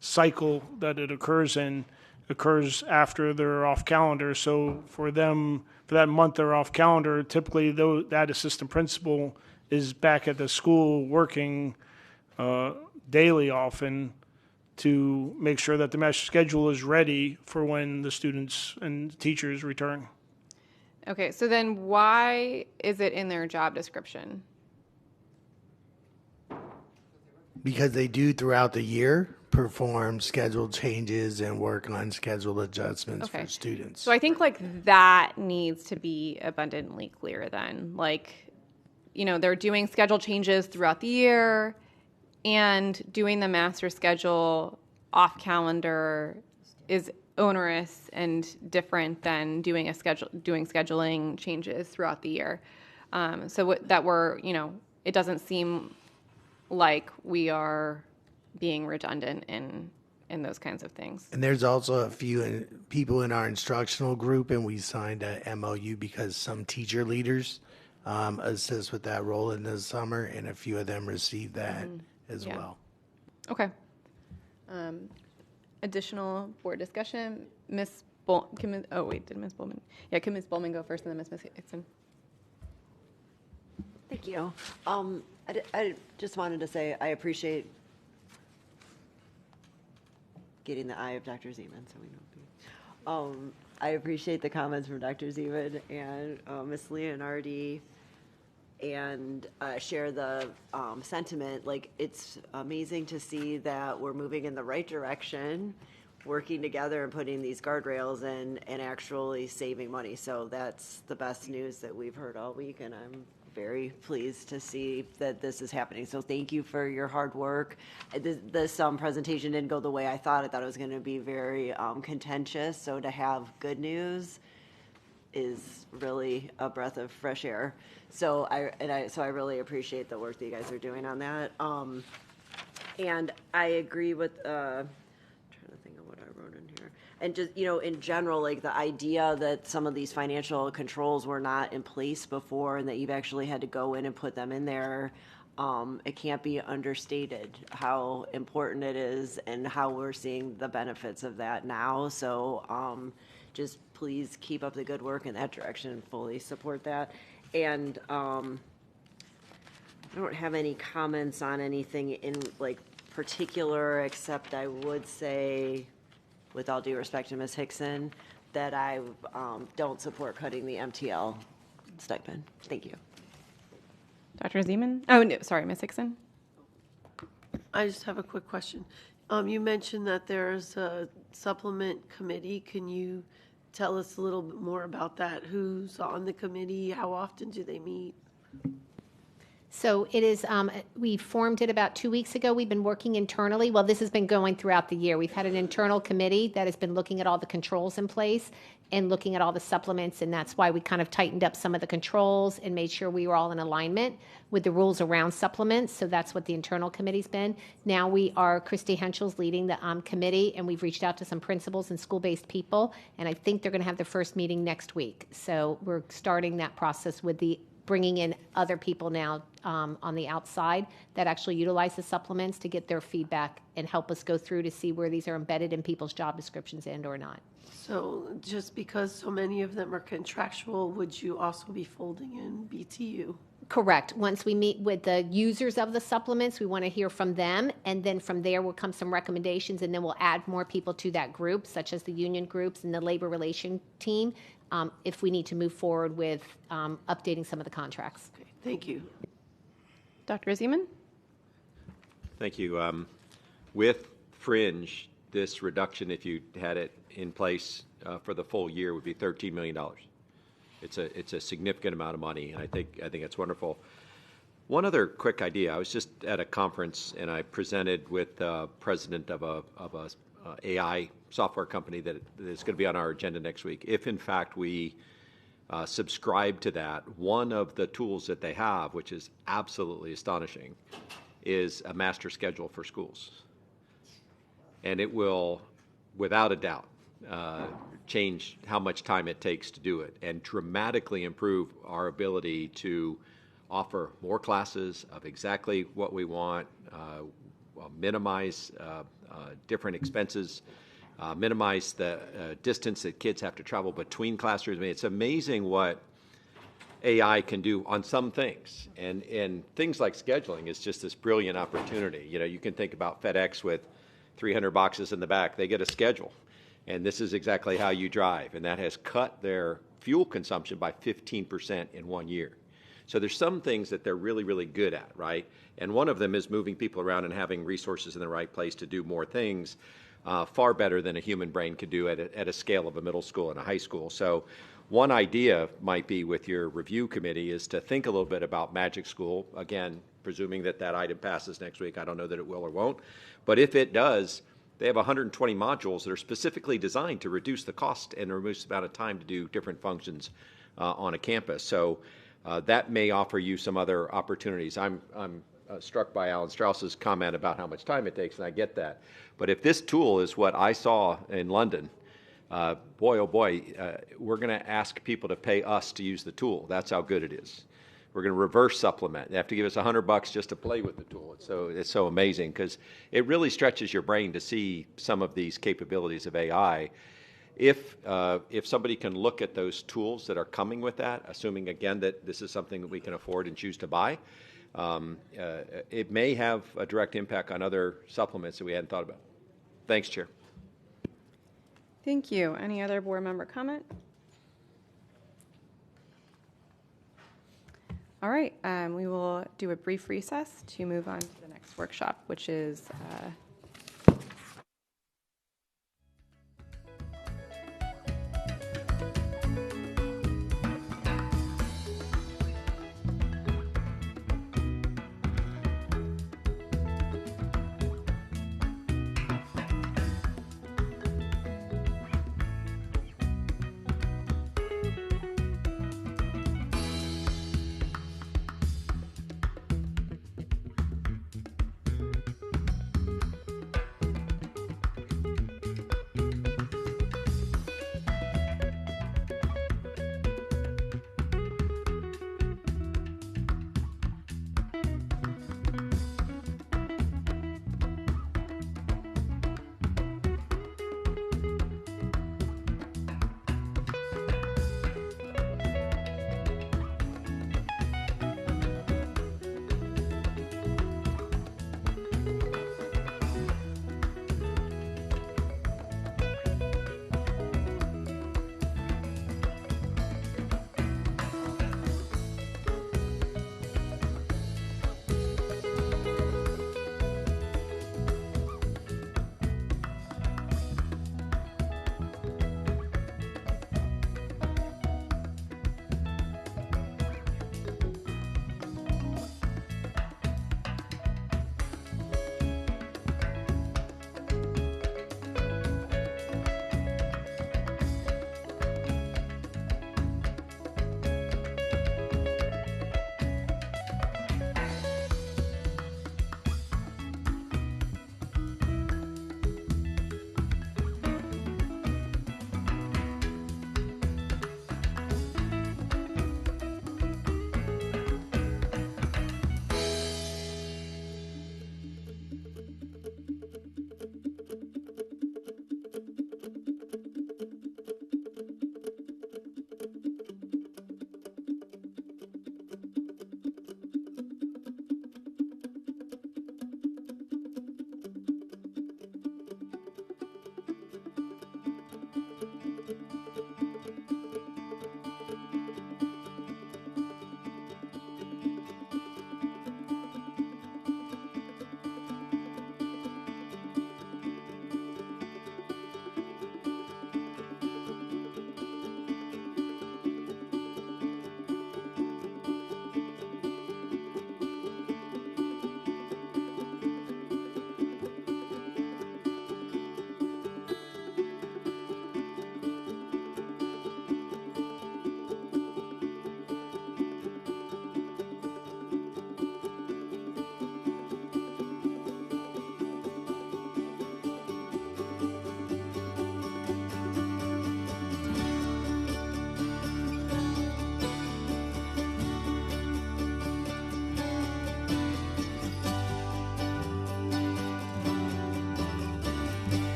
cycle that it occurs in occurs after they're off calendar. So for them, for that month they're off calendar, typically that assistant principal is back at the school working daily often to make sure that the master schedule is ready for when the students and teachers return. Okay, so then why is it in their job description? Because they do throughout the year perform scheduled changes and work on schedule adjustments for students. So I think like that needs to be abundantly clear then. Like, they're doing schedule changes throughout the year and doing the master schedule off calendar is onerous and different than doing scheduling changes throughout the year. It doesn't seem like we are being redundant in those kinds of things. And there's also a few people in our instructional group, and we signed a MOU because some teacher leaders assist with that role in the summer, and a few of them received that as well. Okay. Additional board discussion. Did Ms. Bowman? Yeah, can Ms. Bowman go first and then Ms. Hickson? Thank you. I just wanted to say I appreciate getting the eye of Dr. Zeman, so we know. I appreciate the comments from Dr. Zeman and Ms. Leonardi, and share the sentiment. Like, it's amazing to see that we're moving in the right direction, working together and putting these guardrails in and actually saving money. So that's the best news that we've heard all week, and I'm very pleased to see that this is happening. So thank you for your hard work. This presentation didn't go the way I thought. I thought it was going to be very contentious. So to have good news is really a breath of fresh air. So I really appreciate the work that you guys are doing on that. And I agree with. I'm trying to think of what I wrote in here. And just, in general, like the idea that some of these financial controls were not in place before and that you've actually had to go in and put them in there, It can't be understated how important it is and how we're seeing the benefits of that now. So just please keep up the good work in that direction and fully support that. And I don't have any comments on anything in like particular, except I would say, with all due respect to Ms. Hickson, that I don't support cutting the MTL stipend. Thank you. Dr. Zeman? Oh, no, sorry, Ms. Hickson. I just have a quick question. You mentioned that there's a supplement committee. Can you tell us a little bit more about that? Who's on the committee? How often do they meet? So it is, we formed it about 2 weeks ago. We've been working internally. Well, this has been going throughout the year. We've had an internal committee that has been looking at all the controls in place and looking at all the supplements, and that's why we kind of tightened up some of the controls and made sure we were all in alignment with the rules around supplements. So that's what the internal committee's been. Now Christy Henschel's leading the committee, and we've reached out to some principals and school-based people, and I think they're going to have their first meeting next week. So we're starting that process with bringing in other people now on the outside that actually utilize the supplements to get their feedback and help us go through to see where these are embedded in people's job descriptions and or not. So just because so many of them are contractual, would you also be folding in BTU? Correct. Once we meet with the users of the supplements, we want to hear from them, and then from there will come some recommendations, and then we'll add more people to that group, such as the union groups and the labor relation team, if we need to move forward with updating some of the contracts. Okay, thank you. Dr. Zeman? Thank you. With Fringe, this reduction, if you had it in place for the full year, would be $13 million. It's a significant amount of money, and I think it's wonderful. One other quick idea. I was just at a conference, and I presented with the president of a AI software company that is going to be on our agenda next week. If, in fact, we subscribe to that, one of the tools that they have, which is absolutely astonishing, is a master schedule for schools. And it will, without a doubt, change how much time it takes to do it and dramatically improve our ability to offer more classes of exactly what we want, minimize different expenses, minimize the distance that kids have to travel between classrooms. I mean, it's amazing what AI can do on some things. And things like scheduling is just this brilliant opportunity. You know, you can think about FedEx with 300 boxes in the back. They get a schedule. And this is exactly how you drive. And that has cut their fuel consumption by 15% in 1 year. So there's some things that they're really, really good at, right? And one of them is moving people around and having resources in the right place to do more things far better than a human brain could do at a scale of a middle school and a high school. So one idea might be with your review committee is to think a little bit about Magic School. Again, presuming that that item passes next week. I don't know that it will or won't. But if it does, they have 120 modules that are specifically designed to reduce the cost and reduce the amount of time to do different functions on a campus. So that may offer you some other opportunities. I'm struck by Alan Strauss's comment about how much time it takes, and I get that. But if this tool is what I saw in London, boy, oh boy, we're going to ask people to pay us to use the tool. That's how good it is. We're going to reverse supplement. They have to give us $100 just to play with the tool. It's so amazing because it really stretches your brain to see some of these capabilities of AI. If somebody can look at those tools that are coming with that, assuming again that this is something that we can afford and choose to buy, it may have a direct impact on other supplements that we hadn't thought about. Thanks, Chair. Thank you. Any other board member comment? All right, we will do a brief recess to move on to the next workshop, which is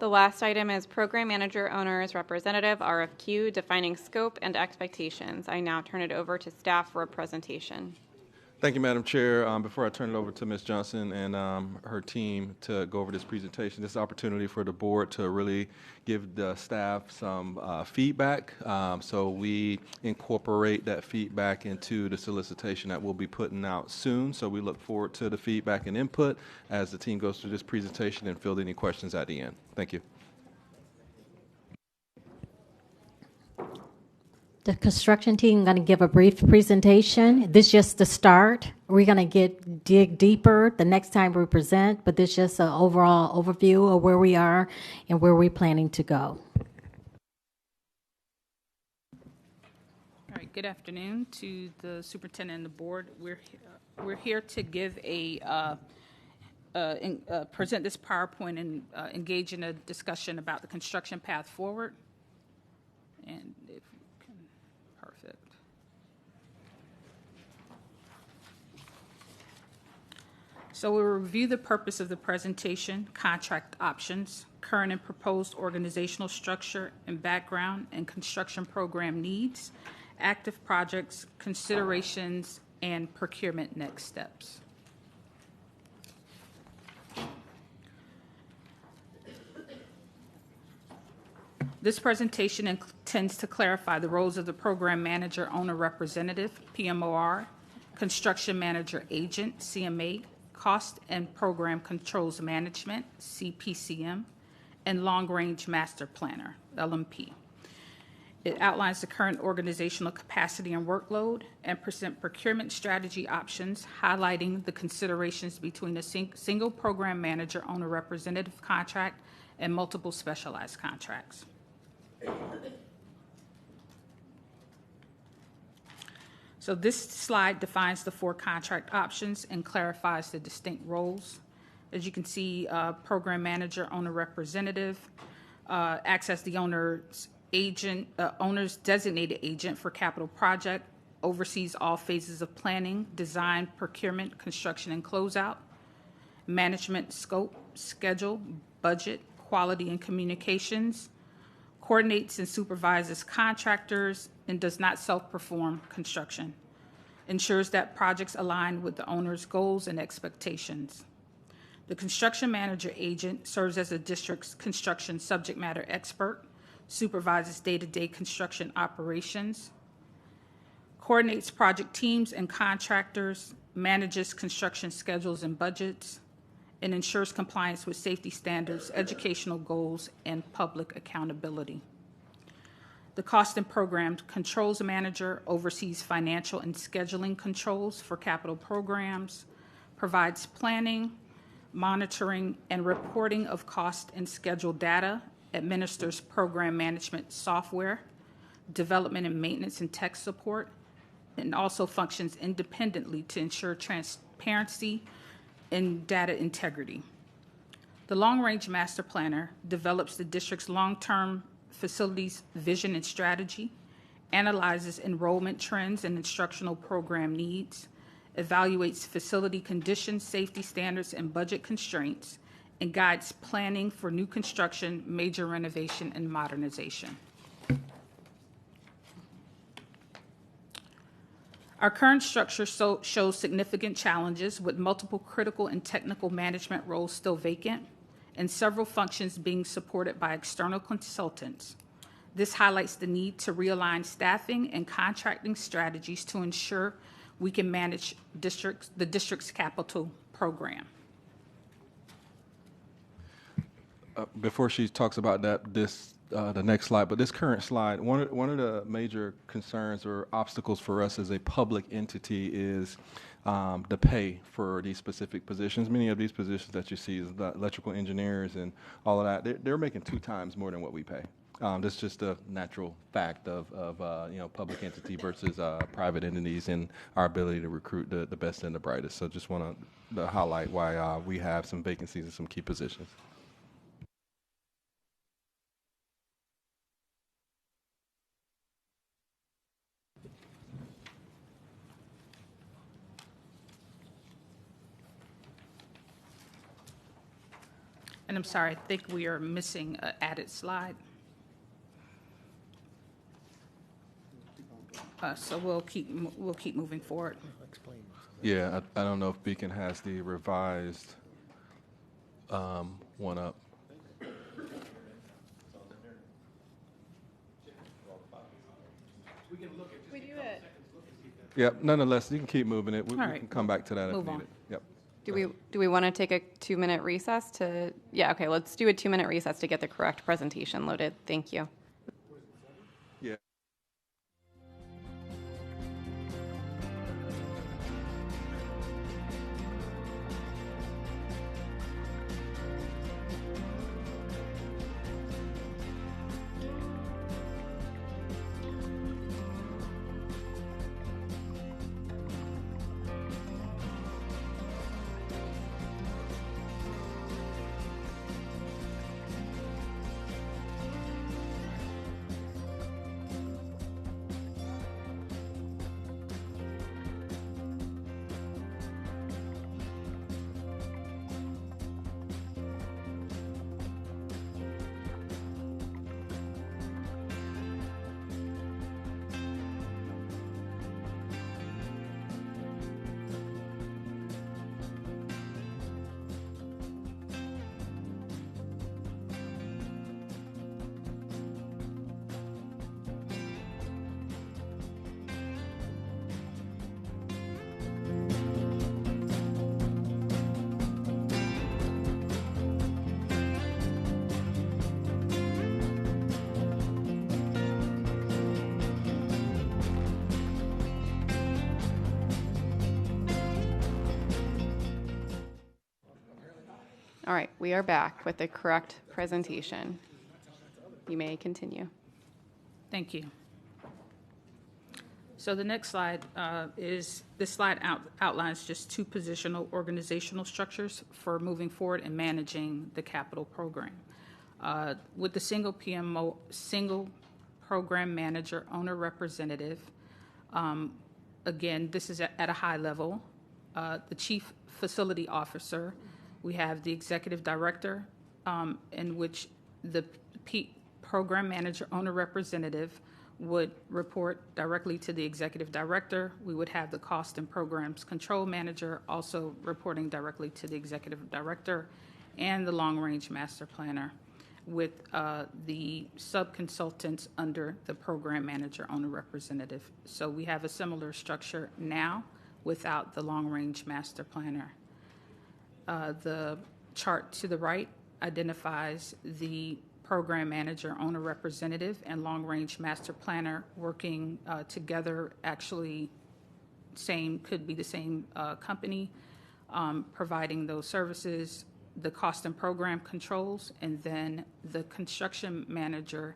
The last item is Program Manager Owners Representative RFQ, defining scope and expectations. I now turn it over to staff for a presentation. Thank you, Madam Chair. Before I turn it over to Ms. Johnson and her team to go over this presentation, this is an opportunity for the board to really give the staff some feedback. So we incorporate that feedback into the solicitation that we'll be putting out soon. So we look forward to the feedback and input as the team goes through this presentation and field any questions at the end. Thank you. The construction team going to give a brief presentation. This is just the start. We're going to dig deeper the next time we present, but this is just an overall overview of where we are and where we're planning to go. All right. Good afternoon to the superintendent and the board. We're here to give present this PowerPoint and engage in a discussion about the construction path forward. And if perfect. So we'll review the purpose of the presentation, contract options, current and proposed organizational structure and background, and construction program needs, active projects, considerations, and procurement next steps. This presentation intends to clarify the roles of the Program Manager Owner Representative, PMOR, Construction Manager Agent, CMA, Cost and Program Controls Management, CPCM, and Long Range Master Planner, LMP. It outlines the current organizational capacity and workload and present procurement strategy options, highlighting the considerations between a single Program Manager Owner Representative contract and multiple specialized contracts. So this slide defines the 4 contract options and clarifies the distinct roles. As you can see, Program Manager, Owner Representative acts as the owner's agent, owner's designated agent for capital project, oversees all phases of planning, design, procurement, construction, and closeout, management, scope, schedule, budget, quality, and communications, coordinates and supervises contractors, and does not self-perform construction, ensures that projects align with the owner's goals and expectations. The construction manager agent serves as the district's construction subject matter expert, supervises day-to-day construction operations, coordinates project teams and contractors, manages construction schedules and budgets, and ensures compliance with safety standards, educational goals, and public accountability. The Cost and Program Controls Manager oversees financial and scheduling controls for capital programs, provides planning, monitoring, and reporting of cost and schedule data, administers program management software, development and maintenance and tech support, and also functions independently to ensure transparency and data integrity. The Long Range Master Planner develops the district's long-term facilities vision and strategy, analyzes enrollment trends and instructional program needs, evaluates facility conditions, safety standards, and budget constraints, and guides planning for new construction, major renovation, and modernization. Our current structure shows significant challenges, with multiple critical and technical management roles still vacant and several functions being supported by external consultants. This highlights the need to realign staffing and contracting strategies to ensure we can manage the district's capital program. Before she talks about that, the next slide, but this current slide, one of the major concerns or obstacles for us as a public entity is the pay for these specific positions. Many of these positions that you see, the electrical engineers and all of that, they're making 2 times more than what we pay. That's just a natural fact of public entity versus private entities and our ability to recruit the best and the brightest. So just want to highlight why we have some vacancies in some key positions. And I'm sorry, I think we are missing an added slide. So we'll keep moving forward. Yeah, I don't know if Beacon has the revised one up. We do it. Yep, nonetheless, you can keep moving it. We All right, can come back to that if move on. needed. Yep. Do we want to take a 2-minute recess to? Yeah. Okay. Let's do a 2-minute recess to get the correct presentation loaded. Thank you. Yeah. All right. We are back with the correct presentation. You may continue. Thank you. So the next slide outlines just two positional organizational structures for moving forward and managing the capital program. With the single PMO, single program manager, owner representative, again, this is at a high level. The chief facility officer, we have the executive director, in which the program manager, owner representative would report directly to the executive director. We would have the cost and programs control manager also reporting directly to the executive director, and the long-range master planner with the sub-consultants under the program manager, owner representative. So we have a similar structure now without the long-range master planner. The chart to the right identifies the program manager, owner representative, and long-range master planner working together. Actually, could be the same company providing those services, the cost and program controls, and then the construction manager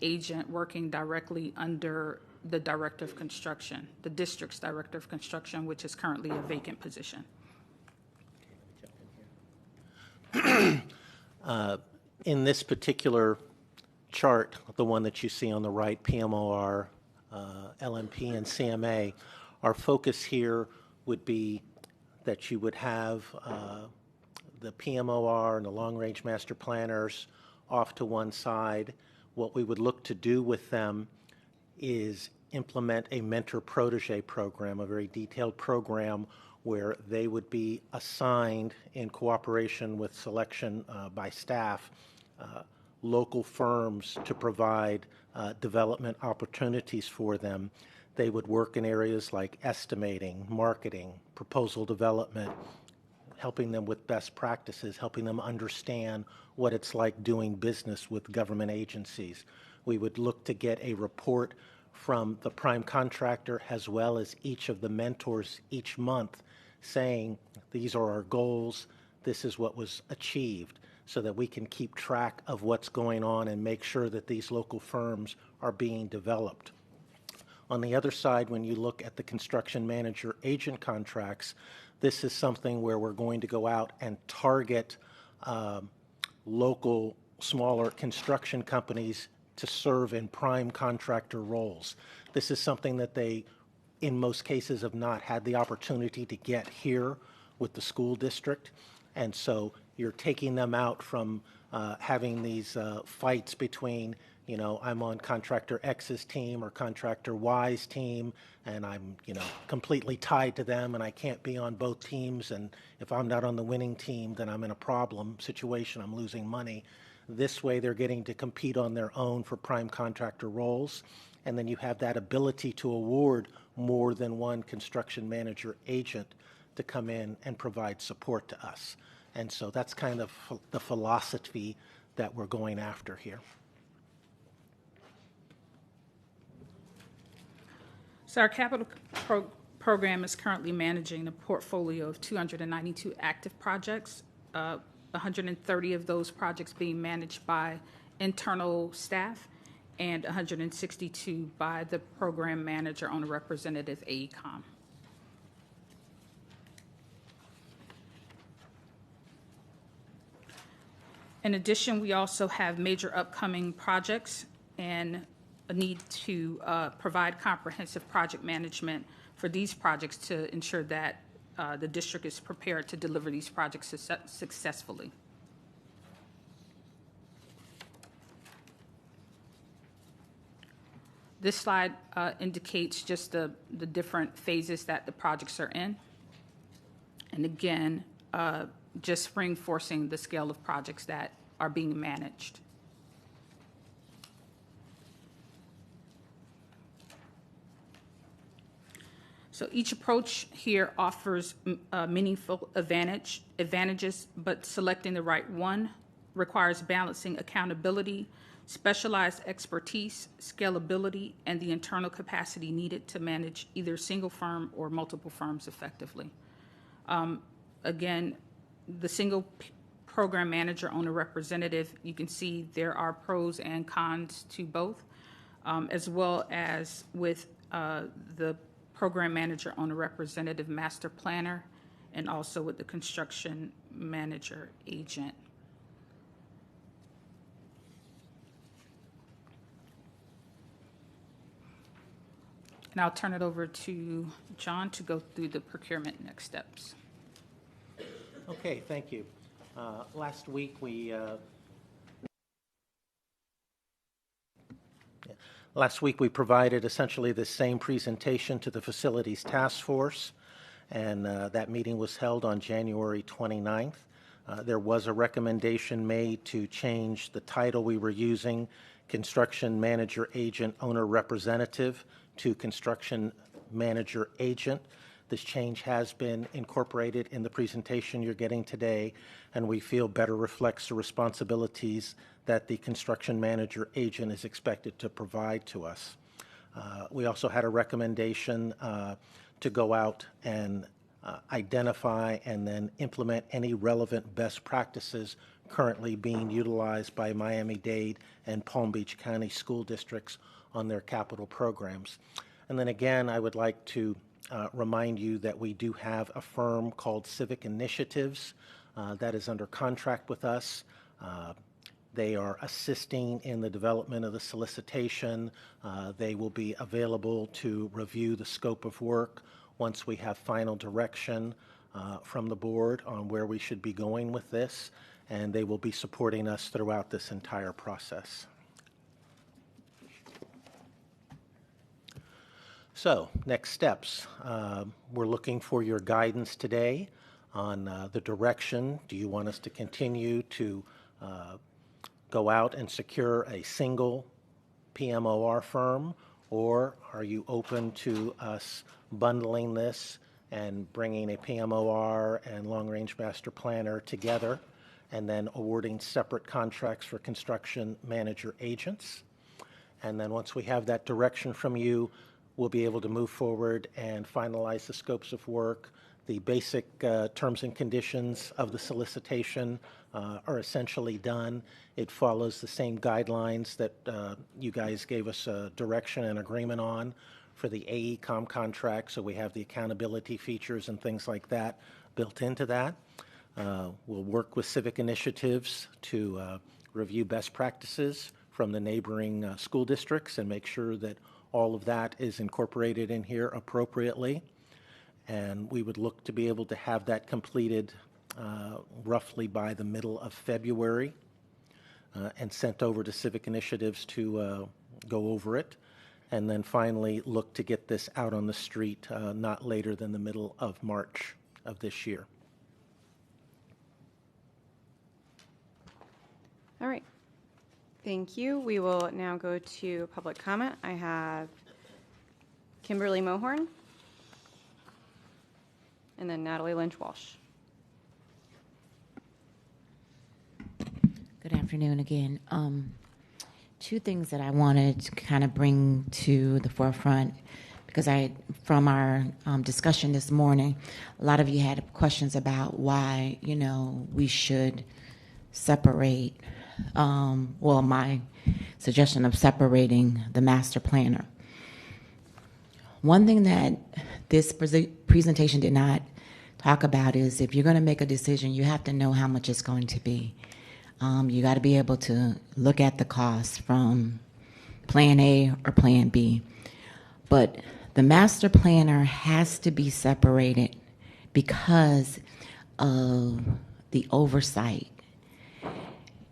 agent working directly under the director of construction, the district's director of construction, which is currently a vacant position. In this particular chart, the one that you see on the right, PMOR, LMP, and CMA, our focus here would be that you would have the PMOR and the long-range master planners off to one side. What we would look to do with them is implement a mentor-protege program, a very detailed program where they would be assigned in cooperation with selection by staff, local firms to provide development opportunities for them. They would work in areas like estimating, marketing, proposal development, helping them with best practices, helping them understand what it's like doing business with government agencies. We would look to get a report from the prime contractor as well as each of the mentors each month saying, these are our goals, this is what was achieved, so that we can keep track of what's going on and make sure that these local firms are being developed. On the other side, when you look at the construction manager agent contracts, this is something where we're going to go out and target local, smaller construction companies to serve in prime contractor roles. This is something that they, in most cases, have not had the opportunity to get here with the school district. And so you're taking them out from having these fights between, you know, I'm on contractor X's team or contractor Y's team, and I'm, you know, completely tied to them, and I can't be on both teams, and if I'm not on the winning team, then I'm in a problem situation, I'm losing money. This way, they're getting to compete on their own for prime contractor roles, and then you have that ability to award more than one construction manager agent to come in and provide support to us. And so that's kind of the philosophy that we're going after here. So our capital program is currently managing a portfolio of 292 active projects, 130 of those projects being managed by internal staff and 162 by the program manager, owner representative, AECOM. In addition, we also have major upcoming projects and a need to provide comprehensive project management for these projects to ensure that the district is prepared to deliver these projects successfully. This slide indicates just the different phases that the projects are in. And again, just reinforcing the scale of projects that are being managed. So each approach here offers meaningful advantages, but selecting the right one requires balancing accountability, specialized expertise, scalability, and the internal capacity needed to manage either a single firm or multiple firms effectively. Again, the single program manager owner representative, you can see there are pros and cons to both, as well as with the program manager owner representative master planner, and also with the construction manager agent. And I'll turn it over to John to go through the procurement next steps. Okay, thank you. Last week we provided essentially the same presentation to the Facilities Task Force, and that meeting was held on January 29th. There was a recommendation made to change the title we were using, Construction Manager Agent Owner Representative, to Construction Manager Agent. This change has been incorporated in the presentation you're getting today, and we feel better reflects the responsibilities that the construction manager agent is expected to provide to us. We also had a recommendation to go out and identify and then implement any relevant best practices currently being utilized by Miami-Dade and Palm Beach County school districts on their capital programs. And then again, I would like to remind you that we do have a firm called Civic Initiatives that is under contract with us. They are assisting in the development of the solicitation. They will be available to review the scope of work once we have final direction from the board on where we should be going with this, and they will be supporting us throughout this entire process. So, next steps. We're looking for your guidance today on the direction. Do you want us to continue to go out and secure a single PMOR firm, or are you open to us bundling this and bringing a PMOR and long-range master planner together and then awarding separate contracts for construction manager agents? And then once we have that direction from you, we'll be able to move forward and finalize the scopes of work. The basic terms and conditions of the solicitation are essentially done. It follows the same guidelines that you guys gave us direction and agreement on for the AECOM contract, so we have the accountability features and things like that built into that. We'll work with Civic Initiatives to review best practices from the neighboring school districts and make sure that all of that is incorporated in here appropriately. And we would look to be able to have that completed roughly by the middle of February and sent over to Civic Initiatives to go over it, and then finally look to get this out on the street not later than the middle of March of this year. All right. Thank you. We will now go to public comment. I have Kimberly Mohorn and then Natalie Lynch-Walsh. Good afternoon again. Two things that I wanted to kind of bring to the forefront, because from our discussion this morning, a lot of you had questions about why, we should separate, my suggestion of separating the master planner. One thing that this presentation did not talk about is if you're going to make a decision, you have to know how much it's going to be. You got to be able to look at the costs from Plan A or Plan B. But the master planner has to be separated because of the oversight.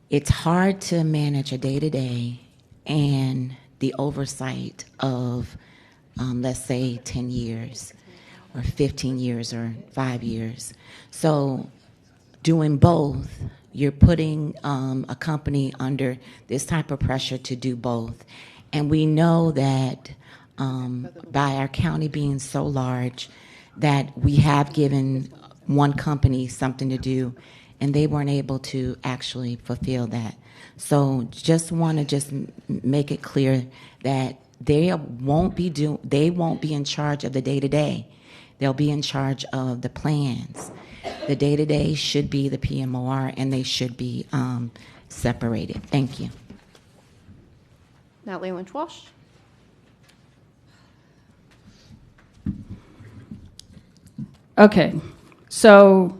It's hard to manage a day-to-day and the oversight of, let's say, 10 years or 15 years or 5 years. So doing both, you're putting a company under this type of pressure to do both. And we know that by our county being so large, that we have given one company something to do, and they weren't able to actually fulfill that. So just want to just make it clear that they won't be in charge of the day-to-day. They'll be in charge of the plans. The day-to-day should be the PMOR, and they should be separated. Thank you. Natalie Lynch-Walsh. Okay, so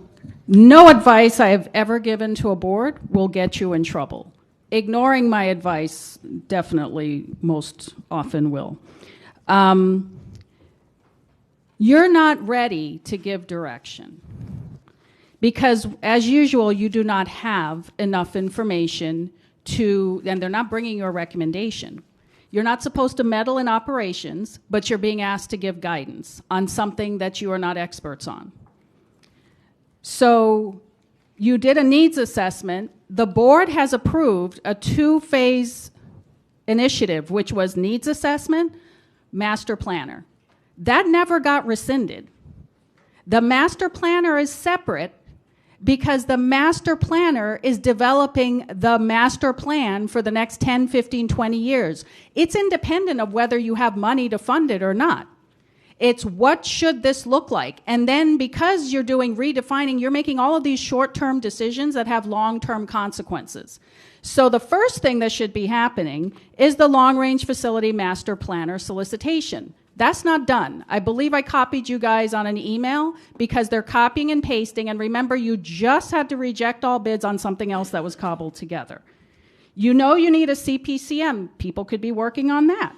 no advice I have ever given to a board will get you in trouble. Ignoring my advice definitely most often will. You're not ready to give direction because, as usual, you do not have enough information and they're not bringing you a recommendation. You're not supposed to meddle in operations, but you're being asked to give guidance on something that you are not experts on. So you did a needs assessment. The board has approved a 2-phase initiative, which was needs assessment, master planner. That never got rescinded. The master planner is separate because the master planner is developing the master plan for the next 10, 15, 20 years. It's independent of whether you have money to fund it or not. It's what should this look like? And then because you're doing redefining, you're making all of these short-term decisions that have long-term consequences. So the first thing that should be happening is the long-range facility master planner solicitation. That's not done. I believe I copied you guys on an email because they're copying and pasting. And remember, you just had to reject all bids on something else that was cobbled together. You know you need a CPCM. People could be working on that.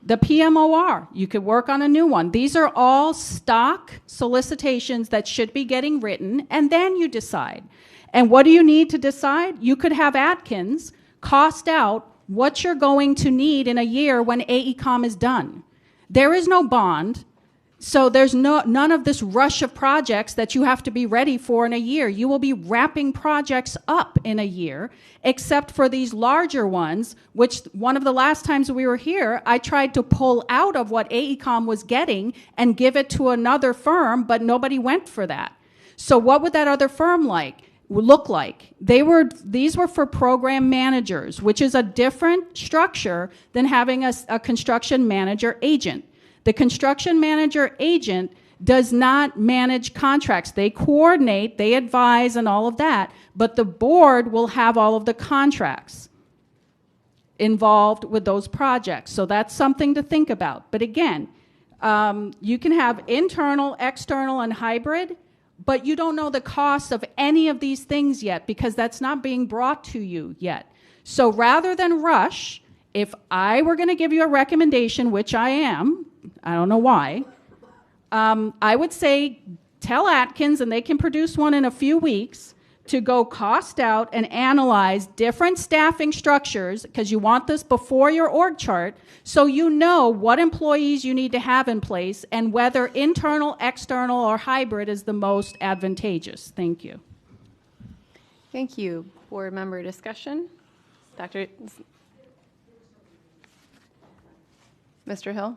The PMOR, you could work on a new one. These are all stock solicitations that should be getting written, and then you decide. And what do you need to decide? You could have Atkins cost out what you're going to need in a year when AECOM is done. There is no bond, so there's none of this rush of projects that you have to be ready for in a year. You will be wrapping projects up in a year, except for these larger ones, which one of the last times we were here, I tried to pull out of what AECOM was getting and give it to another firm, but nobody went for that. So what would that other firm look like? These were for program managers, which is a different structure than having a construction manager agent. The construction manager agent does not manage contracts. They coordinate, they advise, and all of that, but the board will have all of the contracts involved with those projects. So that's something to think about. But again, you can have internal, external, and hybrid, but you don't know the cost of any of these things yet because that's not being brought to you yet. So rather than rush, if I were going to give you a recommendation, which I am, I don't know why, I would say tell Atkins, and they can produce one in a few weeks, to go cost out and analyze different staffing structures, because you want this before your org chart, so you know what employees you need to have in place and whether internal, external, or hybrid is the most advantageous. Thank you. Thank you. Board member discussion. Mr. Hill?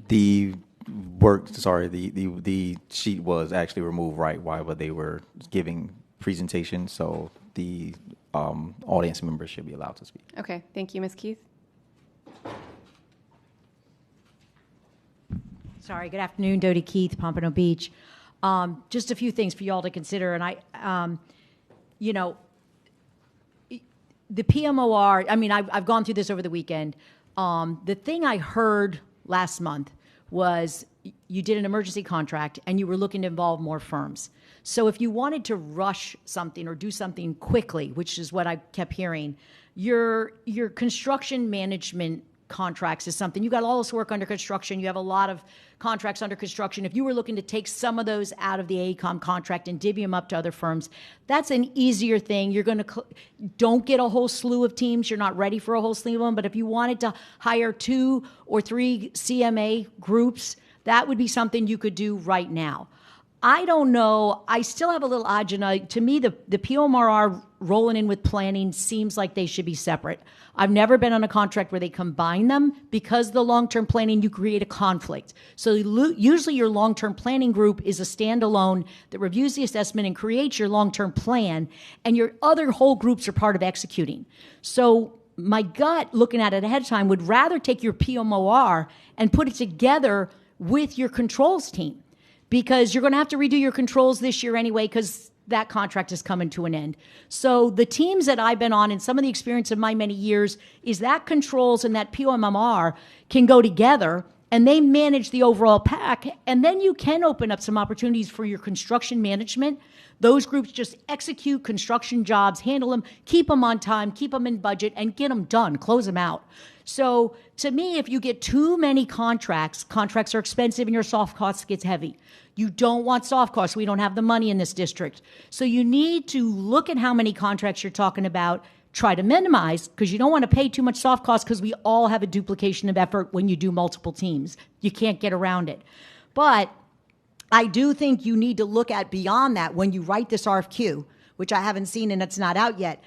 The sheet was actually removed right while they were giving presentation, so the audience members should be allowed to speak. Okay, thank you, Ms. Keith. Sorry, good afternoon, Dodie Keith, Pompano Beach. Just a few things for you all to consider, and the PMOR, I mean, I've gone through this over the weekend. The thing I heard last month was you did an emergency contract and you were looking to involve more firms. So if you wanted to rush something or do something quickly, which is what I kept hearing, your construction management contracts is something. You got all this work under construction. You have a lot of contracts under construction. If you were looking to take some of those out of the AECOM contract and divvy them up to other firms, that's an easier thing. You're going to don't get a whole slew of teams. You're not ready for a whole slew of them. But if you wanted to hire 2 or 3 CMA groups, that would be something you could do right now. I don't know. I still have a little agina. To me, the POMRR rolling in with planning seems like they should be separate. I've never been on a contract where they combine them, because the long-term planning, you create a conflict. So usually your long-term planning group is a standalone that reviews the assessment and creates your long-term plan, and your other whole groups are part of executing. So my gut, looking at it ahead of time, would rather take your PMOR and put it together with your controls team, because you're going to have to redo your controls this year anyway, because that contract is coming to an end. So the teams that I've been on, and some of the experience of my many years, is that controls and that POMMR can go together and they manage the overall pack. And then you can open up some opportunities for your construction management. Those groups just execute construction jobs, handle them, keep them on time, keep them in budget, and get them done, close them out. So to me, if you get too many contracts are expensive and your soft costs gets heavy. You don't want soft costs. We don't have the money in this district. So you need to look at how many contracts you're talking about, try to minimize, because you don't want to pay too much soft costs, because we all have a duplication of effort when you do multiple teams. You can't get around it. But I do think you need to look at beyond that when you write this RFQ, which I haven't seen and it's not out yet.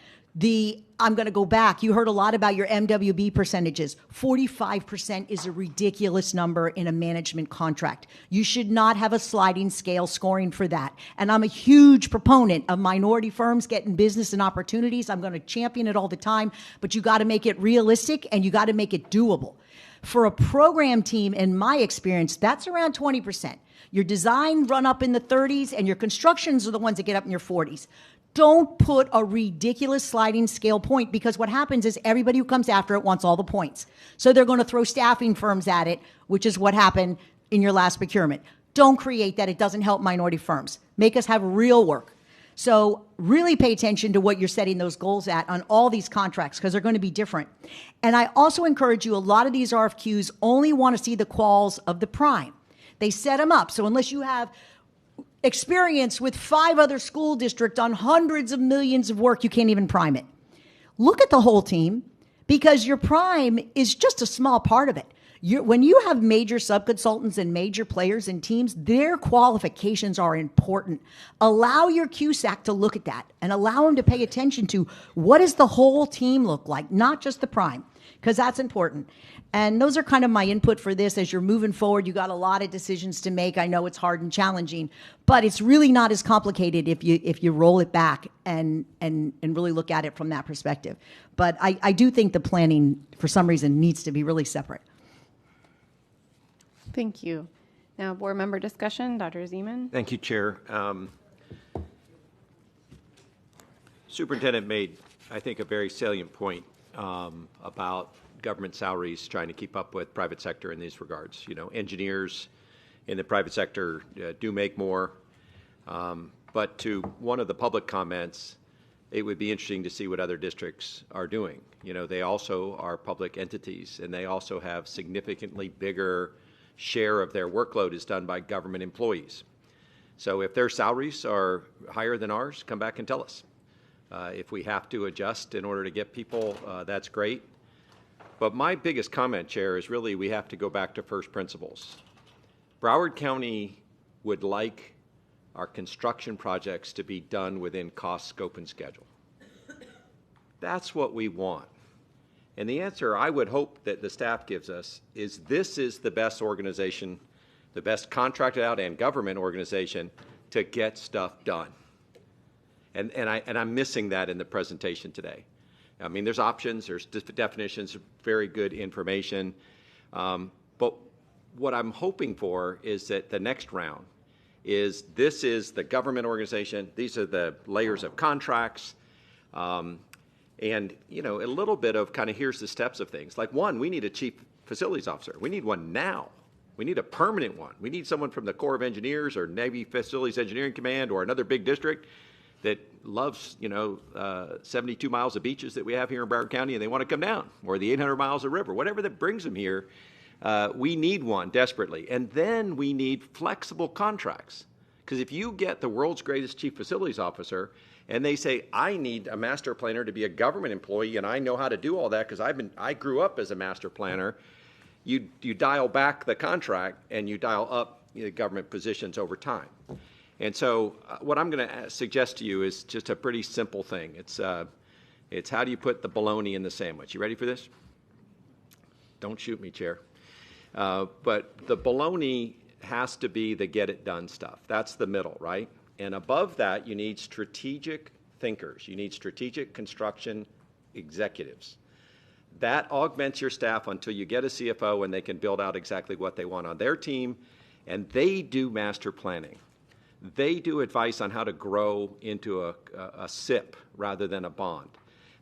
I'm going to go back. You heard a lot about your MWB percentages. 45% is a ridiculous number in a management contract. You should not have a sliding scale scoring for that. And I'm a huge proponent of minority firms getting business and opportunities. I'm going to champion it all the time, but you got to make it realistic and you got to make it doable. For a program team, in my experience, that's around 20%. Your design run up in the 30s and your constructions are the ones that get up in your 40s. Don't put a ridiculous sliding scale point, because what happens is everybody who comes after it wants all the points. So they're going to throw staffing firms at it, which is what happened in your last procurement. Don't create that. It doesn't help minority firms. Make us have real work. So really pay attention to what you're setting those goals at on all these contracts, because they're going to be different. And I also encourage you, a lot of these RFQs only want to see the quals of the prime. They set them up. So unless you have experience with 5 other school districts on hundreds of millions of work, you can't even prime it. Look at the whole team, because your prime is just a small part of it. When you have major subconsultants and major players and teams, their qualifications are important. Allow your QSAC to look at that and allow them to pay attention to what does the whole team look like, not just the prime, because that's important. And those are kind of my input for this. As you're moving forward, you got a lot of decisions to make. I know it's hard and challenging, but it's really not as complicated if you roll it back and really look at it from that perspective. But I do think the planning, for some reason, needs to be really separate. Thank you. Now, board member discussion, Dr. Zeman. Thank you, Chair. Superintendent made, I think, a very salient point about government salaries trying to keep up with private sector in these regards. You know, engineers in the private sector do make more. But to one of the public comments, it would be interesting to see what other districts are doing. You know, they also are public entities, and they also have significantly bigger share of their workload is done by government employees. So if their salaries are higher than ours, come back and tell us. If we have to adjust in order to get people, that's great. But my biggest comment, Chair, is really we have to go back to first principles. Broward County would like our construction projects to be done within cost, scope, and schedule. That's what we want. And the answer I would hope that the staff gives us is this is the best organization, the best contracted out and government organization to get stuff done. And I'm missing that in the presentation today. I mean, there's options, there's definitions, very good information. But what I'm hoping for is that the next round is this is the government organization, these are the layers of contracts, and, you know, a little bit of kind of here's the steps of things. Like one, we need a chief facilities officer. We need one now. We need a permanent one. We need someone from the Corps of Engineers or Navy Facilities Engineering Command or another big district that loves, you know, 72 miles of beaches that we have here in Broward County and they want to come down, or the 800 miles of river, whatever that brings them here. We need one desperately. And then we need flexible contracts. Because if you get the world's greatest chief facilities officer and they say, I need a master planner to be a government employee and I know how to do all that because I grew up as a master planner, you dial back the contract and you dial up the government positions over time. And so what I'm going to suggest to you is just a pretty simple thing. It's how do you put the bologna in the sandwich? You ready for this? Don't shoot me, Chair. But the bologna has to be the get it done stuff. That's the middle, right? And above that, you need strategic thinkers. You need strategic construction executives. That augments your staff until you get a CFO and they can build out exactly what they want on their team. And they do master planning. They do advice on how to grow into a SIP rather than a bond.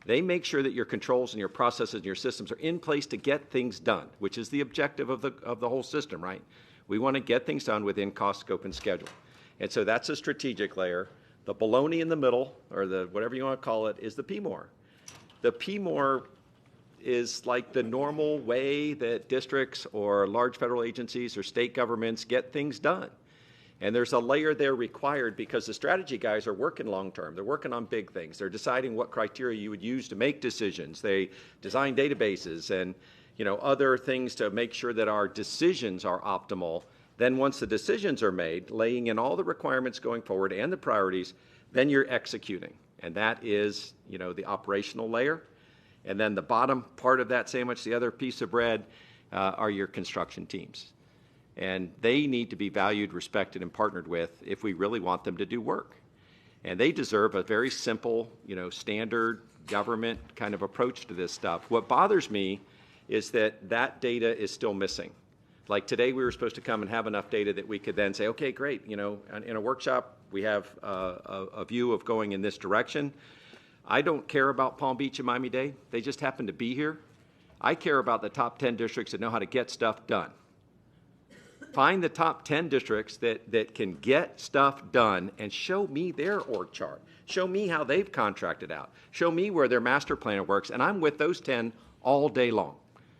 They make sure that your controls and your processes and your systems are in place to get things done, which is the objective of the whole system, right? We want to get things done within cost, scope, and schedule. And so that's a strategic layer. The bologna in the middle, or the whatever you want to call it, is the PMOR. The PMOR is like the normal way that districts or large federal agencies or state governments get things done. And there's a layer there required because the strategy guys are working long term. They're working on big things. They're deciding what criteria you would use to make decisions. They design databases and, you know, other things to make sure that our decisions are optimal. Then once the decisions are made, laying in all the requirements going forward and the priorities, then you're executing. And that is, you know, the operational layer. And then the bottom part of that sandwich, the other piece of bread, are your construction teams. And they need to be valued, respected, and partnered with if we really want them to do work. And they deserve a very simple, you know, standard government kind of approach to this stuff. What bothers me is that that data is still missing. Like today we were supposed to come and have enough data that we could then say, okay, great, you know, in a workshop we have a view of going in this direction. I don't care about Palm Beach and Miami-Dade. They just happen to be here. I care about the top 10 districts that know how to get stuff done. Find the top 10 districts that can get stuff done and show me their org chart. Show me how they've contracted out. Show me where their master planner works, and I'm with those 10 all day long.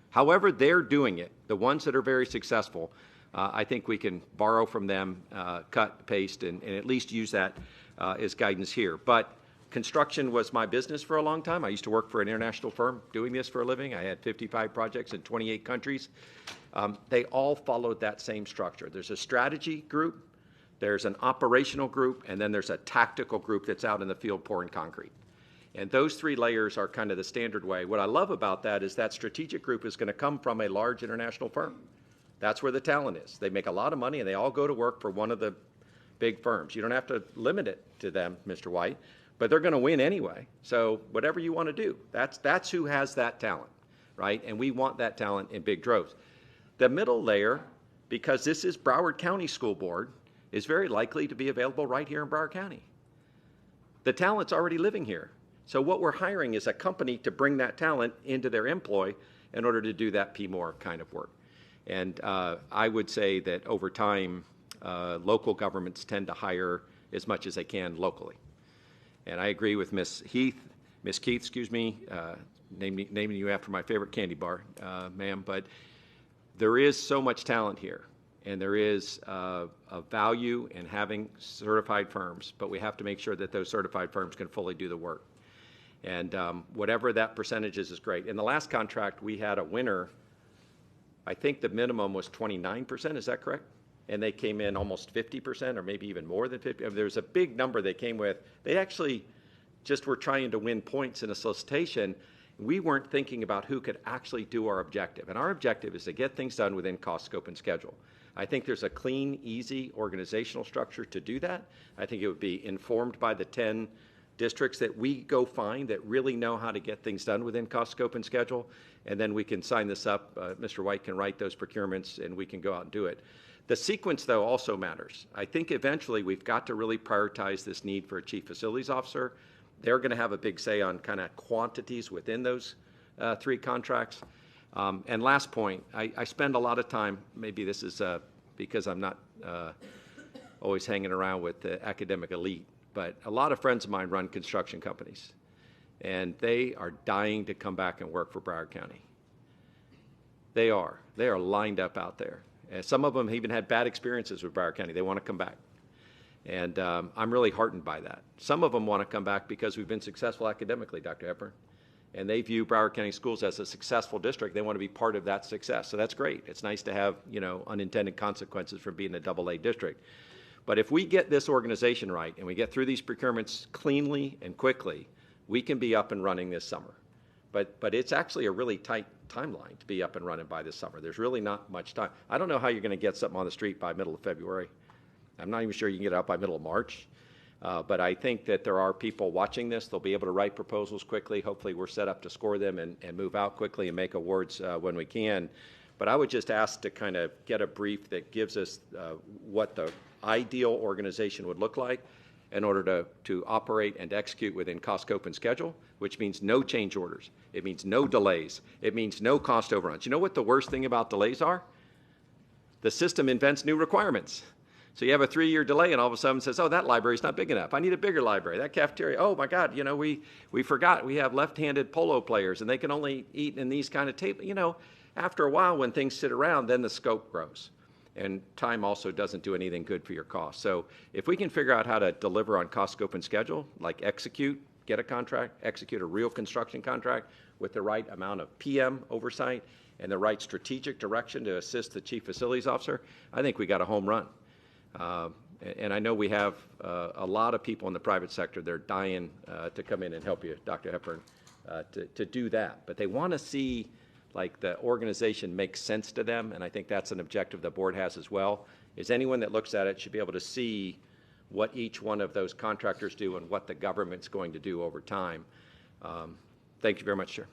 However they're doing it, the ones that are very successful, I think we can borrow from them, cut, paste, and at least use that as guidance here. But construction was my business for a long time. I used to work for an international firm doing this for a living. I had 55 projects in 28 countries. They all followed that same structure. There's a strategy group, there's an operational group, and then there's a tactical group that's out in the field pouring concrete. And those three layers are kind of the standard way. What I love about that is that strategic group is going to come from a large international firm. That's where the talent is. They make a lot of money and they all go to work for one of the big firms. You don't have to limit it to them, Mr. White, but they're going to win anyway. So whatever you want to do, that's who has that talent, right? And we want that talent in big droves. The middle layer, because this is Broward County School Board, is very likely to be available right here in Broward County. The talent's already living here. So what we're hiring is a company to bring that talent into their employ in order to do that PMOR kind of work. And I would say that over time, local governments tend to hire as much as they can locally. And I agree with Miss Keith, excuse me, naming you after my favorite candy bar, ma'am, but there is so much talent here, and there is a value in having certified firms, but we have to make sure that those certified firms can fully do the work. And whatever that percentage is great. In the last contract, we had a winner. I think the minimum was 29%, is that correct? And they came in almost 50%, or maybe even more than 50. I mean, there's a big number they came with. They actually just were trying to win points in a solicitation. We weren't thinking about who could actually do our objective. And our objective is to get things done within cost, scope, and schedule. I think there's a clean, easy organizational structure to do that. I think it would be informed by the 10 districts that we go find that really know how to get things done within cost, scope, and schedule. And then we can sign this up. Mr. White can write those procurements, and we can go out and do it. The sequence, though, also matters. I think eventually we've got to really prioritize this need for a chief facilities officer. They're going to have a big say on kind of quantities within those 3 contracts. And last point, I spend a lot of time, maybe this is because I'm not always hanging around with the academic elite, but a lot of friends of mine run construction companies, and they are dying to come back and work for Broward County. They are lined up out there. And some of them even had bad experiences with Broward County. They want to come back. And I'm really heartened by that. Some of them want to come back because we've been successful academically, Dr. Hepburn. And they view Broward County Schools as a successful district. They want to be part of that success. So that's great. It's nice to have, unintended consequences from being a AA district. But if we get this organization right and we get through these procurements cleanly and quickly, we can be up and running this summer. But it's actually a really tight timeline to be up and running by this summer. There's really not much time. I don't know how you're going to get something on the street by middle of February. I'm not even sure you can get it out by middle of March. But I think that there are people watching this. They'll be able to write proposals quickly. Hopefully we're set up to score them and move out quickly and make awards when we can. But I would just ask to kind of get a brief that gives us what the ideal organization would look like in order to operate and execute within cost, scope, and schedule, which means no change orders. It means no delays. It means no cost overruns. You know what the worst thing about delays are? The system invents new requirements. So you have a 3-year delay, and all of a sudden says, oh, that library's not big enough. I need a bigger library. That cafeteria, oh, my God, we forgot. We have left-handed polo players, and they can only eat in these kind of tables. After a while, when things sit around, then the scope grows. And time also doesn't do anything good for your cost. So if we can figure out how to deliver on cost, scope, and schedule, like get a contract, execute a real construction contract with the right amount of PM oversight and the right strategic direction to assist the chief facilities officer, I think we got a home run. And I know we have a lot of people in the private sector. They're dying to come in and help you, Dr. Hepburn, to do that. But they want to see like the organization makes sense to them, and I think that's an objective the board has as well, is anyone that looks at it should be able to see what each one of those contractors do and what the government's going to do over time. Thank you very much, Chair.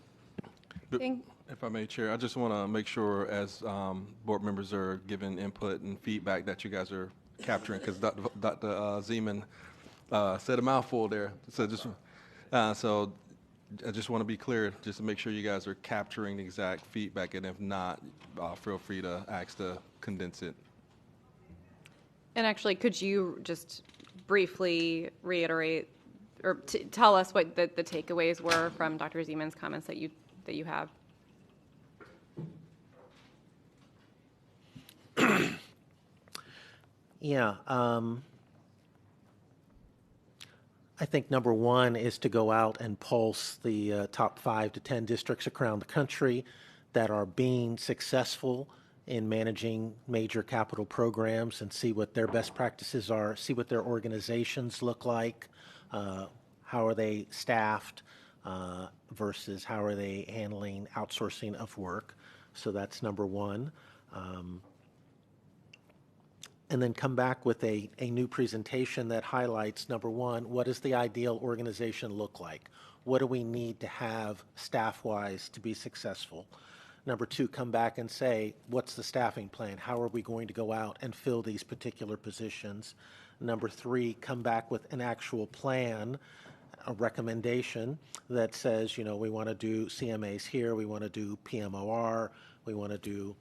If I may, Chair, I just want to make sure as board members are giving input and feedback that you guys are capturing, because Dr. Zeman said a mouthful there. So I just want to be clear, just to make sure you guys are capturing the exact feedback, and if not, feel free to ask to condense it. And actually, could you just briefly reiterate or tell us what the takeaways were from Dr. Zeman's comments that you have? Yeah. I think number one is to go out and pulse the top 5 to 10 districts around the country that are being successful in managing major capital programs and see what their best practices are, see what their organizations look like, how are they staffed versus how are they handling outsourcing of work. So that's number one. And then come back with a new presentation that highlights, number one, what does the ideal organization look like? What do we need to have staff-wise to be successful? Number two, come back and say, what's the staffing plan? How are we going to go out and fill these particular positions? Number three, come back with an actual plan, a recommendation that says, we want to do CMAs here, we want to do PMOR, we want to do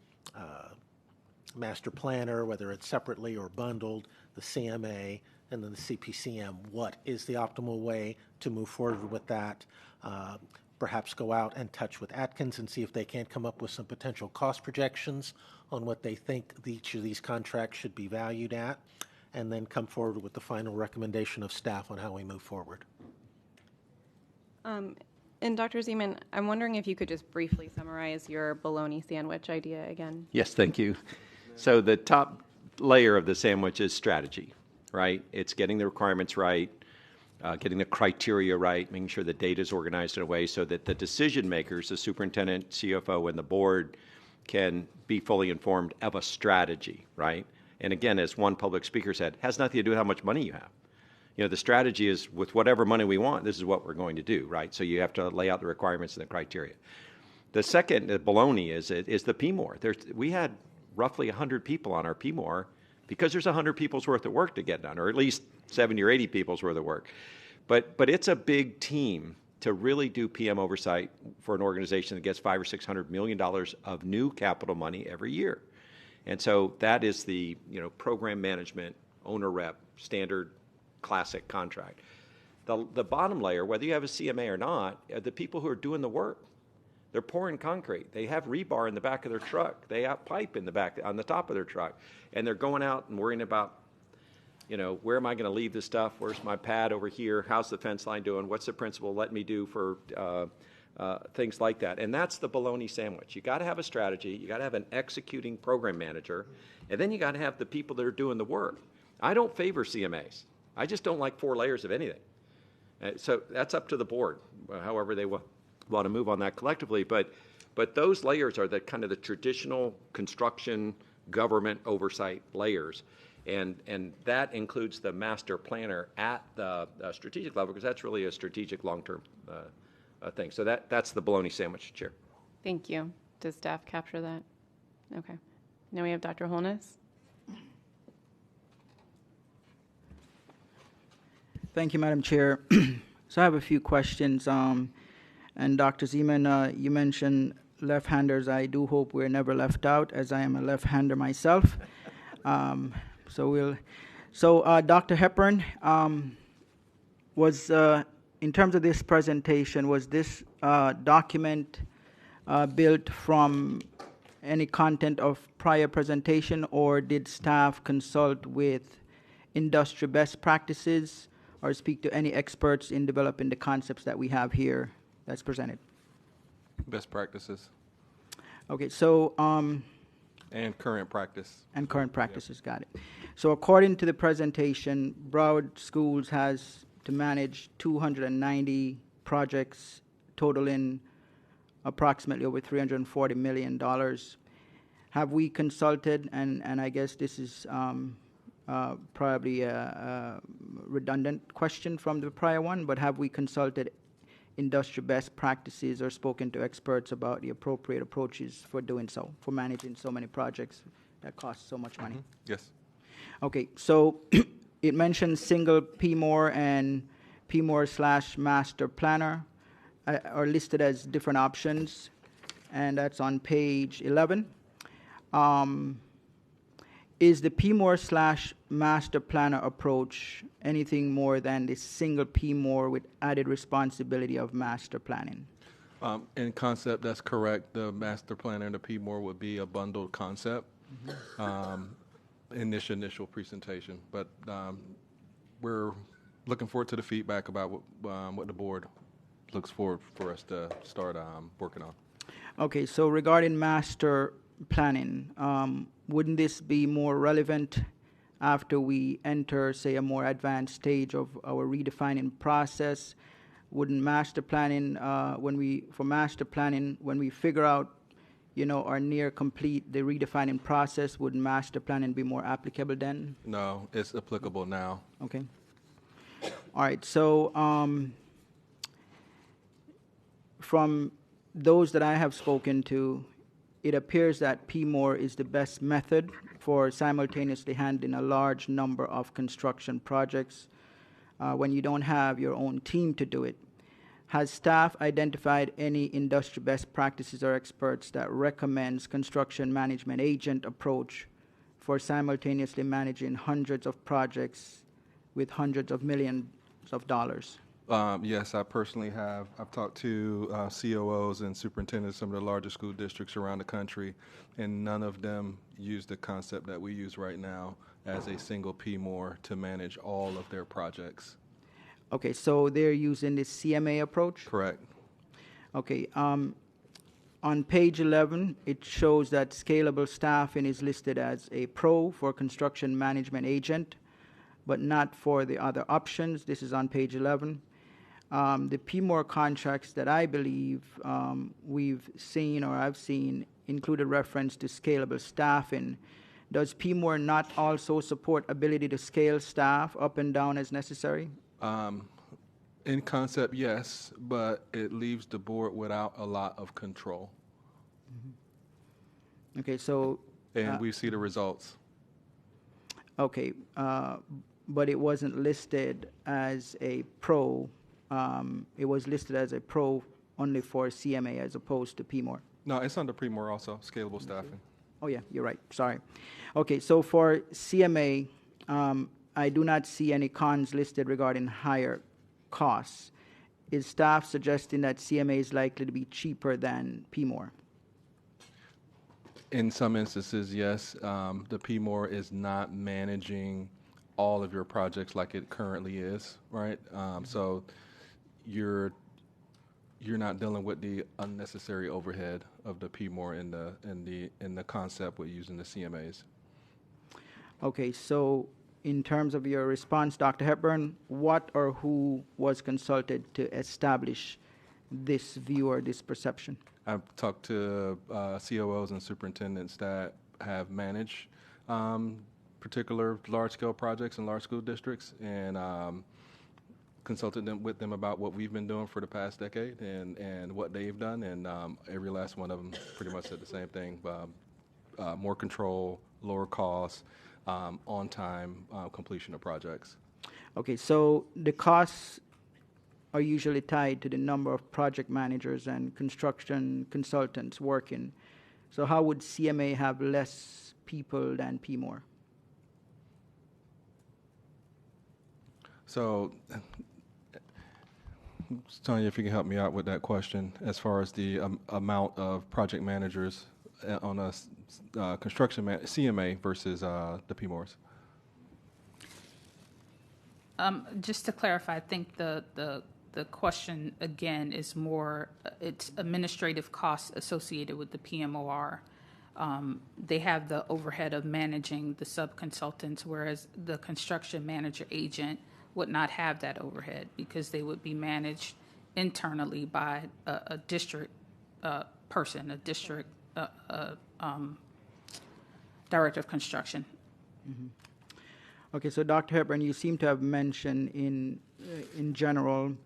master planner, whether it's separately or bundled, the CMA, and then the CPCM. What is the optimal way to move forward with that? Perhaps go out and touch with Atkins and see if they can't come up with some potential cost projections on what they think each of these contracts should be valued at, and then come forward with the final recommendation of staff on how we move forward. And Dr. Zeman, I'm wondering if you could just briefly summarize your bologna sandwich idea again. Yes, thank you. So the top layer of the sandwich is strategy, right? It's getting the requirements right, getting the criteria right, making sure the data is organized in a way so that the decision makers, the superintendent, CFO, and the board can be fully informed of a strategy, right? And again, as one public speaker said, it has nothing to do with how much money you have. You know, the strategy is with whatever money we want, this is what we're going to do, right? So you have to lay out the requirements and the criteria. The second, the bologna, is the PMOR. We had roughly 100 people on our PMOR because there's 100 people's worth of work to get done, or at least 70 or 80 people's worth of work. But it's a big team to really do PM oversight for an organization that gets $500 or $600 million of new capital money every year. And so that is the program management, owner rep, standard classic contract. The bottom layer, whether you have a CMA or not, are the people who are doing the work. They're pouring concrete. They have rebar in the back of their truck. They have pipe in the back, on the top of their truck. And they're going out and worrying about, where am I going to leave this stuff? Where's my pad over here? How's the fence line doing? What's the principal let me do for things like that? And that's the bologna sandwich. You got to have a strategy. You got to have an executing program manager. And then you got to have the people that are doing the work. I don't favor CMAs. I just don't like 4 layers of anything. So that's up to the board, however they want to move on that collectively. But those layers are the kind of the traditional construction government oversight layers. And that includes the master planner at the strategic level, because that's really a strategic long-term thing. So that's the bologna sandwich, Chair. Thank you. Does staff capture that? Okay. Now we have Dr. Holness. Thank you, Madam Chair. So I have a few questions. And Dr. Zeman, you mentioned left-handers. I do hope we're never left out, as I am a left-hander myself. So Dr. Hepburn, was in terms of this presentation, was this document built from any content of prior presentation, or did staff consult with industry best practices or speak to any experts in developing the concepts that we have here that's presented? Best practices. Okay, so and current practice. And current practices, yep. Got it. So according to the presentation, Broward Schools has to manage 290 projects totaling approximately over $340 million. Have we consulted, and I guess this is probably a redundant question from the prior one, but have we consulted industry best practices or spoken to experts about the appropriate approaches for doing so, for managing so many projects that cost so much money? Yes. Okay, so it mentions single PMOR and PMOR/master planner are listed as different options, and that's on page 11. Is the PMOR/master planner approach anything more than the single PMOR with added responsibility of master planning? In concept, that's correct. The master planner and the PMOR would be a bundled concept in this initial presentation. But we're looking forward to the feedback about what the board looks forward for us to start working on. Okay, so regarding master planning, wouldn't this be more relevant after we enter, say, a more advanced stage of our redefining process? Wouldn't master planning, when we figure out, are near complete the redefining process, wouldn't master planning be more applicable then? No, it's applicable now. Okay. All right, so from those that I have spoken to, it appears that PMOR is the best method for simultaneously handling a large number of construction projects when you don't have your own team to do it. Has staff identified any industry best practices or experts that recommends construction management agent approach for simultaneously managing hundreds of projects with hundreds of millions of dollars? Yes, I personally have. I've talked to COOs and superintendents of some of the largest school districts around the country, and none of them use the concept that we use right now as a single PMOR to manage all of their projects. Okay, so they're using the CMA approach? Correct. Okay, on page 11, it shows that scalable staffing is listed as a pro for construction management agent, but not for the other options. This is on page 11. The PMOR contracts that I believe we've seen or I've seen include a reference to scalable staffing. Does PMOR not also support ability to scale staff up and down as necessary? In concept, yes, but it leaves the board without a lot of control. Mm-hmm. Okay, so... And we see the results. Okay, but it wasn't listed as a pro. It was listed as a pro only for CMA as opposed to PMOR. No, it's under PMOR also, scalable staffing. Oh, yeah, you're right. Sorry. Okay, so for CMA, I do not see any cons listed regarding higher costs. Is staff suggesting that CMA is likely to be cheaper than PMOR? In some instances, yes. The PMOR is not managing all of your projects like it currently is, right? So you're not dealing with the unnecessary overhead of the PMOR in the concept with using the CMAs. Okay, so in terms of your response, Dr. Hepburn, what or who was consulted to establish this view or this perception? I've talked to COOs and superintendents that have managed particular large-scale projects in large school districts, and consulted with them about what we've been doing for the past decade and what they've done, and every last one of them pretty much said the same thing: more control, lower costs, on time completion of projects. Okay, so the costs are usually tied to the number of project managers and construction consultants working. So how would CMA have less people than PMOR? So, Tanya, if you can help me out with that question, as far as the amount of project managers on a construction CMA versus the PMORs. Just to clarify, I think the question again is more it's administrative costs associated with the PMOR. They have the overhead of managing the sub-consultants, whereas the construction manager agent would not have that overhead because they would be managed internally by a district person, a district director of construction. Mm-hmm. Okay, so Dr. Hepburn, you seem to have mentioned in general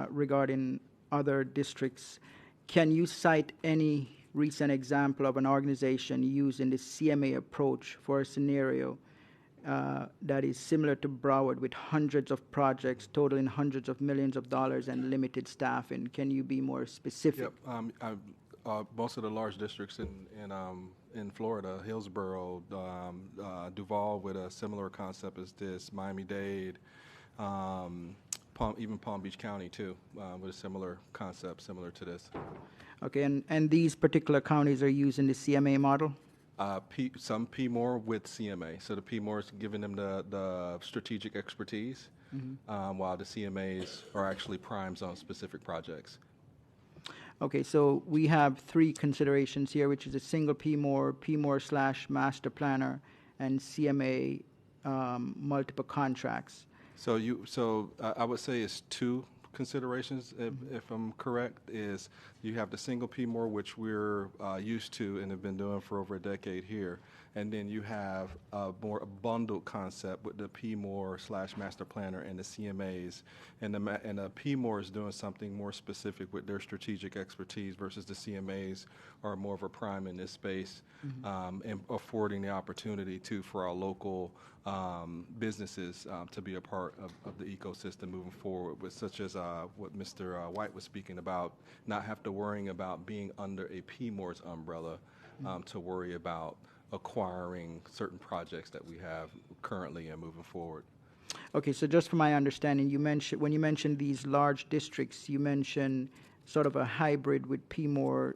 regarding other districts. Can you cite any recent example of an organization using the CMA approach for a scenario that is similar to Broward with hundreds of projects totaling hundreds of millions of dollars and limited staffing? Can you be more specific? Yep. Most of the large districts in Florida, Hillsborough, Duval with a similar concept as this, Miami-Dade, even Palm Beach County too, with a similar concept, similar to this. Okay, and these particular counties are using the CMA model? Some PMOR with CMA. So the PMOR is giving them the strategic expertise, while the CMAs are actually primes on specific projects. Okay, so we have three considerations here, which is a single PMOR, PMOR/master planner, and CMA multiple contracts. So I would say it's two considerations, if I'm correct, is you have the single PMOR, which we're used to and have been doing for over a decade here, and then you have a more bundled concept with the PMOR/master planner and the CMAs, and the PMOR is doing something more specific with their strategic expertise versus the CMAs are more of a prime in this space, and affording the opportunity for our local businesses to be a part of the ecosystem moving forward, with such as what Mr. White was speaking about, not have to worrying about being under a PMOR's umbrella to worry about acquiring certain projects that we have currently and moving forward. Okay, so just from my understanding, when you mentioned these large districts, you mentioned sort of a hybrid with PMOR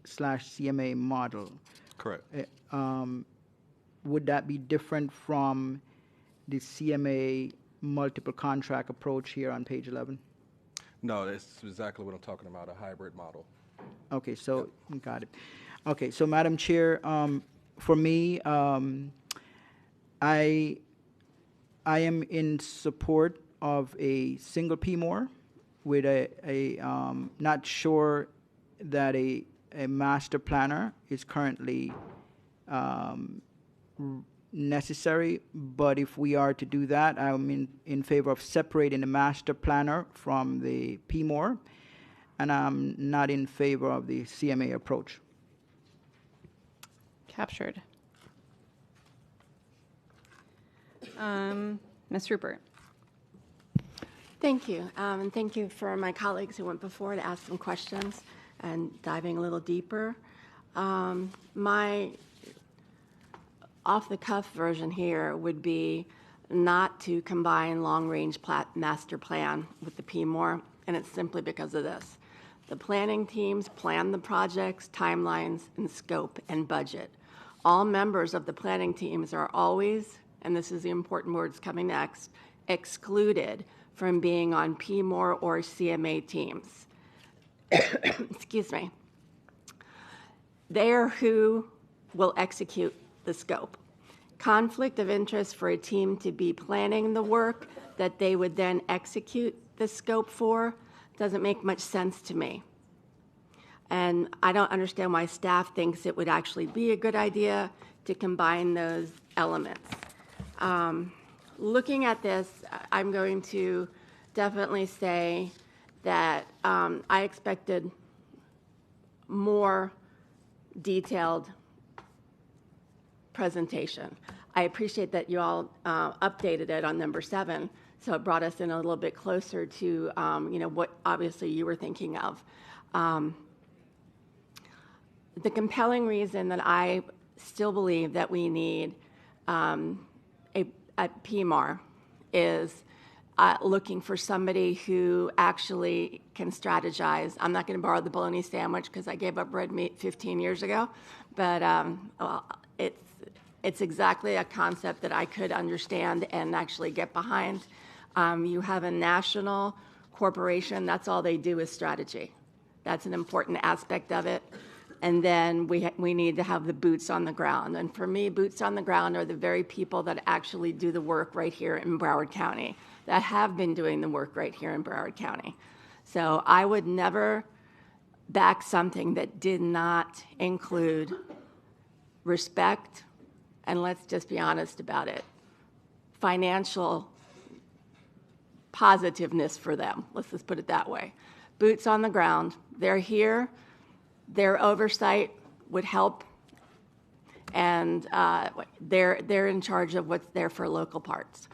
slash CMA model. Correct. Would that be different from the CMA multiple contract approach here on page 11? No, that's exactly what I'm talking about, a hybrid model. Okay, so got it. Okay, so Madam Chair, for me, I am in support of a single PMOR with not sure that a master planner is currently necessary, but if we are to do that, I'm in favor of separating the master planner from the PMOR, and I'm not in favor of the CMA approach. Captured. Ms. Rupert. Thank you. And thank you for my colleagues who went before to ask some questions and diving a little deeper. My off-the-cuff version here would be not to combine long-range master plan with the PMOR, and it's simply because of this. The planning teams plan the projects, timelines, and scope and budget. All members of the planning teams are always, and this is the important words coming next, excluded from being on PMOR or CMA teams. Excuse me. They are who will execute the scope. Conflict of interest for a team to be planning the work that they would then execute the scope for doesn't make much sense to me. And I don't understand why staff thinks it would actually be a good idea to combine those elements. Looking at this, I'm going to definitely say that I expected more detailed presentation. I appreciate that you all updated it on number 7, so it brought us in a little bit closer to what obviously you were thinking of. The compelling reason that I still believe that we need a PMAR is looking for somebody who actually can strategize. I'm not going to borrow the bologna sandwich because I gave up red meat 15 years ago, but it's exactly a concept that I could understand and actually get behind. You have a national corporation, that's all they do is strategy. That's an important aspect of it. And then we need to have the boots on the ground. And for me, boots on the ground are the very people that actually do the work right here in Broward County, that have been doing the work right here in Broward County. So I would never back something that did not include respect, and let's just be honest about it, financial positiveness for them. Let's just put it that way. Boots on the ground. They're here. Their oversight would help, and they're in charge of what's there for local parts.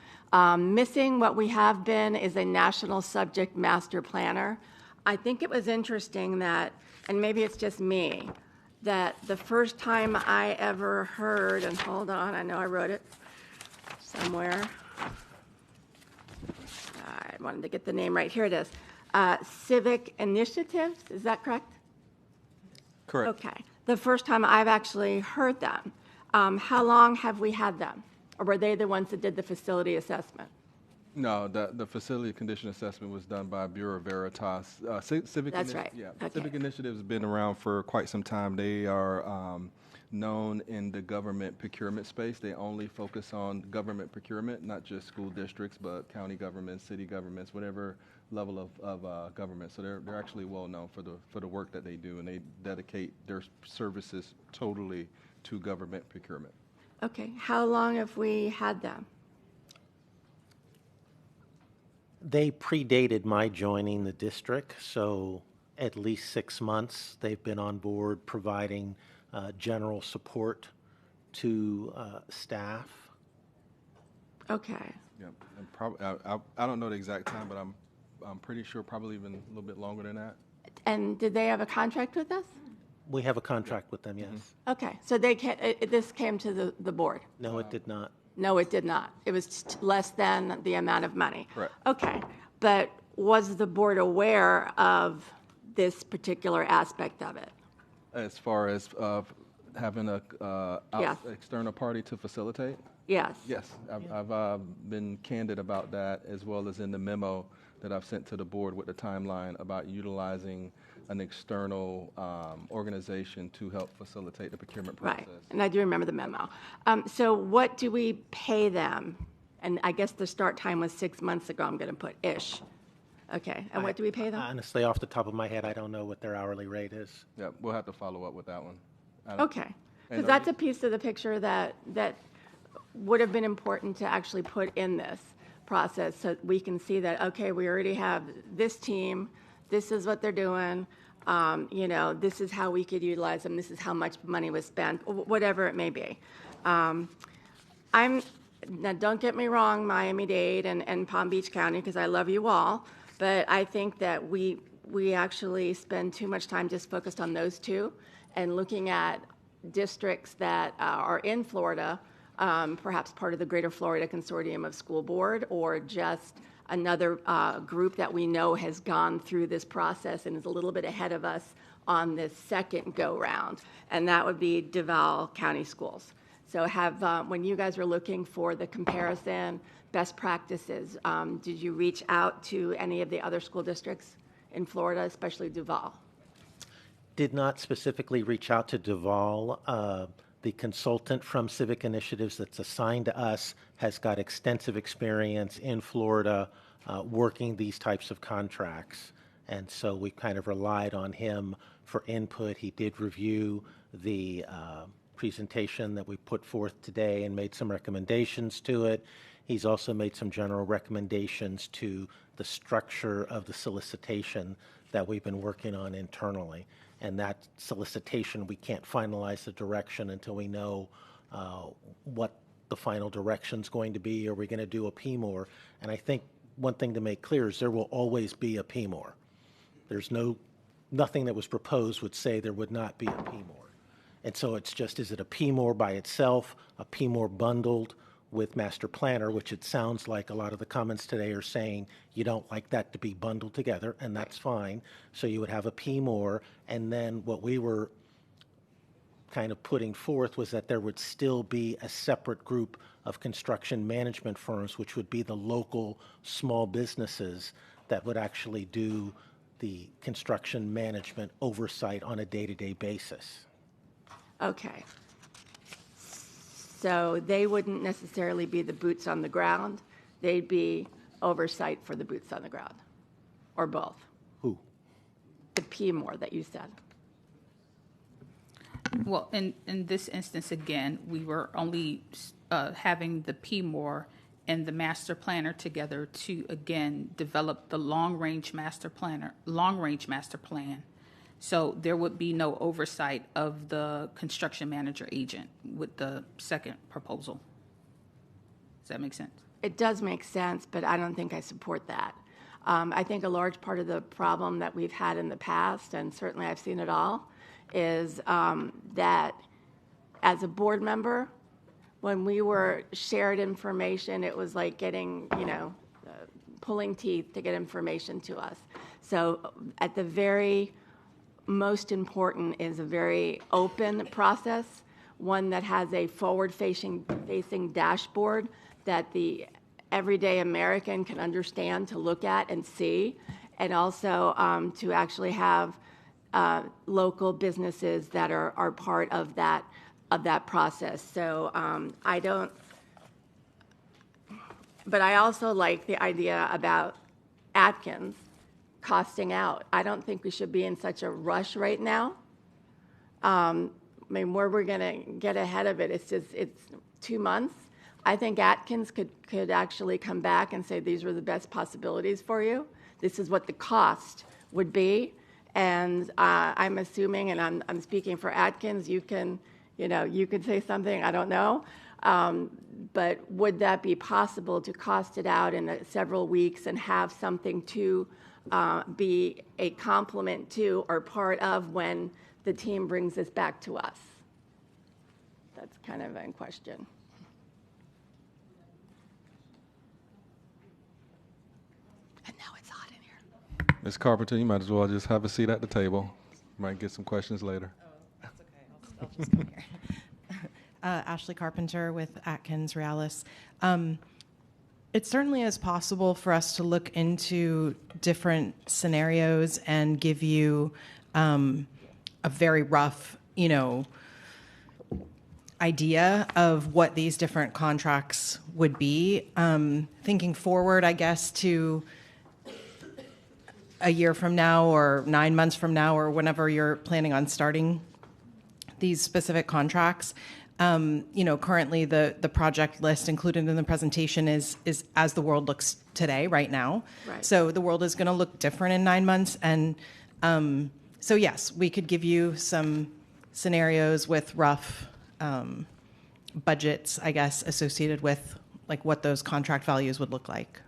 Missing what we have been is a national subject master planner. I think it was interesting that, and maybe it's just me, that the first time I ever heard, and hold on, I know I wrote it somewhere. I wanted to get the name right. Here it is. Civic Initiatives, is that correct? Correct. Okay. The first time I've actually heard them. How long have we had them? Or were they the ones that did the facility assessment? No, the facility condition assessment was done by Bureau Veritas. Civic That's right. Yeah, Okay. Civic Initiative has been around for quite some time. They are known in the government procurement space. They only focus on government procurement, not just school districts, but county governments, city governments, whatever level of government. So they're actually well known for the work that they do, and they dedicate their services totally to government procurement. Okay. How long have we had them? They predated my joining the district, so at least 6 months they've been on board providing general support to staff. Okay. Yeah, and I don't know the exact time, but I'm pretty sure probably even a little bit longer than that. And did they have a contract with us? We have a contract with them, yes. Okay. So this came to the board? No, it did not. No, it did not. It was less than the amount of money. Correct. Okay, but was the board aware of this particular aspect of it? As far as having a Yes. external party to facilitate? Yes. Yes, I've been candid about that, as well as in the memo that I've sent to the board with the timeline about utilizing an external organization to help facilitate the procurement process. Right, and I do remember the memo. So what do we pay them? And I guess the start time was 6 months ago, I'm going to put ish. Okay, and what do we pay them? Honestly, off the top of my head, I don't know what their hourly rate is. Yeah, we'll have to follow up with that one. Okay, because that's a piece of the picture that would have been important to actually put in this process so we can see that, okay, we already have this team, this is what they're doing, this is how we could utilize them, this is how much money was spent, whatever it may be. Now don't get me wrong, Miami-Dade and Palm Beach County, because I love you all, but I think that we actually spend too much time just focused on those two and looking at districts that are in Florida, perhaps part of the Greater Florida Consortium of School Board, or just another group that we know has gone through this process and is a little bit ahead of us on this second go-round, and that would be Duval County Schools. So when you guys were looking for the comparison, best practices, did you reach out to any of the other school districts in Florida, especially Duval? Did not specifically reach out to Duval. The consultant from Civic Initiatives that's assigned to us has got extensive experience in Florida working these types of contracts. And so we kind of relied on him for input. He did review the presentation that we put forth today and made some recommendations to it. He's also made some general recommendations to the structure of the solicitation that we've been working on internally. And that solicitation, we can't finalize the direction until we know what the final direction's going to be. Are we going to do a PMOR? And I think one thing to make clear is there will always be a PMOR. There's nothing that was proposed would say there would not be a PMOR. And so it's just, is it a PMOR by itself, a PMOR bundled with master planner, which it sounds like a lot of the comments today are saying you don't like that to be bundled together, and that's fine. So you would have a PMOR, and then what we were kind of putting forth was that there would still be a separate group of construction management firms, which would be the local small businesses that would actually do the construction management oversight on a day-to-day basis. Okay. So they wouldn't necessarily be the boots on the ground. They'd be oversight for the boots on the ground, or both. Who? The PMOR that you said. Well, in this instance, again, we were only having the PMOR and the master planner together to, again, develop the long-range master plan. So there would be no oversight of the construction manager agent with the second proposal. Does that make sense? It does make sense, but I don't think I support that. I think a large part of the problem that we've had in the past, and certainly I've seen it all, is that as a board member, when we were shared information, it was like getting, pulling teeth to get information to us. So at the very most important is a very open process, one that has a forward-facing dashboard that the everyday American can understand, to look at and see, and also to actually have local businesses that are part of that process. So but I also like the idea about Atkins costing out. I don't think we should be in such a rush right now. Where we're going to get ahead of it, it's 2 months. I think Atkins could actually come back and say, these were the best possibilities for you. This is what the cost would be. And I'm assuming, and I'm speaking for Atkins, you can say something, I don't know. But would that be possible to cost it out in several weeks and have something to be a complement to or part of when the team brings this back to us? That's kind of a question. And now it's hot in here. Ms. Carpenter, you might as well just have a seat at the table. Might get some questions later. Oh, that's okay. I'll just come here. Ashley Carpenter with Atkins Realis. It certainly is possible for us to look into different scenarios and give you a very rough, idea of what these different contracts would be. Thinking forward, I guess, to a year from now or 9 months from now or whenever you're planning on starting these specific contracts. Currently the project list included in the presentation is as the world looks today, right now. Right. So the world is going to look different in 9 months. And so yes, we could give you some scenarios with rough budgets, I guess, associated with like what those contract values would look like.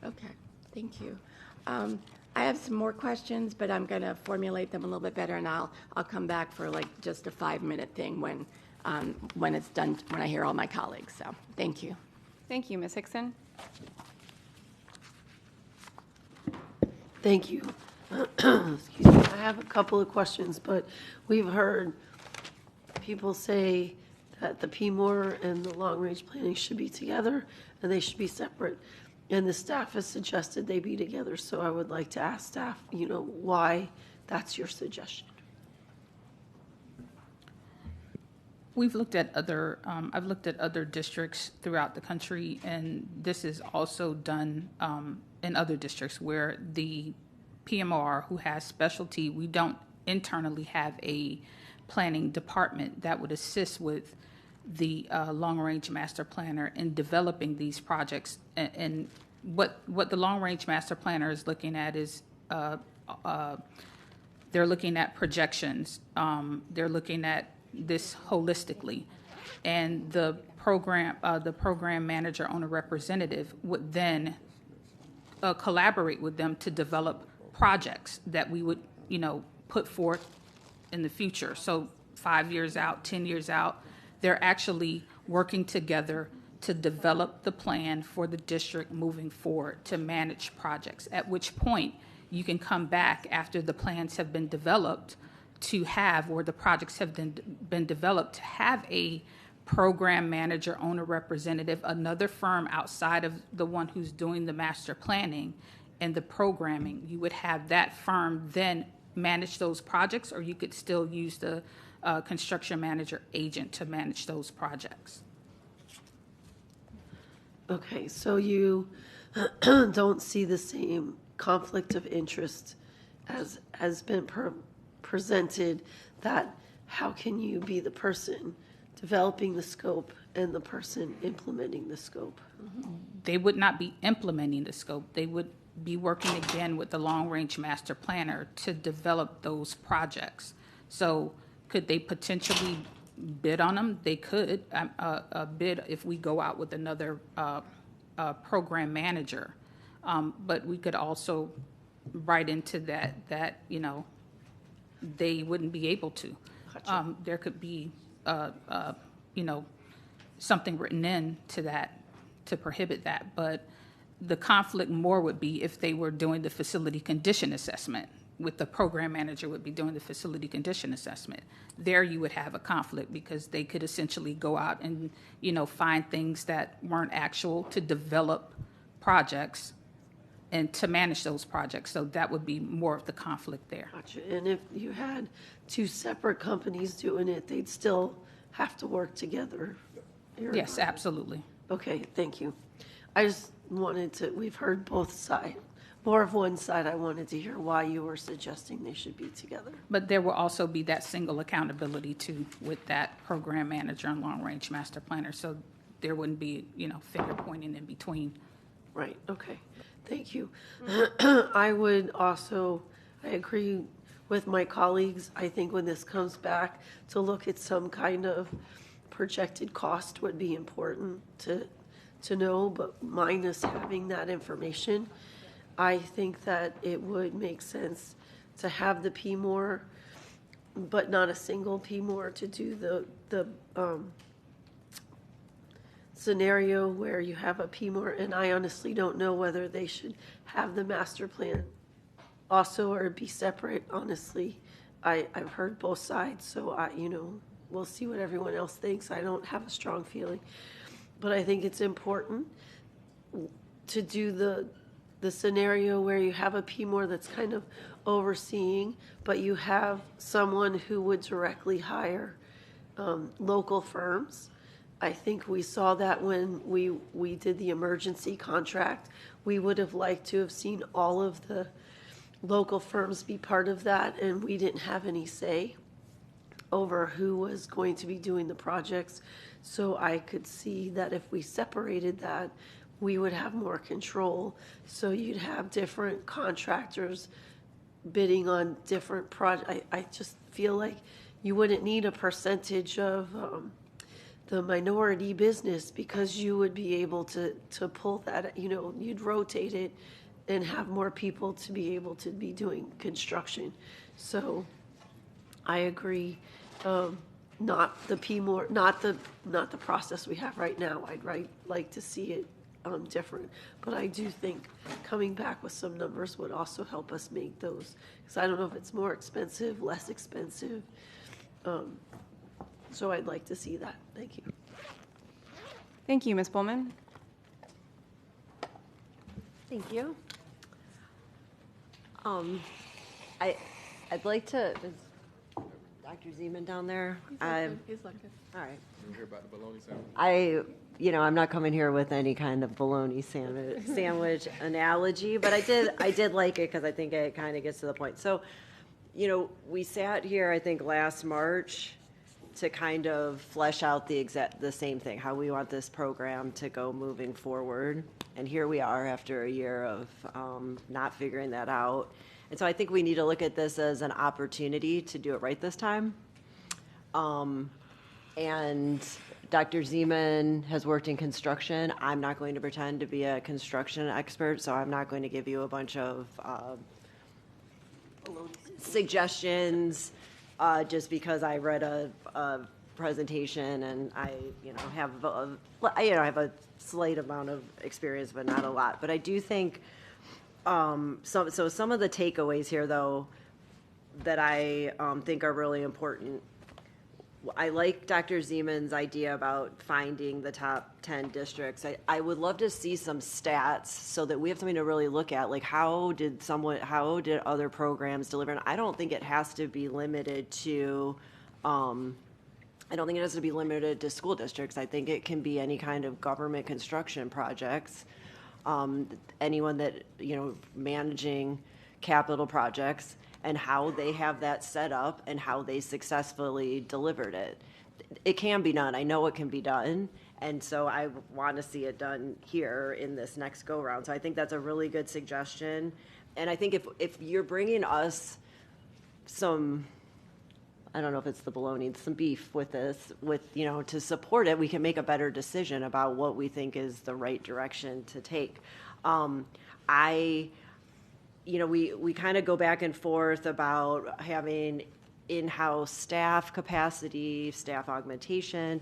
Okay, thank you. I have some more questions, but I'm going to formulate them a little bit better, and I'll come back for like just a 5-minute thing when it's done, when I hear all my colleagues. So thank you. Thank you, Ms. Hickson. Thank you. Excuse me. I have a couple of questions, but we've heard people say that the PMOR and the long-range planning should be together and they should be separate. And the staff has suggested they be together, so I would like to ask staff, why that's your suggestion. We've looked at other, I've looked at other districts throughout the country, and this is also done in other districts where the PMR who has specialty, we don't internally have a planning department that would assist with the long-range master planner in developing these projects. And what the long-range master planner is looking at is they're looking at projections. They're looking at this holistically, and the program manager owner representative would then collaborate with them to develop projects that we would put forth in the future. So 5 years out, 10 years out, they're actually working together to develop the plan for the district moving forward to manage projects, at which point you can come back after the plans have been developed to have, or the projects have been developed, to have a program manager, owner representative, another firm outside of the one who's doing the master planning and the programming. You would have that firm then manage those projects, or you could still use the construction manager agent to manage those projects. Okay, so you don't see the same conflict of interest as has been presented, that how can you be the person developing the scope and the person implementing the scope? They would not be implementing the scope. They would be working again with the long-range master planner to develop those projects. So could they potentially bid on them? They could bid if we go out with another program manager. But we could also write into that they wouldn't be able to. Gotcha. There could be something written in to that to prohibit that. But the conflict more would be if they were doing the facility condition assessment, with the program manager would be doing the facility condition assessment. There you would have a conflict because they could essentially go out and, find things that weren't actual to develop projects and to manage those projects. So that would be more of the conflict there. Gotcha. And if you had two separate companies doing it, they'd still have to work together. Yes, absolutely. Okay, thank you. I just wanted to, we've heard both sides. More of one side, I wanted to hear why you were suggesting they should be together. But there will also be that single accountability too with that program manager and long-range master planner. So there wouldn't be, finger pointing in between. Right, okay. Thank you. I agree with my colleagues. I think when this comes back, to look at some kind of projected cost would be important to know, but minus having that information, I think that it would make sense to have the PMOR, but not a single PMOR, to do the scenario where you have a PMOR, and I honestly don't know whether they should have the master plan also or be separate, honestly. I've heard both sides, so we'll see what everyone else thinks. I don't have a strong feeling. But I think it's important to do the scenario where you have a PMOR that's kind of overseeing, but you have someone who would directly hire local firms. I think we saw that when we did the emergency contract. We would have liked to have seen all of the local firms be part of that, and we didn't have any say over who was going to be doing the projects. So I could see that if we separated that, we would have more control. So you'd have different contractors bidding on different projects. I just feel like you wouldn't need a percentage of the minority business, because you would be able to pull that, you'd rotate it and have more people to be able to be doing construction. So I agree. Not the PMOR, not the process we have right now. I'd like to see it different. But I do think coming back with some numbers would also help us make those, because I don't know if it's more expensive, less expensive. So I'd like to see that. Thank you. Thank you, Ms. Pullman. Thank you. I'd like to. Is Dr. Zeman down there? He's looking. All right. You hear about the bologna sandwich? I'm not coming here with any kind of bologna sandwich analogy, but I did like it because I think it kind of gets to the point. So, we sat here, I think, last March to kind of flesh out the same thing, how we want this program to go moving forward. And here we are after a year of not figuring that out. And so I think we need to look at this as an opportunity to do it right this time. And Dr. Zeman has worked in construction. I'm not going to pretend to be a construction expert, so I'm not going to give you a bunch of suggestions just because I read a presentation and I have a slight amount of experience, but not a lot. But I do think so some of the takeaways here, though, that I think are really important. I like Dr. Zeman's idea about finding the top 10 districts. I would love to see some stats so that we have something to really look at, like how did other programs deliver? And I don't think it has to be limited to school districts. I think it can be any kind of government construction projects. Anyone that, managing capital projects, and how they have that set up and how they successfully delivered it. It can be done. I know it can be done. And so I want to see it done here in this next go-round. So I think that's a really good suggestion. And I think if you're bringing us some, I don't know if it's the bologna, some beef with this, to support it, we can make a better decision about what we think is the right direction to take. We kind of go back and forth about having in-house staff capacity, staff augmentation.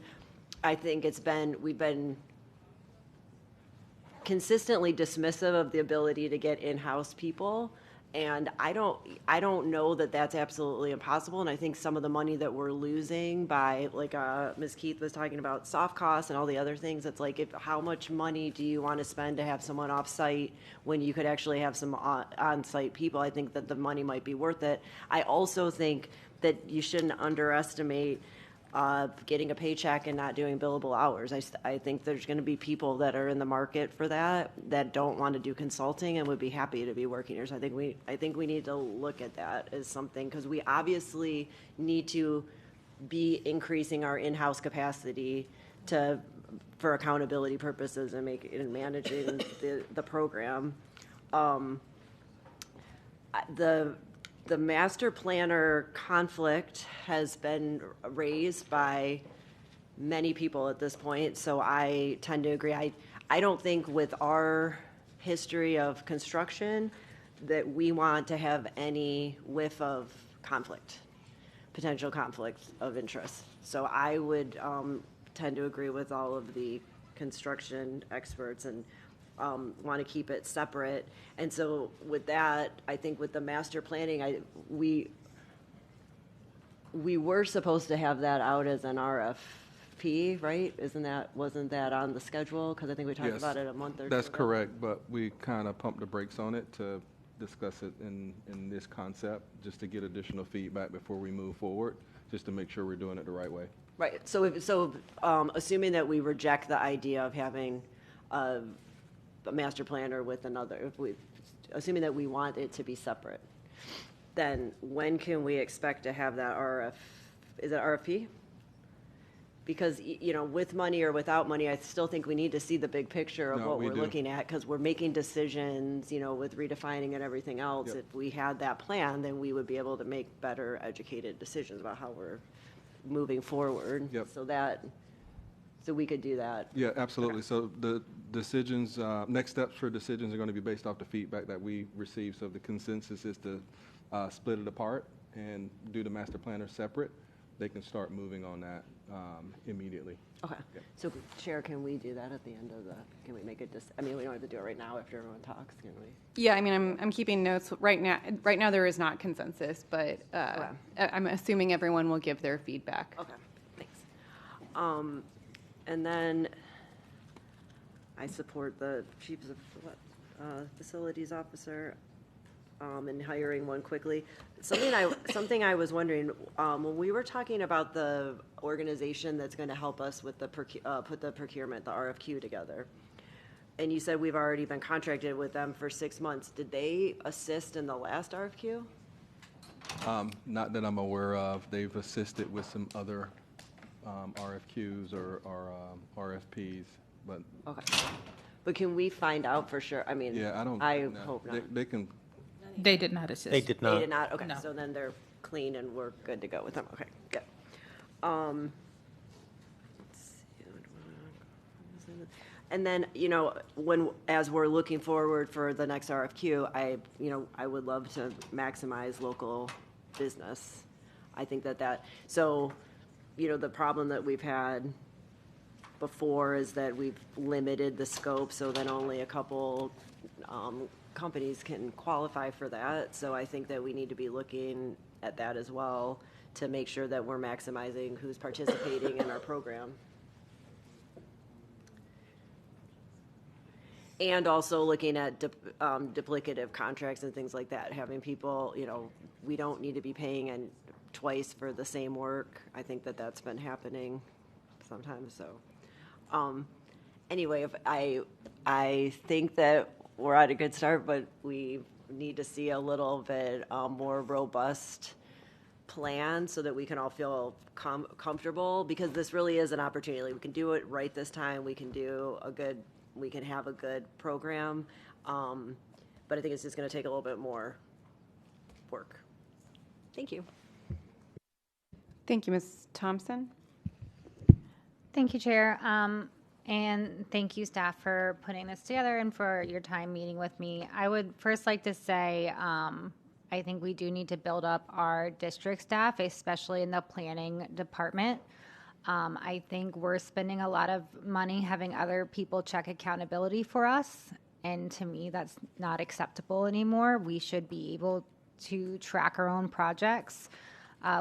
I think we've been consistently dismissive of the ability to get in-house people. And I don't know that that's absolutely impossible. And I think some of the money that we're losing by, like Ms. Keith was talking about, soft costs and all the other things, it's like, how much money do you want to spend to have someone off-site when you could actually have some on-site people? I think that the money might be worth it. I also think that you shouldn't underestimate getting a paycheck and not doing billable hours. I think there's going to be people that are in the market for that don't want to do consulting and would be happy to be working here. So I think we need to look at that as something, because we obviously need to be increasing our in-house capacity for accountability purposes and managing the program. The master planner conflict has been raised by many people at this point, so I tend to agree. I don't think with our history of construction that we want to have any whiff of potential conflict of interest. So I would tend to agree with all of the construction experts and want to keep it separate. And so with that, I think with the master planning, we were supposed to have that out as an RFP, right? Wasn't that on the schedule? Because I think we talked about it a month or two That's ago. correct, but we kind of pumped the brakes on it to discuss it in this concept, just to get additional feedback before we move forward, just to make sure we're doing it the right way. Right. So assuming that we reject the idea of having a master planner with another, assuming that we want it to be separate, then when can we expect to have that is it RFP? Because, with money or without money, I still think we need to see the big picture of what we're looking at, because we're making decisions, with redefining and everything else. Yep. If we had that plan, then we would be able to make better educated decisions about how we're moving forward. Yep. So we could do that. Yeah, absolutely. So the decisions, next steps for decisions are going to be based off the feedback that we receive. So the consensus is to split it apart and do the master planner separate. They can start moving on that immediately. Okay. Yeah. So, Chair, can we do that at the end of can we make we don't have to do it right now after everyone talks, can we? Yeah, I mean, I'm keeping notes right now. Right now, there is not consensus, but I'm assuming everyone will give their feedback. Okay, thanks. And then I support the chief of facilities officer and hiring one quickly. Something I was wondering, when we were talking about the organization that's going to help us with put the procurement, the RFQ together, and you said we've already been contracted with them for 6 months. Did they assist in the last RFQ? Not that I'm aware of. They've assisted with some other RFQs or RFPs, but okay. But can we find out for sure? I mean, yeah, I hope not. They can. They did not assist. They did not. They did not. Okay, No. so then they're clean and we're good to go with them. Okay, good. Let's see. And then, as we're looking forward for the next RFQ, I would love to maximize local business. I think so, the problem that we've had before is that we've limited the scope, so then only a couple companies can qualify for that. So I think that we need to be looking at that as well to make sure that we're maximizing who's participating in our program. And also looking at duplicative contracts and things like that, having people, we don't need to be paying twice for the same work. I think that that's been happening sometimes. So anyway, I think that we're at a good start, but we need to see a little bit more robust plan so that we can all feel comfortable, because this really is an opportunity. We can do it right this time. We can have a good program, but I think it's just going to take a little bit more work. Thank you. Thank you, Ms. Thompson. Thank you, Chair. And thank you, staff, for putting this together and for your time meeting with me. I would first like to say I think we do need to build up our district staff, especially in the planning department. I think we're spending a lot of money having other people check accountability for us, and to me, that's not acceptable anymore. We should be able to track our own projects.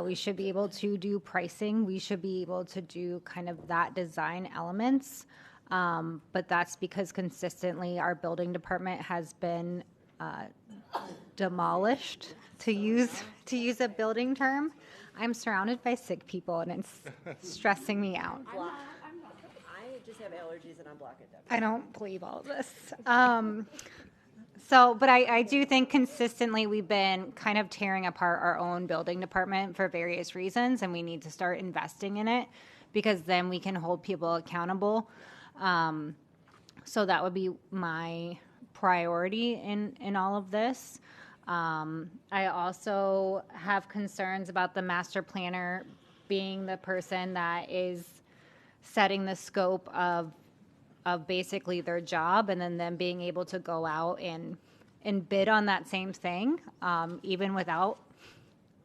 We should be able to do pricing. We should be able to do kind of that design elements. But that's because consistently our building department has been demolished, to use a building term. I'm surrounded by sick people and it's stressing me out. I just have allergies and I'm Black and Deaf. I don't believe all of this. But I do think consistently we've been kind of tearing apart our own building department for various reasons, and we need to start investing in it because then we can hold people accountable. So that would be my priority in all of this. I also have concerns about the master planner being the person that is setting the scope of basically their job, and then them being able to go out and bid on that same thing, even without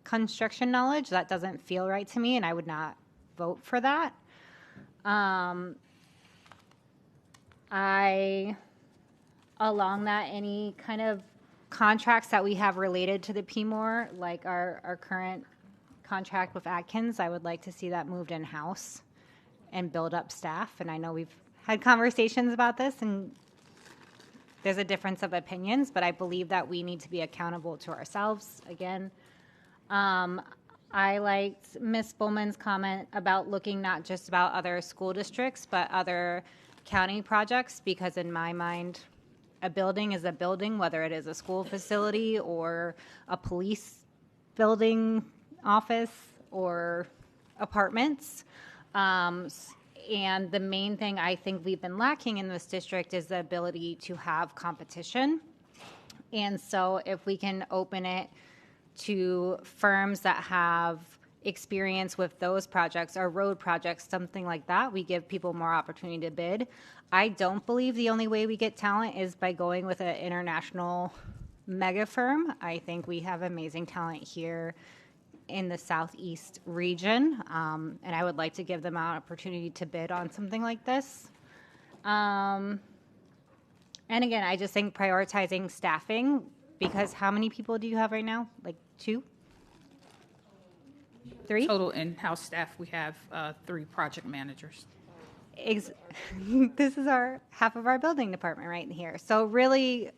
construction knowledge. That doesn't feel right to me, and I would not vote for that. Along that, any kind of contracts that we have related to the PMOR, like our current contract with Atkins, I would like to see that moved in-house and build up staff. And I know we've had conversations about this, and there's a difference of opinions, but I believe that we need to be accountable to ourselves again. I liked Ms. Bowman's comment about looking not just about other school districts, but other county projects, because in my mind, a building is a building, whether it is a school facility or a police building, office, or apartments. And the main thing I think we've been lacking in this district is the ability to have competition. And so if we can open it to firms that have experience with those projects or road projects, something like that, we give people more opportunity to bid. I don't believe the only way we get talent is by going with an international mega firm. I think we have amazing talent here in the Southeast region, and I would like to give them an opportunity to bid on something like this. And again, I just think prioritizing staffing, because how many people do you have right now? Like 2? 3? Total in-house staff, we have 3 project managers. This is half of our building department right here. So really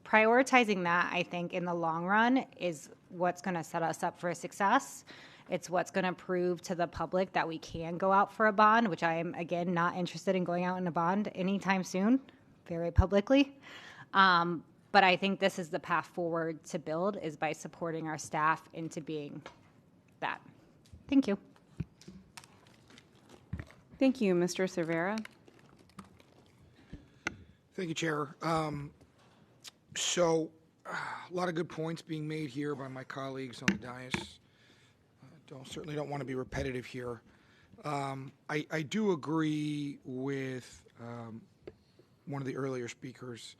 prioritizing that, I think, in the long run is what's going to set us up for success. It's what's going to prove to the public that we can go out for a bond, which I am, again, not interested in going out in a bond anytime soon, very publicly. But I think this is the path forward to build, is by supporting our staff into being that. Thank you. Thank you, Mr. Cervera. Thank you, Chair. A lot of good points being made here by my colleagues on the dais. Certainly don't want to be repetitive here. I do agree with one of the earlier speakers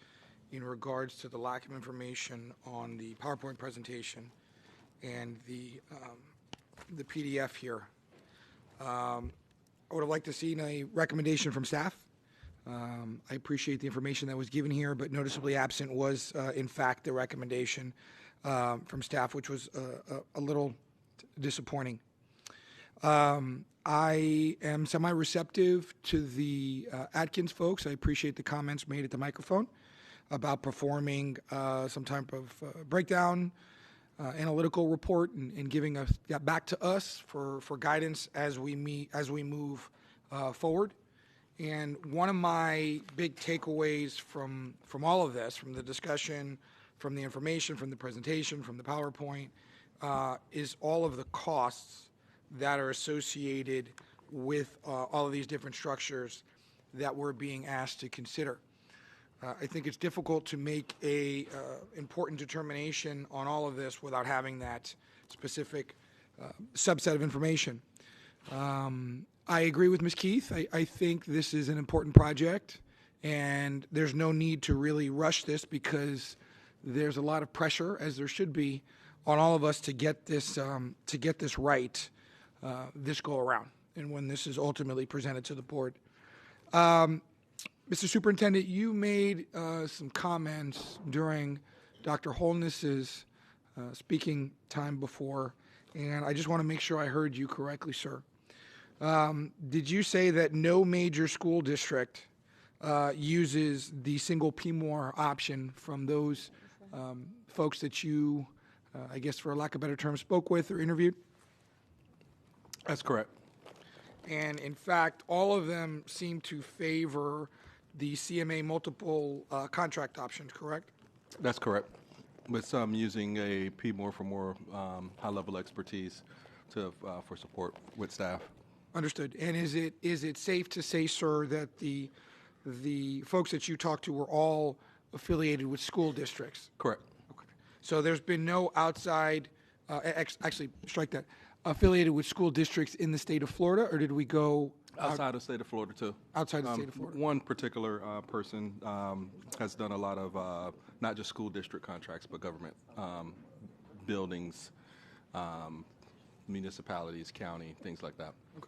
in regards to the lack of information on the PowerPoint presentation and the PDF here. I would have liked to see a recommendation from staff. I appreciate the information that was given here, but noticeably absent was, in fact, the recommendation from staff, which was a little disappointing. I am semi-receptive to the Atkins folks. I appreciate the comments made at the microphone about performing some type of breakdown, analytical report, and giving that back to us for guidance as we move forward. And one of my big takeaways from all of this, from the discussion, from the information, from the presentation, from the PowerPoint, is all of the costs that are associated with all of these different structures that we're being asked to consider. I think it's difficult to make a important determination on all of this without having that specific subset of information. I agree with Ms. Keith. I think this is an important project, and there's no need to really rush this, because there's a lot of pressure, as there should be, on all of us to get this right this go around, and when this is ultimately presented to the board. Mr. Superintendent, you made some comments during Dr. Holness's speaking time before, and I just want to make sure I heard you correctly, sir. Did you say that no major school district uses the single PMOR option from those folks that you, I guess for lack of a better term, spoke with or interviewed? That's correct. And in fact, all of them seem to favor the CMA multiple contract options, correct? That's correct. With some using a PMOR for more high-level expertise for support with staff. Understood. And is it safe to say, sir, that the folks that you talked to were all affiliated with school districts? Correct. Okay. So there's been no outside, actually strike that, affiliated with school districts in the state of Florida, or did we go outside the state of Florida too? Outside the state of Florida. One particular person has done a lot of not just school district contracts, but government buildings, municipalities, county, things like that. Okay.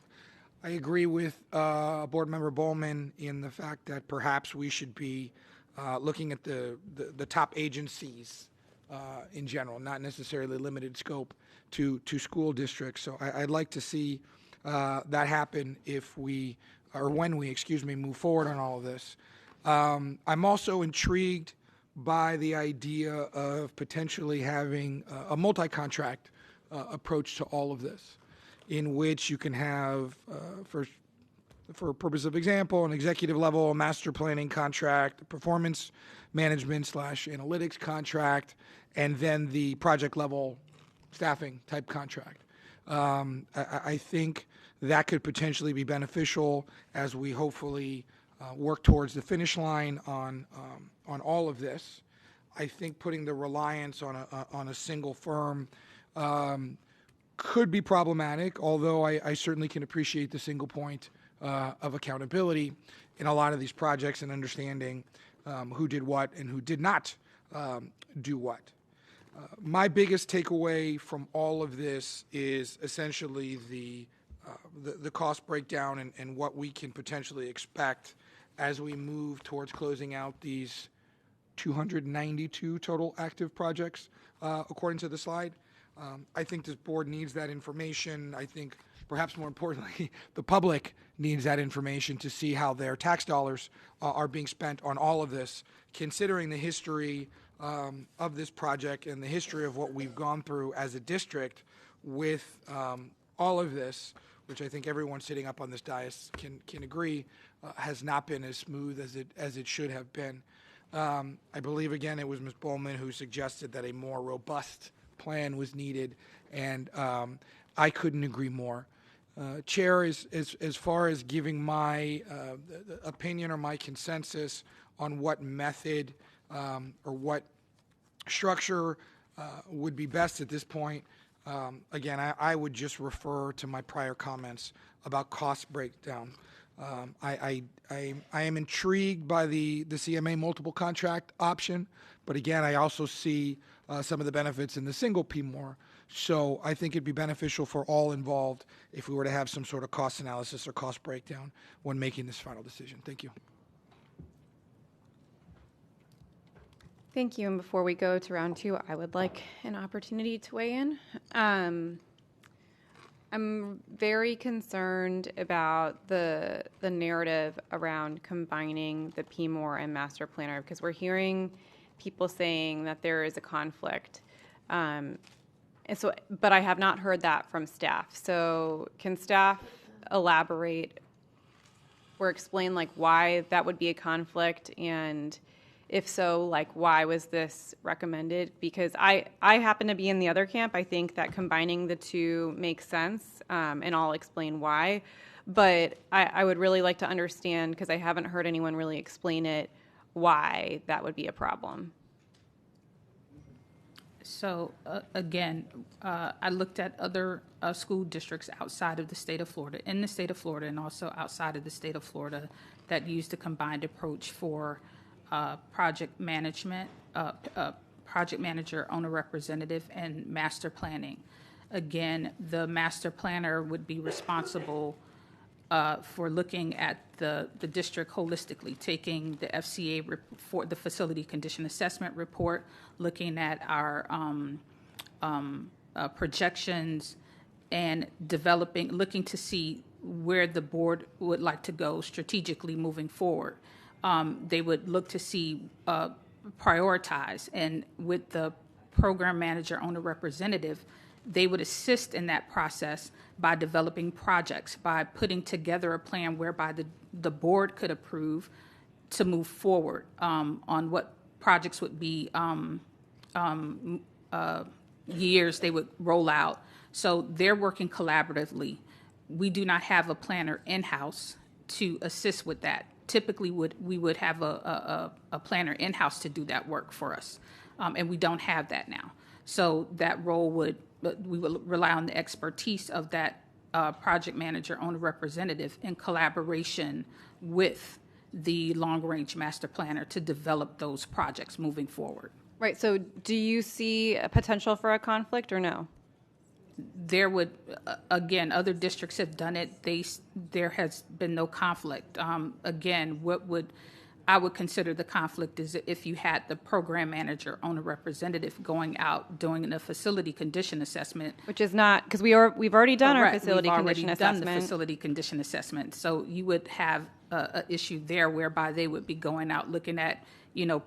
I agree with Board Member Bowman in the fact that perhaps we should be looking at the top agencies in general, not necessarily limited scope to school districts. So I'd like to see that happen if we, or when we, excuse me, move forward on all of this. I'm also intrigued by the idea of potentially having a multi-contract approach to all of this, in which you can have, for purpose of example, an executive level master planning contract, a performance management / analytics contract, and then the project level staffing type contract. I think that could potentially be beneficial as we hopefully work towards the finish line on all of this. I think putting the reliance on a single firm could be problematic, although I certainly can appreciate the single point of accountability in a lot of these projects and understanding who did what and who did not do what. My biggest takeaway from all of this is essentially the cost breakdown and what we can potentially expect as we move towards closing out these 292 total active projects, according to the slide. I think this board needs that information. I think perhaps more importantly, the public needs that information to see how their tax dollars are being spent on all of this, considering the history of this project and the history of what we've gone through as a district with all of this, which I think everyone sitting up on this dais can agree has not been as smooth as it should have been. I believe, again, it was Ms. Bowman who suggested that a more robust plan was needed, and I couldn't agree more. Chair, as far as giving my opinion or my consensus on what method or what structure would be best at this point, again, I would just refer to my prior comments about cost breakdown. I am intrigued by the CMA multiple contract option, but again, I also see some of the benefits in the single PMOR. So I think it'd be beneficial for all involved if we were to have some sort of cost analysis or cost breakdown when making this final decision. Thank you. Thank you. And before we go to round two, I would like an opportunity to weigh in. I'm very concerned about the narrative around combining the PMOR and master planner, because we're hearing people saying that there is a conflict. But I have not heard that from staff. So can staff elaborate or explain why that would be a conflict, and if so, why was this recommended? Because I happen to be in the other camp. I think that combining the two makes sense, and I'll explain why. But I would really like to understand, because I haven't heard anyone really explain it, why that would be a problem. So again, I looked at other school districts outside of the state of Florida, in the state of Florida, and also outside of the state of Florida that used a combined approach for project management, project manager, owner representative, and master planning. Again, the master planner would be responsible for looking at the district holistically, taking the FCA report, the facility condition assessment report, looking at our projections, and looking to see where the board would like to go strategically moving forward. They would look to see, prioritize, and with the program manager, owner representative, they would assist in that process by developing projects, by putting together a plan whereby the board could approve to move forward on what projects would be years they would roll out. So they're working collaboratively. We do not have a planner in-house to assist with that. Typically, we would have a planner in-house to do that work for us, and we don't have that now. So that role we would rely on the expertise of that project manager, owner representative, in collaboration with the long-range master planner to develop those projects moving forward. Right. So do you see a potential for a conflict or no? there would, again, other districts have done it. There has been no conflict. Again, I would consider the conflict is if you had the program manager, owner representative going out doing a facility condition assessment, which is not because we've already done our Correct. facility We've condition already done assessment. the facility condition assessment. So you would have a issue there whereby they would be going out looking at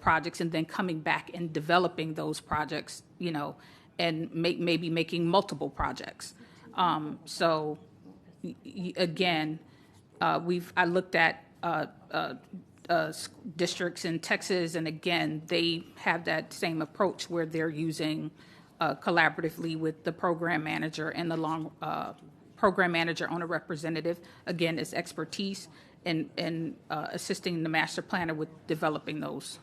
projects and then coming back and developing those projects, and maybe making multiple projects. So again, I looked at districts in Texas, and again, they have that same approach where they're using collaboratively with the program manager and the program manager owner representative. Again, is expertise in assisting the master planner with developing those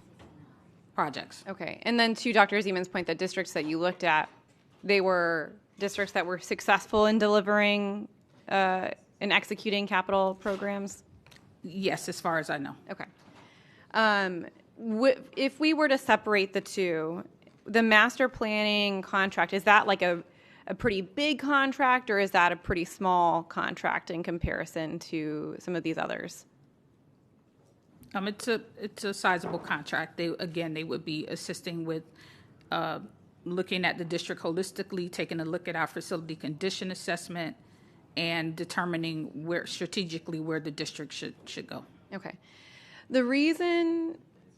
projects. Okay, and then to Dr. Zeman's point, the districts that you looked at, they were districts that were successful in delivering and executing capital programs? Yes, as far as I know. Okay. If we were to separate the two, the master planning contract, is that like a pretty big contract, or is that a pretty small contract in comparison to some of these others? It's a sizable contract. They would be assisting with looking at the district holistically, taking a look at our facility condition assessment, and determining where the district should go. Okay. The reason,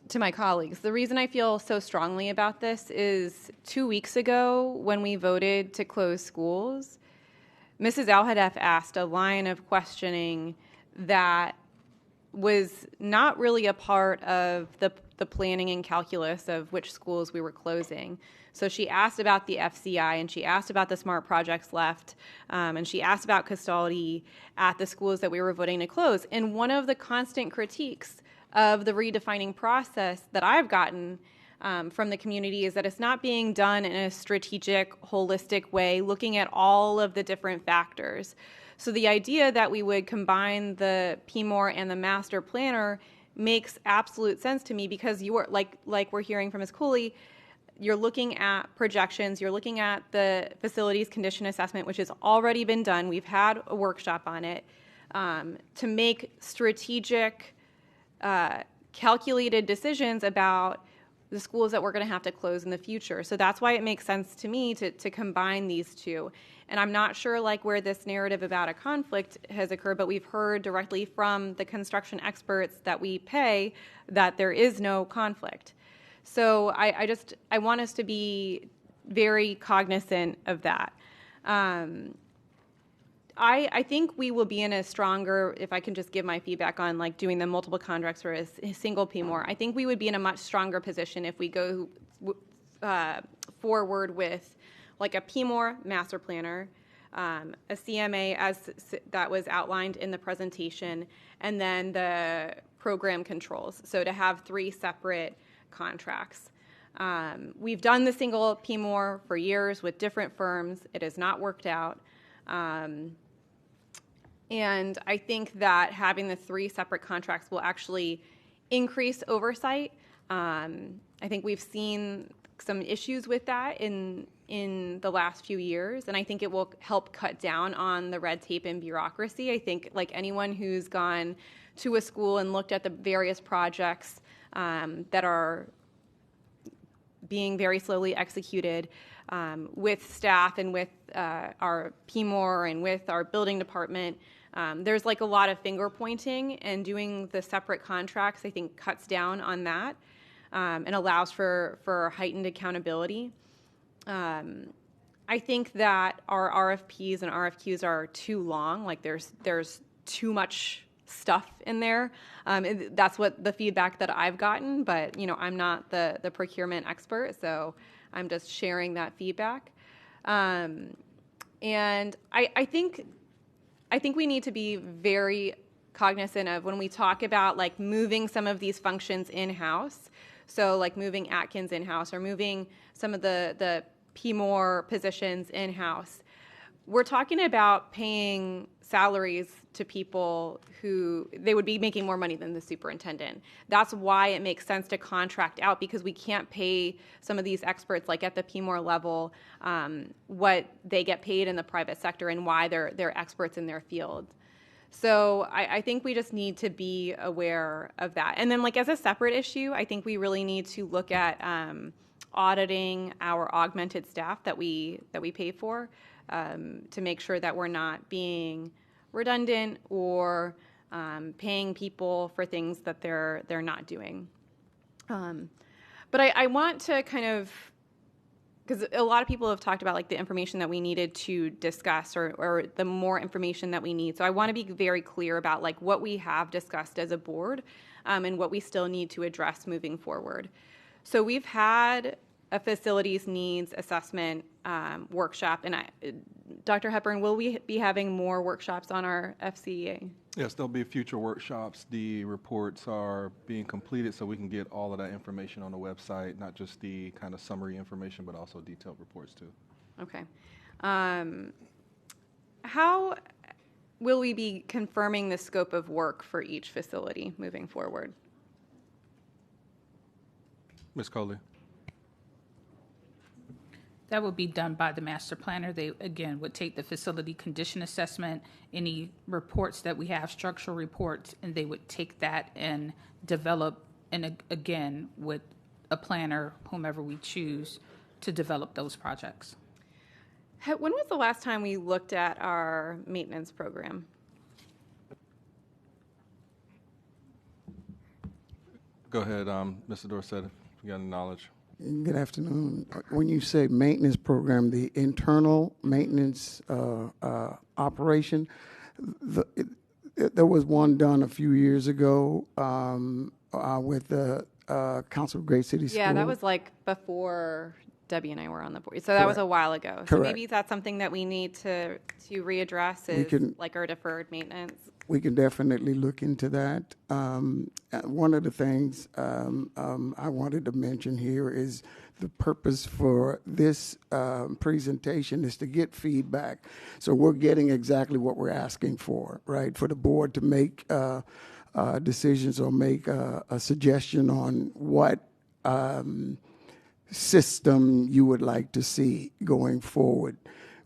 to my colleagues, the reason I feel so strongly about this is 2 weeks ago when we voted to close schools, Mrs. Al-Hadaf asked a line of questioning that was not really a part of the planning and calculus of which schools we were closing. So she asked about the FCI, and she asked about the smart projects left, and she asked about custody at the schools that we were voting to close. And one of the constant critiques of the redefining process that I've gotten from the community is that it's not being done in a strategic, holistic way, looking at all of the different factors. So the idea that we would combine the PMOR and the master planner makes absolute sense to me, because you are, like we're hearing from Ms. Cooley, you're looking at projections, you're looking at the facilities condition assessment, which has already been done. We've had a workshop on it, to make strategic, calculated decisions about the schools that we're going to have to close in the future. So that's why it makes sense to me to combine these two. And I'm not sure where this narrative about a conflict has occurred, but we've heard directly from the construction experts that we pay that there is no conflict. So I want us to be very cognizant of that. I think we will be in a stronger, if I can just give my feedback on doing the multiple contracts or a single PMOR, I think we would be in a much stronger position if we go forward with a PMOR master planner, a CMA as that was outlined in the presentation, and then the program controls. So to have 3 separate contracts. We've done the single PMOR for years with different firms. It has not worked out. And I think that having the 3 separate contracts will actually increase oversight. I think we've seen some issues with that in the last few years, and I think it will help cut down on the red tape and bureaucracy. I think anyone who's gone to a school and looked at the various projects that are being very slowly executed with staff and with our PMOR and with our building department, there's a lot of finger pointing, and doing the separate contracts I think cuts down on that and allows for heightened accountability. I think that our RFPs and RFQs are too long. There's too much stuff in there. That's what the feedback that I've gotten, but I'm not the procurement expert, so I'm just sharing that feedback. And I think we need to be very cognizant of when we talk about moving some of these functions in-house. So moving Atkins in-house or moving some of the PMOR positions in-house. We're talking about paying salaries to people who they would be making more money than the superintendent. That's why it makes sense to contract out, because we can't pay some of these experts, like at the PMOR level, what they get paid in the private sector and why they're experts in their field. So I think we just need to be aware of that. And then, like, as a separate issue, I think we really need to look at auditing our augmented staff that we pay for, to make sure that we're not being redundant or paying people for things that they're not doing. But I want to kind of, because a lot of people have talked about like the information that we needed to discuss, or the more information that we need. So I want to be very clear about like what we have discussed as a board, and what we still need to address moving forward. So we've had a facilities needs assessment workshop, and Dr. Hepburn, will we be having more workshops on our FCEA? Yes, there'll be future workshops. The reports are being completed so we can get all of that information on the website, not just the kind of summary information, but also detailed reports too. Okay. How will we be confirming the scope of work for each facility moving forward? Ms. Coley. That would be done by the master planner. They, again, would take the facility condition assessment, any reports that we have, structural reports, and they would take that and develop, and again, with a planner, whomever we choose, to develop those projects. When was the last time we looked at our maintenance program? Go ahead, Mr. Dorsett, if you got any knowledge. Good afternoon. When you say maintenance program, the internal maintenance operation, there was one done a few years ago with the Council of Great City Schools. Yeah, that was like before Debbie and I were on the board. So that was a while ago. So Correct. maybe that's something that we need to readdress, is like our deferred maintenance. We can definitely look into that. One of the things I wanted to mention here is the purpose for this presentation is to get feedback. So we're getting exactly what we're asking for, right? For the board to make decisions or make a suggestion on what system you would like to see going forward.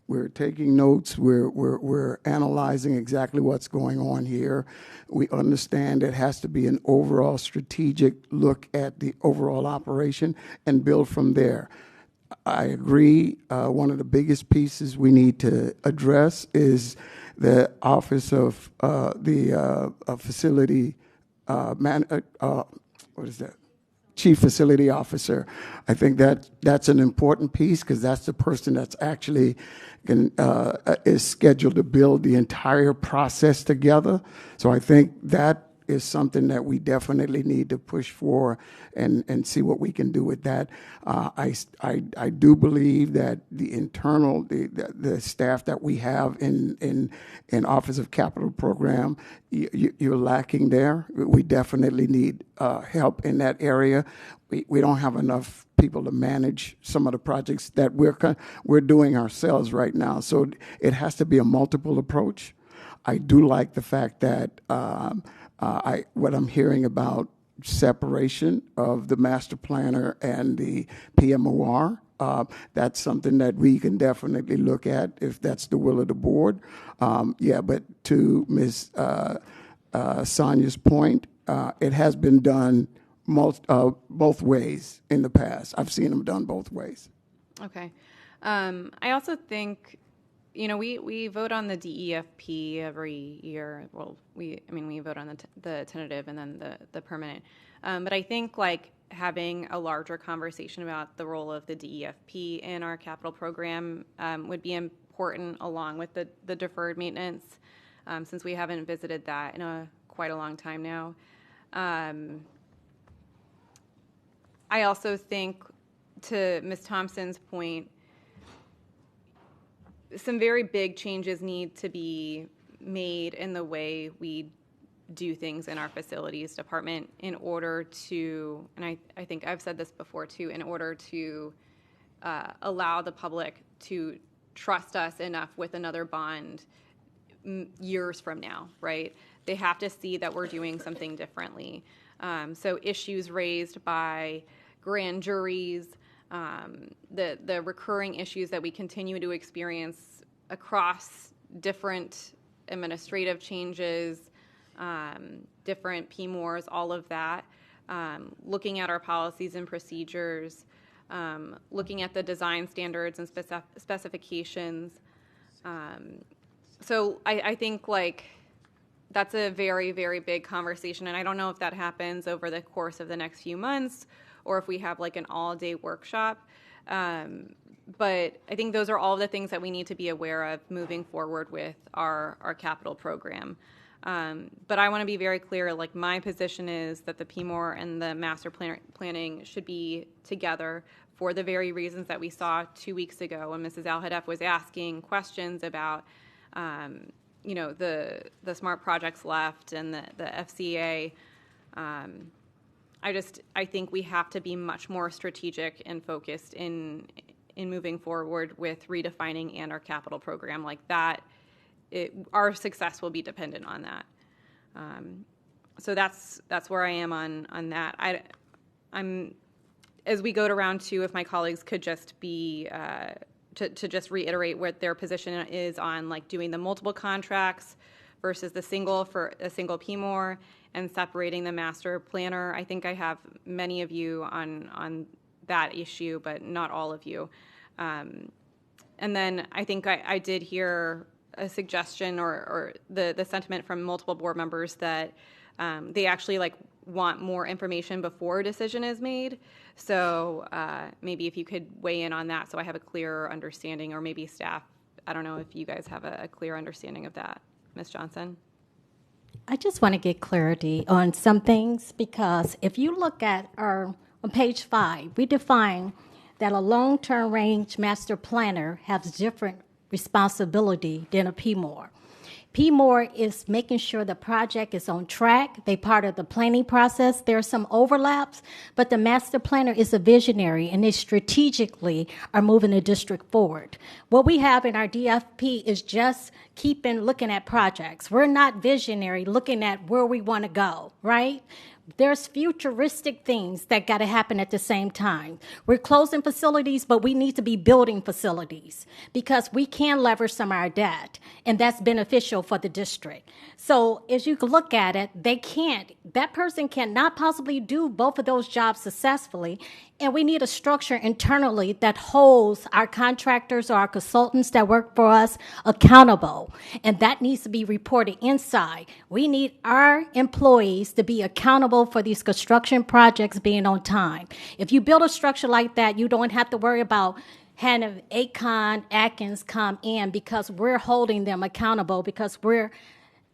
We're taking notes. We're analyzing exactly what's going on here. We understand it has to be an overall strategic look at the overall operation and build from there. I agree. One of the biggest pieces we need to address is the Office of the Facility what is that? Chief Facility Officer. I think that's an important piece, because that's the person that's actually is scheduled to build the entire process together. So I think that is something that we definitely need to push for and see what we can do with that. I do believe that the internal, the staff that we have in Office of Capital Program, you're lacking there. We definitely need help in that area. We don't have enough people to manage some of the projects that we're doing ourselves right now. So it has to be a multiple approach. I do like the fact that what I'm hearing about separation of the master planner and the PMOR, that's something that we can definitely look at if that's the will of the board. But to Ms. Sonia's point, it has been done both ways in the past. I've seen them done both ways. Okay. I also think, we vote on the DEFP every year. Well, we vote on the tentative and then the permanent. But I think like having a larger conversation about the role of the DEFP in our capital program would be important, along with the deferred maintenance, since we haven't visited that in quite a long time now. I also think, to Ms. Thompson's point, some very big changes need to be made in the way we do things in our facilities department in order to, and I think I've said this before too, in order to allow the public to trust us enough with another bond years from now, right? They have to see that we're doing something differently. So issues raised by grand juries, the recurring issues that we continue to experience across different administrative changes, different PMORs, all of that, looking at our policies and procedures, looking at the design standards and specifications. So I think like that's a very, very big conversation, and I don't know if that happens over the course of the next few months or if we have like an all-day workshop. But I think those are all the things that we need to be aware of moving forward with our capital program. But I want to be very clear, like my position is that the PMOR and the master planning should be together for the very reasons that we saw 2 weeks ago when Mrs. Al-Hadef was asking questions about you know, the smart projects left and the FCA. I think we have to be much more strategic and focused in moving forward with redefining and our capital program like that. Our success will be dependent on that. So that's where I am on that. I'm as we go to round two, if my colleagues could just be to just reiterate what their position is on like doing the multiple contracts versus the single for a single PMOR and separating the master planner. I think I have many of you on that issue, but not all of you. And then I think I did hear a suggestion or the sentiment from multiple board members that they actually like want more information before a decision is made. So maybe if you could weigh in on that so I have a clearer understanding, or maybe staff, I don't know if you guys have a clear understanding of that. Ms. Johnson? I just want to get clarity on some things, because if you look at on page 5, we define that a long-term range master planner has different responsibility than a PMOR. PMOR is making sure the project is on track. They're part of the planning process. There are some overlaps, but the master planner is a visionary, and they strategically are moving the district forward. What we have in our DFP is just looking at projects. We're not visionary looking at where we want to go, right? There's futuristic things that got to happen at the same time. We're closing facilities, but we need to be building facilities because we can leverage some of our debt, and that's beneficial for the district. So as you look at it, that person cannot possibly do both of those jobs successfully, and we need a structure internally that holds our contractors or our consultants that work for us accountable, and that needs to be reported inside. We need our employees to be accountable for these construction projects being on time. If you build a structure like that, you don't have to worry about having Atkins come in, because we're holding them accountable, because we're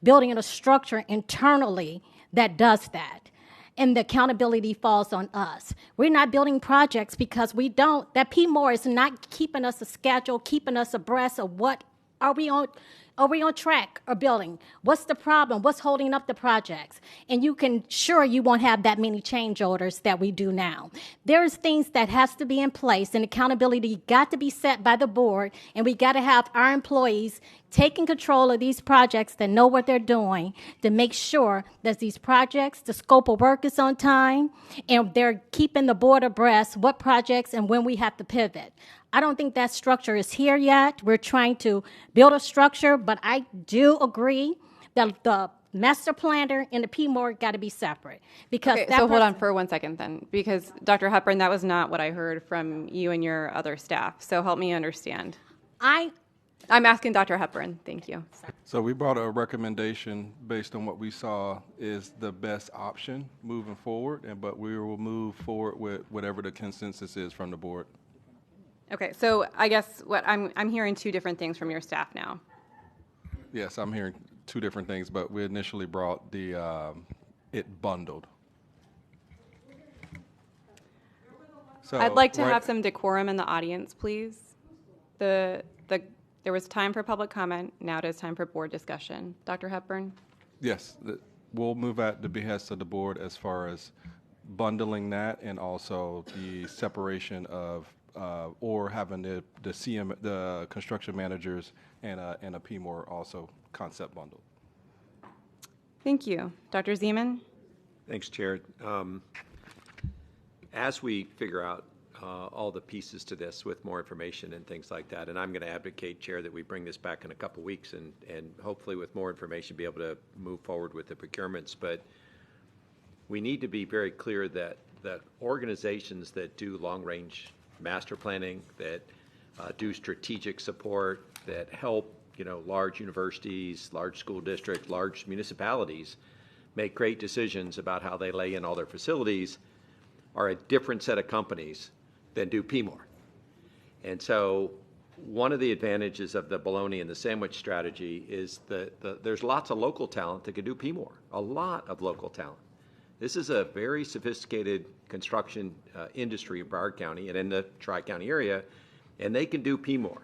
building a structure internally that does that. And the accountability falls on us. We're not building projects because that PMOR is not keeping us a schedule, keeping us abreast of what are we on track or building? What's the problem? What's holding up the projects? And you won't have that many change orders that we do now. There's things that has to be in place, and accountability got to be set by the board, and we got to have our employees taking control of these projects that know what they're doing to make sure that these projects, the scope of work is on time, and they're keeping the board abreast what projects and when we have to pivot. I don't think that structure is here yet. We're trying to build a structure, but I do agree that the master planner and the PMOR got to be separate. Because okay, so hold on for 1 second then, because Dr. Hepburn, that was not what I heard from you and your other staff. So help me understand. I'm asking Dr. Hepburn. Thank you. So we brought a recommendation based on what we saw is the best option moving forward, but we will move forward with whatever the consensus is from the board. Okay, so I guess what I'm hearing two different things from your staff now. Yes, I'm hearing two different things, but we initially brought it bundled. So I'd like to have some decorum in the audience, please. There was time for public comment. Now it is time for board discussion. Dr. Hepburn? Yes, we'll move at the behest of the board as far as bundling that and also the separation of or having the construction managers and a PMOR also concept bundled. Thank you. Dr. Zeman? Thanks, Chair. As we figure out all the pieces to this with more information and things like that, and I'm going to advocate, Chair, that we bring this back in a couple weeks and hopefully with more information be able to move forward with the procurements. But we need to be very clear that organizations that do long-range master planning, that do strategic support, that help large universities, large school districts, large municipalities make great decisions about how they lay in all their facilities are a different set of companies than do PMOR. And so one of the advantages of the bologna and the sandwich strategy is that there's lots of local talent that can do PMOR, a lot of local talent. This is a very sophisticated construction industry in Broward County and in the Tri-County area, and they can do PMOR.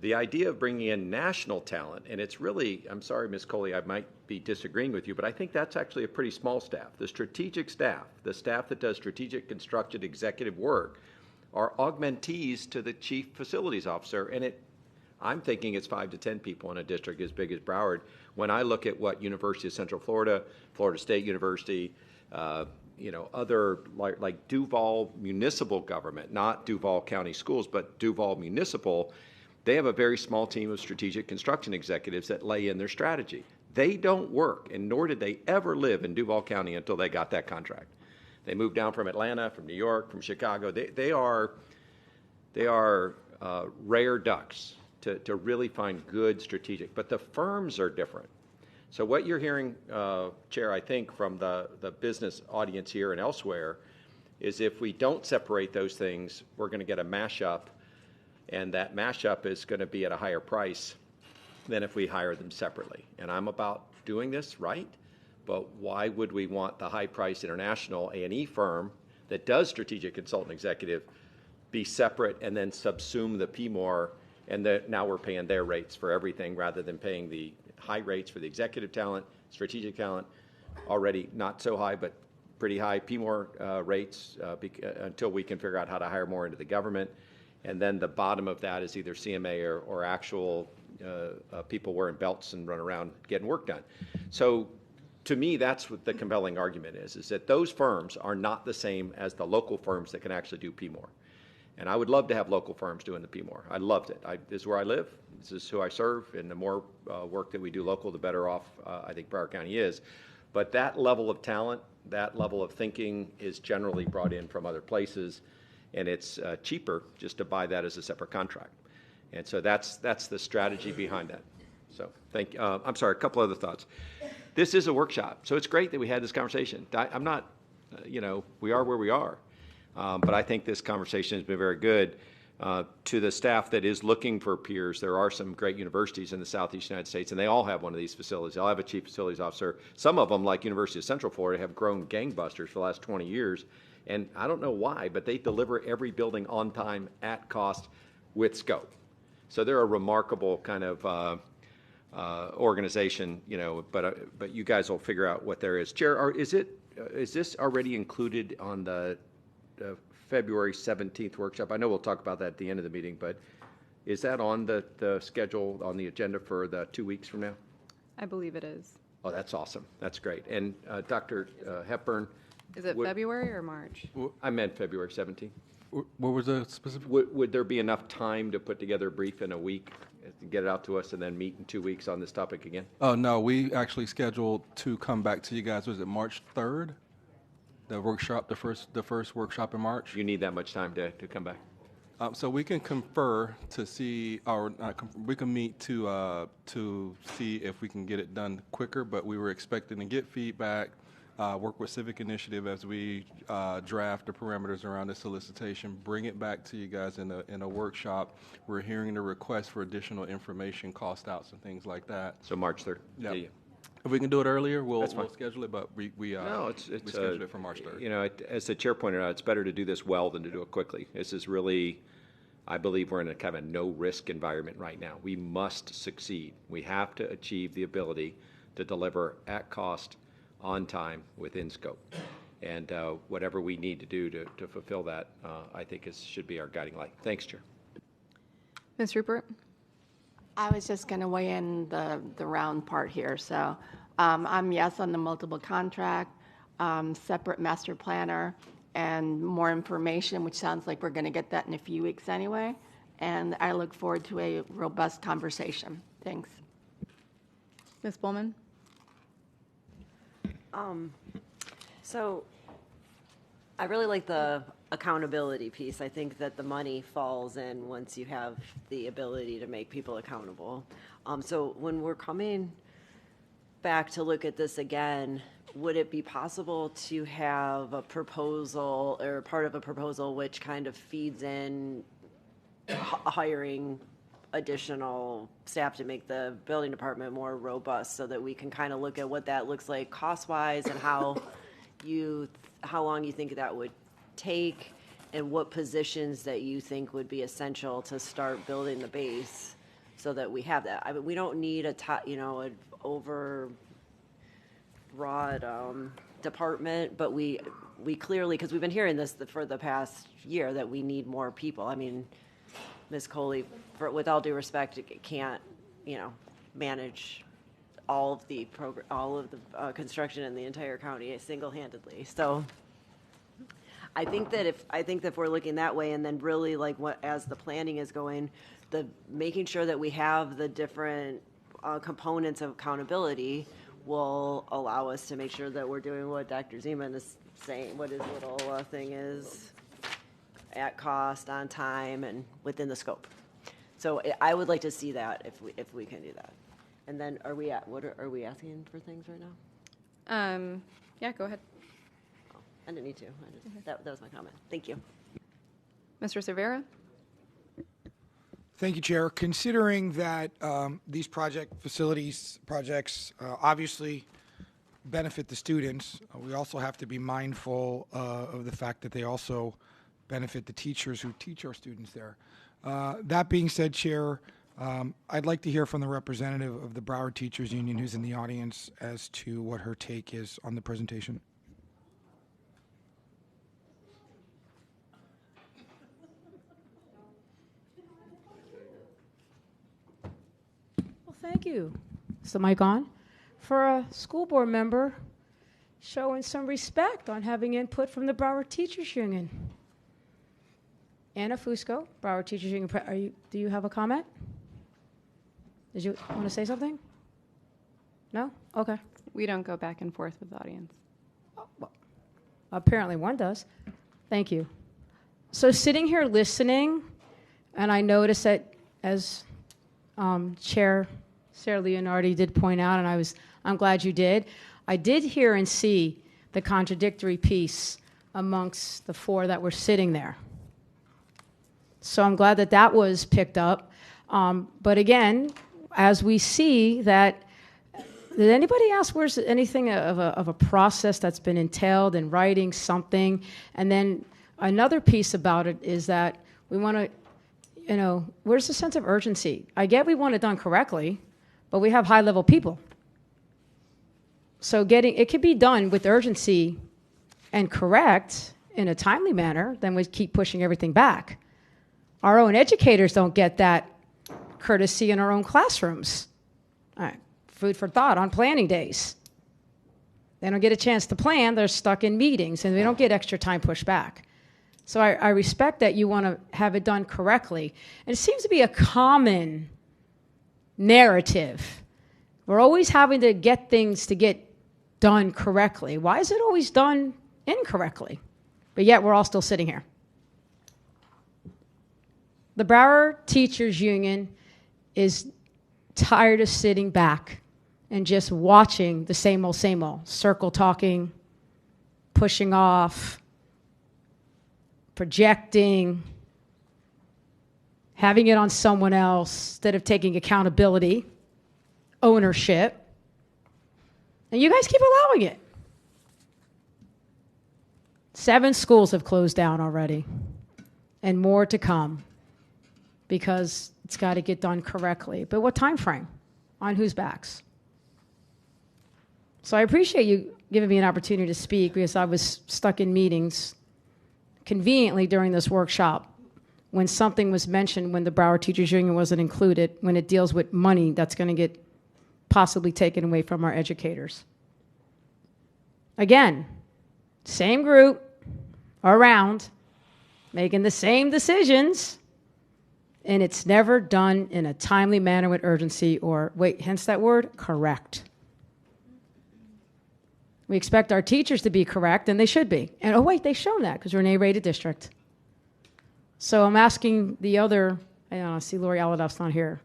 The idea of bringing in national talent, and it's really, I'm sorry, Ms. Coley, I might be disagreeing with you, but I think that's actually a pretty small staff. The strategic staff, the staff that does strategic construction executive work, are augmentees to the chief facilities officer, and I'm thinking it's 5 to 10 people in a district as big as Broward. When I look at what University of Central Florida, Florida State University, other like Duval Municipal Government, not Duval County Schools, but Duval Municipal, they have a very small team of strategic construction executives that lay in their strategy. They don't work, and nor did they ever live in Duval County until they got that contract. They moved down from Atlanta, from New York, from Chicago. They are rare ducks to really find good strategic, but the firms are different. So what you're hearing, Chair, I think from the business audience here and elsewhere is if we don't separate those things, we're going to get a mashup, and that mashup is going to be at a higher price than if we hire them separately. And I'm about doing this right, but why would we want the high-priced international A&E firm that does strategic consultant executive be separate and then subsume the PMOR, and now we're paying their rates for everything rather than paying the high rates for the executive talent, strategic talent, already not so high, but pretty high PMOR rates until we can figure out how to hire more into the government. And then the bottom of that is either CMA or actual people wearing belts and run around getting work done. So to me, that's what the compelling argument is that those firms are not the same as the local firms that can actually do PMOR. And I would love to have local firms doing the PMOR. I loved it. This is where I live. This is who I serve. And the more work that we do local, the better off I think Broward County is. But that level of talent, that level of thinking is generally brought in from other places. And it's cheaper just to buy that as a separate contract. And so that's the strategy behind that. So thank you. I'm sorry, a couple other thoughts. This is a workshop, so it's great that we had this conversation. I'm not, we are where we are. But I think this conversation has been very good. To the staff that is looking for peers, there are some great universities in the Southeast United States, and they all have one of these facilities. They'll have a chief facilities officer. Some of them, like University of Central Florida, have grown gangbusters for the last 20 years. And I don't know why, but they deliver every building on time, at cost, with scope. So they're a remarkable kind of organization, but you guys will figure out what there is. Chair, is this already included on the February 17th workshop? I know we'll talk about that at the end of the meeting, but is that on the schedule, on the agenda for the 2 weeks from now? I believe it is. Oh, that's awesome. That's great. And Dr. Hepburn? Is it February or March? I meant February 17th. What was the specific? Would there be enough time to put together a brief in a week, get it out to us, and then meet in 2 weeks on this topic again? Oh, no. We actually scheduled to come back to you guys. Was it March 3rd? The workshop, the first workshop in March? You need that much time to come back? So we can confer to see, or we can meet to see if we can get it done quicker, but we were expecting to get feedback, work with Civic Initiative as we draft the parameters around the solicitation, bring it back to you guys in a workshop. We're hearing the request for additional information, cost outs, and things like that. So March 3rd? Yeah. If we can do it earlier, we'll schedule it, but we scheduled it for March 3rd. As the chair pointed out, it's better to do this well than to do it quickly. This is really, I believe we're in a kind of a no-risk environment right now. We must succeed. We have to achieve the ability to deliver at cost, on time, within scope. And whatever we need to do to fulfill that, I think should be our guiding light. Thanks, Chair. Ms. Rupert? I was just going to weigh in the round part here. So I'm yes on the multiple contract, separate master planner, and more information, which sounds like we're going to get that in a few weeks anyway. And I look forward to a robust conversation. Thanks. Ms. Bowman? So I really like the accountability piece. I think that the money falls in once you have the ability to make people accountable. So when we're coming back to look at this again, would it be possible to have a proposal or part of a proposal which kind of feeds in hiring additional staff to make the building department more robust, so that we can kind of look at what that looks like cost-wise and how long you think that would take, and what positions that you think would be essential to start building the base so that we have that. I mean, we don't need an over broad department, but we clearly, because we've been hearing this for the past year, that we need more people. I mean, Ms. Coley, with all due respect, can't, manage all of the construction in the entire county single-handedly. So I think that if we're looking that way, and then really as the planning is going, making sure that we have the different components of accountability will allow us to make sure that we're doing what Dr. Zeman is saying, what his little thing is, at cost, on time, and within the scope. So I would like to see that if we can do that. And then are we asking for things right now? Yeah, go ahead. Oh, I didn't need to. That was my comment. Thank you. Mr. Cervera? Thank you, Chair. Considering that these facilities projects obviously benefit the students, we also have to be mindful of the fact that they also benefit the teachers who teach our students there. That being said, Chair, I'd like to hear from the representative of the Broward Teachers Union who's in the audience as to what her take is on the presentation. Well, thank you. Is the mic on? For a school board member showing some respect on having input from the Broward Teachers Union. Anna Fusco, Broward Teachers Union. Do you have a comment? Did you want to say something? No? Okay. We don't go back and forth with the audience. Oh, well, apparently one does. Thank you. So sitting here listening, and I noticed that, as Chair Sarah Leonardi did point out, and I'm glad you did, I did hear and see the contradictory piece amongst the four that were sitting there. So I'm glad that was picked up. But again, as we see that, did anybody ask where's anything of a process that's been entailed in writing something? And then another piece about it is that we want to, where's the sense of urgency? I get we want it done correctly, but we have high-level people. So it could be done with urgency and correct in a timely manner, then we keep pushing everything back. Our own educators don't get that courtesy in our own classrooms. All right, food for thought on planning days. They don't get a chance to plan, they're stuck in meetings, and they don't get extra time pushed back. So I respect that you want to have it done correctly. And it seems to be a common narrative. We're always having to get things to get done correctly. Why is it always done incorrectly? But yet we're all still sitting here. The Broward Teachers Union is tired of sitting back and just watching the same old, circle talking, pushing off, projecting, having it on someone else instead of taking accountability, ownership. And you guys keep allowing it. 7 schools have closed down already, and more to come, because it's got to get done correctly. But what time frame? On whose backs? So I appreciate you giving me an opportunity to speak because I was stuck in meetings conveniently during this workshop when something was mentioned when the Broward Teachers Union wasn't included, when it deals with money that's going to get possibly taken away from our educators. Again, same group around making the same decisions, and it's never done in a timely manner with urgency or, wait, hence that word, correct. We expect our teachers to be correct, and they should be. And oh, wait, they've shown that because we're an A-rated district. So I'm asking the other, I don't know, see Lori Aladoff's not here,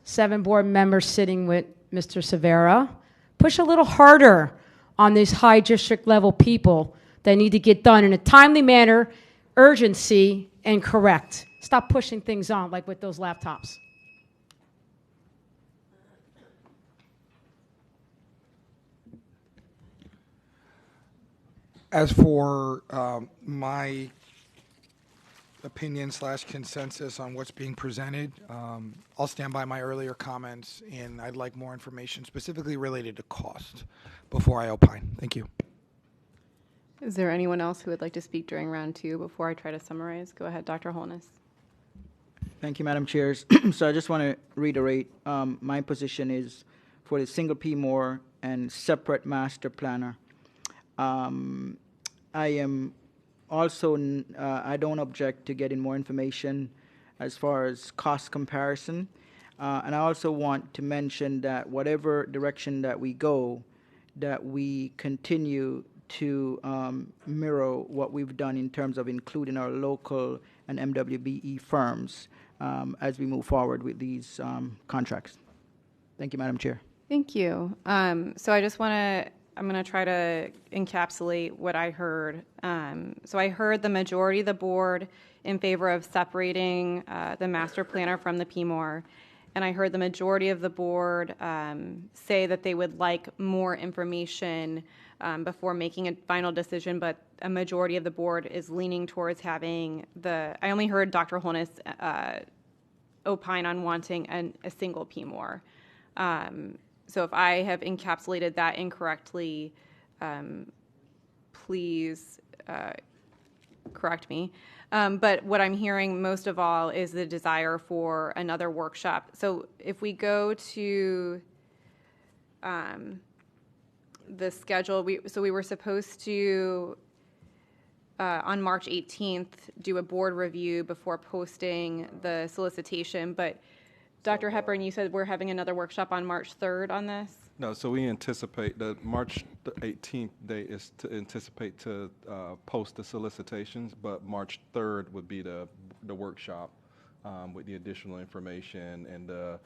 7 board members sitting with Mr. Severa, push a little harder on these high district level people that need to get done in a timely manner, urgency, and correct. Stop pushing things on like with those laptops. As for my opinion / consensus on what's being presented, I'll stand by my earlier comments, and I'd like more information specifically related to cost before I opine. Thank you. Is there anyone else who would like to speak during round 2 before I try to summarize? Go ahead, Dr. Holness. Thank you, Madam Chairs. So I just want to reiterate, my position is for the single PMOR and separate master planner. I am also, I don't object to getting more information as far as cost comparison. And I also want to mention that whatever direction that we go, that we continue to mirror what we've done in terms of including our local and MWBE firms as we move forward with these contracts. Thank you, Madam Chair. Thank you. So I just want to, I'm going to try to encapsulate what I heard. So I heard the majority of the board in favor of separating the master planner from the PMOR. And I heard the majority of the board say that they would like more information before making a final decision, but a majority of the board is leaning towards having the, I only heard Dr. Holness opine on wanting a single PMOR. So if I have encapsulated that incorrectly, please correct me. But what I'm hearing most of all is the desire for another workshop. So if we go to the schedule, we were supposed to, on March 18th, do a board review before posting the solicitation, but Dr. Hepburn, you said we're having another workshop on March 3rd on this? No, so we anticipate the March 18th date is to anticipate to post the solicitations, but March 3rd would be the workshop with the additional information and the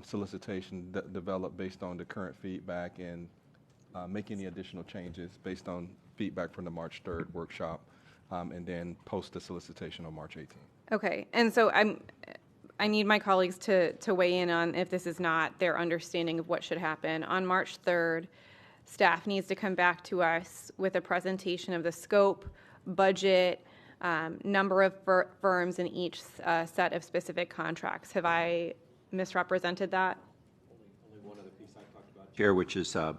solicitation developed based on the current feedback and make any additional changes based on feedback from the March 3rd workshop, and then post the solicitation on March 18th. Okay, and so I need my colleagues to weigh in on if this is not their understanding of what should happen. On March 3rd, staff needs to come back to us with a presentation of the scope, budget, number of firms in each set of specific contracts. Have I misrepresented that? Only one other piece I talked about here, which is a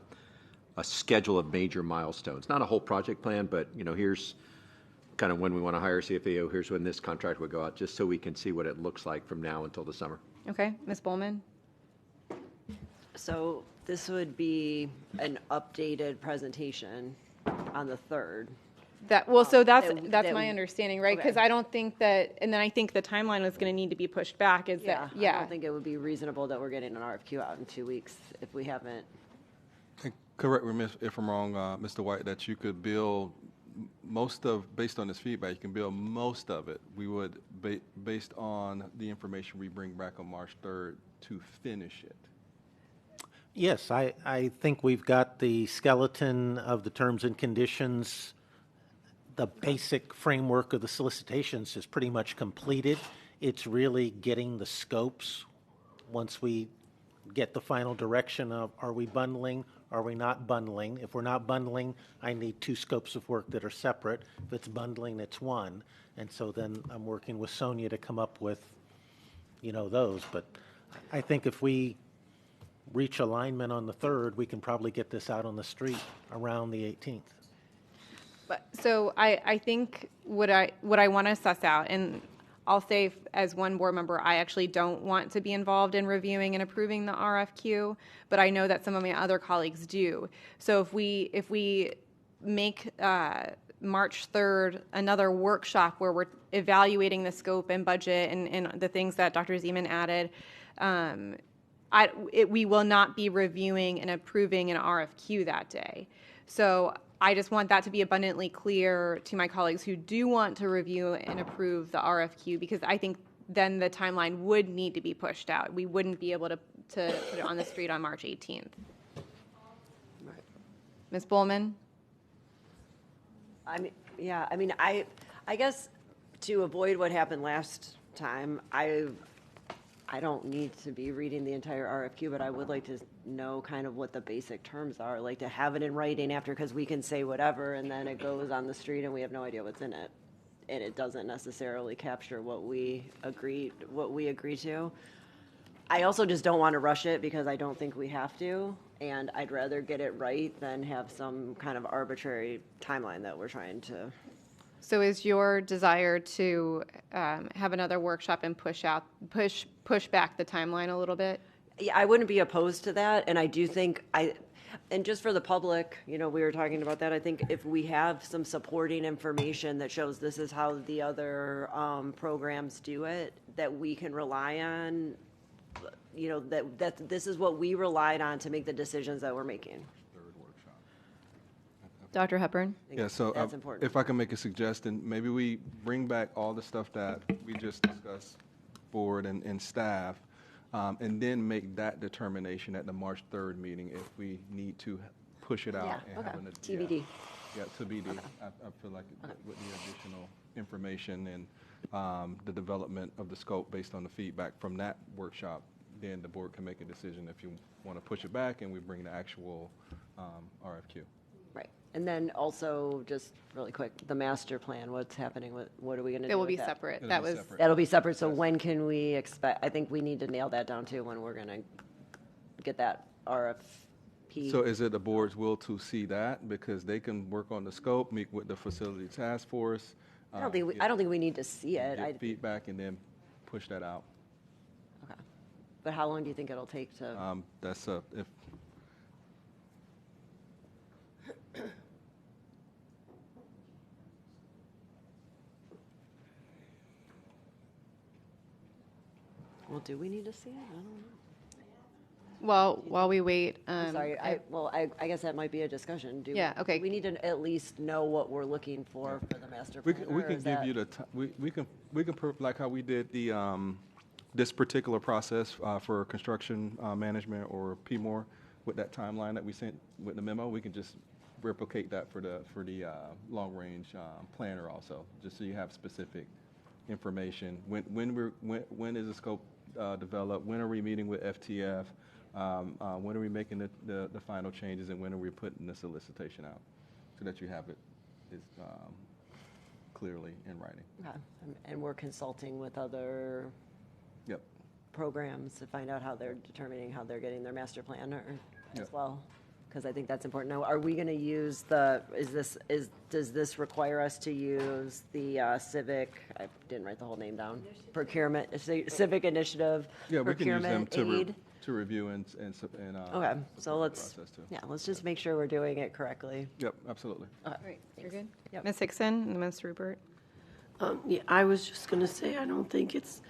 schedule of major milestones. Not a whole project plan, but here's kind of when we want to hire CFAO, here's when this contract would go out, just so we can see what it looks like from now until the summer. Okay, Ms. Bowman? So this would be an updated presentation on the 3rd. So that's my understanding, right? Because I don't think that, and then I think the timeline is going to need to be pushed back. I don't think it would be reasonable that we're getting an RFQ out in 2 weeks if we haven't. And correct me if I'm wrong, Mr. White, that you could build based on this feedback, you can build most of it. We would, based on the information we bring back on March 3rd, to finish it. Yes, I think we've got the skeleton of the terms and conditions. The basic framework of the solicitations is pretty much completed. It's really getting the scopes once we get the final direction of, are we bundling, are we not bundling? If we're not bundling, I need 2 scopes of work that are separate. If it's bundling, it's 1. And so then I'm working with Sonia to come up with, those. But I think if we reach alignment on the 3rd, we can probably get this out on the street around the 18th. But, so I think what I want to suss out, and I'll say as one board member, I actually don't want to be involved in reviewing and approving the RFQ, but I know that some of my other colleagues do. So if we make March 3rd another workshop where we're evaluating the scope and budget and the things that Dr. Zeman added, we will not be reviewing and approving an RFQ that day. So I just want that to be abundantly clear to my colleagues who do want to review and approve the RFQ, because I think then the timeline would need to be pushed out. We wouldn't be able to put it on the street on March 18th. Right. Ms. Bowman? I mean, I guess to avoid what happened last time, I don't need to be reading the entire RFQ, but I would like to know kind of what the basic terms are, like to have it in writing after, because we can say whatever and then it goes on the street and we have no idea what's in it. And it doesn't necessarily capture what we agree to. I also just don't want to rush it because I don't think we have to. And I'd rather get it right than have some kind of arbitrary timeline that we're trying to. So is your desire to have another workshop and push back the timeline a little bit? Yeah, I wouldn't be opposed to that, and I do think and just for the public, we were talking about that. I think if we have some supporting information that shows this is how the other programs do it, that we can rely on, that this is what we relied on to make the decisions that we're making. Dr. Hepburn? Yeah, so that's important. if I can make a suggestion, maybe we bring back all the stuff that we just discussed, board and staff, and then make that determination at the March 3rd meeting if we need to push it out. Yeah, And okay. have TBD. Yeah, TBD. Okay. I feel like with the additional information and the development of the scope based on the feedback from that workshop, then the board can make a decision if you want to push it back and we bring the actual RFQ. Right. And then also, just really quick, the master plan, what's happening with, what are we going to do It will with be that? separate. That'll be separate, so when can we expect, I think we need to nail that down too, when we're going to get that RFP. So is it the board's will to see that? Because they can work on the scope, meet with the facility task force. I don't think we need to see it. Get feedback and then push that out. Okay. But how long do you think it'll take to? That's if. Well, do we need to see it? I don't know. Well, while we wait. Sorry, I guess that might be a discussion. Okay. We need to at least know what we're looking for the master We plan. can give you the we can like how we did the this particular process for construction management or PMOR with that timeline that we sent with the memo. We can just replicate that for the long range planner also, just so you have specific information. When is the scope developed? When are we meeting with FTF? When are we making the final changes, and when are we putting the solicitation out, so that you have it clearly in writing. Okay. And we're consulting with other programs to find out how they're determining how they're getting their master plan as well, because I think that's important. Now, are we going to use does this require us to use the civic, I didn't write the whole name down, procurement, civic initiative procurement aid? To review and okay, so let's just make sure we're doing it correctly. Yep, absolutely. All right, you're good. Yep. Ms. Hickson and Ms. Rupert. Yeah, I was just going to say I don't think it's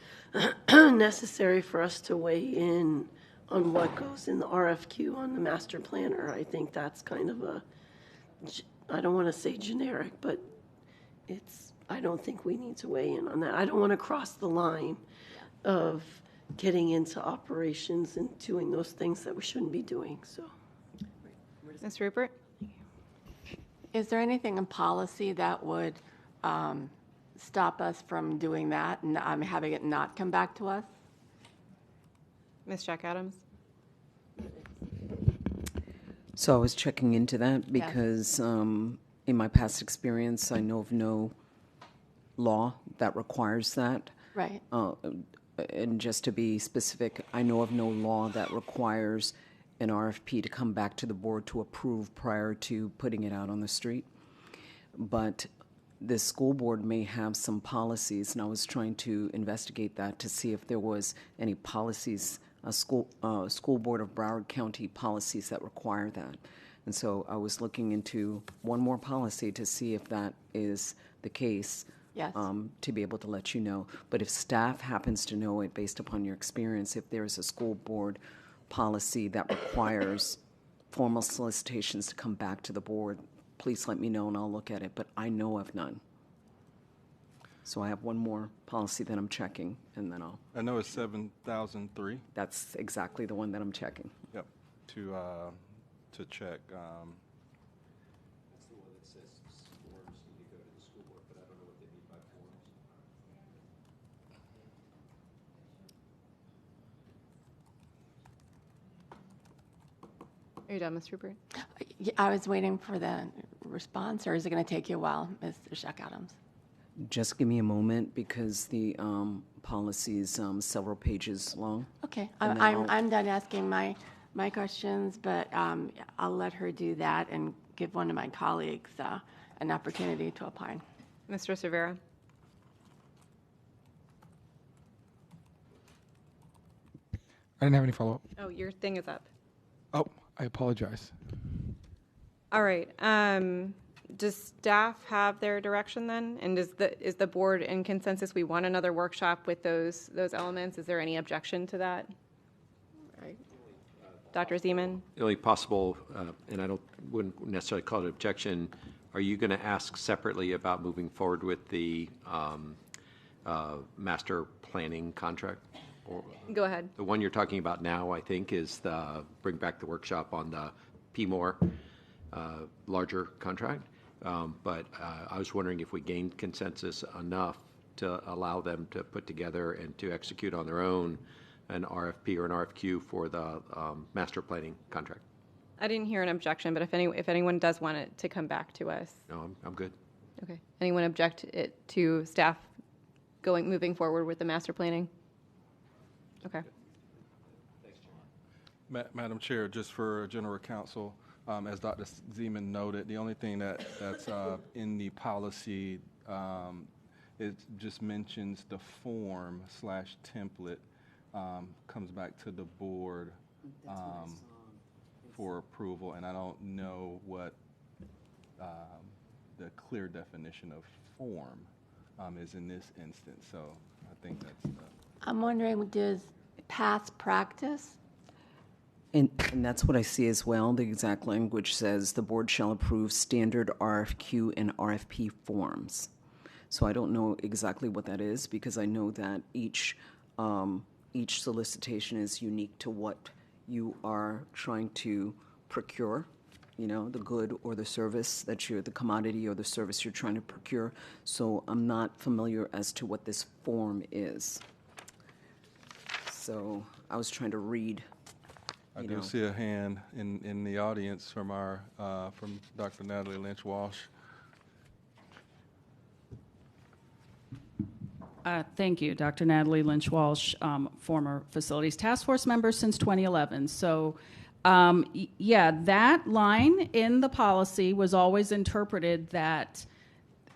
necessary for us to weigh in on what goes in the RFQ on the master planner. I think that's kind of I don't want to say generic, but I don't think we need to weigh in on that. I don't want to cross the line of getting into operations and doing those things that we shouldn't be doing. So, Ms. Rupert? Is there anything in policy that would stop us from doing that and having it not come back to us? Ms. Jack Adams? So I was checking into that because in my past experience, I know of no law that requires that. Right. and just to be specific, I know of no law that requires an RFP to come back to the board to approve prior to putting it out on the street. But the school board may have some policies, and I was trying to investigate that to see if there was any policies, school board of Broward County policies that require that. And so I was looking into one more policy to see if that is the case. Yes. To be able to let you know. But if staff happens to know it based upon your experience, if there's a school board policy that requires formal solicitations to come back to the board, please let me know and I'll look at it. But I know of none. So I have one more policy that I'm checking, and then I'll. I know it's 7003. That's exactly the one that I'm checking. Yep. To check. That's the one that says forms need to go to the school board, but I don't know what they mean by forms. Are you done, Mr. Bird? I was waiting for the response, or is it going to take you a while, Mr. Shuck-Adams? Just give me a moment because the policy is several pages long. Okay, And then I'm done asking my questions, but I'll let her do that and give one of my colleagues an opportunity to opine. Mr. Cervera? I didn't have any follow-up. Oh, your thing is up. Oh, I apologize. All right. Does staff have their direction then? And is the board in consensus we want another workshop with those elements? Is there any objection to that? Right. Dr. Zeman? The only possible, and I wouldn't necessarily call it an objection, are you going to ask separately about moving forward with the master planning contract? Or, go ahead. The one you're talking about now, I think, is the bring back the workshop on the PMOR larger contract. But I was wondering if we gained consensus enough to allow them to put together and to execute on their own an RFP or an RFQ for the master planning contract. I didn't hear an objection, but if anyone does want it to come back to us. No, I'm good. Okay. Anyone object it to staff moving forward with the master planning? Okay. Madam Chair, just for general counsel, as Dr. Zeman noted, the only thing that's in the policy, it just mentions the form/template comes back to the board for approval, and I don't know what the clear definition of form is in this instance. So I think that's the. I'm wondering, does past practice? And that's what I see as well. The exact language says the board shall approve standard RFQ and RFP forms. So I don't know exactly what that is because I know that each solicitation is unique to what you are trying to procure, you know, the good or the service that the commodity or the service you're trying to procure. So I'm not familiar as to what this form is. So I was trying to read. I do see a hand in the audience from from Dr. Natalie Lynch-Walsh. Thank you, Dr. Natalie Lynch-Walsh, former Facilities Task Force member since 2011. So, yeah, that line in the policy was always interpreted that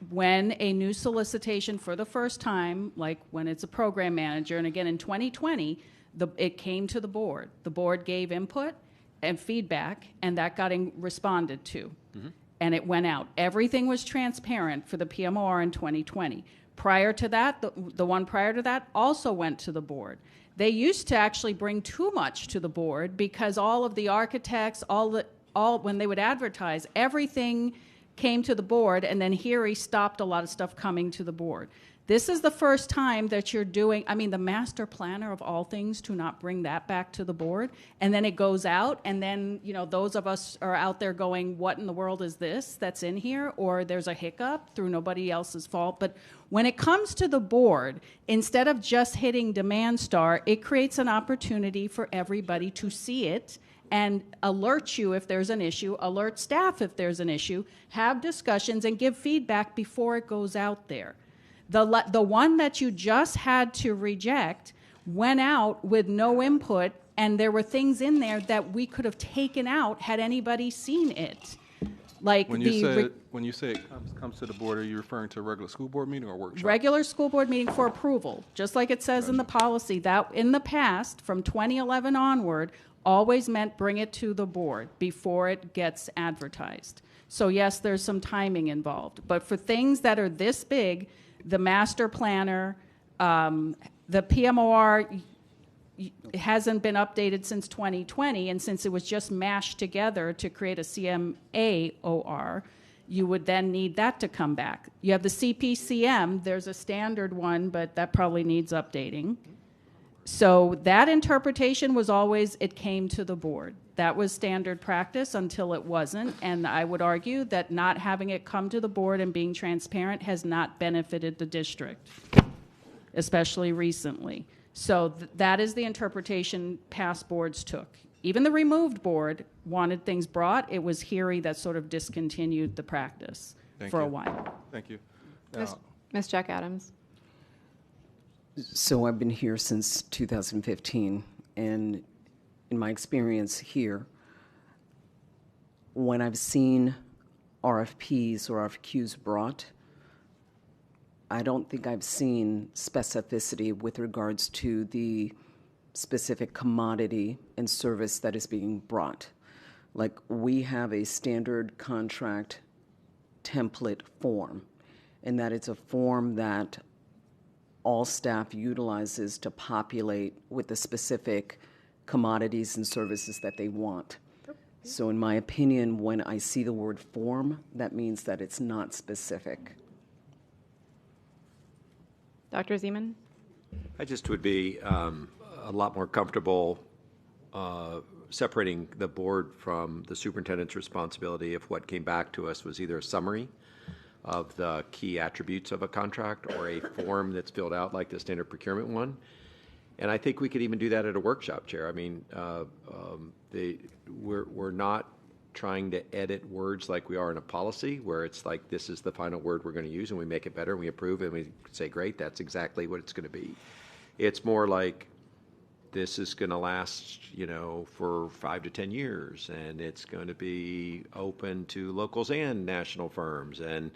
when a new solicitation for the first time, like when it's a program manager, and again in 2020, it came to the board. The board gave input and feedback, and that got responded to. Mm-hmm. And it went out. Everything was transparent for the PMOR in 2020. Prior to that, the one prior to that also went to the board. They used to actually bring too much to the board because all of the architects, when they would advertise, everything came to the board, and then he stopped a lot of stuff coming to the board. This is the first time that you're doing, the master planner of all things, to not bring that back to the board, and then it goes out, and then, those of us are out there going, what in the world is this that's in here? Or there's a hiccup through nobody else's fault. But when it comes to the board, instead of just hitting Demand Star, it creates an opportunity for everybody to see it and alert you if there's an issue, alert staff if there's an issue, have discussions, and give feedback before it goes out there. The one that you just had to reject went out with no input, and there were things in there that we could have taken out had anybody seen it. Like when you say it comes to the board, are you referring to a regular school board meeting or workshop? regular school board meeting for approval, just like it says in the policy, that in the past, from 2011 onward, always meant bring it to the board before it gets advertised. So yes, there's some timing involved, but for things that are this big, the master planner, the PMOR hasn't been updated since 2020, and since it was just mashed together to create a CMAOR, you would then need that to come back. You have the CPCM, there's a standard one, but that probably needs updating. So that interpretation was always, it came to the board. That was standard practice until it wasn't, and I would argue that not having it come to the board and being transparent has not benefited the district, especially recently. So that is the interpretation past boards took. Even the removed board wanted things brought. It was Heery that sort of discontinued the practice for a while. Thank you. Ms. Jack Adams. So I've been here since 2015, and in my experience here, when I've seen RFPs or RFQs brought, I don't think I've seen specificity with regards to the specific commodity and service that is being brought. Like, we have a standard contract template form, and that it's a form that all staff utilizes to populate with the specific commodities and services that they want. So in my opinion, when I see the word form, that means that it's not specific. Dr. Zeman? I just would be a lot more comfortable separating the board from the superintendent's responsibility if what came back to us was either a summary of the key attributes of a contract or a form that's filled out like the standard procurement one. And I think we could even do that at a workshop, Chair. I mean, we're not trying to edit words like we are in a policy where it's like, this is the final word we're going to use, and we make it better and we approve it and we say, great, that's exactly what it's going to be. It's more like, this is going to last, for 5 to 10 years, and it's going to be open to locals and national firms. And,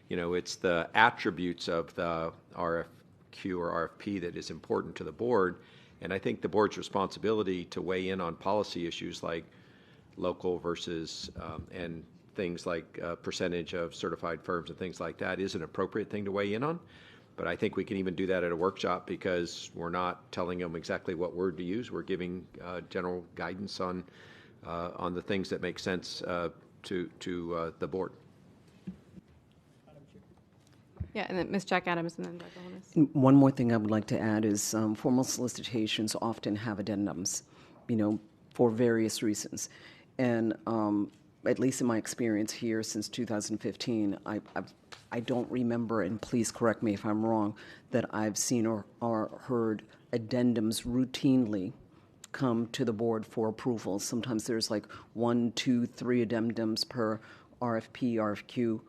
it's the attributes of the RFQ or RFP that is important to the board. And I think the board's responsibility to weigh in on policy issues like local versus, and things like percentage of certified firms and things like that is an appropriate thing to weigh in on. But I think we can even do that at a workshop because we're not telling them exactly what word to use. We're giving general guidance on the things that make sense to the board. Yeah, and then Ms. Jack Adams and then Dr. Holness. One more thing I would like to add is formal solicitations often have addendums, for various reasons. And at least in my experience here since 2015, I don't remember, and please correct me if I'm wrong, that I've seen or heard addendums routinely come to the board for approval. Sometimes there's like 1, 2, 3 addendums per RFP, RFQ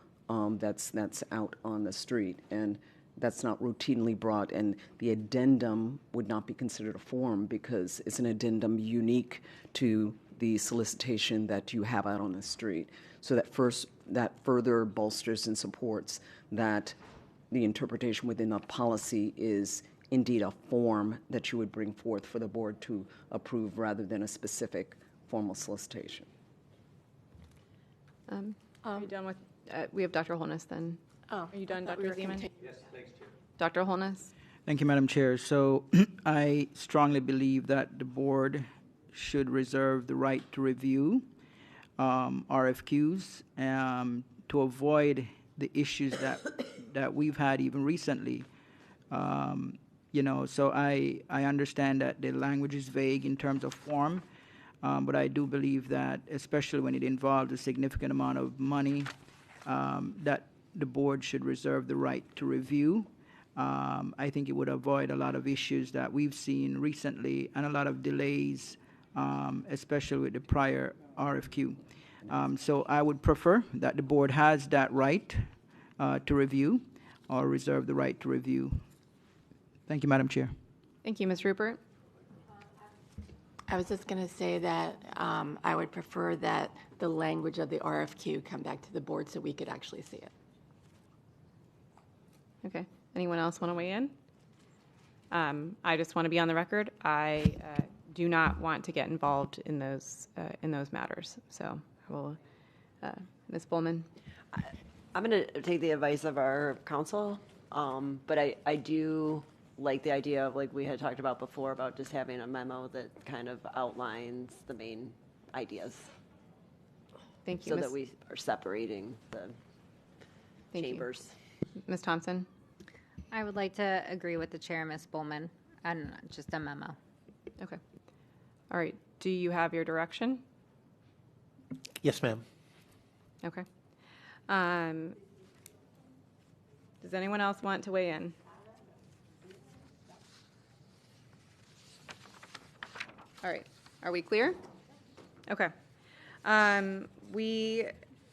that's out on the street, and that's not routinely brought. And the addendum would not be considered a form because it's an addendum unique to the solicitation that you have out on the street. So that further bolsters and supports that the interpretation within the policy is indeed a form that you would bring forth for the board to approve rather than a specific formal solicitation. Are you done with, we have Dr. Holness then. Oh, are you done, Dr. Zeman? Yes, thanks, Chair. Dr. Holness? Thank you, Madam Chair. So I strongly believe that the board should reserve the right to review RFQs to avoid the issues that we've had even recently. So I understand that the language is vague in terms of form, but I do believe that, especially when it involves a significant amount of money, that the board should reserve the right to review. I think it would avoid a lot of issues that we've seen recently and a lot of delays, especially with the prior RFQ. So I would prefer that the board has that right to review or reserve the right to review. Thank you, Madam Chair. Thank you, Ms. Rupert. I was just going to say that I would prefer that the language of the RFQ come back to the board so we could actually see it. Okay. Anyone else want to weigh in? I just want to be on the record. I do not want to get involved in those matters. So, I will, Ms. Bowman. I'm going to take the advice of our council, but I do like the idea of, like we had talked about before, about just having a memo that kind of outlines the main ideas. Thank you, So Ms. that we are separating the chambers. Ms. Thompson? I would like to agree with the chair, Ms. Bowman, and just a memo. Okay. All right. Do you have your direction? Yes, ma'am. Okay. Does anyone else want to weigh in? All right. Are we clear? Okay. We,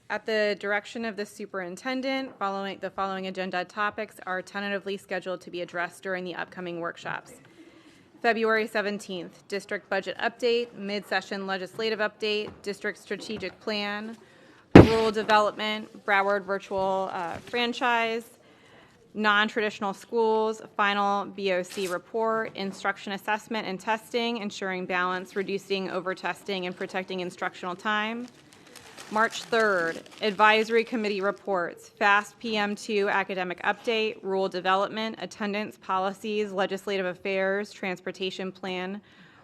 at the direction of the superintendent, the following agenda topics are tentatively scheduled to be addressed during the upcoming workshops. February 17th, district budget update, mid-session legislative update, district strategic plan, rural development, Broward virtual franchise, non-traditional schools, final BOC report, instruction assessment and testing, ensuring balance, reducing over-testing, and protecting instructional time. March 3rd, advisory committee reports, FAST PM2 academic update, rural development, attendance policies, legislative affairs, transportation plan,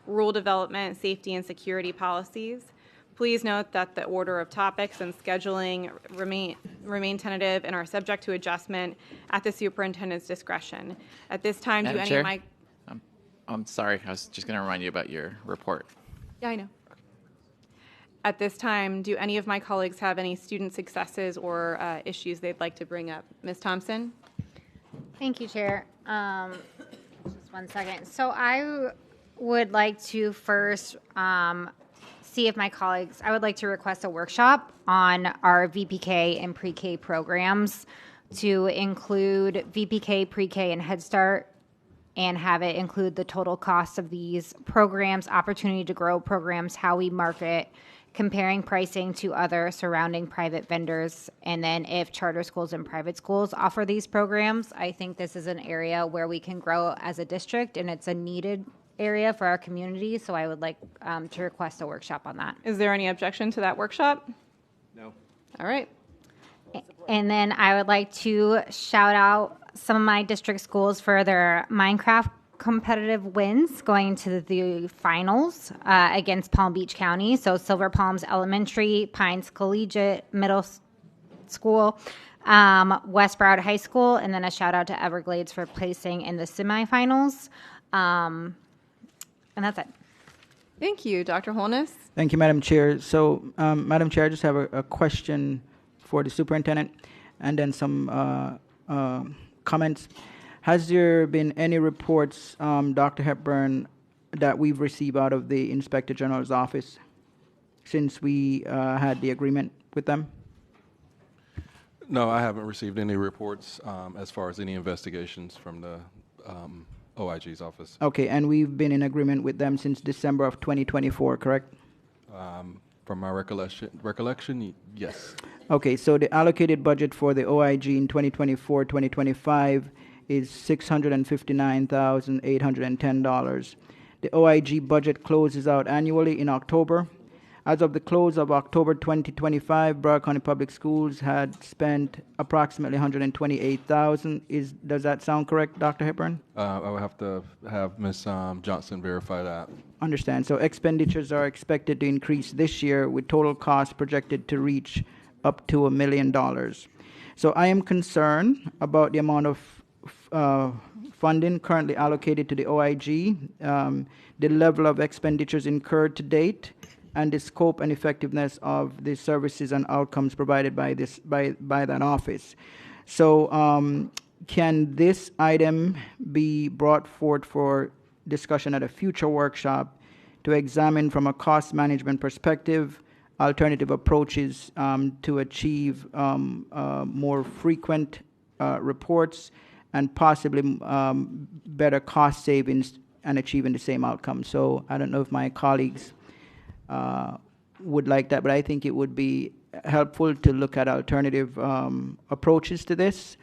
rural development, safety and security policies. Please note that the order of topics and scheduling remain tentative and are subject to adjustment at the superintendent's discretion. At this time, Madam do any Chair? of my... I'm sorry, I was just going to remind you about your report. Yeah, I know. At this time, do any of my colleagues have any student successes or issues they'd like to bring up? Ms. Thompson? Thank you, Chair. Just one second. So I would like to first see if my colleagues, I would like to request a workshop on our VPK and pre-K programs to include VPK, pre-K, and Head Start, and have it include the total cost of these programs, opportunity to grow programs, how we market, comparing pricing to other surrounding private vendors, and then if charter schools and private schools offer these programs. I think this is an area where we can grow as a district, and it's a needed area for our community, so I would like to request a workshop on that. Is there any objection to that workshop? No. All right. And then I would like to shout out some of my district schools for their Minecraft competitive wins going to the finals against Palm Beach County. So Silver Palms Elementary, Pines Collegiate Middle School, West Broward High School, and then a shout out to Everglades for placing in the semifinals. And that's it. Thank you. Dr. Holness? Thank you, Madam Chair. So, Madam Chair, I just have a question for the superintendent and then some comments. Has there been any reports, Dr. Hepburn, that we've received out of the Inspector General's office since we had the agreement with them? No, I haven't received any reports as far as any investigations from the OIG's office. Okay, and we've been in agreement with them since December of 2024, correct? From my recollection, yes. Okay, so the allocated budget for the OIG in 2024-2025 is $659,810. The OIG budget closes out annually in October. As of the close of October 2025, Broward County Public Schools had spent approximately $128,000. Does that sound correct, Dr. Hepburn? I would have to have Ms. Johnson verify that. Understand. So expenditures are expected to increase this year with total costs projected to reach up to $1 million. So I am concerned about the amount of funding currently allocated to the OIG, the level of expenditures incurred to date, and the scope and effectiveness of the services and outcomes provided by that office. So can this item be brought forth for discussion at a future workshop to examine from a cost management perspective alternative approaches to achieve more frequent reports and possibly better cost savings and achieving the same outcome. So I don't know if my colleagues would like that, but I think it would be helpful to look at alternative approaches to this,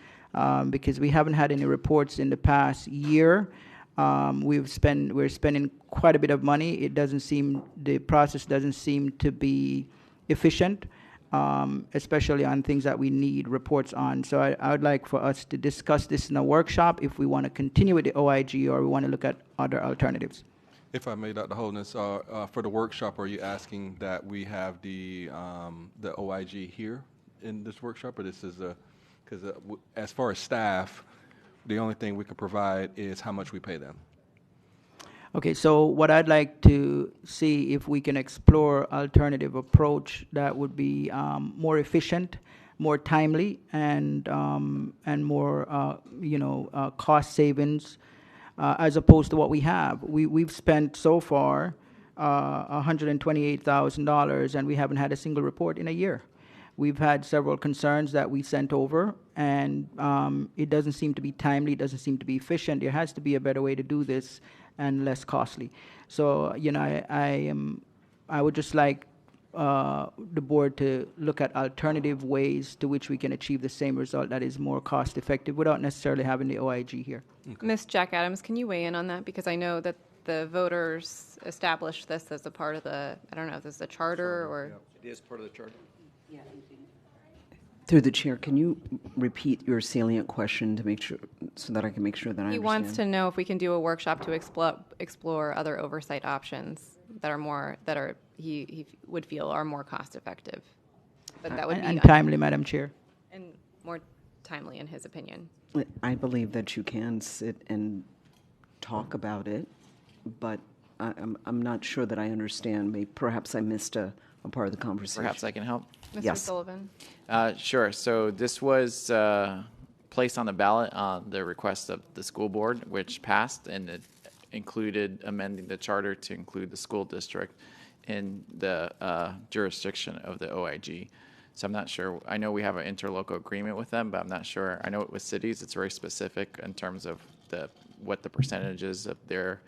because we haven't had any reports in the past year. We're spending quite a bit of money. The process doesn't seem to be efficient, especially on things that we need reports on. So I would like for us to discuss this in a workshop if we want to continue with the OIG or we want to look at other alternatives. If I may, Dr. Holness, for the workshop, are you asking that we have the OIG here in this workshop, or this is because as far as staff, the only thing we can provide is how much we pay them. Okay, so what I'd like to see if we can explore alternative approach that would be more efficient, more timely, and more cost savings, as opposed to what we have. We've spent so far $128,000, and we haven't had a single report in a year. We've had several concerns that we sent over, and it doesn't seem to be timely, it doesn't seem to be efficient. There has to be a better way to do this and less costly. So, I would just like the board to look at alternative ways to which we can achieve the same result that is more cost effective without necessarily having the OIG here. Ms. Jack Adams, can you weigh in on that? Because I know that the voters established this as a part of I don't know if this is a charter or... It is part of the charter. Through the chair, can you repeat your salient question to make sure, so that I can make sure that I He understand? wants to know if we can do a workshop to explore other oversight options that he would feel are more cost effective. But that would be and timely, Madam Chair. and more timely in his opinion. I believe that you can sit and talk about it, but I'm not sure that I understand. Perhaps I missed a part of the conversation. Perhaps I can help. Mr. Yes. Sullivan? Sure. So this was placed on the ballot on the request of the school board, which passed, and it included amending the charter to include the school district in the jurisdiction of the OIG. So I'm not sure. I know we have an interlocal agreement with them, but I'm not sure. I know with cities, it's very specific in terms of what the percentages of their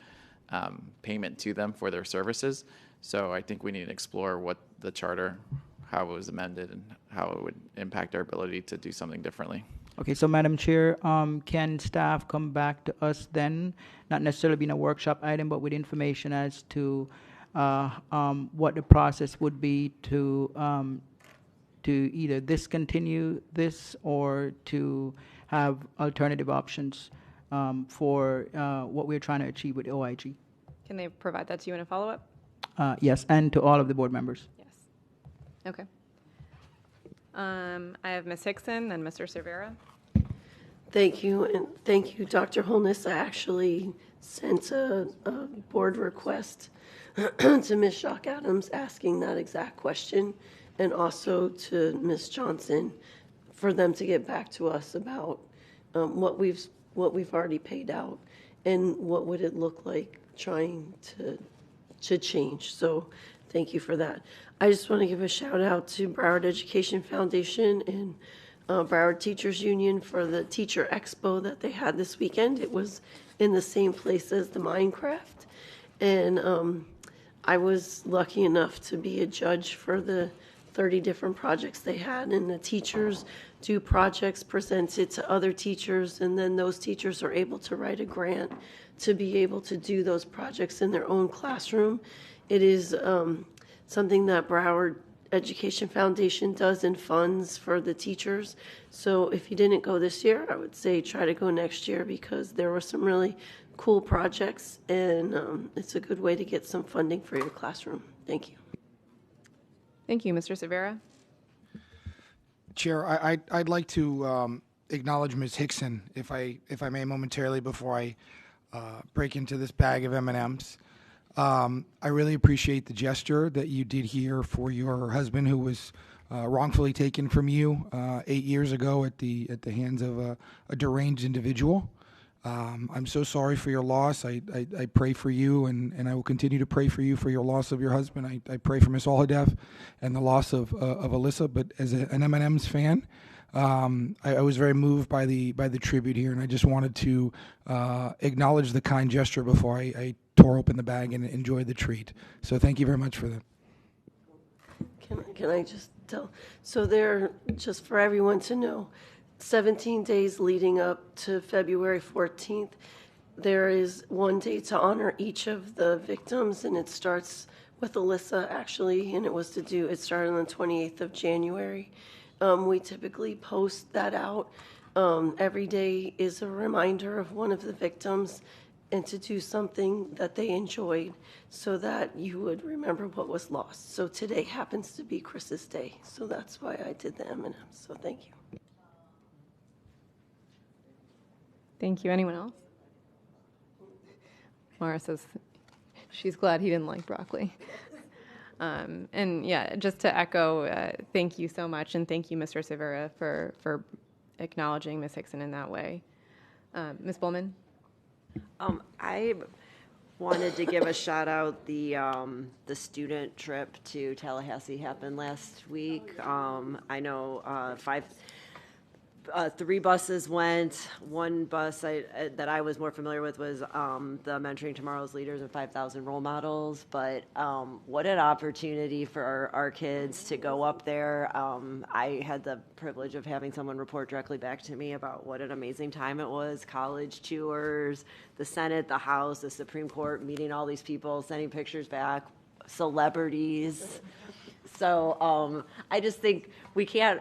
payment to them for their services. So I think we need to explore what the charter, how it was amended, and how it would impact our ability to do something differently. Okay, so Madam Chair, can staff come back to us then, not necessarily being a workshop item, but with information as to what the process would be to either discontinue this or to have alternative options for what we're trying to achieve with OIG? Can they provide that to you in a follow-up? Yes, and to all of the board members. Yes. Okay. I have Ms. Hickson and Mr. Cervera. Thank you, and thank you, Dr. Holness. I actually sent a board request to Ms. Shock Adams asking that exact question, and also to Ms. Johnson for them to get back to us about what we've already paid out and what would it look like trying to change. So thank you for that. I just want to give a shout out to Broward Education Foundation and Broward Teachers Union for the Teacher Expo that they had this weekend. It was in the same place as the Minecraft. And I was lucky enough to be a judge for the 30 different projects they had, and the teachers do projects, present it to other teachers, and then those teachers are able to write a grant to be able to do those projects in their own classroom. It is something that Broward Education Foundation does and funds for the teachers. So if you didn't go this year, I would say try to go next year, because there were some really cool projects, and it's a good way to get some funding for your classroom. Thank you. Thank you, Mr. Cervera. Chair, I'd like to acknowledge Ms. Hickson, if I may, momentarily before I break into this bag of M&Ms. I really appreciate the gesture that you did here for your husband, who was wrongfully taken from you 8 years ago at the hands of a deranged individual. I'm so sorry for your loss. I pray for you, and I will continue to pray for you for your loss of your husband. I pray for Ms. Oladev and the loss of Alyssa. But as an M&M's fan, I was very moved by the tribute here, and I just wanted to acknowledge the kind gesture before I tore open the bag and enjoyed the treat. So thank you very much for that. Can I just tell? So there, just for everyone to know, 17 days leading up to February 14th, there is one day to honor each of the victims, and it starts with Alyssa, actually, and it started on the 28th of January. We typically post that out. Every day is a reminder of one of the victims and to do something that they enjoyed so that you would remember what was lost. So today happens to be Chris's day, so that's why I did the M&Ms, so thank you. Thank you. Anyone else? Mara says she's glad he didn't like broccoli. And yeah, just to echo, thank you so much, and thank you, Mr. Severa, for acknowledging Ms. Hickson in that way. Ms. Bowman? I wanted to give a shout out. The student trip to Tallahassee happened last week. I know 3 buses went. One bus that I was more familiar with was the Mentoring Tomorrow's Leaders and 5,000 Role Models. But what an opportunity for our kids to go up there. I had the privilege of having someone report directly back to me about what an amazing time it was. College tours, the Senate, the House, the Supreme Court, meeting all these people, sending pictures back, celebrities. So I just think we can't,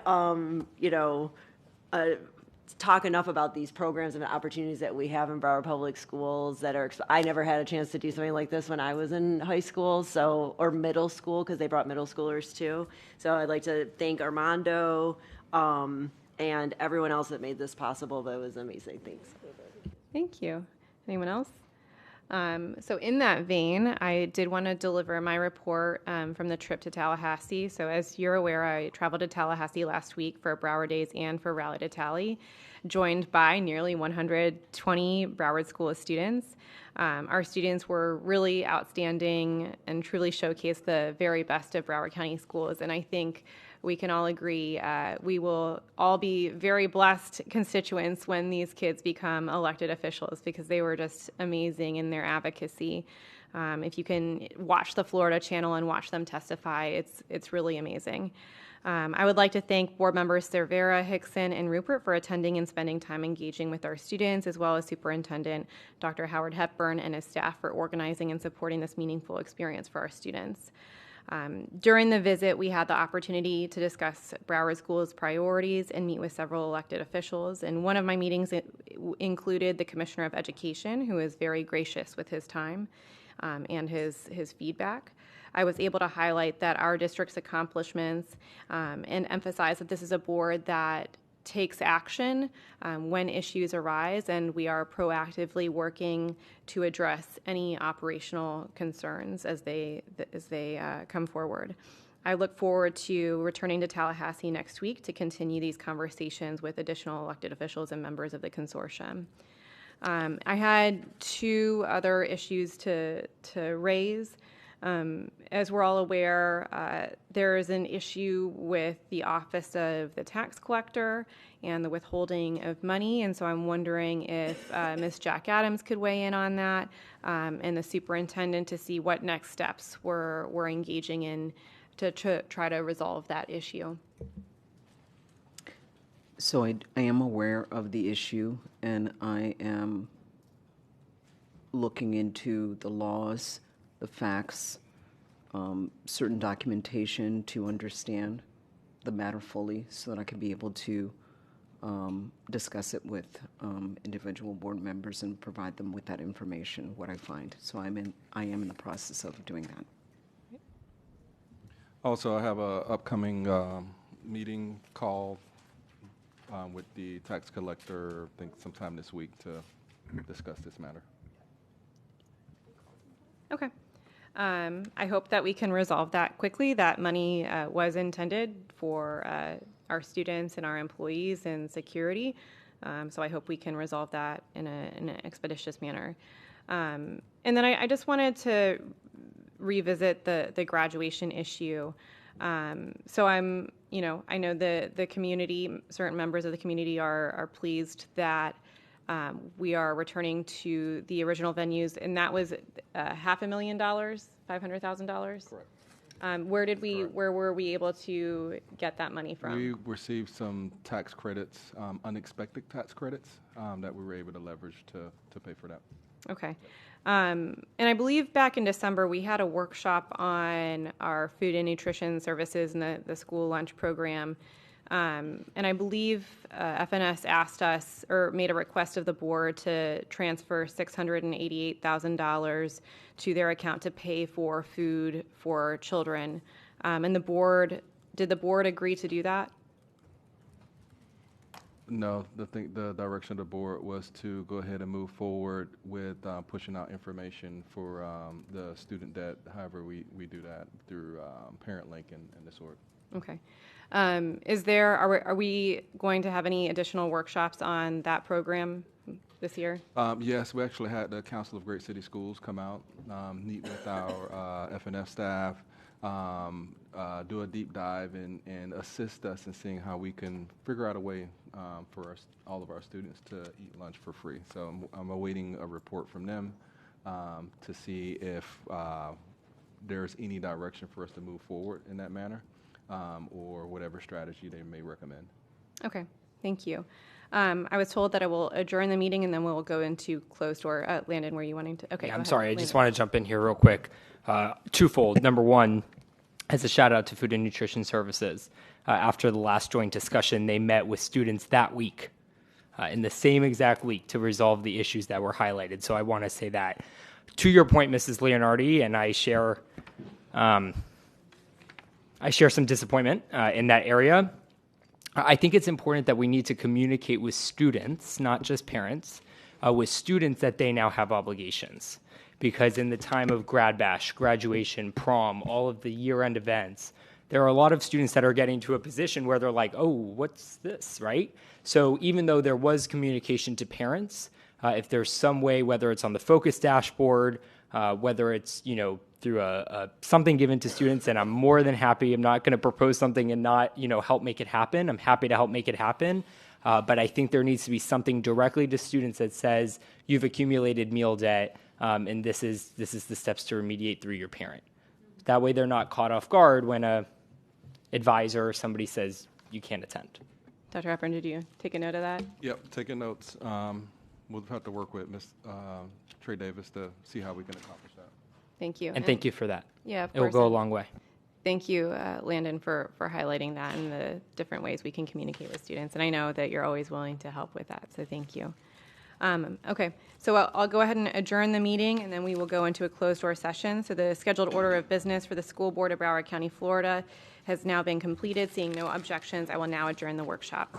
talk enough about these programs and the opportunities that we have in Broward Public Schools that are. I never had a chance to do something like this when I was in high school, or middle school, because they brought middle schoolers too. So I'd like to thank Armando and everyone else that made this possible. But it was amazing. Thanks. Thank you. Anyone else? So in that vein, I did want to deliver my report from the trip to Tallahassee. So as you're aware, I traveled to Tallahassee last week for Broward Days and for Rally to Tally, joined by nearly 120 Broward School students. Our students were really outstanding and truly showcased the very best of Broward County schools. And I think we can all agree we will all be very blessed constituents when these kids become elected officials, because they were just amazing in their advocacy. If you can watch the Florida channel and watch them testify, it's really amazing. I would like to thank board members Cervera, Hickson, and Rupert for attending and spending time engaging with our students, as well as Superintendent Dr. Howard Hepburn and his staff for organizing and supporting this meaningful experience for our students. During the visit, we had the opportunity to discuss Broward School's priorities and meet with several elected officials. And one of my meetings included the Commissioner of Education, who is very gracious with his time and his feedback. I was able to highlight that our district's accomplishments and emphasize that this is a board that takes action when issues arise, and we are proactively working to address any operational concerns as they come forward. I look forward to returning to Tallahassee next week to continue these conversations with additional elected officials and members of the consortium. I had 2 other issues to raise. As we're all aware, there is an issue with the Office of the Tax Collector and the withholding of money, and so I'm wondering if Ms. Jack Adams could weigh in on that, and the superintendent, to see what next steps we're engaging in to try to resolve that issue. So I am aware of the issue, and I am looking into the laws, the facts, certain documentation to understand the matter fully, so that I can be able to discuss it with individual board members and provide them with that information, what I find. So I am in the process of doing that. Also, I have a upcoming meeting called with the tax collector, I think sometime this week, to discuss this matter. Okay. I hope that we can resolve that quickly. That money was intended for our students and our employees and security. So I hope we can resolve that in an expeditious manner. And then I just wanted to revisit the graduation issue. So I'm, I know the community, certain members of the community are pleased that we are returning to the original venues, and that was $500,000, $500,000. Correct. Where were we able to get that money from? We received some tax credits, unexpected tax credits that we were able to leverage to pay for that. Okay. And I believe back in December, we had a workshop on our food and nutrition services and the school lunch program. And I believe FNS asked us or made a request of the board to transfer $688,000 to their account to pay for food for children. And did the board agree to do that? No, the direction of the board was to go ahead and move forward with pushing out information for the student debt. However, we do that through Parent Link and the sort. Okay. Are we going to have any additional workshops on that program this year? Yes, we actually had the Council of Great City Schools come out, meet with our FNF staff, do a deep dive and assist us in seeing how we can figure out a way for all of our students to eat lunch for free. So I'm awaiting a report from them to see if there's any direction for us to move forward in that manner, or whatever strategy they may recommend. Okay, thank you. I was told that I will adjourn the meeting and then we'll go into closed door. Landon, were you wanting to? Okay, yeah, go I'm ahead. sorry. I Landon. just want to jump in here real quick. Twofold. Number one, as a shout out to Food and Nutrition Services. After the last joint discussion, they met with students that week, in the same exact week, to resolve the issues that were highlighted. So I want to say that. To your point, Mrs. Leonardi, and I share some disappointment in that area. I think it's important that we need to communicate with students, not just parents, with students that they now have obligations. Because in the time of grad bash, graduation, prom, all of the year-end events, there are a lot of students that are getting to a position where they're like, oh, what's this, right? So even though there was communication to parents, if there's some way, whether it's on the focus dashboard, whether it's, through something given to students, and I'm more than happy. I'm not going to propose something and not, help make it happen. I'm happy to help make it happen. But I think there needs to be something directly to students that says you've accumulated meal debt, and this is the steps to remediate through your parent. That way they're not caught off guard when a advisor or somebody says you can't attend. Dr. Hepburn, did you take a note of that? Yep, taking notes. We'll have to work with Ms. Trey Davis to see how we can accomplish that. Thank you. And thank you for that. Yeah, of It will course. go a long way. Thank you, Landon, for highlighting that and the different ways we can communicate with students. And I know that you're always willing to help with that, so thank you. Okay, so I'll go ahead and adjourn the meeting, and then we will go into a closed-door session. So the scheduled order of business for the School Board of Broward County, Florida has now been completed. Seeing no objections, I will now adjourn the workshop.